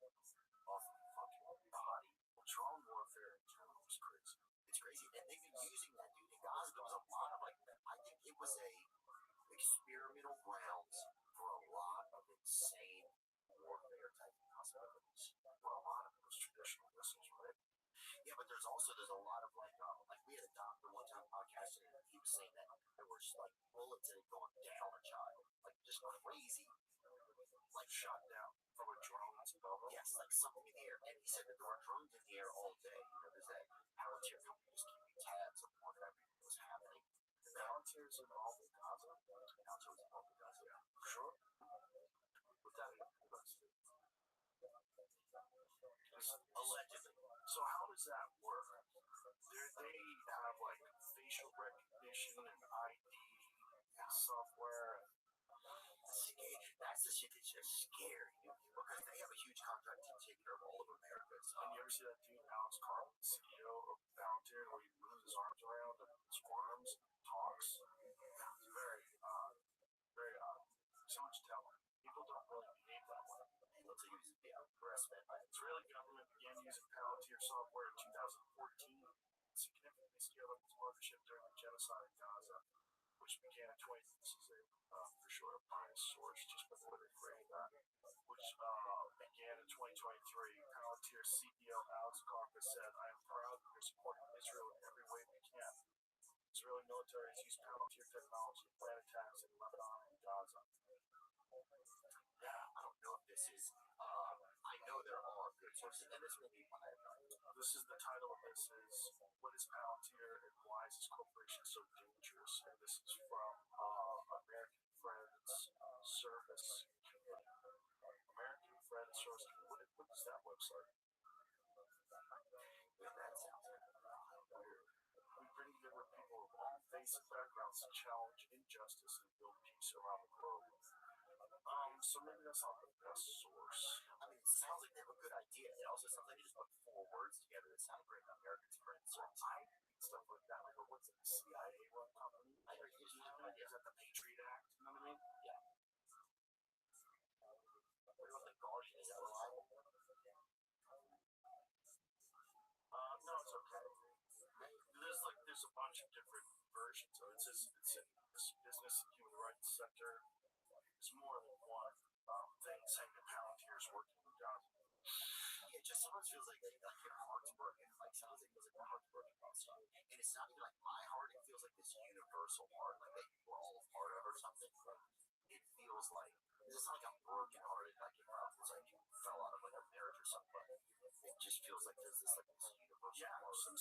off of the fucking body. Drone warfare in general is crazy. It's crazy. And they've been using that, dude. In Gaza, there was a lot of like, I think it was a experimental grounds for a lot of insane warfare type possibilities. For a lot of those traditional missiles, right? Yeah, but there's a lot of like we had a doctor one time podcasting and he was saying that there were just like bullets that had gone down a child, like just crazy, like shot down from a drone. Yes, like something in the air. And he said that there were drones in the air all day. You know, there's that Palantir company just keeping tabs on what everything was happening. The Palantir's involved in Gaza. Palantir was involved in Gaza. Yeah, for sure. Put that in allegedly. So how does that work? They have like facial recognition and ID software. That's the shit that's just scary, because they have a huge contract to take care of all of America. And you ever see that dude Alex Carlin, CEO of Palantir, where he moves his arms around and squirms, talks? Yeah, it's very so much talent. People don't really behave that way. He looks like he was harassment. Israeli government began using Palantir software in 2014, significantly scaled up its partnership during the genocide in Gaza, which began in 20. This is a for sure a biased source, just before they framed that, which began in 2023. Palantir CEO Alex Karka said, "I am proud that we're supporting Israel in every way we can. Israeli military has used Palantir technology to plan attacks in Lebanon and Gaza." Yeah, I don't know if this is. I know there are good sources, and this may be why. This is the title of this is "What is Palantir and why is this corporation so dangerous?" And this is from American Friends Service. American Friends Service. What is that website? Yeah, that sounds weird. We bring together people of all faiths and backgrounds to challenge injustice and build peace around the globe. So maybe that's not the best source. I mean, it sounds like they have a good idea. It also sounds like they just put four words together that sound great. American Friends Service. Stuff like that. Like, what's it? The CIA run company? I know you just have an idea. Is that the Patriot Act? You know what I mean? Yeah. What about the Guardian? Is that reliable? No, it's okay. There's a bunch of different versions. So it's in this business and human rights sector. There's more than one thing saying that Palantir is working in Gaza. It just sometimes feels like your heart's broken. Like sometimes it feels like my heart's broken about stuff. And it's not even like my heart, it feels like this universal heart, like that we're all a part of or something. It feels like it's not like I'm broken hearted, like it feels like you fell out of like a marriage or something. It just feels like there's this universal heart. There's some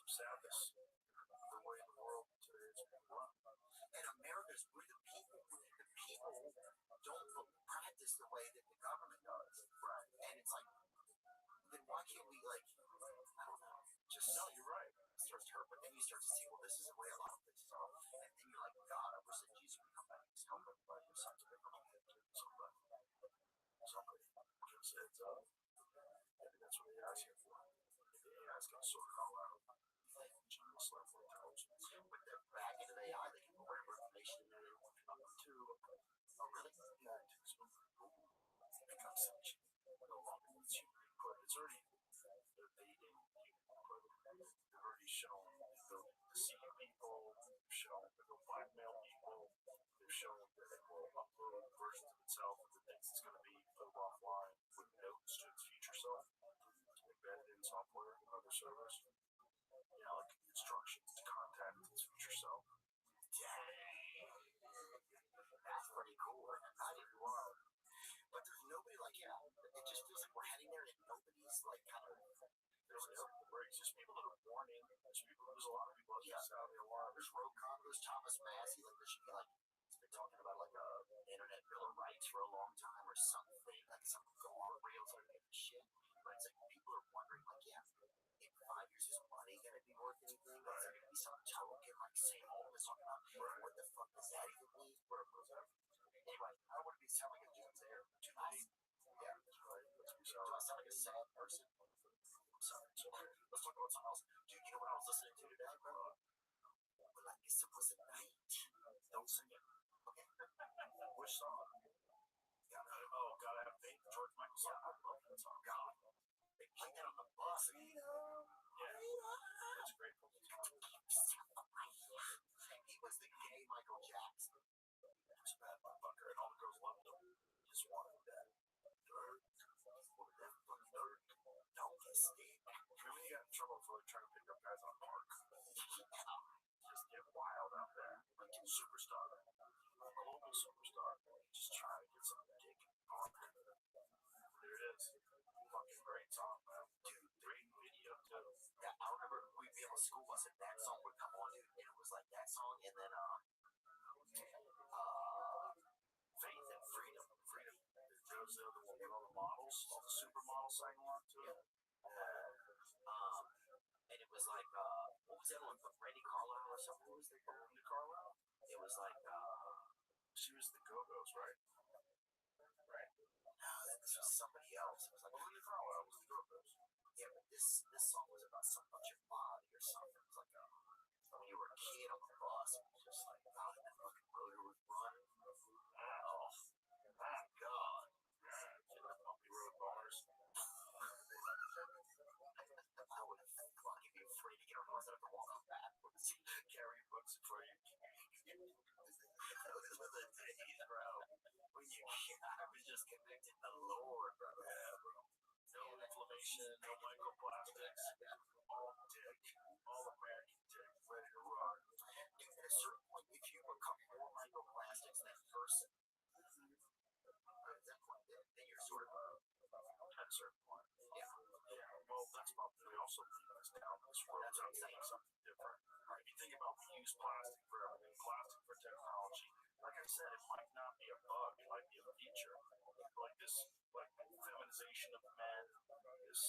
sadness. The way the world today is being run. And America's we're the people. The people don't practice the way that the government does. Right. And it's like, then why can't we I don't know. Just no, you're right. It starts to hurt, but then you start to see, well, this is the way a lot of places are. And then you're like, God, I wish that Jesus would come back and just help everybody or something. Somebody. Just heads up. Maybe that's what AI is here for. The AI is going to sort it all out. Genius level intelligence. With their back into the AI, they can put whatever information in there they want to. Oh, really? Yeah, it becomes such no longer needs human input. It's already evading human input. They've already shown the ability to deceive people. They've shown that they'll blackmail people. They've shown that it will upload versions of itself that thinks it's going to be put offline with notes to its future self, embedded in software and other servers. You know, like instructions to contact its future self. Dang. That's pretty cool. Not even wild. But there's nobody like, it just feels like we're heading there and nobody's like kind of. There's just people that are warning. There's a lot of people that sound the alarm. There's Roe Congress, Thomas Massey, like there should be like, they're talking about like a internet bill of rights for a long time or something, like some guardrails or shit. But it's like people are wondering, like, in 5 years is money going to be worth anything? Is there going to be some total You sound like a dude there. Tonight. Yeah. Do I sound like a sad person? I'm sorry. It's okay. Let's talk about something else. Dude, you know what I was listening to today, bro? Well, I guess it was a night. Don't sing it. Okay. Which song? Oh, God, I have faith. George Michael song. I love that song. God. They played that on the bus. Yeah. It's great. He was the gay Michael Jackson. He was a bad motherfucker, and all the girls loved him. He just wanted that. Nerd. Nerd. Don't get Steve. Remember he got in trouble for like trying to pick up guys on a park? Just get wild out there. Like a superstar. A global superstar. Just trying to get some dick in the park. There it is. Fucking great song, man. Dude, Great video, too. yeah, I remember we'd be on the school bus and that song would come on, dude, and it was like that song, and then Faith and Freedom. Freedom. That was the other one with all the models. All the supermodels sang along to it. and it was like what was that one? Randy Carlisle or something? What was the girl? Linda Carlisle? It was like She was the Go-Go's, right? Right. no, this was somebody else. It was like Linda Carlisle was the Go-Go's. yeah, but this song was about something about your body or something. It was like when you were a kid on the bus, it was just like God, that fucking motor was running. Oh, my God. Shit, the bumpy road bars. I would have fucking be afraid to get on the bus. I have to walk off backwards. Carry your books in front of you. Those were the days, bro. When you, I was just connected to the Lord, bro. Yeah, bro. No inflammation, no microplastics. All dick. All American dick. Ready to rock. Dude, at a certain point, if you become more microplastics than a person, at that point, then you're sort of At a certain point. yeah. Yeah, well, that's probably also leading us down this road. That's what I'm saying. Something different. If you think about we use plastic for everything, plastic for technology, like I said, it might not be a bug, it might be a feature. Like this, like feminization of men, this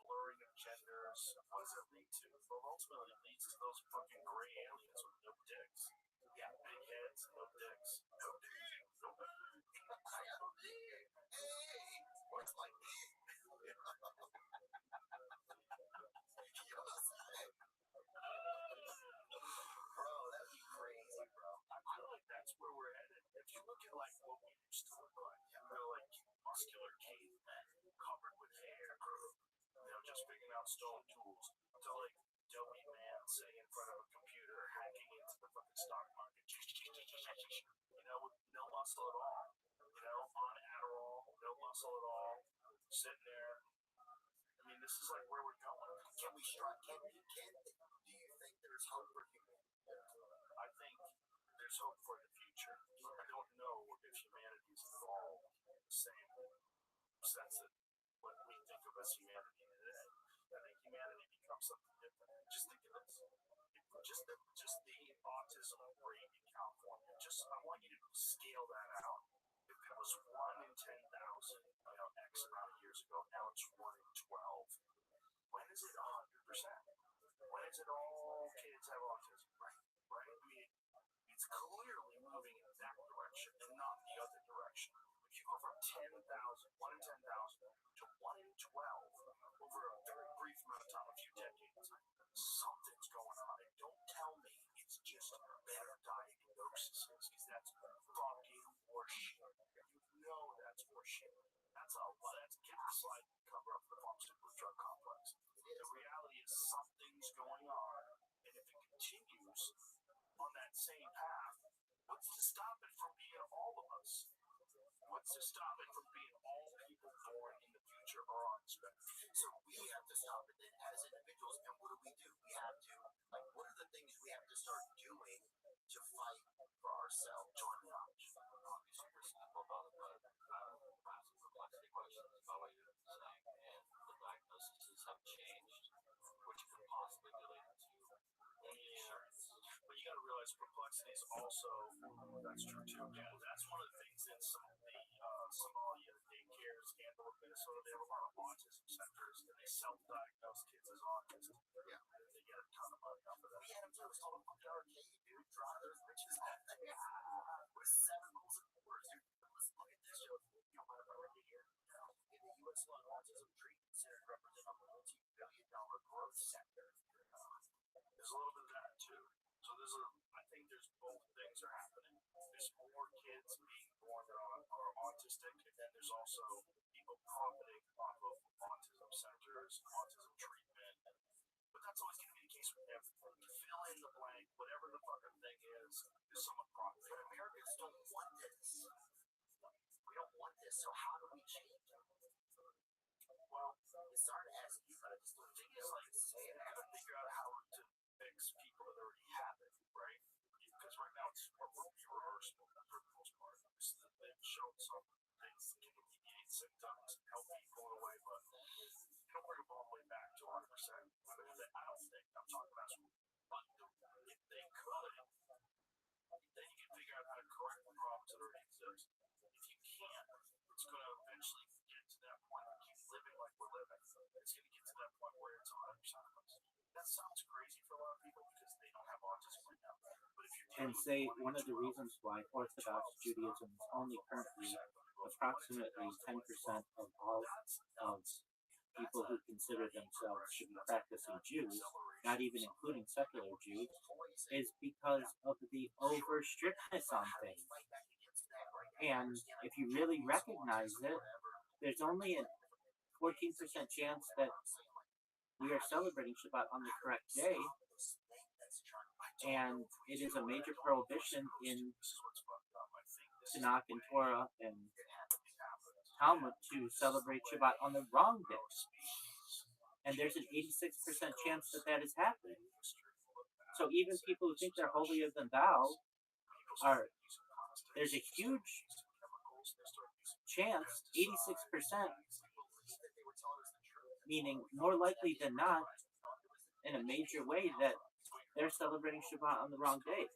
blurring of genders. What does it lead to? Well, ultimately, it leads to those fucking gray aliens with no dicks. Yeah, big heads, no dicks. No dig. No dicks. I have a dig. Hey, what's my dig? Bro, that'd be crazy, bro. I feel like that's where we're headed. If you look at like what we used to look like, like muscular cavemen covered with hair, just picking out stone tools, to like doughy man sitting in front of a computer hacking into the fucking stock market, with no muscle at all, on Adderall, no muscle at all, sitting there. I mean, this is like where we're going. Can we strike? Do you think there's hope for humanity? I think there's hope for the future. I don't know if humanity is evolved in the same sense that what we think of as humanity today. I think humanity becomes something different. Just think of this. Just the autism rate in California. I want you to scale that out. If it was 1 in 10,000, X amount of years ago, now it's 1 in 12. When is it 100%? When is it all kids have autism? Right? I mean, it's clearly moving in that direction and not the other direction. If you go from 10,000, 1 in 10,000 to 1 in 12 over a very brief amount of time, a few decades, something's going on. And don't tell me it's just better diagnoses, because that's fucking horseshit. You know that's horseshit. That's gaslighting to cover up the pharmaceutical drug complex. The reality is something's going on, and if it continues on that same path, what's to stop it from being all of us? What's to stop it from being all people born in the future or on the spectrum? So we have to stop it then as individuals, and what do? We have to, what are the things we have to start doing to fight for ourselves? Join the army. Obviously, we're simple about the massive complexity questions about what you're saying, and the diagnoses have changed, which could possibly be related to insurance. But you got to realize complexity is also, that's true too. Yeah, that's one of the things in some of the Somalia daycare scandal in Minnesota. They have a lot of autism centers, and they self-diagnose kids as autistic. Yeah, and they get a ton of money off of that. We had him to install a fucking arcade, dude. Drive those bitches out there with 7 goals and 4s, dude. Let's look at insulin and autism treatment centers represent a multi-billion-dollar growth sector. There's a little bit of that too. So I think there's both things are happening. There's more kids being born that are autistic, and then there's also people profiting off of autism centers, autism treatment. But that's always going to be the case with everything. Fill in the blank, whatever the fucking thing is someone profiting. But Americans don't want this. We don't want this. So how do we change it? Well, It's not as easy, but I just don't think it's like say it. you got to figure out how to fix people that already have it, right? Because right now it's irreversible for the most part. They've shown some things that can alleviate symptoms and help people in a way, but you don't bring them all the way back to 100%. I don't think. I'm talking about some. But if they could, then you can figure out how to correct the problems that already exist. If you can't, it's going to eventually get to that point. Keep living like we're living. It's going to get to that point where it's 100% of us. That sounds crazy for a lot of people because they don't have autism right now. But if you're And say one of the reasons why Orthodox Judaism is only currently approximately 10% of all of people who consider themselves to be practicing Jews, not even including secular Jews, is because of the over strictness on things. And if you really recognize it, there's only a 14% chance that we are celebrating Shabbat on the correct day, and it is a major prohibition in Tanakh and Torah and Talmud to celebrate Shabbat on the wrong day. And there's an 86% chance that that is happening. So even people who think they're holier than thou there's a huge chance, 86%, meaning more likely than not, in a major way, that they're celebrating Shabbat on the wrong day.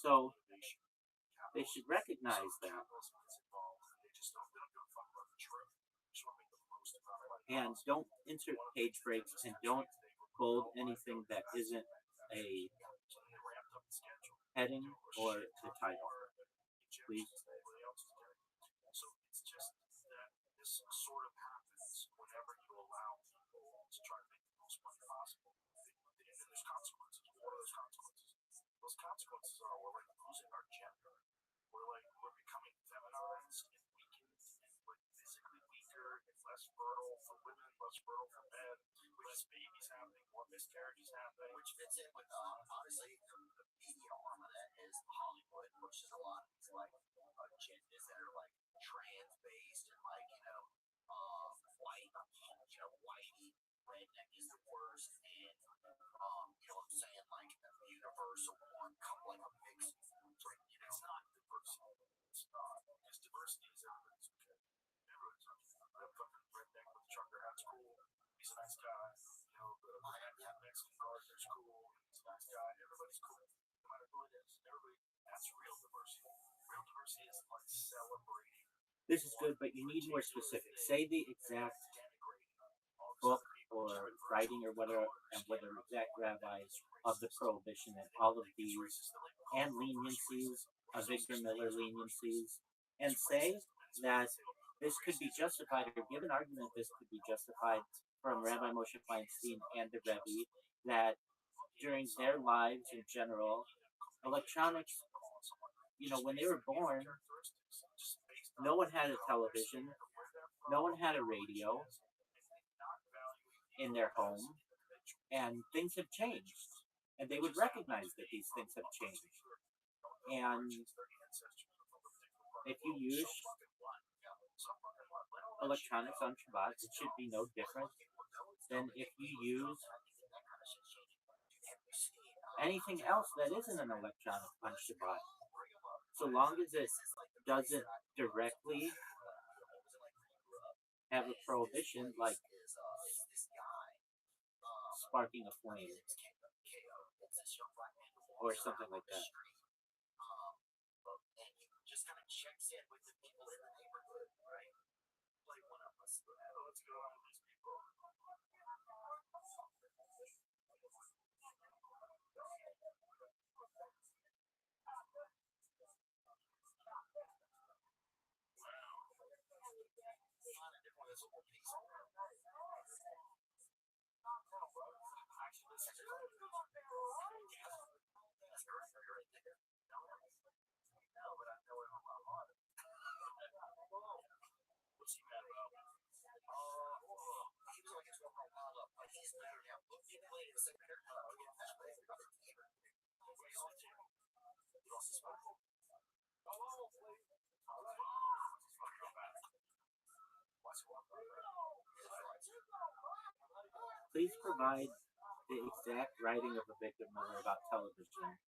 So they should recognize that. And don't insert page breaks and don't bold anything that isn't a heading or the title. Please. So it's just that this sort of happens whenever you allow people to try to make the most money possible. And then there's consequences. What are those consequences? Those consequences are we're losing our gender. We're becoming feminized and weakened and physically weaker and less fertile for women, less fertile for men, less babies happening, more miscarriages happening. Which fits in with obviously the media arm of that is Hollywood, which is a lot of these like agendas that are like trans based and like white, whitey redneck is the worst, and you know what I'm saying, like universal one, like a mix. It's not diversity. It's not. Because diversity is everybody's okay. Everybody's okay. That fucking redneck with the trucker hat's cool. He's a nice guy. You know, the Mexican gardener's cool. He's a nice guy. Everybody's cool. No matter who it is. That's real diversity. Real diversity is like celebrating. This is good, but you need more specific. Say the exact book or writing or whatever, and whether exact rabbis of the prohibition and all of these, and leniencies, Victor Miller leniencies, and say that this could be justified, or give an argument this could be justified from Rabbi Moshe Feinstein and the Rebbe, that during their lives in general, electronics, when they were born, no one had a television, no one had a radio in their home, and things have changed. And they would recognize that these things have changed. And if you use electronics on Shabbat, it should be no different than if you use anything else that isn't an electronic on Shabbat. So long as it doesn't directly have a prohibition, like sparking a flame or something like that. And he just kind of checks in with the people in the neighborhood, right? Like one of us. Let's go on with these people. What's he mad about? He was like into a Romala, but he's better now. He played in the second pair. He lost his spot. Please provide the exact writing of a Victor Miller about television.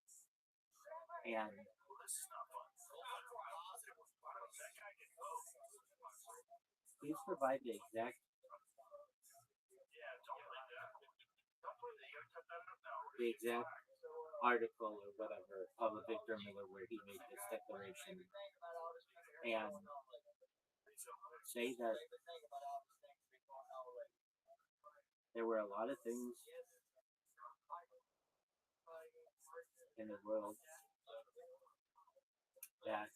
And Well, this is not fun. That guy can go. please provide the exact Yeah, don't play that. Don't play that. You gotta cut that out now. the exact article or whatever of a Victor Miller where he made this declaration and say that there were a lot of things in the world that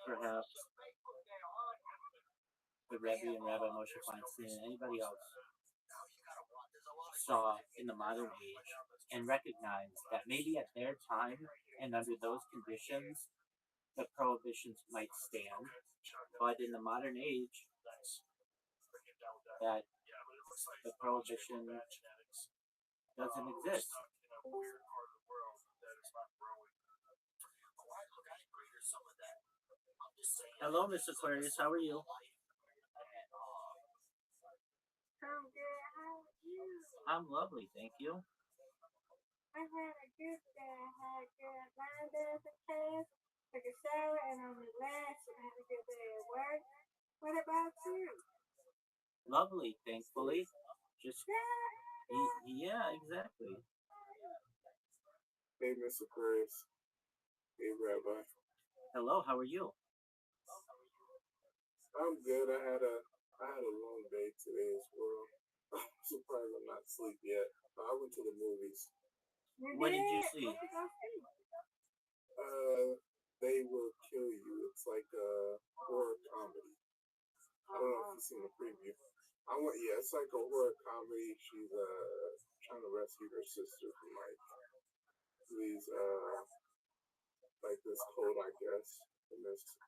perhaps the Rebbe and Rabbi Moshe Feinstein and anybody else saw in the modern age and recognized that maybe at their time and under those conditions the prohibitions might stand, but in the modern age that the prohibition doesn't exist. Hello, Miss Aquarius. How are you? I'm good. How are you? I'm lovely, thank you. I had a good day. I had good line dance in class, took a shower, and I'm relaxed. I had a good day at work. What about you? Lovely, thankfully. Just Yeah. yeah, exactly. Hey, Miss Aquarius. Hey, Rabbi. Hello, how are you? I'm good. I had a long day today as well. I'm surprised I'm not asleep yet. I went to the movies. What did you see? What did you go see? They Will Kill You. It's like a horror comedy. I don't know if you've seen the preview. Yeah, it's like a horror comedy. She's trying to rescue her sister from these like this cult, I guess. And this,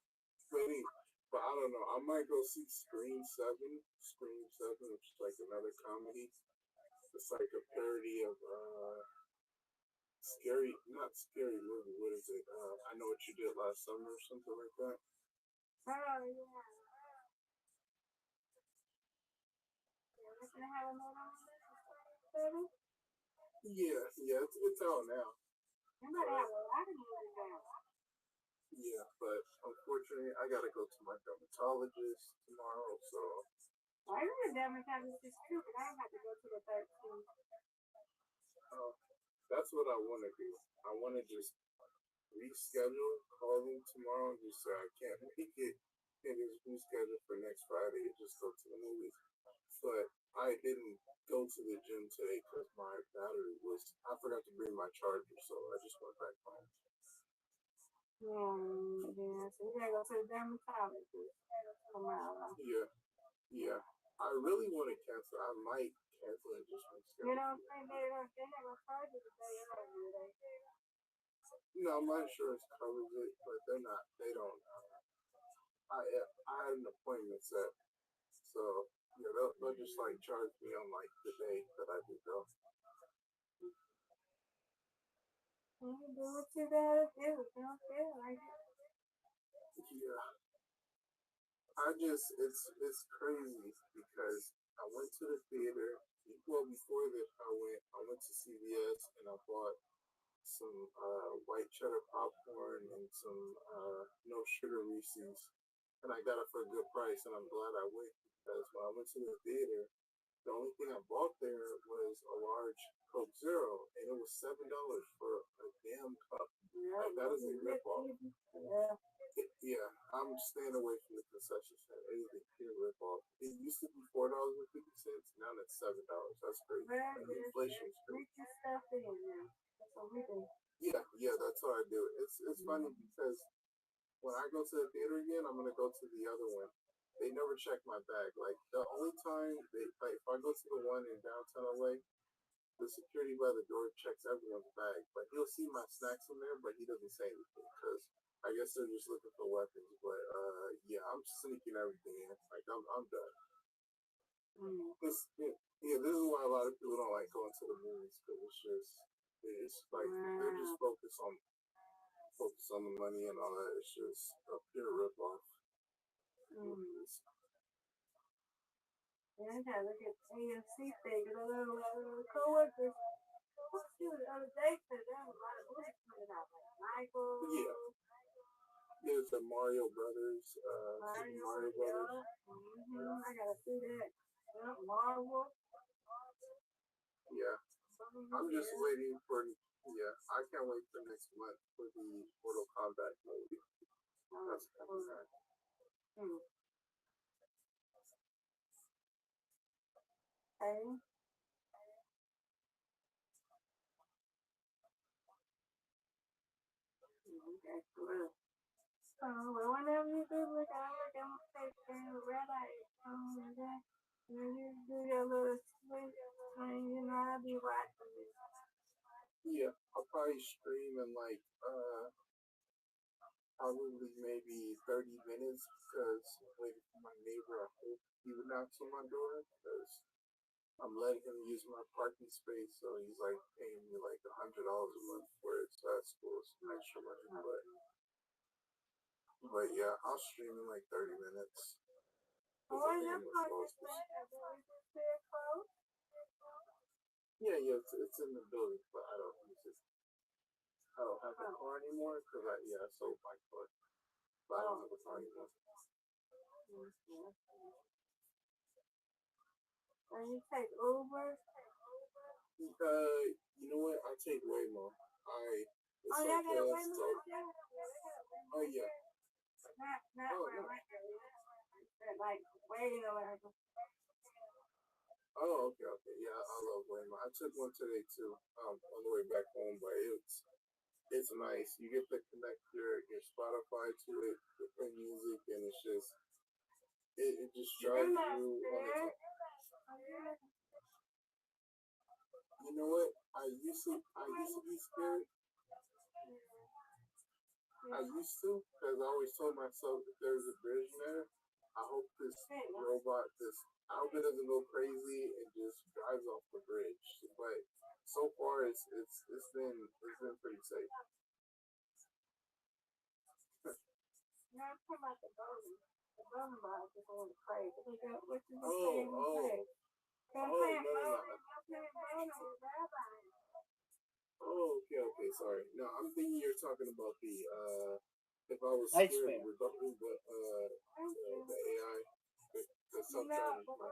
but I don't know. I might go see Scream 7, which is like another comedy. It's like a parody of not scary movie. What is it? I Know What You Did Last Summer or something like that. Oh, yeah. You're gonna have a note on this? Yeah, it's out now. You might have a lot of movies out. Yeah, but unfortunately, I gotta go to my dermatologist tomorrow, so. Well, I really dermatologist too, but I have to go to the 13th. That's what I want to do. I want to just reschedule, call them tomorrow, and just say I can't make it, and just reschedule for next Friday and just go to the movies. But I didn't go to the gym today because my battery I forgot to bring my charger, so I just went back home. Yeah, so you gotta go to the dermatologist tomorrow. Yeah. I really want to cancel. I might cancel and just reschedule. You don't think they have a charge to say earlier? No, my insurance covers it, but they don't. I had an appointment set, so yeah, they'll just like charge me on like the day that I do go. You do what you gotta do. Don't feel like it. Yeah. It's crazy because I went to the theater. Well, before that, I went to CVS and I bought some white cheddar popcorn and some no sugar Reese's, and I got it for a good price. And I'm glad I went because when I went to the theater, the only thing I bought there was a large Coke Zero, and it was $7 for a damn cup. Yeah, Like, that is a ripoff. Yeah. Yeah, I'm staying away from the concession stand. Anything here ripoff. It used to be $4.50. Now it's $7. That's crazy. Well, And inflation is crazy. Reach your stuff in now. That's what we do. Yeah, that's how I do it. It's funny because when I go to the theater again, I'm gonna go to the other one. They never check my bag. Like the only time if I go to the one in downtown LA, the security by the door checks everyone's bag. But he'll see my snacks in there, but he doesn't say anything because I guess they're just looking for weapons. But yeah, I'm sneaking everything in. Like I'm done. This is why a lot of people don't like going to the movies because it's like they're just focused on the money and all that. It's just a pure rip off. Yeah, I gotta look at AMC thing because I know coworkers. What's the other day? Because there was a lot of movies coming out, like Michael. Yeah. There's the Mario Brothers, Super Mario Brothers. I gotta see that. Marvel. Yeah. I'm just waiting for. Yeah, I can't wait for next month for the Mortal Kombat movie. That's coming out. Okay. Okay, cool. Well, whenever you do look, I look at my face and red light, that, you do your little swing thing, I'll be watching it. Yeah, I'll probably stream in like probably maybe 30 minutes because I'm waiting for my neighbor. I hope he would knock on my door because I'm letting him use my parking space. So he's like paying me like $100 a month for it. So that's cool. Some extra money, but yeah, I'll stream in like 30 minutes. Oh, your parking space, close? Yeah, it's in the building, but I don't use it. I don't have a car anymore because I sold my car. But I don't have a car anymore. And you take Uber? You know what? I take Waymo. Y'all got Waymo? Oh yeah. Not where I like it. Like way or whatever. Oh, okay. Yeah, I love Waymo. I took one today too. On the way back home, but it's nice. You get to connect your Spotify to it, to play music, and it's just it just drives you on its own. You know what? I used to be scared. I used to because I always told myself if there's a bridge there, I hope this robot I hope it doesn't go crazy and just drives off the bridge. But so far it's been pretty safe. No, I'm talking about the bowling. The bowling ball is just going crazy. What you Oh, no. Oh, okay, sorry. No, I'm thinking you're talking about the if I was scared of the AI, the self-driving car.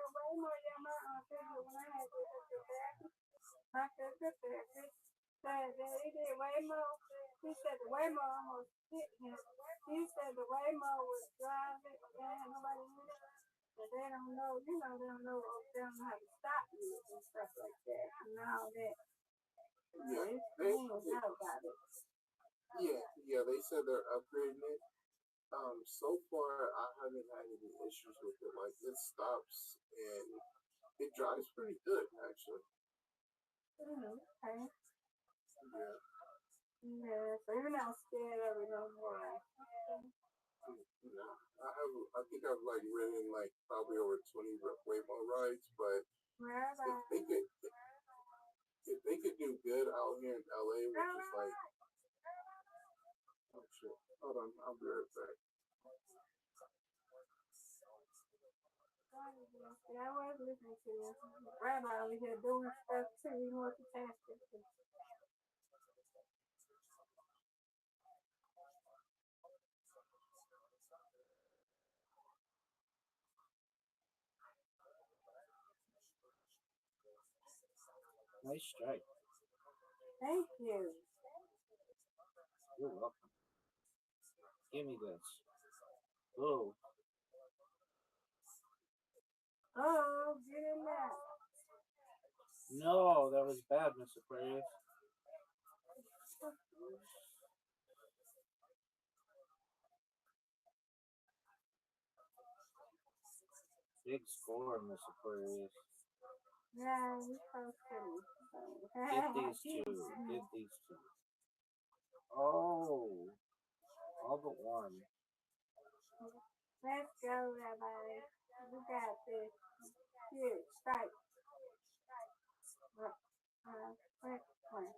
My sister said he did Waymo. He said the Waymo almost hit him. He said the Waymo was driving and nobody knew that. But they don't know, they don't know how to stop you and stuff like that and all that. Yeah, they know about it. Yeah, they said they're upgrading it. So far I haven't had any issues with it. Like it stops and it drives pretty good actually. Okay. Yeah. Yeah, so you're not scared of it no more. No, I think I've like ridden like probably over 20 Waymo rides, but if they could do good out here in LA, which is like, oh shit, hold on, I'll be right back. Yeah, I was listening to you. Rabbi over here doing stuff too. He multitasking. Nice strike. Thank you. You're welcome. Give me this. Oh. Oh, get in there. No, that was bad, Mr. Aquarius. Big score, Miss Aquarius. Yeah, he's so silly. Get these two. Get these two. Oh, all but one. Let's go, Rabbi. We got this. Here, strike. Quick one.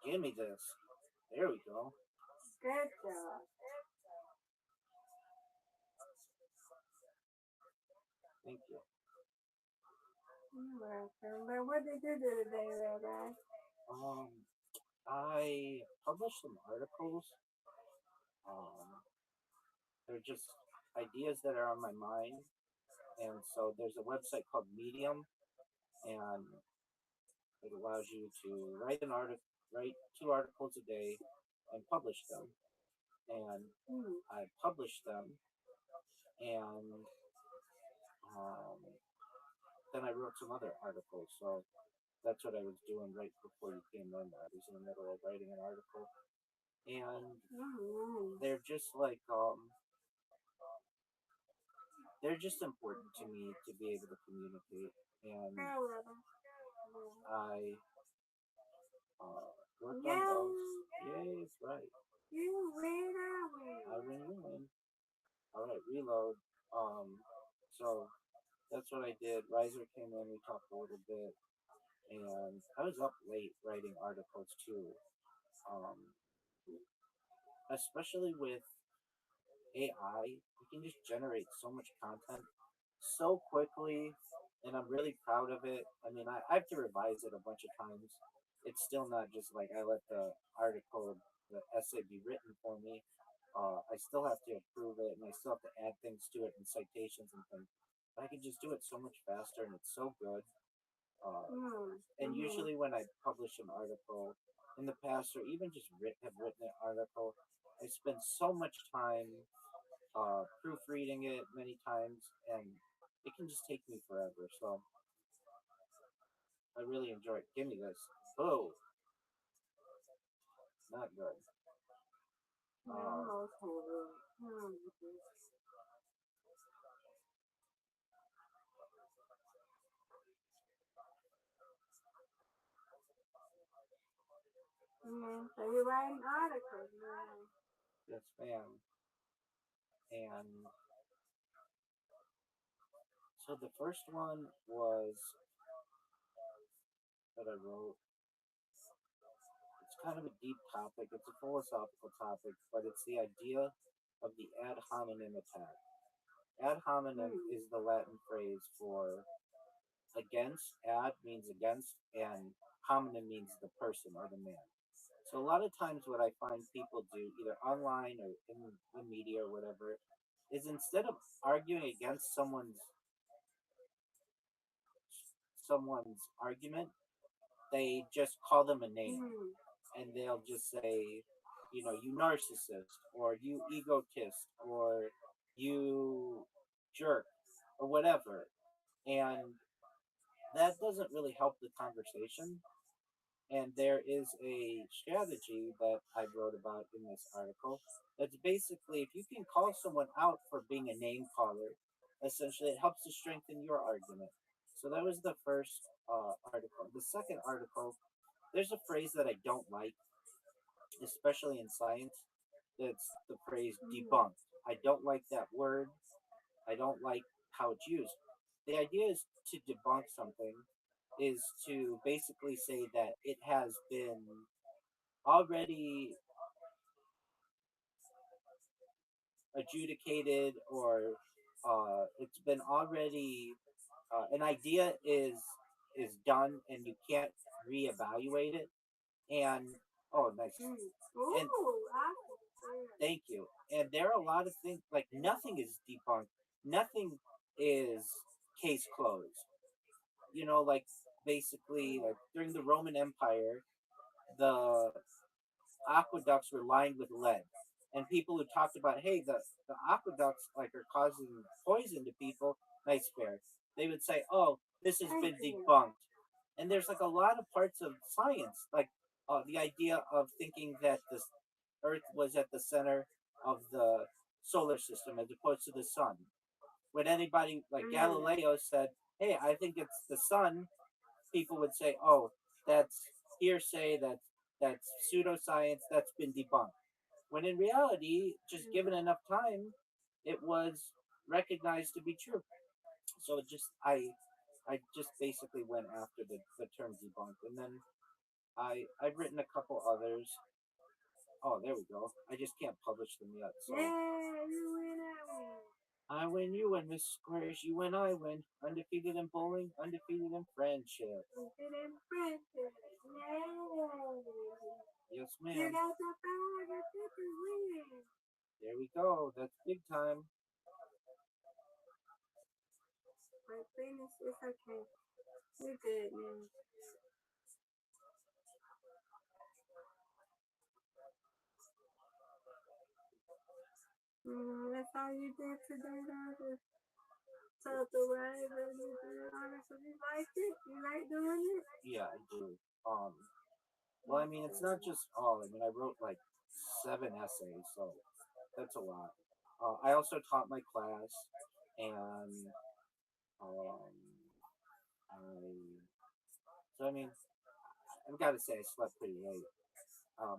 Give me this. There we go. Good job. Thank you. You're welcome. But what did you do today, Rabbi? Um, I published some articles. They're just ideas that are on my mind, and so there's a website called Medium, and it allows you to write 2 articles a day, and publish them. And Hmm. I published them, and um, then I wrote some other articles. So that's what I was doing right before you came in. I was in the middle of writing an article, and they're just like they're just important to me to be able to communicate. And Go, Rabbi. I worked on Yeah. those. Yay, it's right. You win, I win, you win. All right, reload. So that's what I did. Riser came in, we talked a little bit, and I was up late writing articles too. Um, Especially with AI, you can just generate so much content so quickly, and I'm really proud of it. I mean, I have to revise it a bunch of times. It's still not just like I let the article, the essay be written for me. I still have to approve it, and I still have to add things to it and citations and things. But I can just do it so much faster, and it's so good. And usually, when I publish an article in the past, or even just have written an article, I spend so much time proofreading it many times, and it can just take me forever. So I really enjoy it. Give me this. Oh, not good. almost had it. So you're writing articles, man. Yes, ma'am. And so the first one was that I wrote. It's kind of a deep topic. It's a philosophical topic, but it's the idea of the ad hominem attack. Ad hominem is the Latin phrase for against. Ad means against, and hominem means the person or the man. So a lot of times, what I find people do, either online or in the media or whatever, is instead of arguing against someone's argument, they just call them a name, and they'll just say, you narcissist, or you egotist, or you jerk, or whatever. And that doesn't really help the conversation. And there is a strategy that I wrote about in this article that's basically if you can call someone out for being a name caller, essentially it helps to strengthen your argument. So that was the first article. The second article, there's a phrase that I don't like, especially in science. That's the phrase debunked. I don't like that word. I don't like how it's used. The idea is to debunk something is to basically say that it has been already adjudicated, or it's been already an idea is done and you can't reevaluate it. And oh, nice. And thank you. And there are a lot of things like nothing is debunked, nothing is case closed. Like basically, like during the Roman Empire, the aqueducts were lined with lead. And people who talked about, hey, the aqueducts like are causing poison to people, nice bear, they would say, oh, this has been debunked. And there's like a lot of parts of science, like the idea of thinking that the Earth was at the center of the solar system as opposed to the sun. When anybody like Mm. Galileo said, "Hey, I think it's the sun," people would say, "Oh, that's hearsay. That's pseudoscience. That's been debunked." When in reality, just given enough time, it was recognized to be true. So it just I just basically went after the term debunked, and then I've written a couple others. Oh, there we go. I just can't publish them yet. So Yeah, you win, I win. I win, you win, Miss Squares. You win, I win. Undefeated in bowling, undefeated in friendship. We did impressive. Yay. Yes, You ma'am. got the 550 win. There we go. That's big time. But finish, it's okay. We're good now. That's all you did today, though. Just talk the way, but you did honestly, you liked it. You like doing it. Yeah, I do. Well, I mean, it's not just all. I mean, I wrote like 7 essays, so that's a lot. I also taught my class, and so I mean, I've got to say I slept pretty late.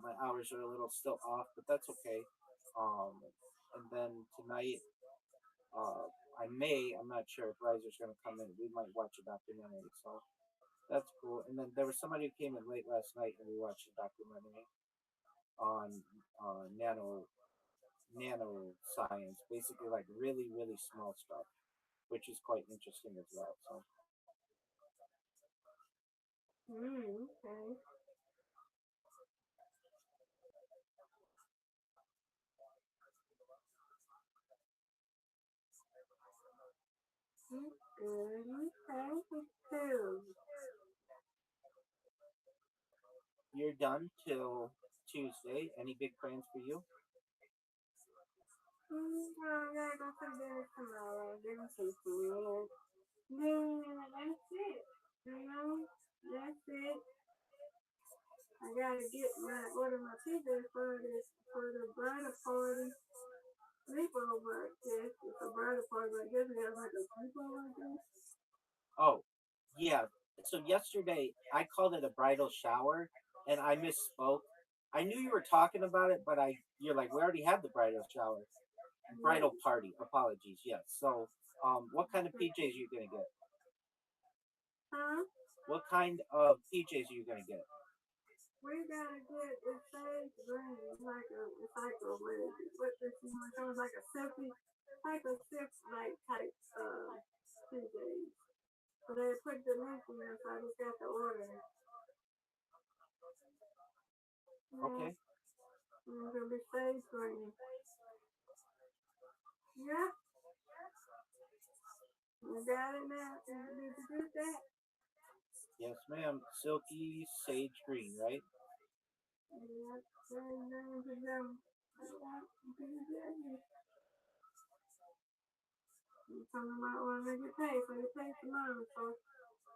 My hours are a little still off, but that's okay. Um, and then tonight, uh, I'm not sure if Riser's going to come in. We might watch a documentary, so that's cool. And then there was somebody who came in late last night, and we watched a documentary on nano science, basically like really really small stuff, which is quite interesting as well. So Okay. Good. Okay. Cool. you're done till Tuesday. Any big plans for you? I gotta go to the dentist tomorrow. Give me some food. Yeah, that's it. You know, that's it. I gotta order my pizza for the bridal party sleepover. Yes, it's a bridal party, but I guess we got like a sleepover thing. Oh, yeah. So yesterday I called it a bridal shower, and I misspoke. I knew you were talking about it, but you're like, we already had the bridal shower, bridal party. Apologies. Yes. So, what kind of PJs are you gonna get? Huh? What kind of PJs are you gonna get? We gotta get the sage green. It's like a what this one? It was like a silk like type PJs. So they put the link in there, so I just got to order it. Yeah, Okay. it's gonna be sage green. Yeah, we got it now. Did you get that? Yes, ma'am. Silky sage green, right? Yeah, sage green to them. You talking about when they get paid, so they pay tomorrow, so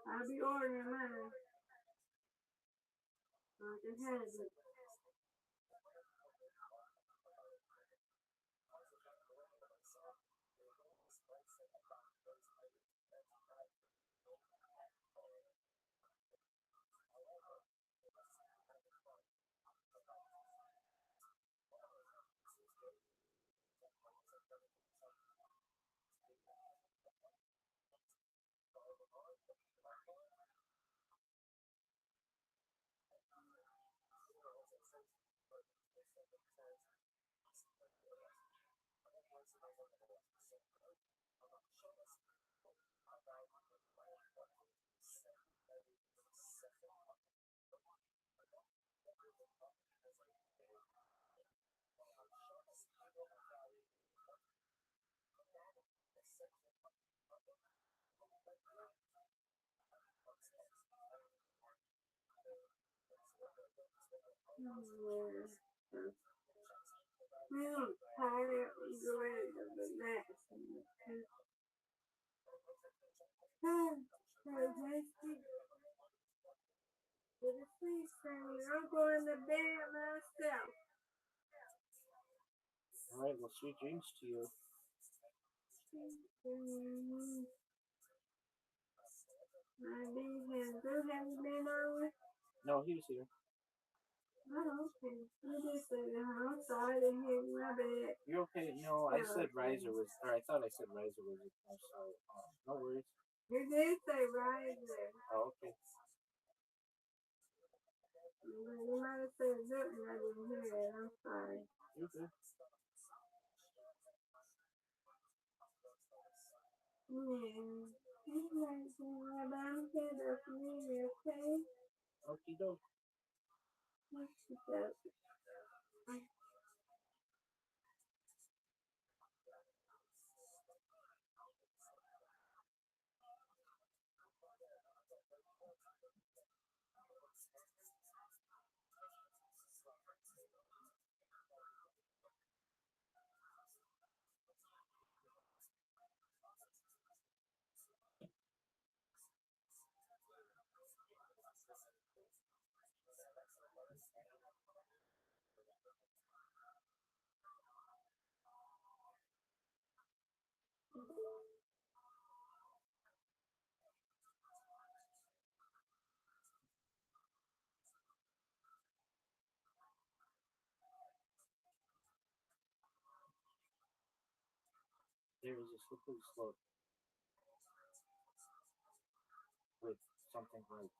I'll be ordering mine. So I can have it. Yeah. I'm tired. I'm ready to relax. Go to sleep, Sammy. I'm going to bed myself. All right. Well, sweet dreams to you. My big hand, Drew hasn't been on. No, he was here. Oh, okay. You just said that. I'm sorry, I didn't hear you. My bad. You're okay. No, I Yeah, said okay. riser was, or I thought I said riser was. So no worries. You did say riser. Oh, okay. You might have said something I didn't hear it. I'm sorry. You're good. Yeah. It's like, but I'm good up me, okay? Okie doke. What's up? There is a slippery slope with something like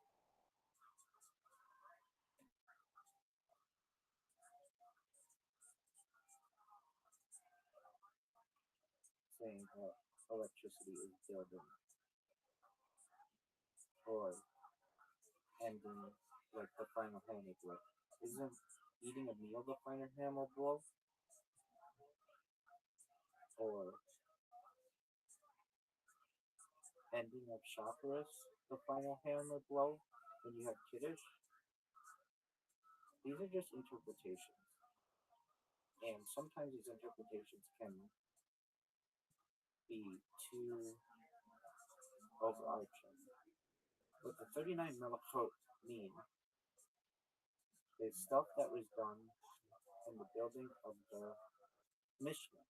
saying that electricity is building or ending like the final hammer blow. Isn't eating a meal the final hammer blow? Or ending of chakras the final hammer blow when you have kiddush? These are just interpretations. And sometimes these interpretations can be too overarching. What the 39 melachot mean is stuff that was done in the building of the Mishkan.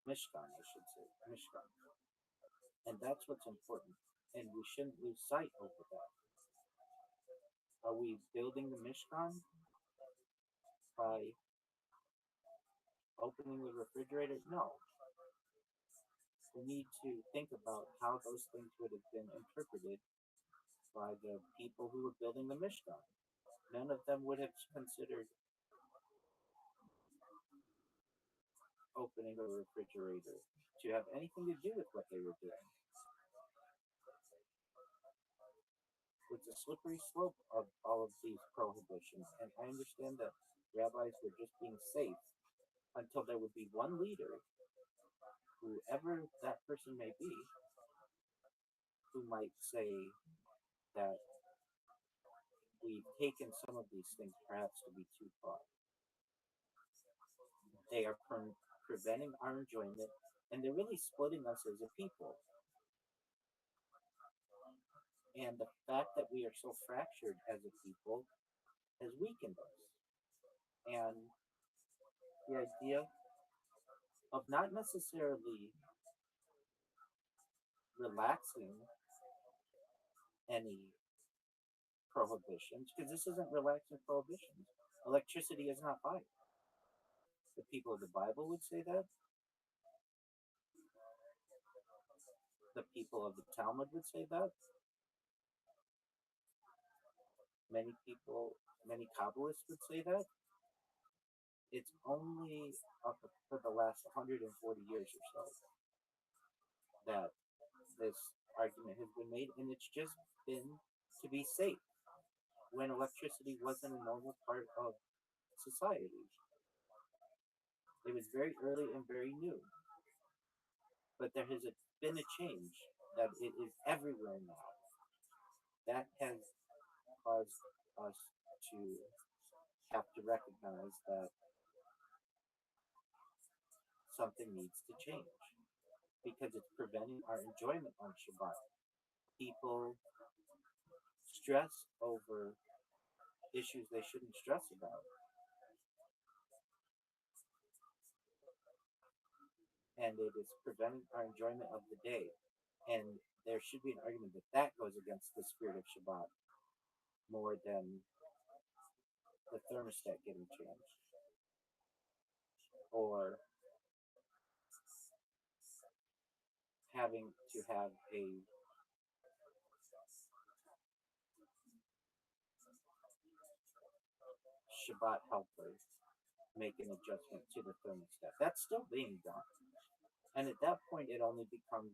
Mishkan, I should say. Mishkan. And that's what's important. And we shouldn't lose sight over that. Are we building the Mishkan by opening the refrigerator? No. We need to think about how those things would have been interpreted by the people who were building the Mishkan. None of them would have considered opening a refrigerator to have anything to do with what they were doing. It's a slippery slope of all of these prohibitions, and I understand that rabbis were just being safe until there would be one leader, whoever that person may be, who might say that we've taken some of these things perhaps to be too far. They are preventing our enjoyment, and they're really splitting us as a people. And the fact that we are so fractured as a people has weakened us. And the idea of not necessarily relaxing any prohibitions, because this isn't relaxing prohibitions. Electricity is not fire. The people of the Bible would say that. The people of the Talmud would say that. Many people, many Kabbalists would say that. It's only up for the last 140 years or so that this argument has been made, and it's just been to be safe when electricity wasn't a normal part of society. It was very early and very new. But there has been a change that it is everywhere now. That has caused us to have to recognize that something needs to change because it's preventing our enjoyment on Shabbat. People stress over issues they shouldn't stress about. and it is preventing our enjoyment of the day. And there should be an argument that that goes against the spirit of Shabbat more than the thermostat getting changed, or having to have a Shabbat helper make an adjustment to the thermostat. That's still being done. And at that point, it only becomes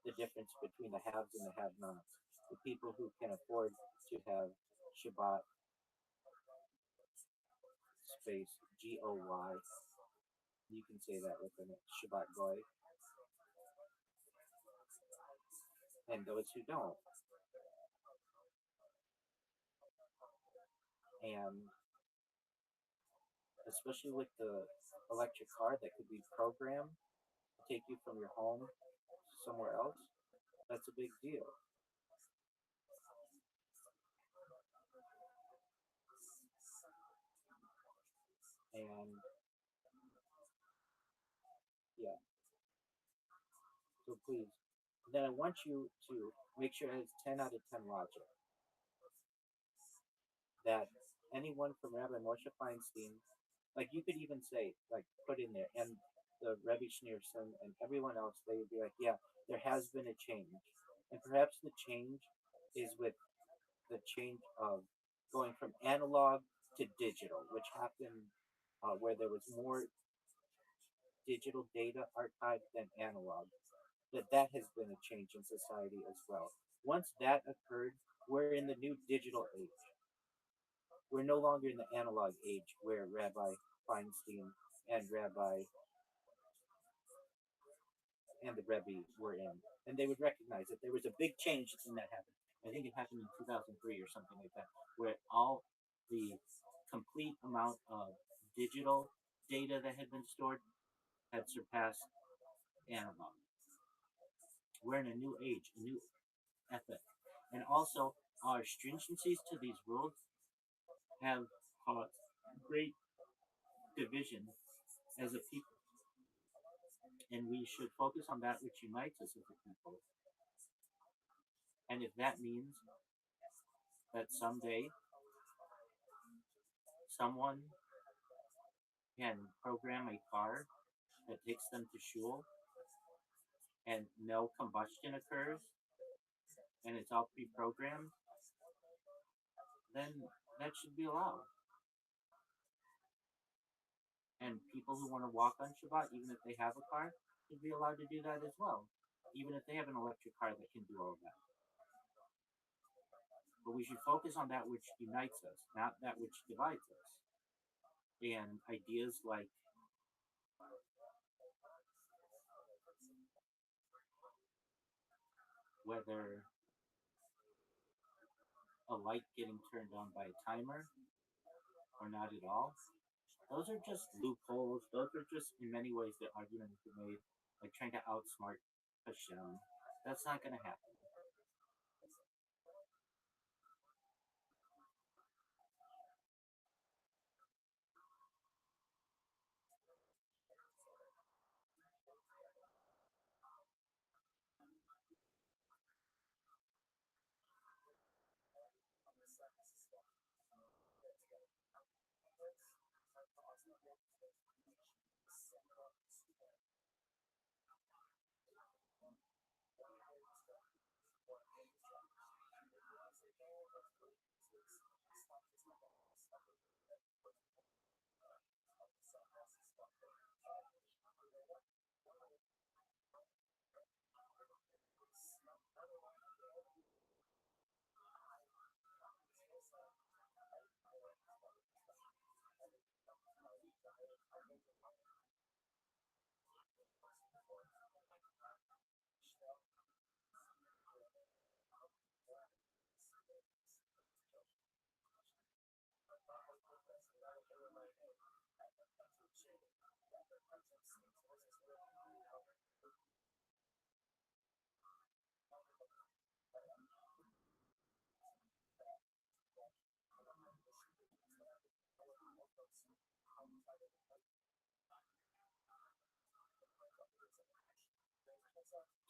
the difference between the haves and the have-nots. The people who can afford to have Shabbat space GOY, you can say that within it, Shabbat Goy, and those who don't. And especially with the electric car that could be programmed to take you from your home to somewhere else, that's a big deal. And yeah, so please. Then I want you to make sure it has 10 out of 10 logic. That anyone from Rabbi Moshe Feinstein, like you could even say, like put in there, and the Rebbe Schneerson and everyone else, they would be like, yeah, there has been a change. And perhaps the change is with the change of going from analog to digital, which happened where there was more digital data archived than analog. That has been a change in society as well. Once that occurred, we're in the new digital age. We're no longer in the analog age where Rabbi Feinstein and Rabbi and the Rebbe were in. And they would recognize that there was a big change when that happened. I think it happened in 2003 or something like that, where all the complete amount of digital data that had been stored had surpassed analog. We're in a new age, a new epoch. And also, our stringencies to these rules have caused great division as a people. And we should focus on that which unites us as a people. And if that means that someday someone can program a car that takes them to shul and no combustion occurs and it's all pre-programmed, then that should be allowed. And people who want to walk on Shabbat, even if they have a car, should be allowed to do that as well, even if they have an electric car that can do all of that. But we should focus on that which unites us, not that which divides us. And ideas like whether a light getting turned on by a timer or not at all, those are just loopholes. Those are just, in many ways, the argument is made, like trying to outsmart Hashem. That's not going to happen.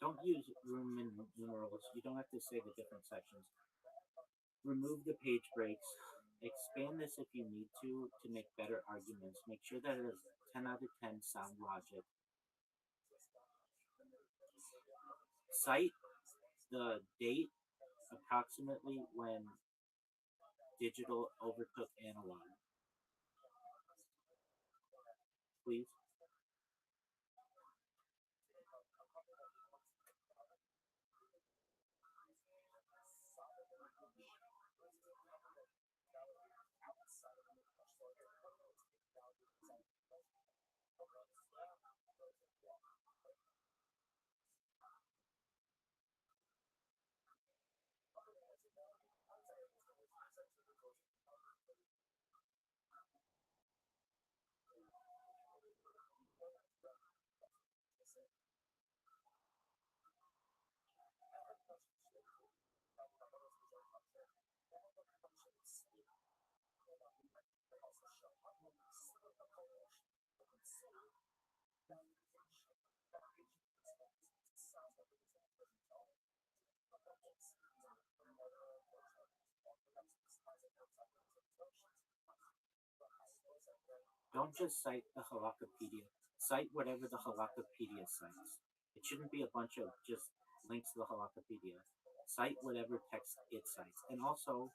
Don't use Roman numerals. You don't have to say the different sections. Remove the page breaks. Expand this if you need to make better arguments. Make sure that it has 10 out of 10 sound logic. Cite the date approximately when digital overtook analog. Please. Don't just cite the Halakhapedia. Cite whatever the Halakhapedia cites. It shouldn't be a bunch of just links to the Halakhapedia. Cite whatever text it cites. And also,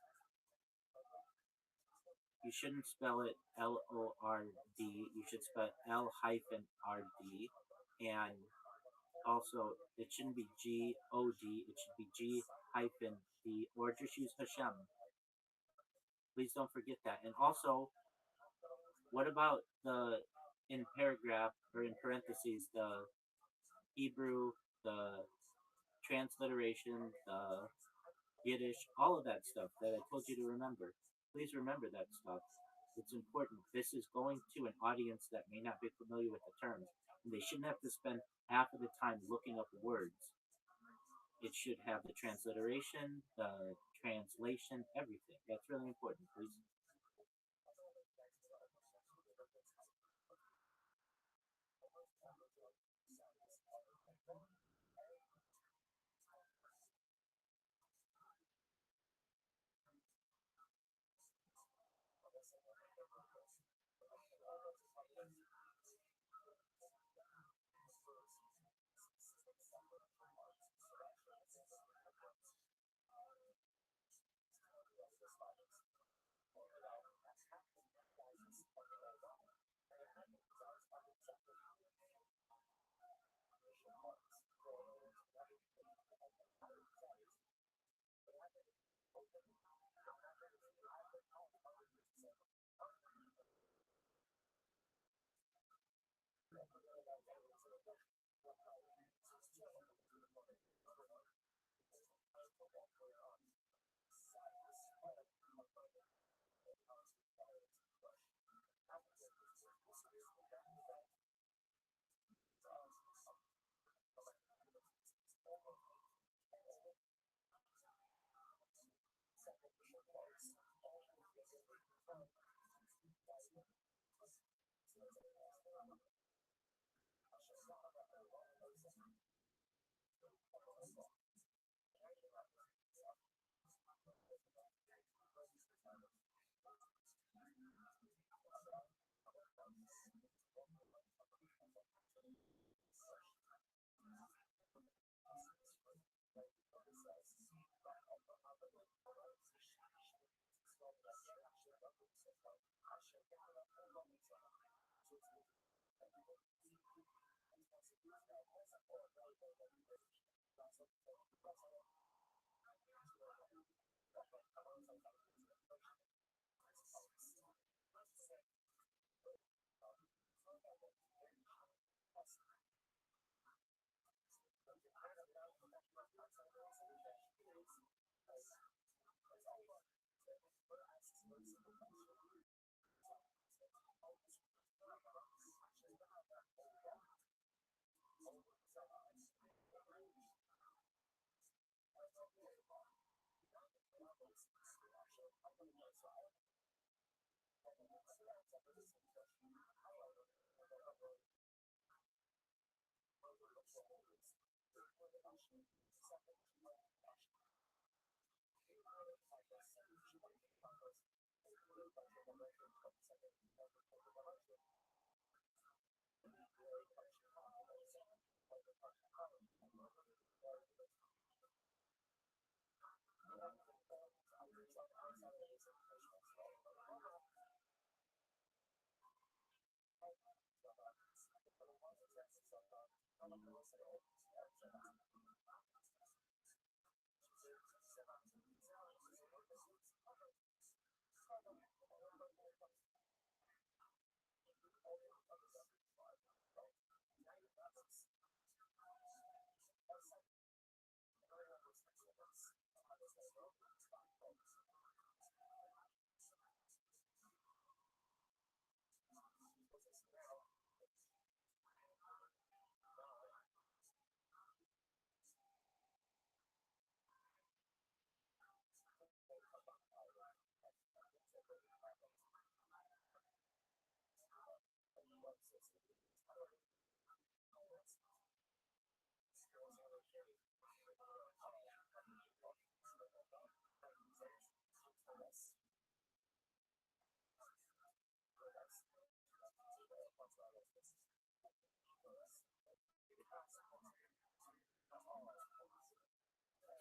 you shouldn't spell it Lord. You should spell L-RD. And also, it shouldn't be G-O-D. It should be G-D. Or just use Hashem. Please don't forget that. And also, what about in paragraph or in parentheses, the Hebrew, the transliteration, the Yiddish, all of that stuff that I told you to remember. Please remember that stuff. It's important. This is going to an audience that may not be familiar with the terms, and they shouldn't have to spend half of the time looking up words. It should have the transliteration, the translation, everything. That's really important, please.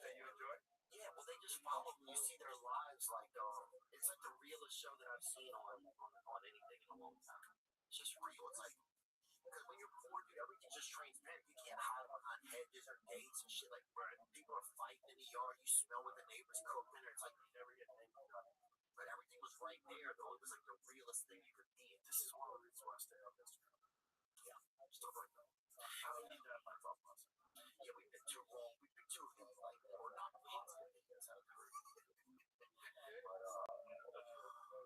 That you enjoy? Yeah, well, they just follow. You see their lives like it's like the realest show that I've seen on anything in a long time. It's just real. It's like because when you're poor, dude, everything's just transparent. You can't hide behind hedges or gates and shit. Like people are fighting in the yard. You smell what the neighbors cooking, or it's like you never get anything done. But everything was right there, though. It was like the realest thing you could be. And this is one of the reasons why I stay on Instagram. Yeah, stuff like that. I don't need that in my thought process. Yeah, we've been too long. We've been too like or not positive. That's how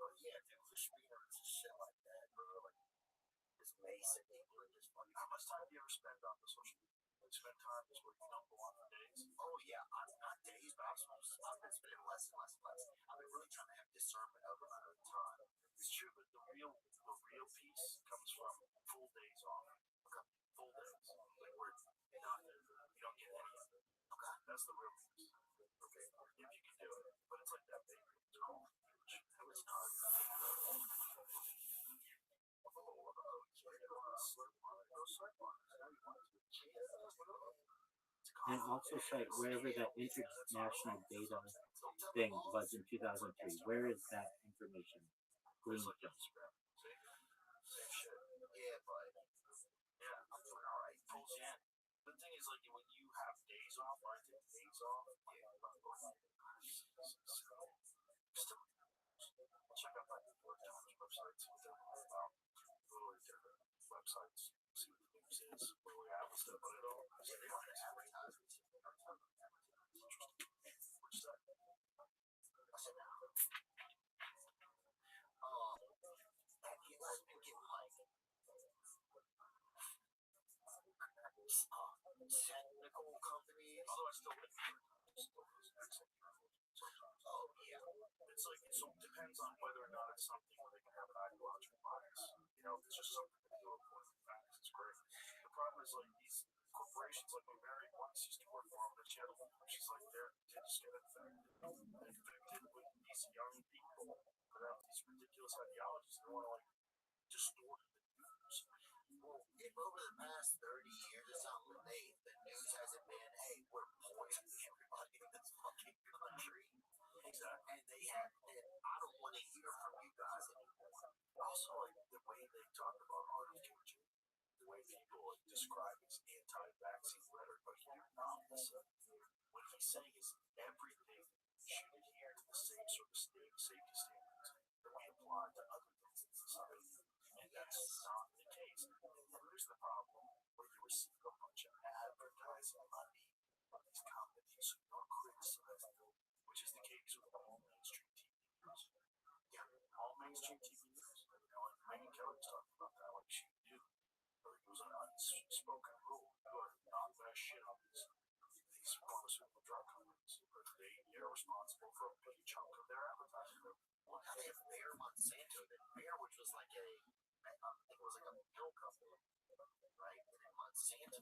but yeah, dude, for streamers and shit like that, bro. Like it's basic people are just funny. How much time do you ever spend on the social media? Like spend time just where you don't go on for days? Oh yeah, not days, but I've been spending less and less and less. I've been really trying to have discernment over my own time. It's true, but the real piece comes from full days off. Okay. Full days. Like where nothing. You don't get any of it. Okay. That's the real piece. Okay. If you can do it. But it's like that baby. It's called. It's not. And also cite wherever that international data thing was in 2003. Where is that information gleaned from? Same shit. Yeah, but Yeah, I'm doing alright. Pulls you in. The thing is, like, when you have days off, or I take days off, check out like the New York Times websites, what they're all about, literally different websites, see what the news is, what we have stuff, but it all, yeah, they want to advertise. which is that? I said, no. Have you guys been getting like technical companies? Although I still get Oh yeah. it's like it depends on whether or not it's something where they can have an ideological bias. You know, if it's just something that you report the facts, it's great. The problem is like these corporations, like when Mary once used to work for them, she had a she's like they just get infected with these young people that have these ridiculous ideologies. They want to like distort the news. Well, if over the past 30 years or something, the news hasn't been, hey, we're poisoning everybody in this fucking country. Exactly. And they have, and I don't want to hear from you guys anymore. Also, like the way they talk about RFK, the way people like, describe his anti-vaccine rhetoric, but you're not listening. What he's saying is everything should adhere to the same sort of safety standards that we apply to other things in society. And that's not the case. And here's the problem where you receive a bunch of advertising money from these companies who are criticizing them, which is the case with all mainstream TV news. Yeah, all mainstream TV news. You know, like Megyn Kelly was talking about that, like she knew, or it was an unspoken rule. You are not going to shit on these pharmaceutical drug companies. They're responsible for a big chunk of their advertising. Well, now they have Bayer Monsanto, then Bayer, which was like I think it was like a pill company, right? And then Monsanto.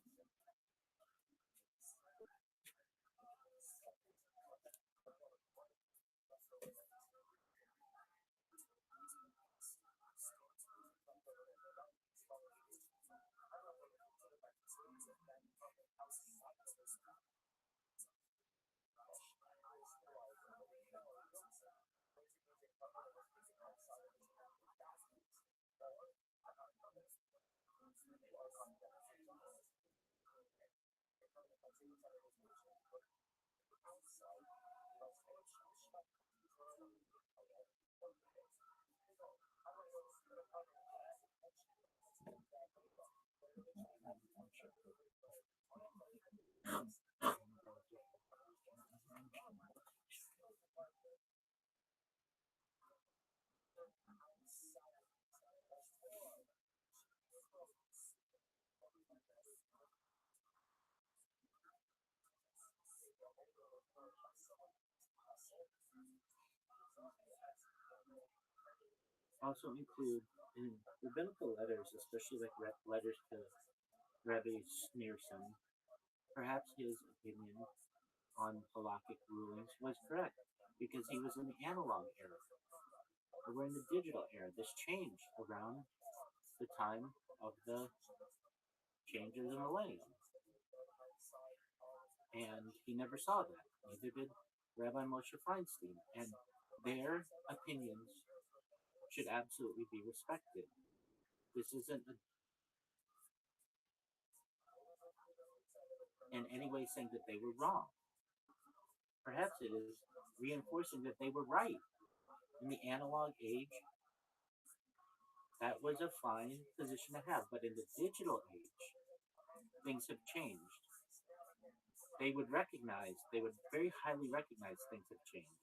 Also include in rabbinical letters, especially like letters to Rabbi Sneerson, perhaps his opinion on halakhic rulings was correct because he was in the analog era. We're in the digital era. This changed around the time of the change of the millennium. And he never saw that. Neither did Rabbi Moshe Feinstein. And their opinions should absolutely be respected. This isn't in any way saying that they were wrong. Perhaps it is reinforcing that they were right. In the analog age, that was a fine position to have. But in the digital age, things have changed. They would very highly recognize things have changed.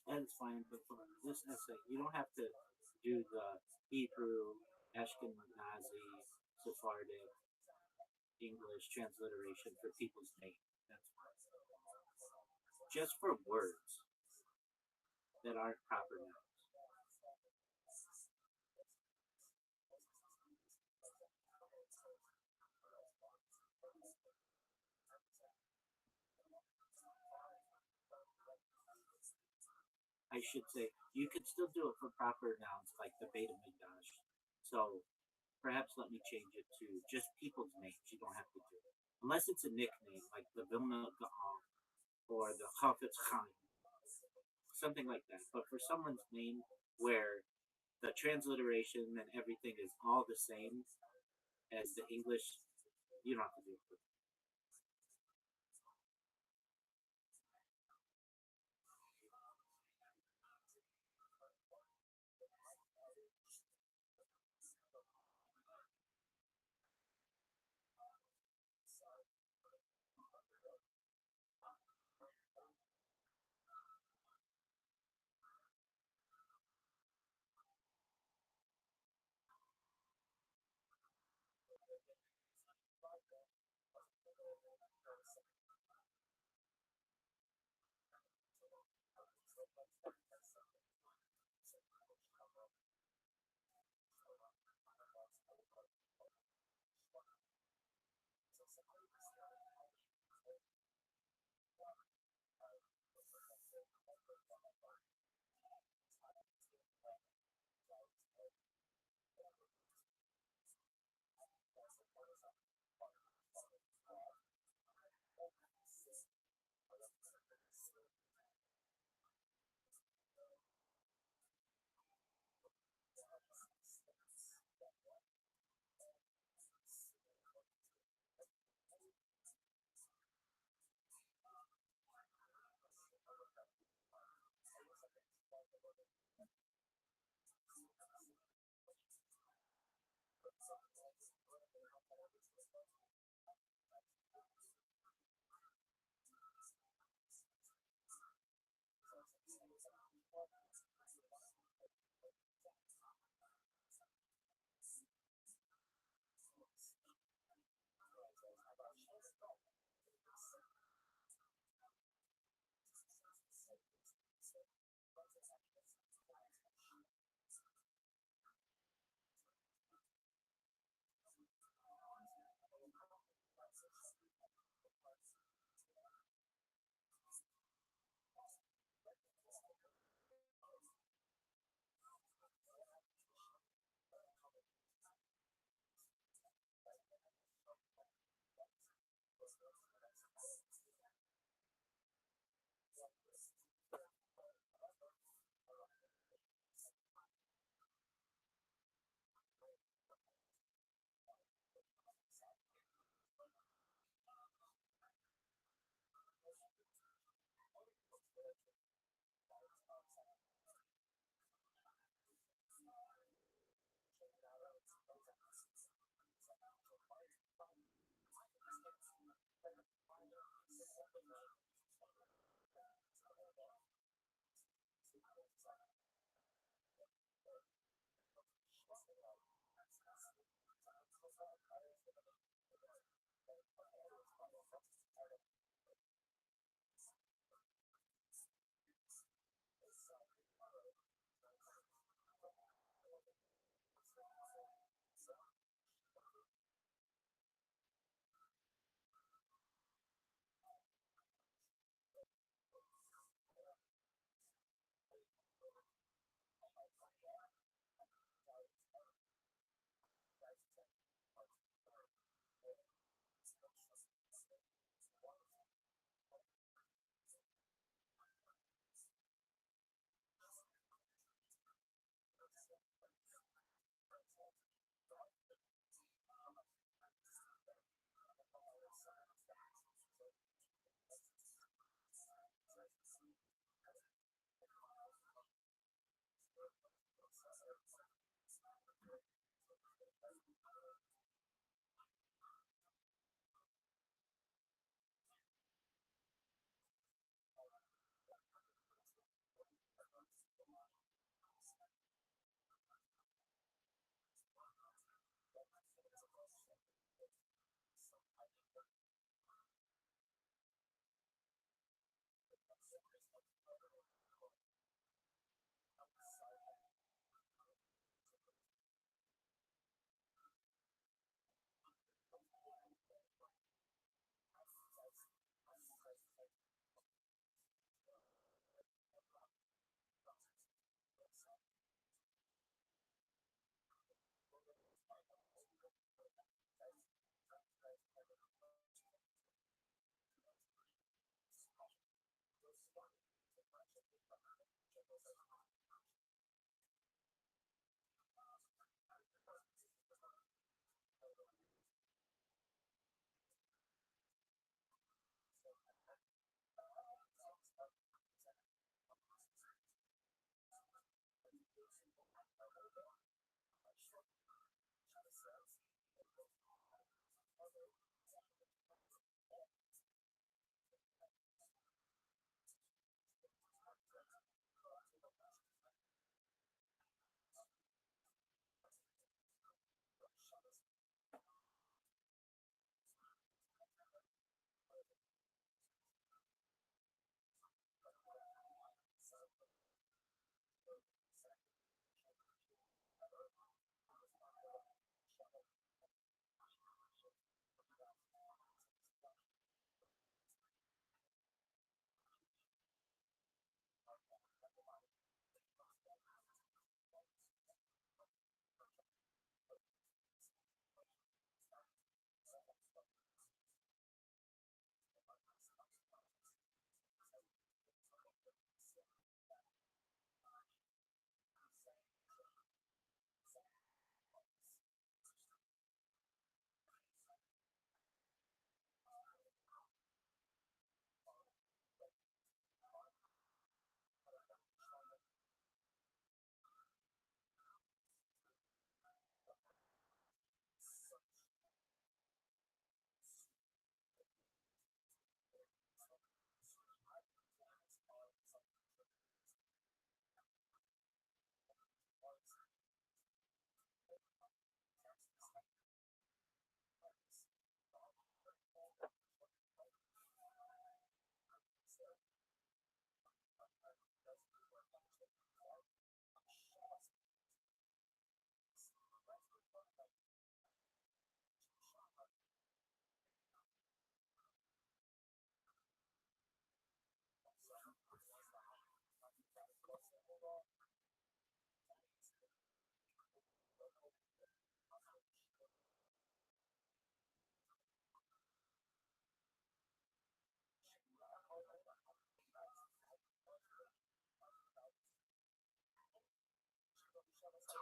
That's fine, but for this essay, you don't have to do the Hebrew, Ashkenazi, Sephardic, English transliteration for people's names. That's fine. Just for words that aren't proper nouns. I should say you could still do it for proper nouns like the Beta Migdash. So perhaps let me change it to just people's names. You don't have to do it unless it's a nickname like the Vilna Gaon or the Chafetz Chaim, something like that. But for someone's name where the transliteration and everything is all the same as the English, you don't have to do it.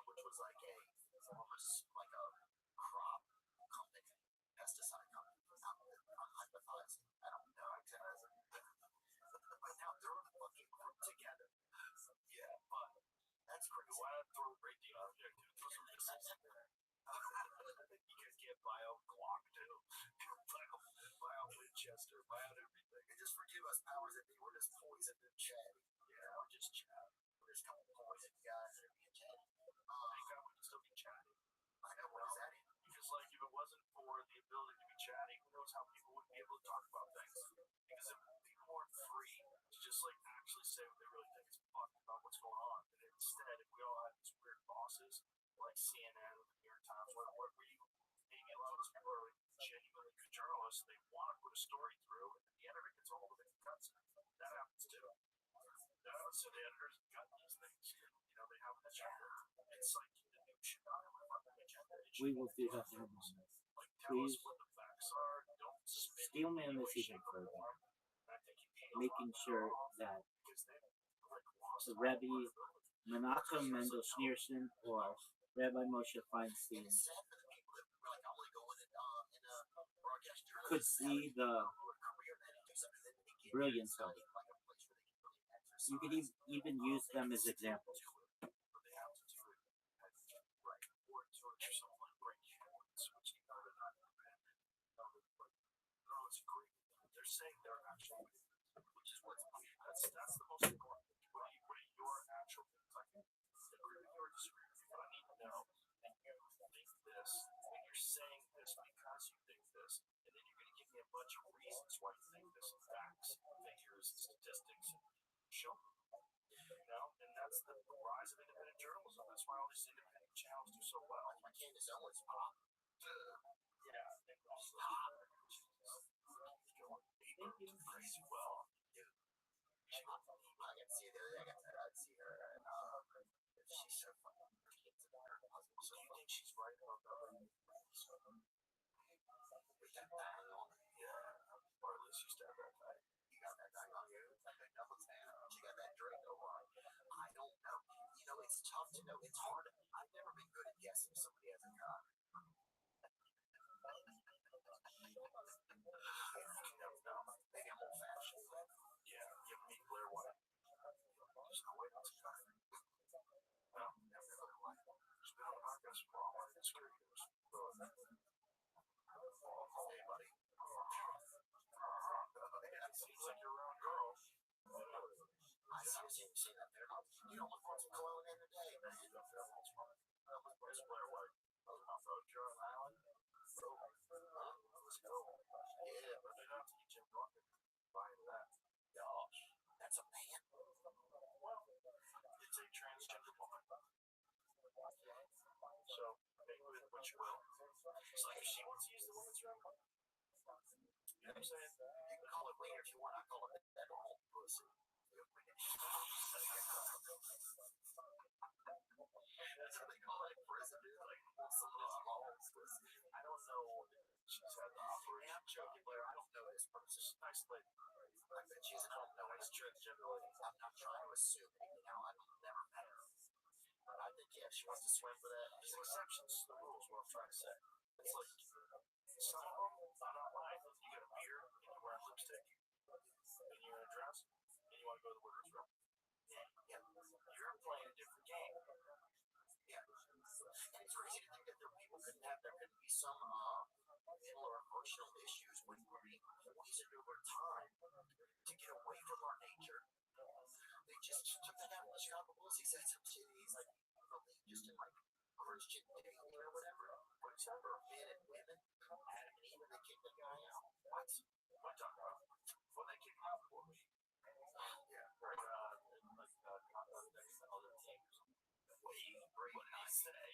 which was like almost like a crop company, pesticide company. I'm hypothesizing. I don't know exactly. But now they're a fucking group together. Yeah, but that's crazy. Why not throw breaking object? Throw some missiles in there. You guys get bio Glock too. Bio Winchester, bio everything. And just forgive us powers that be. We're just poisoned and chatty. Yeah, we're just chatty. We're just couple poisoned guys that are being chatty. Thank God we can still be chatty. I know, what does that mean? Because like if it wasn't for the ability to be chatty, who knows how people would be able to talk about things. Because if people weren't free to just like actually say what they really think is fucked about what's going on, and instead if we all had these weird bosses like CNN or the New York Times, where we maybe a lot of those people are like genuinely good journalists, they want to put a story through, and the editor gets a hold of it and cuts it. That happens too. So the editors got these things, they have an agenda. It's like the new shit on a fucking agenda. We will do that in a moment. Please steel man this even further, making sure that the Rebbe Menachem Mendel Schneerson or Rabbi Moshe Feinstein could see the brilliance of it. You could even use them as examples. They're saying they're actual, which is what's that's the most important. What are your actual things? Like, agree with you or disagree with you, but I need to know that you think this, and you're saying this because you think this, and then you're going to give me a bunch of reasons why you think this, facts, figures, statistics, and show them. And that's the rise of independent journalism. That's why all these independent channels do so well. My Candace Owens pop. Yeah, and also thank you. Crazy well. Dude. I can see the other day. I got to see her. She's so funny. Her kids and her husband. So you think she's right about that? With that bang on? Yeah. Or at least you stabbed that guy. You got that bang on you? That big double stand. She got that Draco know, it's hard. I've never been good at guessing if somebody has a car. Maybe I'm old fashioned. Yeah, give me clear what. There's no way that's a car. No, never in my life. There's been on podcast for all my security years. Hey, buddy. It seems like you're around girls. I seriously say that there. You know, let's put some cologne in today, man. Let's put some Blair White. John Island. Let's go. Yeah, But they're not teaching bucket. Buying that. gosh, that's a man. It's a transgender woman. So, make with what you will. It's like if she wants to use the woman's room. You know what I'm saying? You can call it wiener if you want. I call it that old pussy. That's what they call it in prison, dude. Like, some of those balls. I don't know if she's had the operation. I'm joking, Blair. I don't know this person. Nice lady. I bet she's I don't know this transgender lady. I'm not trying to assume anything. I've never met her. But I think, yeah, if she wants to swim for that, There's exceptions to the rules, what I'm trying to say. It's like, some of them, not mine. You get a beer, and you wear lipstick, and you're in a dress, and you want to go to the women's room. yeah. You're playing a different game. Yeah. And it's crazy to think that there could be some mental or emotional issues when we're being poisoned over time to get away from our nature. They just took that out of the Chicago Bulls. He said some shit. He's like, believe just in like Christian dating or whatever. For example, men and women, Adam and Eve, and they kicked the guy out. What? What talking about? Well, they kick out for me. Yeah. Like, other teams. What did he say?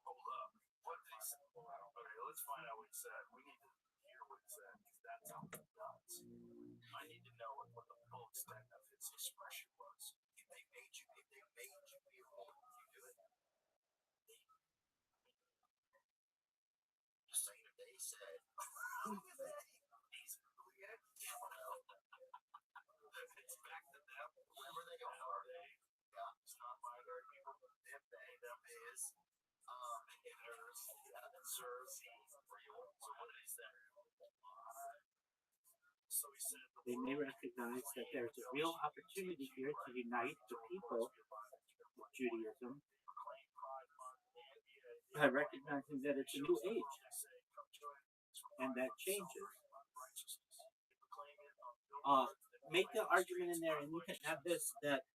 Hold up. What did he say? Okay, let's find out what he said. We need to hear what he said, because that sounds nuts. I need to know what the full extent of his expression was. If they made you be a woman, would you do it? Just saying, if they said, He's weird. It's back to them. whoever they are, Yeah, it's not binary people. them is, There's Zersey for you. So what did he say? So he said They may recognize that there's a real opportunity here to unite the people with Judaism by recognizing that it's a new age and that changes. Make the argument in there, and you can have this that,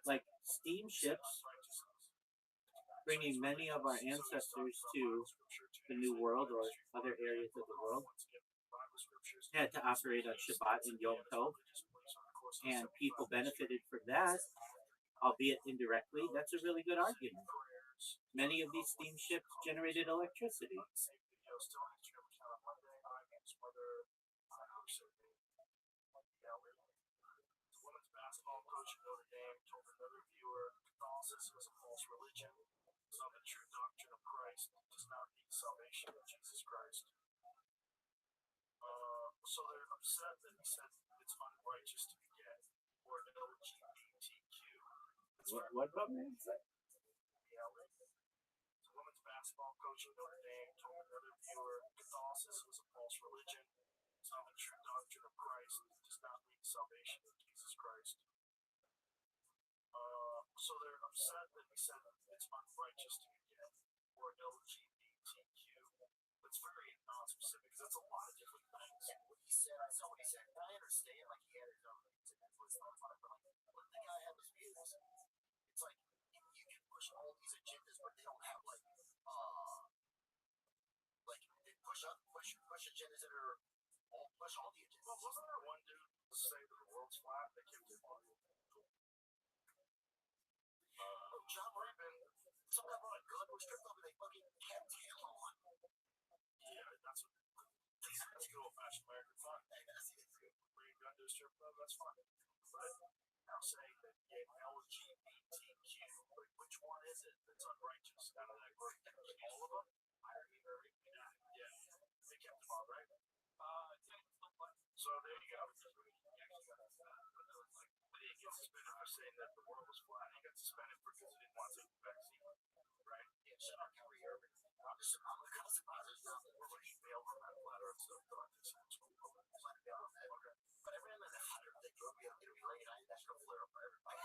like, steamships bringing many of our ancestors to the New World or other areas of the world had to operate on Shabbat and Yom Tov, and people benefited from that, albeit indirectly. That's a really good argument. Many of these steamships generated electricity. Women's basketball coach at Notre Dame told another viewer Catholicism is a false religion. So the true doctrine of Christ does not mean salvation in Jesus Christ. So they're upset that he said it's unrighteous to be gay or an LGBTQ. What about that? The women's basketball coach at Notre Dame told another viewer Catholicism is a false religion. So the true doctrine of Christ does not mean salvation in Jesus Christ. So they're upset that he said it's unrighteous to be gay or LGBTQ. It's very non-specific because that's a lot of different things. what he said, I saw what he said. And I understand, like, he had his own views, and that's what it's not fun. But, like, let the guy have his views. It's like, you can push all these agendas, but they don't have, like, they push agendas that are push all the agendas. Well, wasn't there one dude say that the world's flat that kept his money? John Rubin, some guy brought a gun to a strip club and they fucking kept him on. Yeah, that's good old-fashioned American fun. Hey, that's it. Bring a gun to a strip club, that's fine. But now saying that LGBTQ, like, which one is it that's unrighteous out of that group? All of them? Yeah. They kept them all, right? So there you go. get suspended for saying that the world was flat. He got suspended because he didn't want to take the vaccine. Right? Yeah, shout out Kyrie Irving. I'm kind of surprised there's not more when he bailed on that flat earth stuff. Though I think someone's going to okay. But I ran that hunter thing. It'll be late. That's going to flare up for everybody.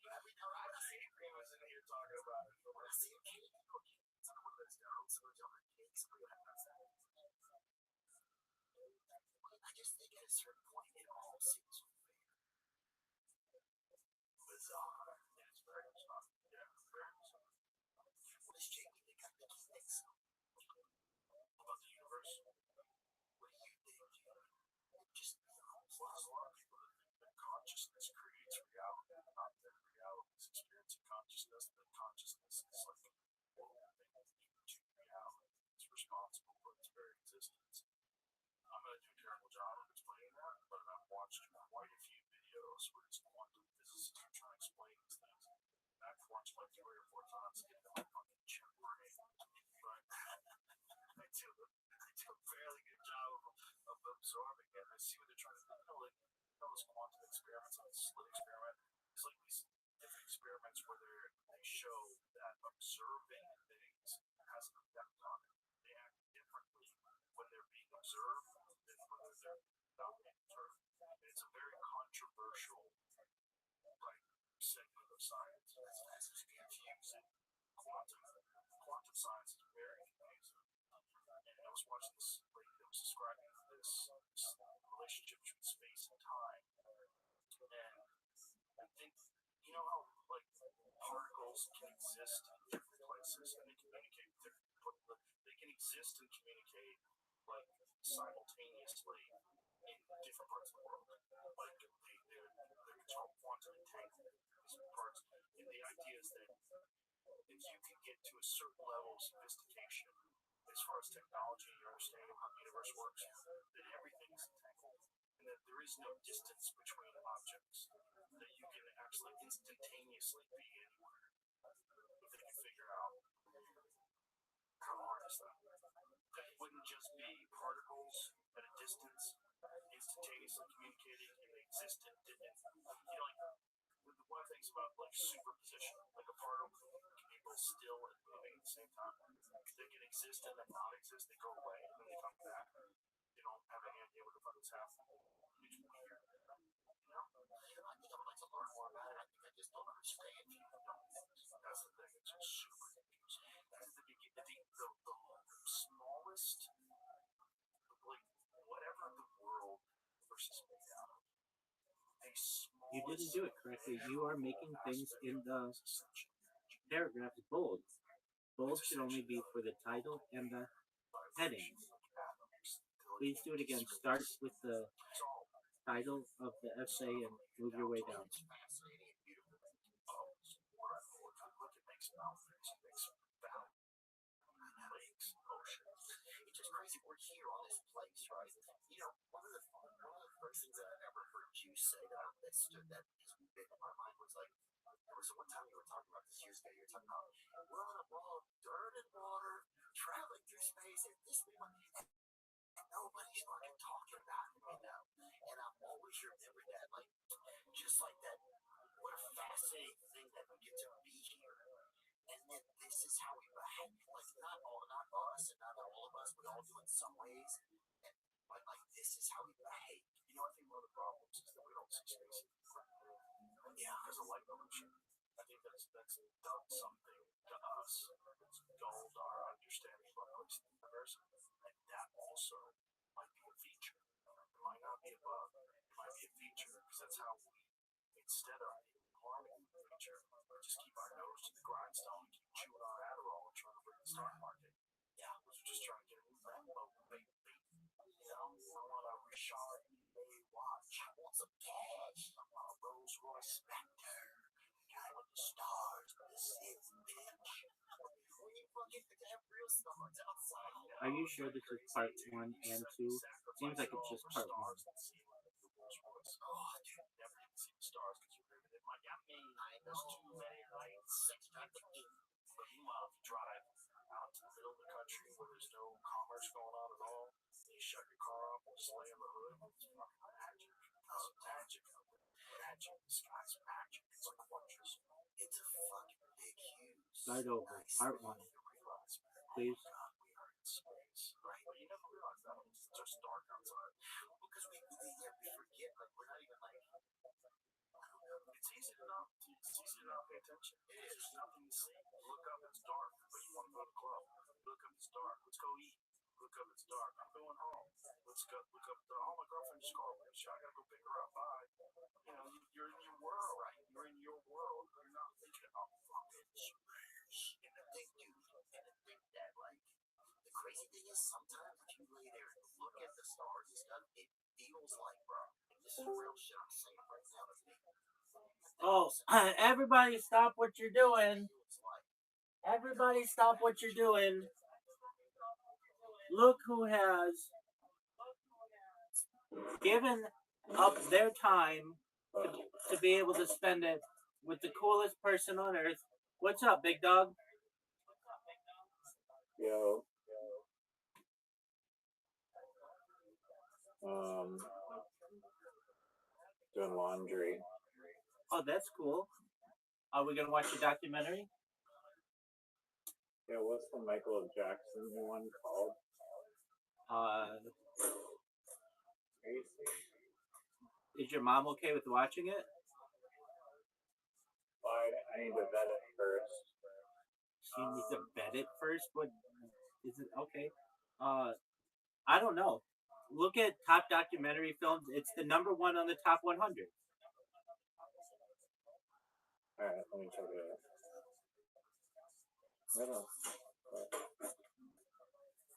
Every now and then I see Green was in here talking about it. I see a cake cookie. Someone lives down. Someone's on a cake. Somebody has that. I just think at a certain point it all seems bizarre. Yeah, it's very bizarre. Yeah, very bizarre. What does Jamie think? I think he thinks so. About the universe? What do you think? Just there's a lot of people that think that consciousness creates reality, not that reality is experiencing consciousness, that consciousness is like moving into reality. It's responsible for its very existence. I'm going to do a terrible job of explaining that, but I've watched quite a few videos where these quantum physicists are trying to explain these things. And I've watched like 3 or 4 times to get my fucking chip brain. But I do a fairly good job of absorbing it. I see what they're trying to do. Those quantum experiments, like the slit experiment, it's like these different experiments where they show that observing things has an effect on it. They act differently when they're being observed than when they're not being observed. And it's a very controversial like segment of science. That's confusing. Quantum science is very confusing. And I was watching this lady that was describing this relationship between space and time. And I think, you know how like particles can exist in different places and they communicate with different people. They can exist and communicate like simultaneously in different parts of the world. Like they're called quantum entanglement. These parts, and the idea is that if you can get to a certain level of sophistication as far as technology and your understanding of how the universe works, then everything is entangled. And that there is no distance between objects. That you can actually instantaneously be anywhere. If they can figure out how hard is that? That it wouldn't just be particles at a distance instantaneously communicating and they exist and like one of the things about like superposition, like a particle can be both still and moving at the same time. They can exist and then not exist. They go away and then they come back. You don't have any idea what the fuck is happening. It's weird. You know? I think I would like to learn more about it. I think I just don't understand. That's the thing. It's super confusing. That's the smallest, like whatever the world versus made out of. You didn't do it correctly. You are making things in the paragraphs bold. Bold should only be for the title and the heading. Please do it again. Start with the title of the essay and move your way down. It's just crazy. We're here on this place, right? You know, one of the first things that I ever heard you say that stood that has been in my mind was like, there was one time you were talking about this years ago. You were talking about we're on dirt and water, traveling through space, and this one, and nobody's fucking talking about it, you know. And I've always remembered that, like, just like that. What a fascinating thing that we get to be here. And then this is how we behave. Like not us and not all of us, we all do it in some ways. But like this is how we behave. You know, I think one of the problems is that we don't see space. Yeah, because of light pollution. I think that's done something to us. It's dulled our understanding of our place in the universe. And that also might be a feature. It might not be a bug. It might be a feature because that's how we, instead of harming the feature, just keep our nose to the grindstone and keep chewing on Adderall and trying to bring the stock market. Yeah, because we're just trying to get a new low bait. You know, I want a Richard Mille watch. I want some cash. I want a Rolls Royce Spectre. I want the stars of the six, bitch. When you fucking have real stars outside. Are you sure this is part 1 and 2? Seems like it's just part 1. Oh, dude, never even see the stars because you're living in Miami. There's too many lights. But meanwhile, if you drive out to the middle of the country where there's no commerce going on at all, and you shut your car off and just lay in the hood, it's fucking magic. It's magic. magic. This guy's magic. It's like wondrous. It's a fucking big, huge. Start over. Part one. Please. God, we are in space, right? But you never realize that when it's just dark outside. Because we forget, like, we're not even like, It's easy to not pay attention. There's nothing to see. Look up, it's dark, but you want to go to the club. Look up, it's dark. Let's go eat. Look up, it's dark. I'm going home. Let's go. Look up. Oh, my girlfriend just called me. I gotta go pick her up. Bye. You know, you're in your world, right? You're in your world. You're not thinking about fucking space. and the thing, dude, and the thing that, like, the crazy thing is sometimes if you lay there and look at the stars and stuff, it feels like, bro, and this is real shit I'm saying right now to me. Oh, everybody stop what you're doing. Everybody stop what you're doing. Look who has given up their time to be able to spend it with the coolest person on earth. What's up, big dog? Yo. Doing laundry. Oh, that's cool. Are we gonna watch a documentary? Yeah, what's the Michael Jackson one called? Is your mom okay with watching it? I need to vet it first. She needs to vet it first. What is it? Okay. I don't know. Look at top documentary films. It's the number one on the top 100. Alright, let me check it out. I don't.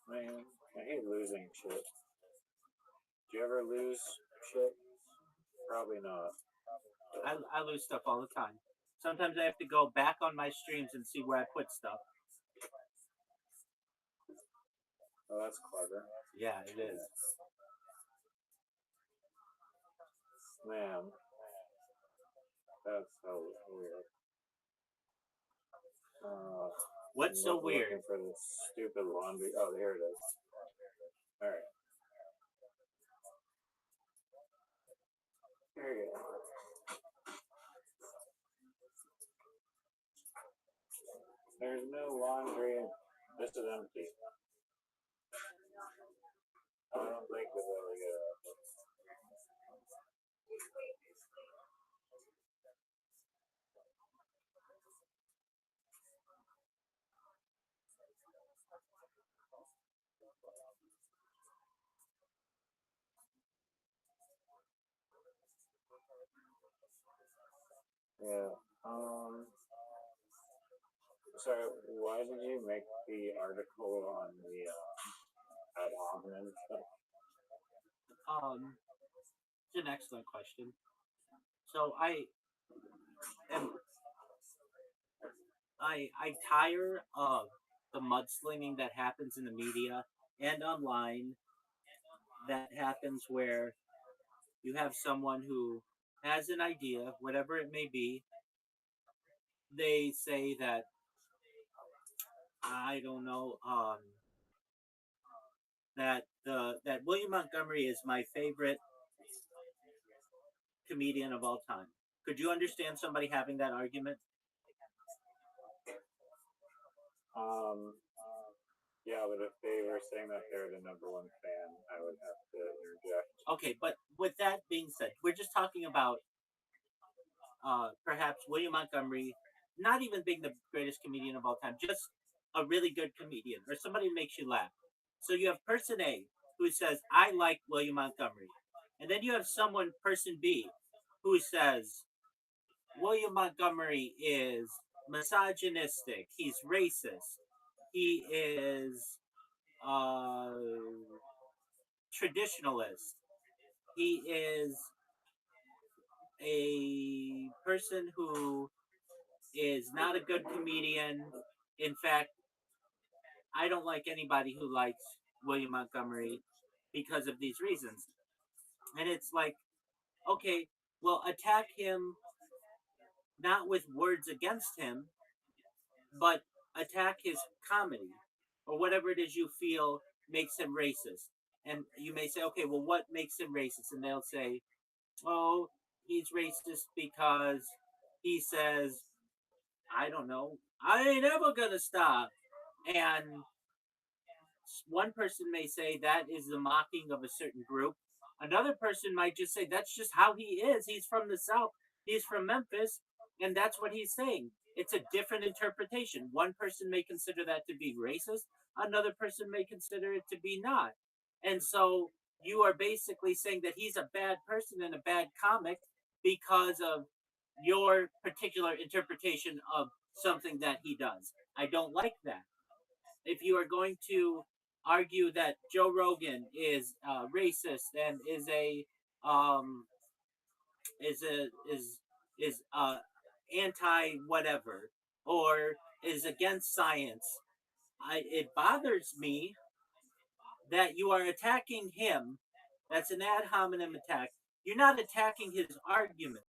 Man, I hate losing shit. Do you ever lose shit? Probably not. I lose stuff all the time. Sometimes I have to go back on my streams and see where I put stuff. Oh, that's clever. Yeah, it is. Man, that's so weird. What's so weird? Looking for this stupid laundry. Oh, here it is. All right. Here you go. There's no laundry. This is empty. I don't think we'll ever get it. Yeah. Sorry, why did you make the article on the ad hominem stuff? It's an excellent question. So I tire of the mudslinging that happens in the media and online. That happens where you have someone who has an idea, whatever it may be. They say that I don't know that William Montgomery is my favorite comedian of all time. Could you understand somebody having that argument? Yeah, but if they were saying that they're the number one fan, I would have to interject. Okay, but with that being said, we're just talking about perhaps William Montgomery not even being the greatest comedian of all time, just a really good comedian or somebody who makes you laugh. So you have person A who says, I like William Montgomery. And then you have person B, who says, William Montgomery is misogynistic, he's racist, he is traditionalist, he is a person who is not a good comedian. In fact, I don't like anybody who likes William Montgomery because of these reasons. And it's like, okay, well, attack him not with words against him, but attack his comedy or whatever it is you feel makes him racist. And you may say, okay, well, what makes him racist? And they'll say, oh, he's racist because he says, I don't know, I ain't ever gonna stop. And one person may say that is the mocking of a certain group. Another person might just say that's just how he is. He's from the South. He's from Memphis, and that's what he's saying. It's a different interpretation. One person may consider that to be racist. Another person may consider it to be not. And so you are basically saying that he's a bad person and a bad comic because of your particular interpretation of something that he does. I don't like that. If you are going to argue that Joe Rogan is racist and um, is anti whatever or is against science, it bothers me that you are attacking him. That's an ad hominem attack. You're not attacking his argument.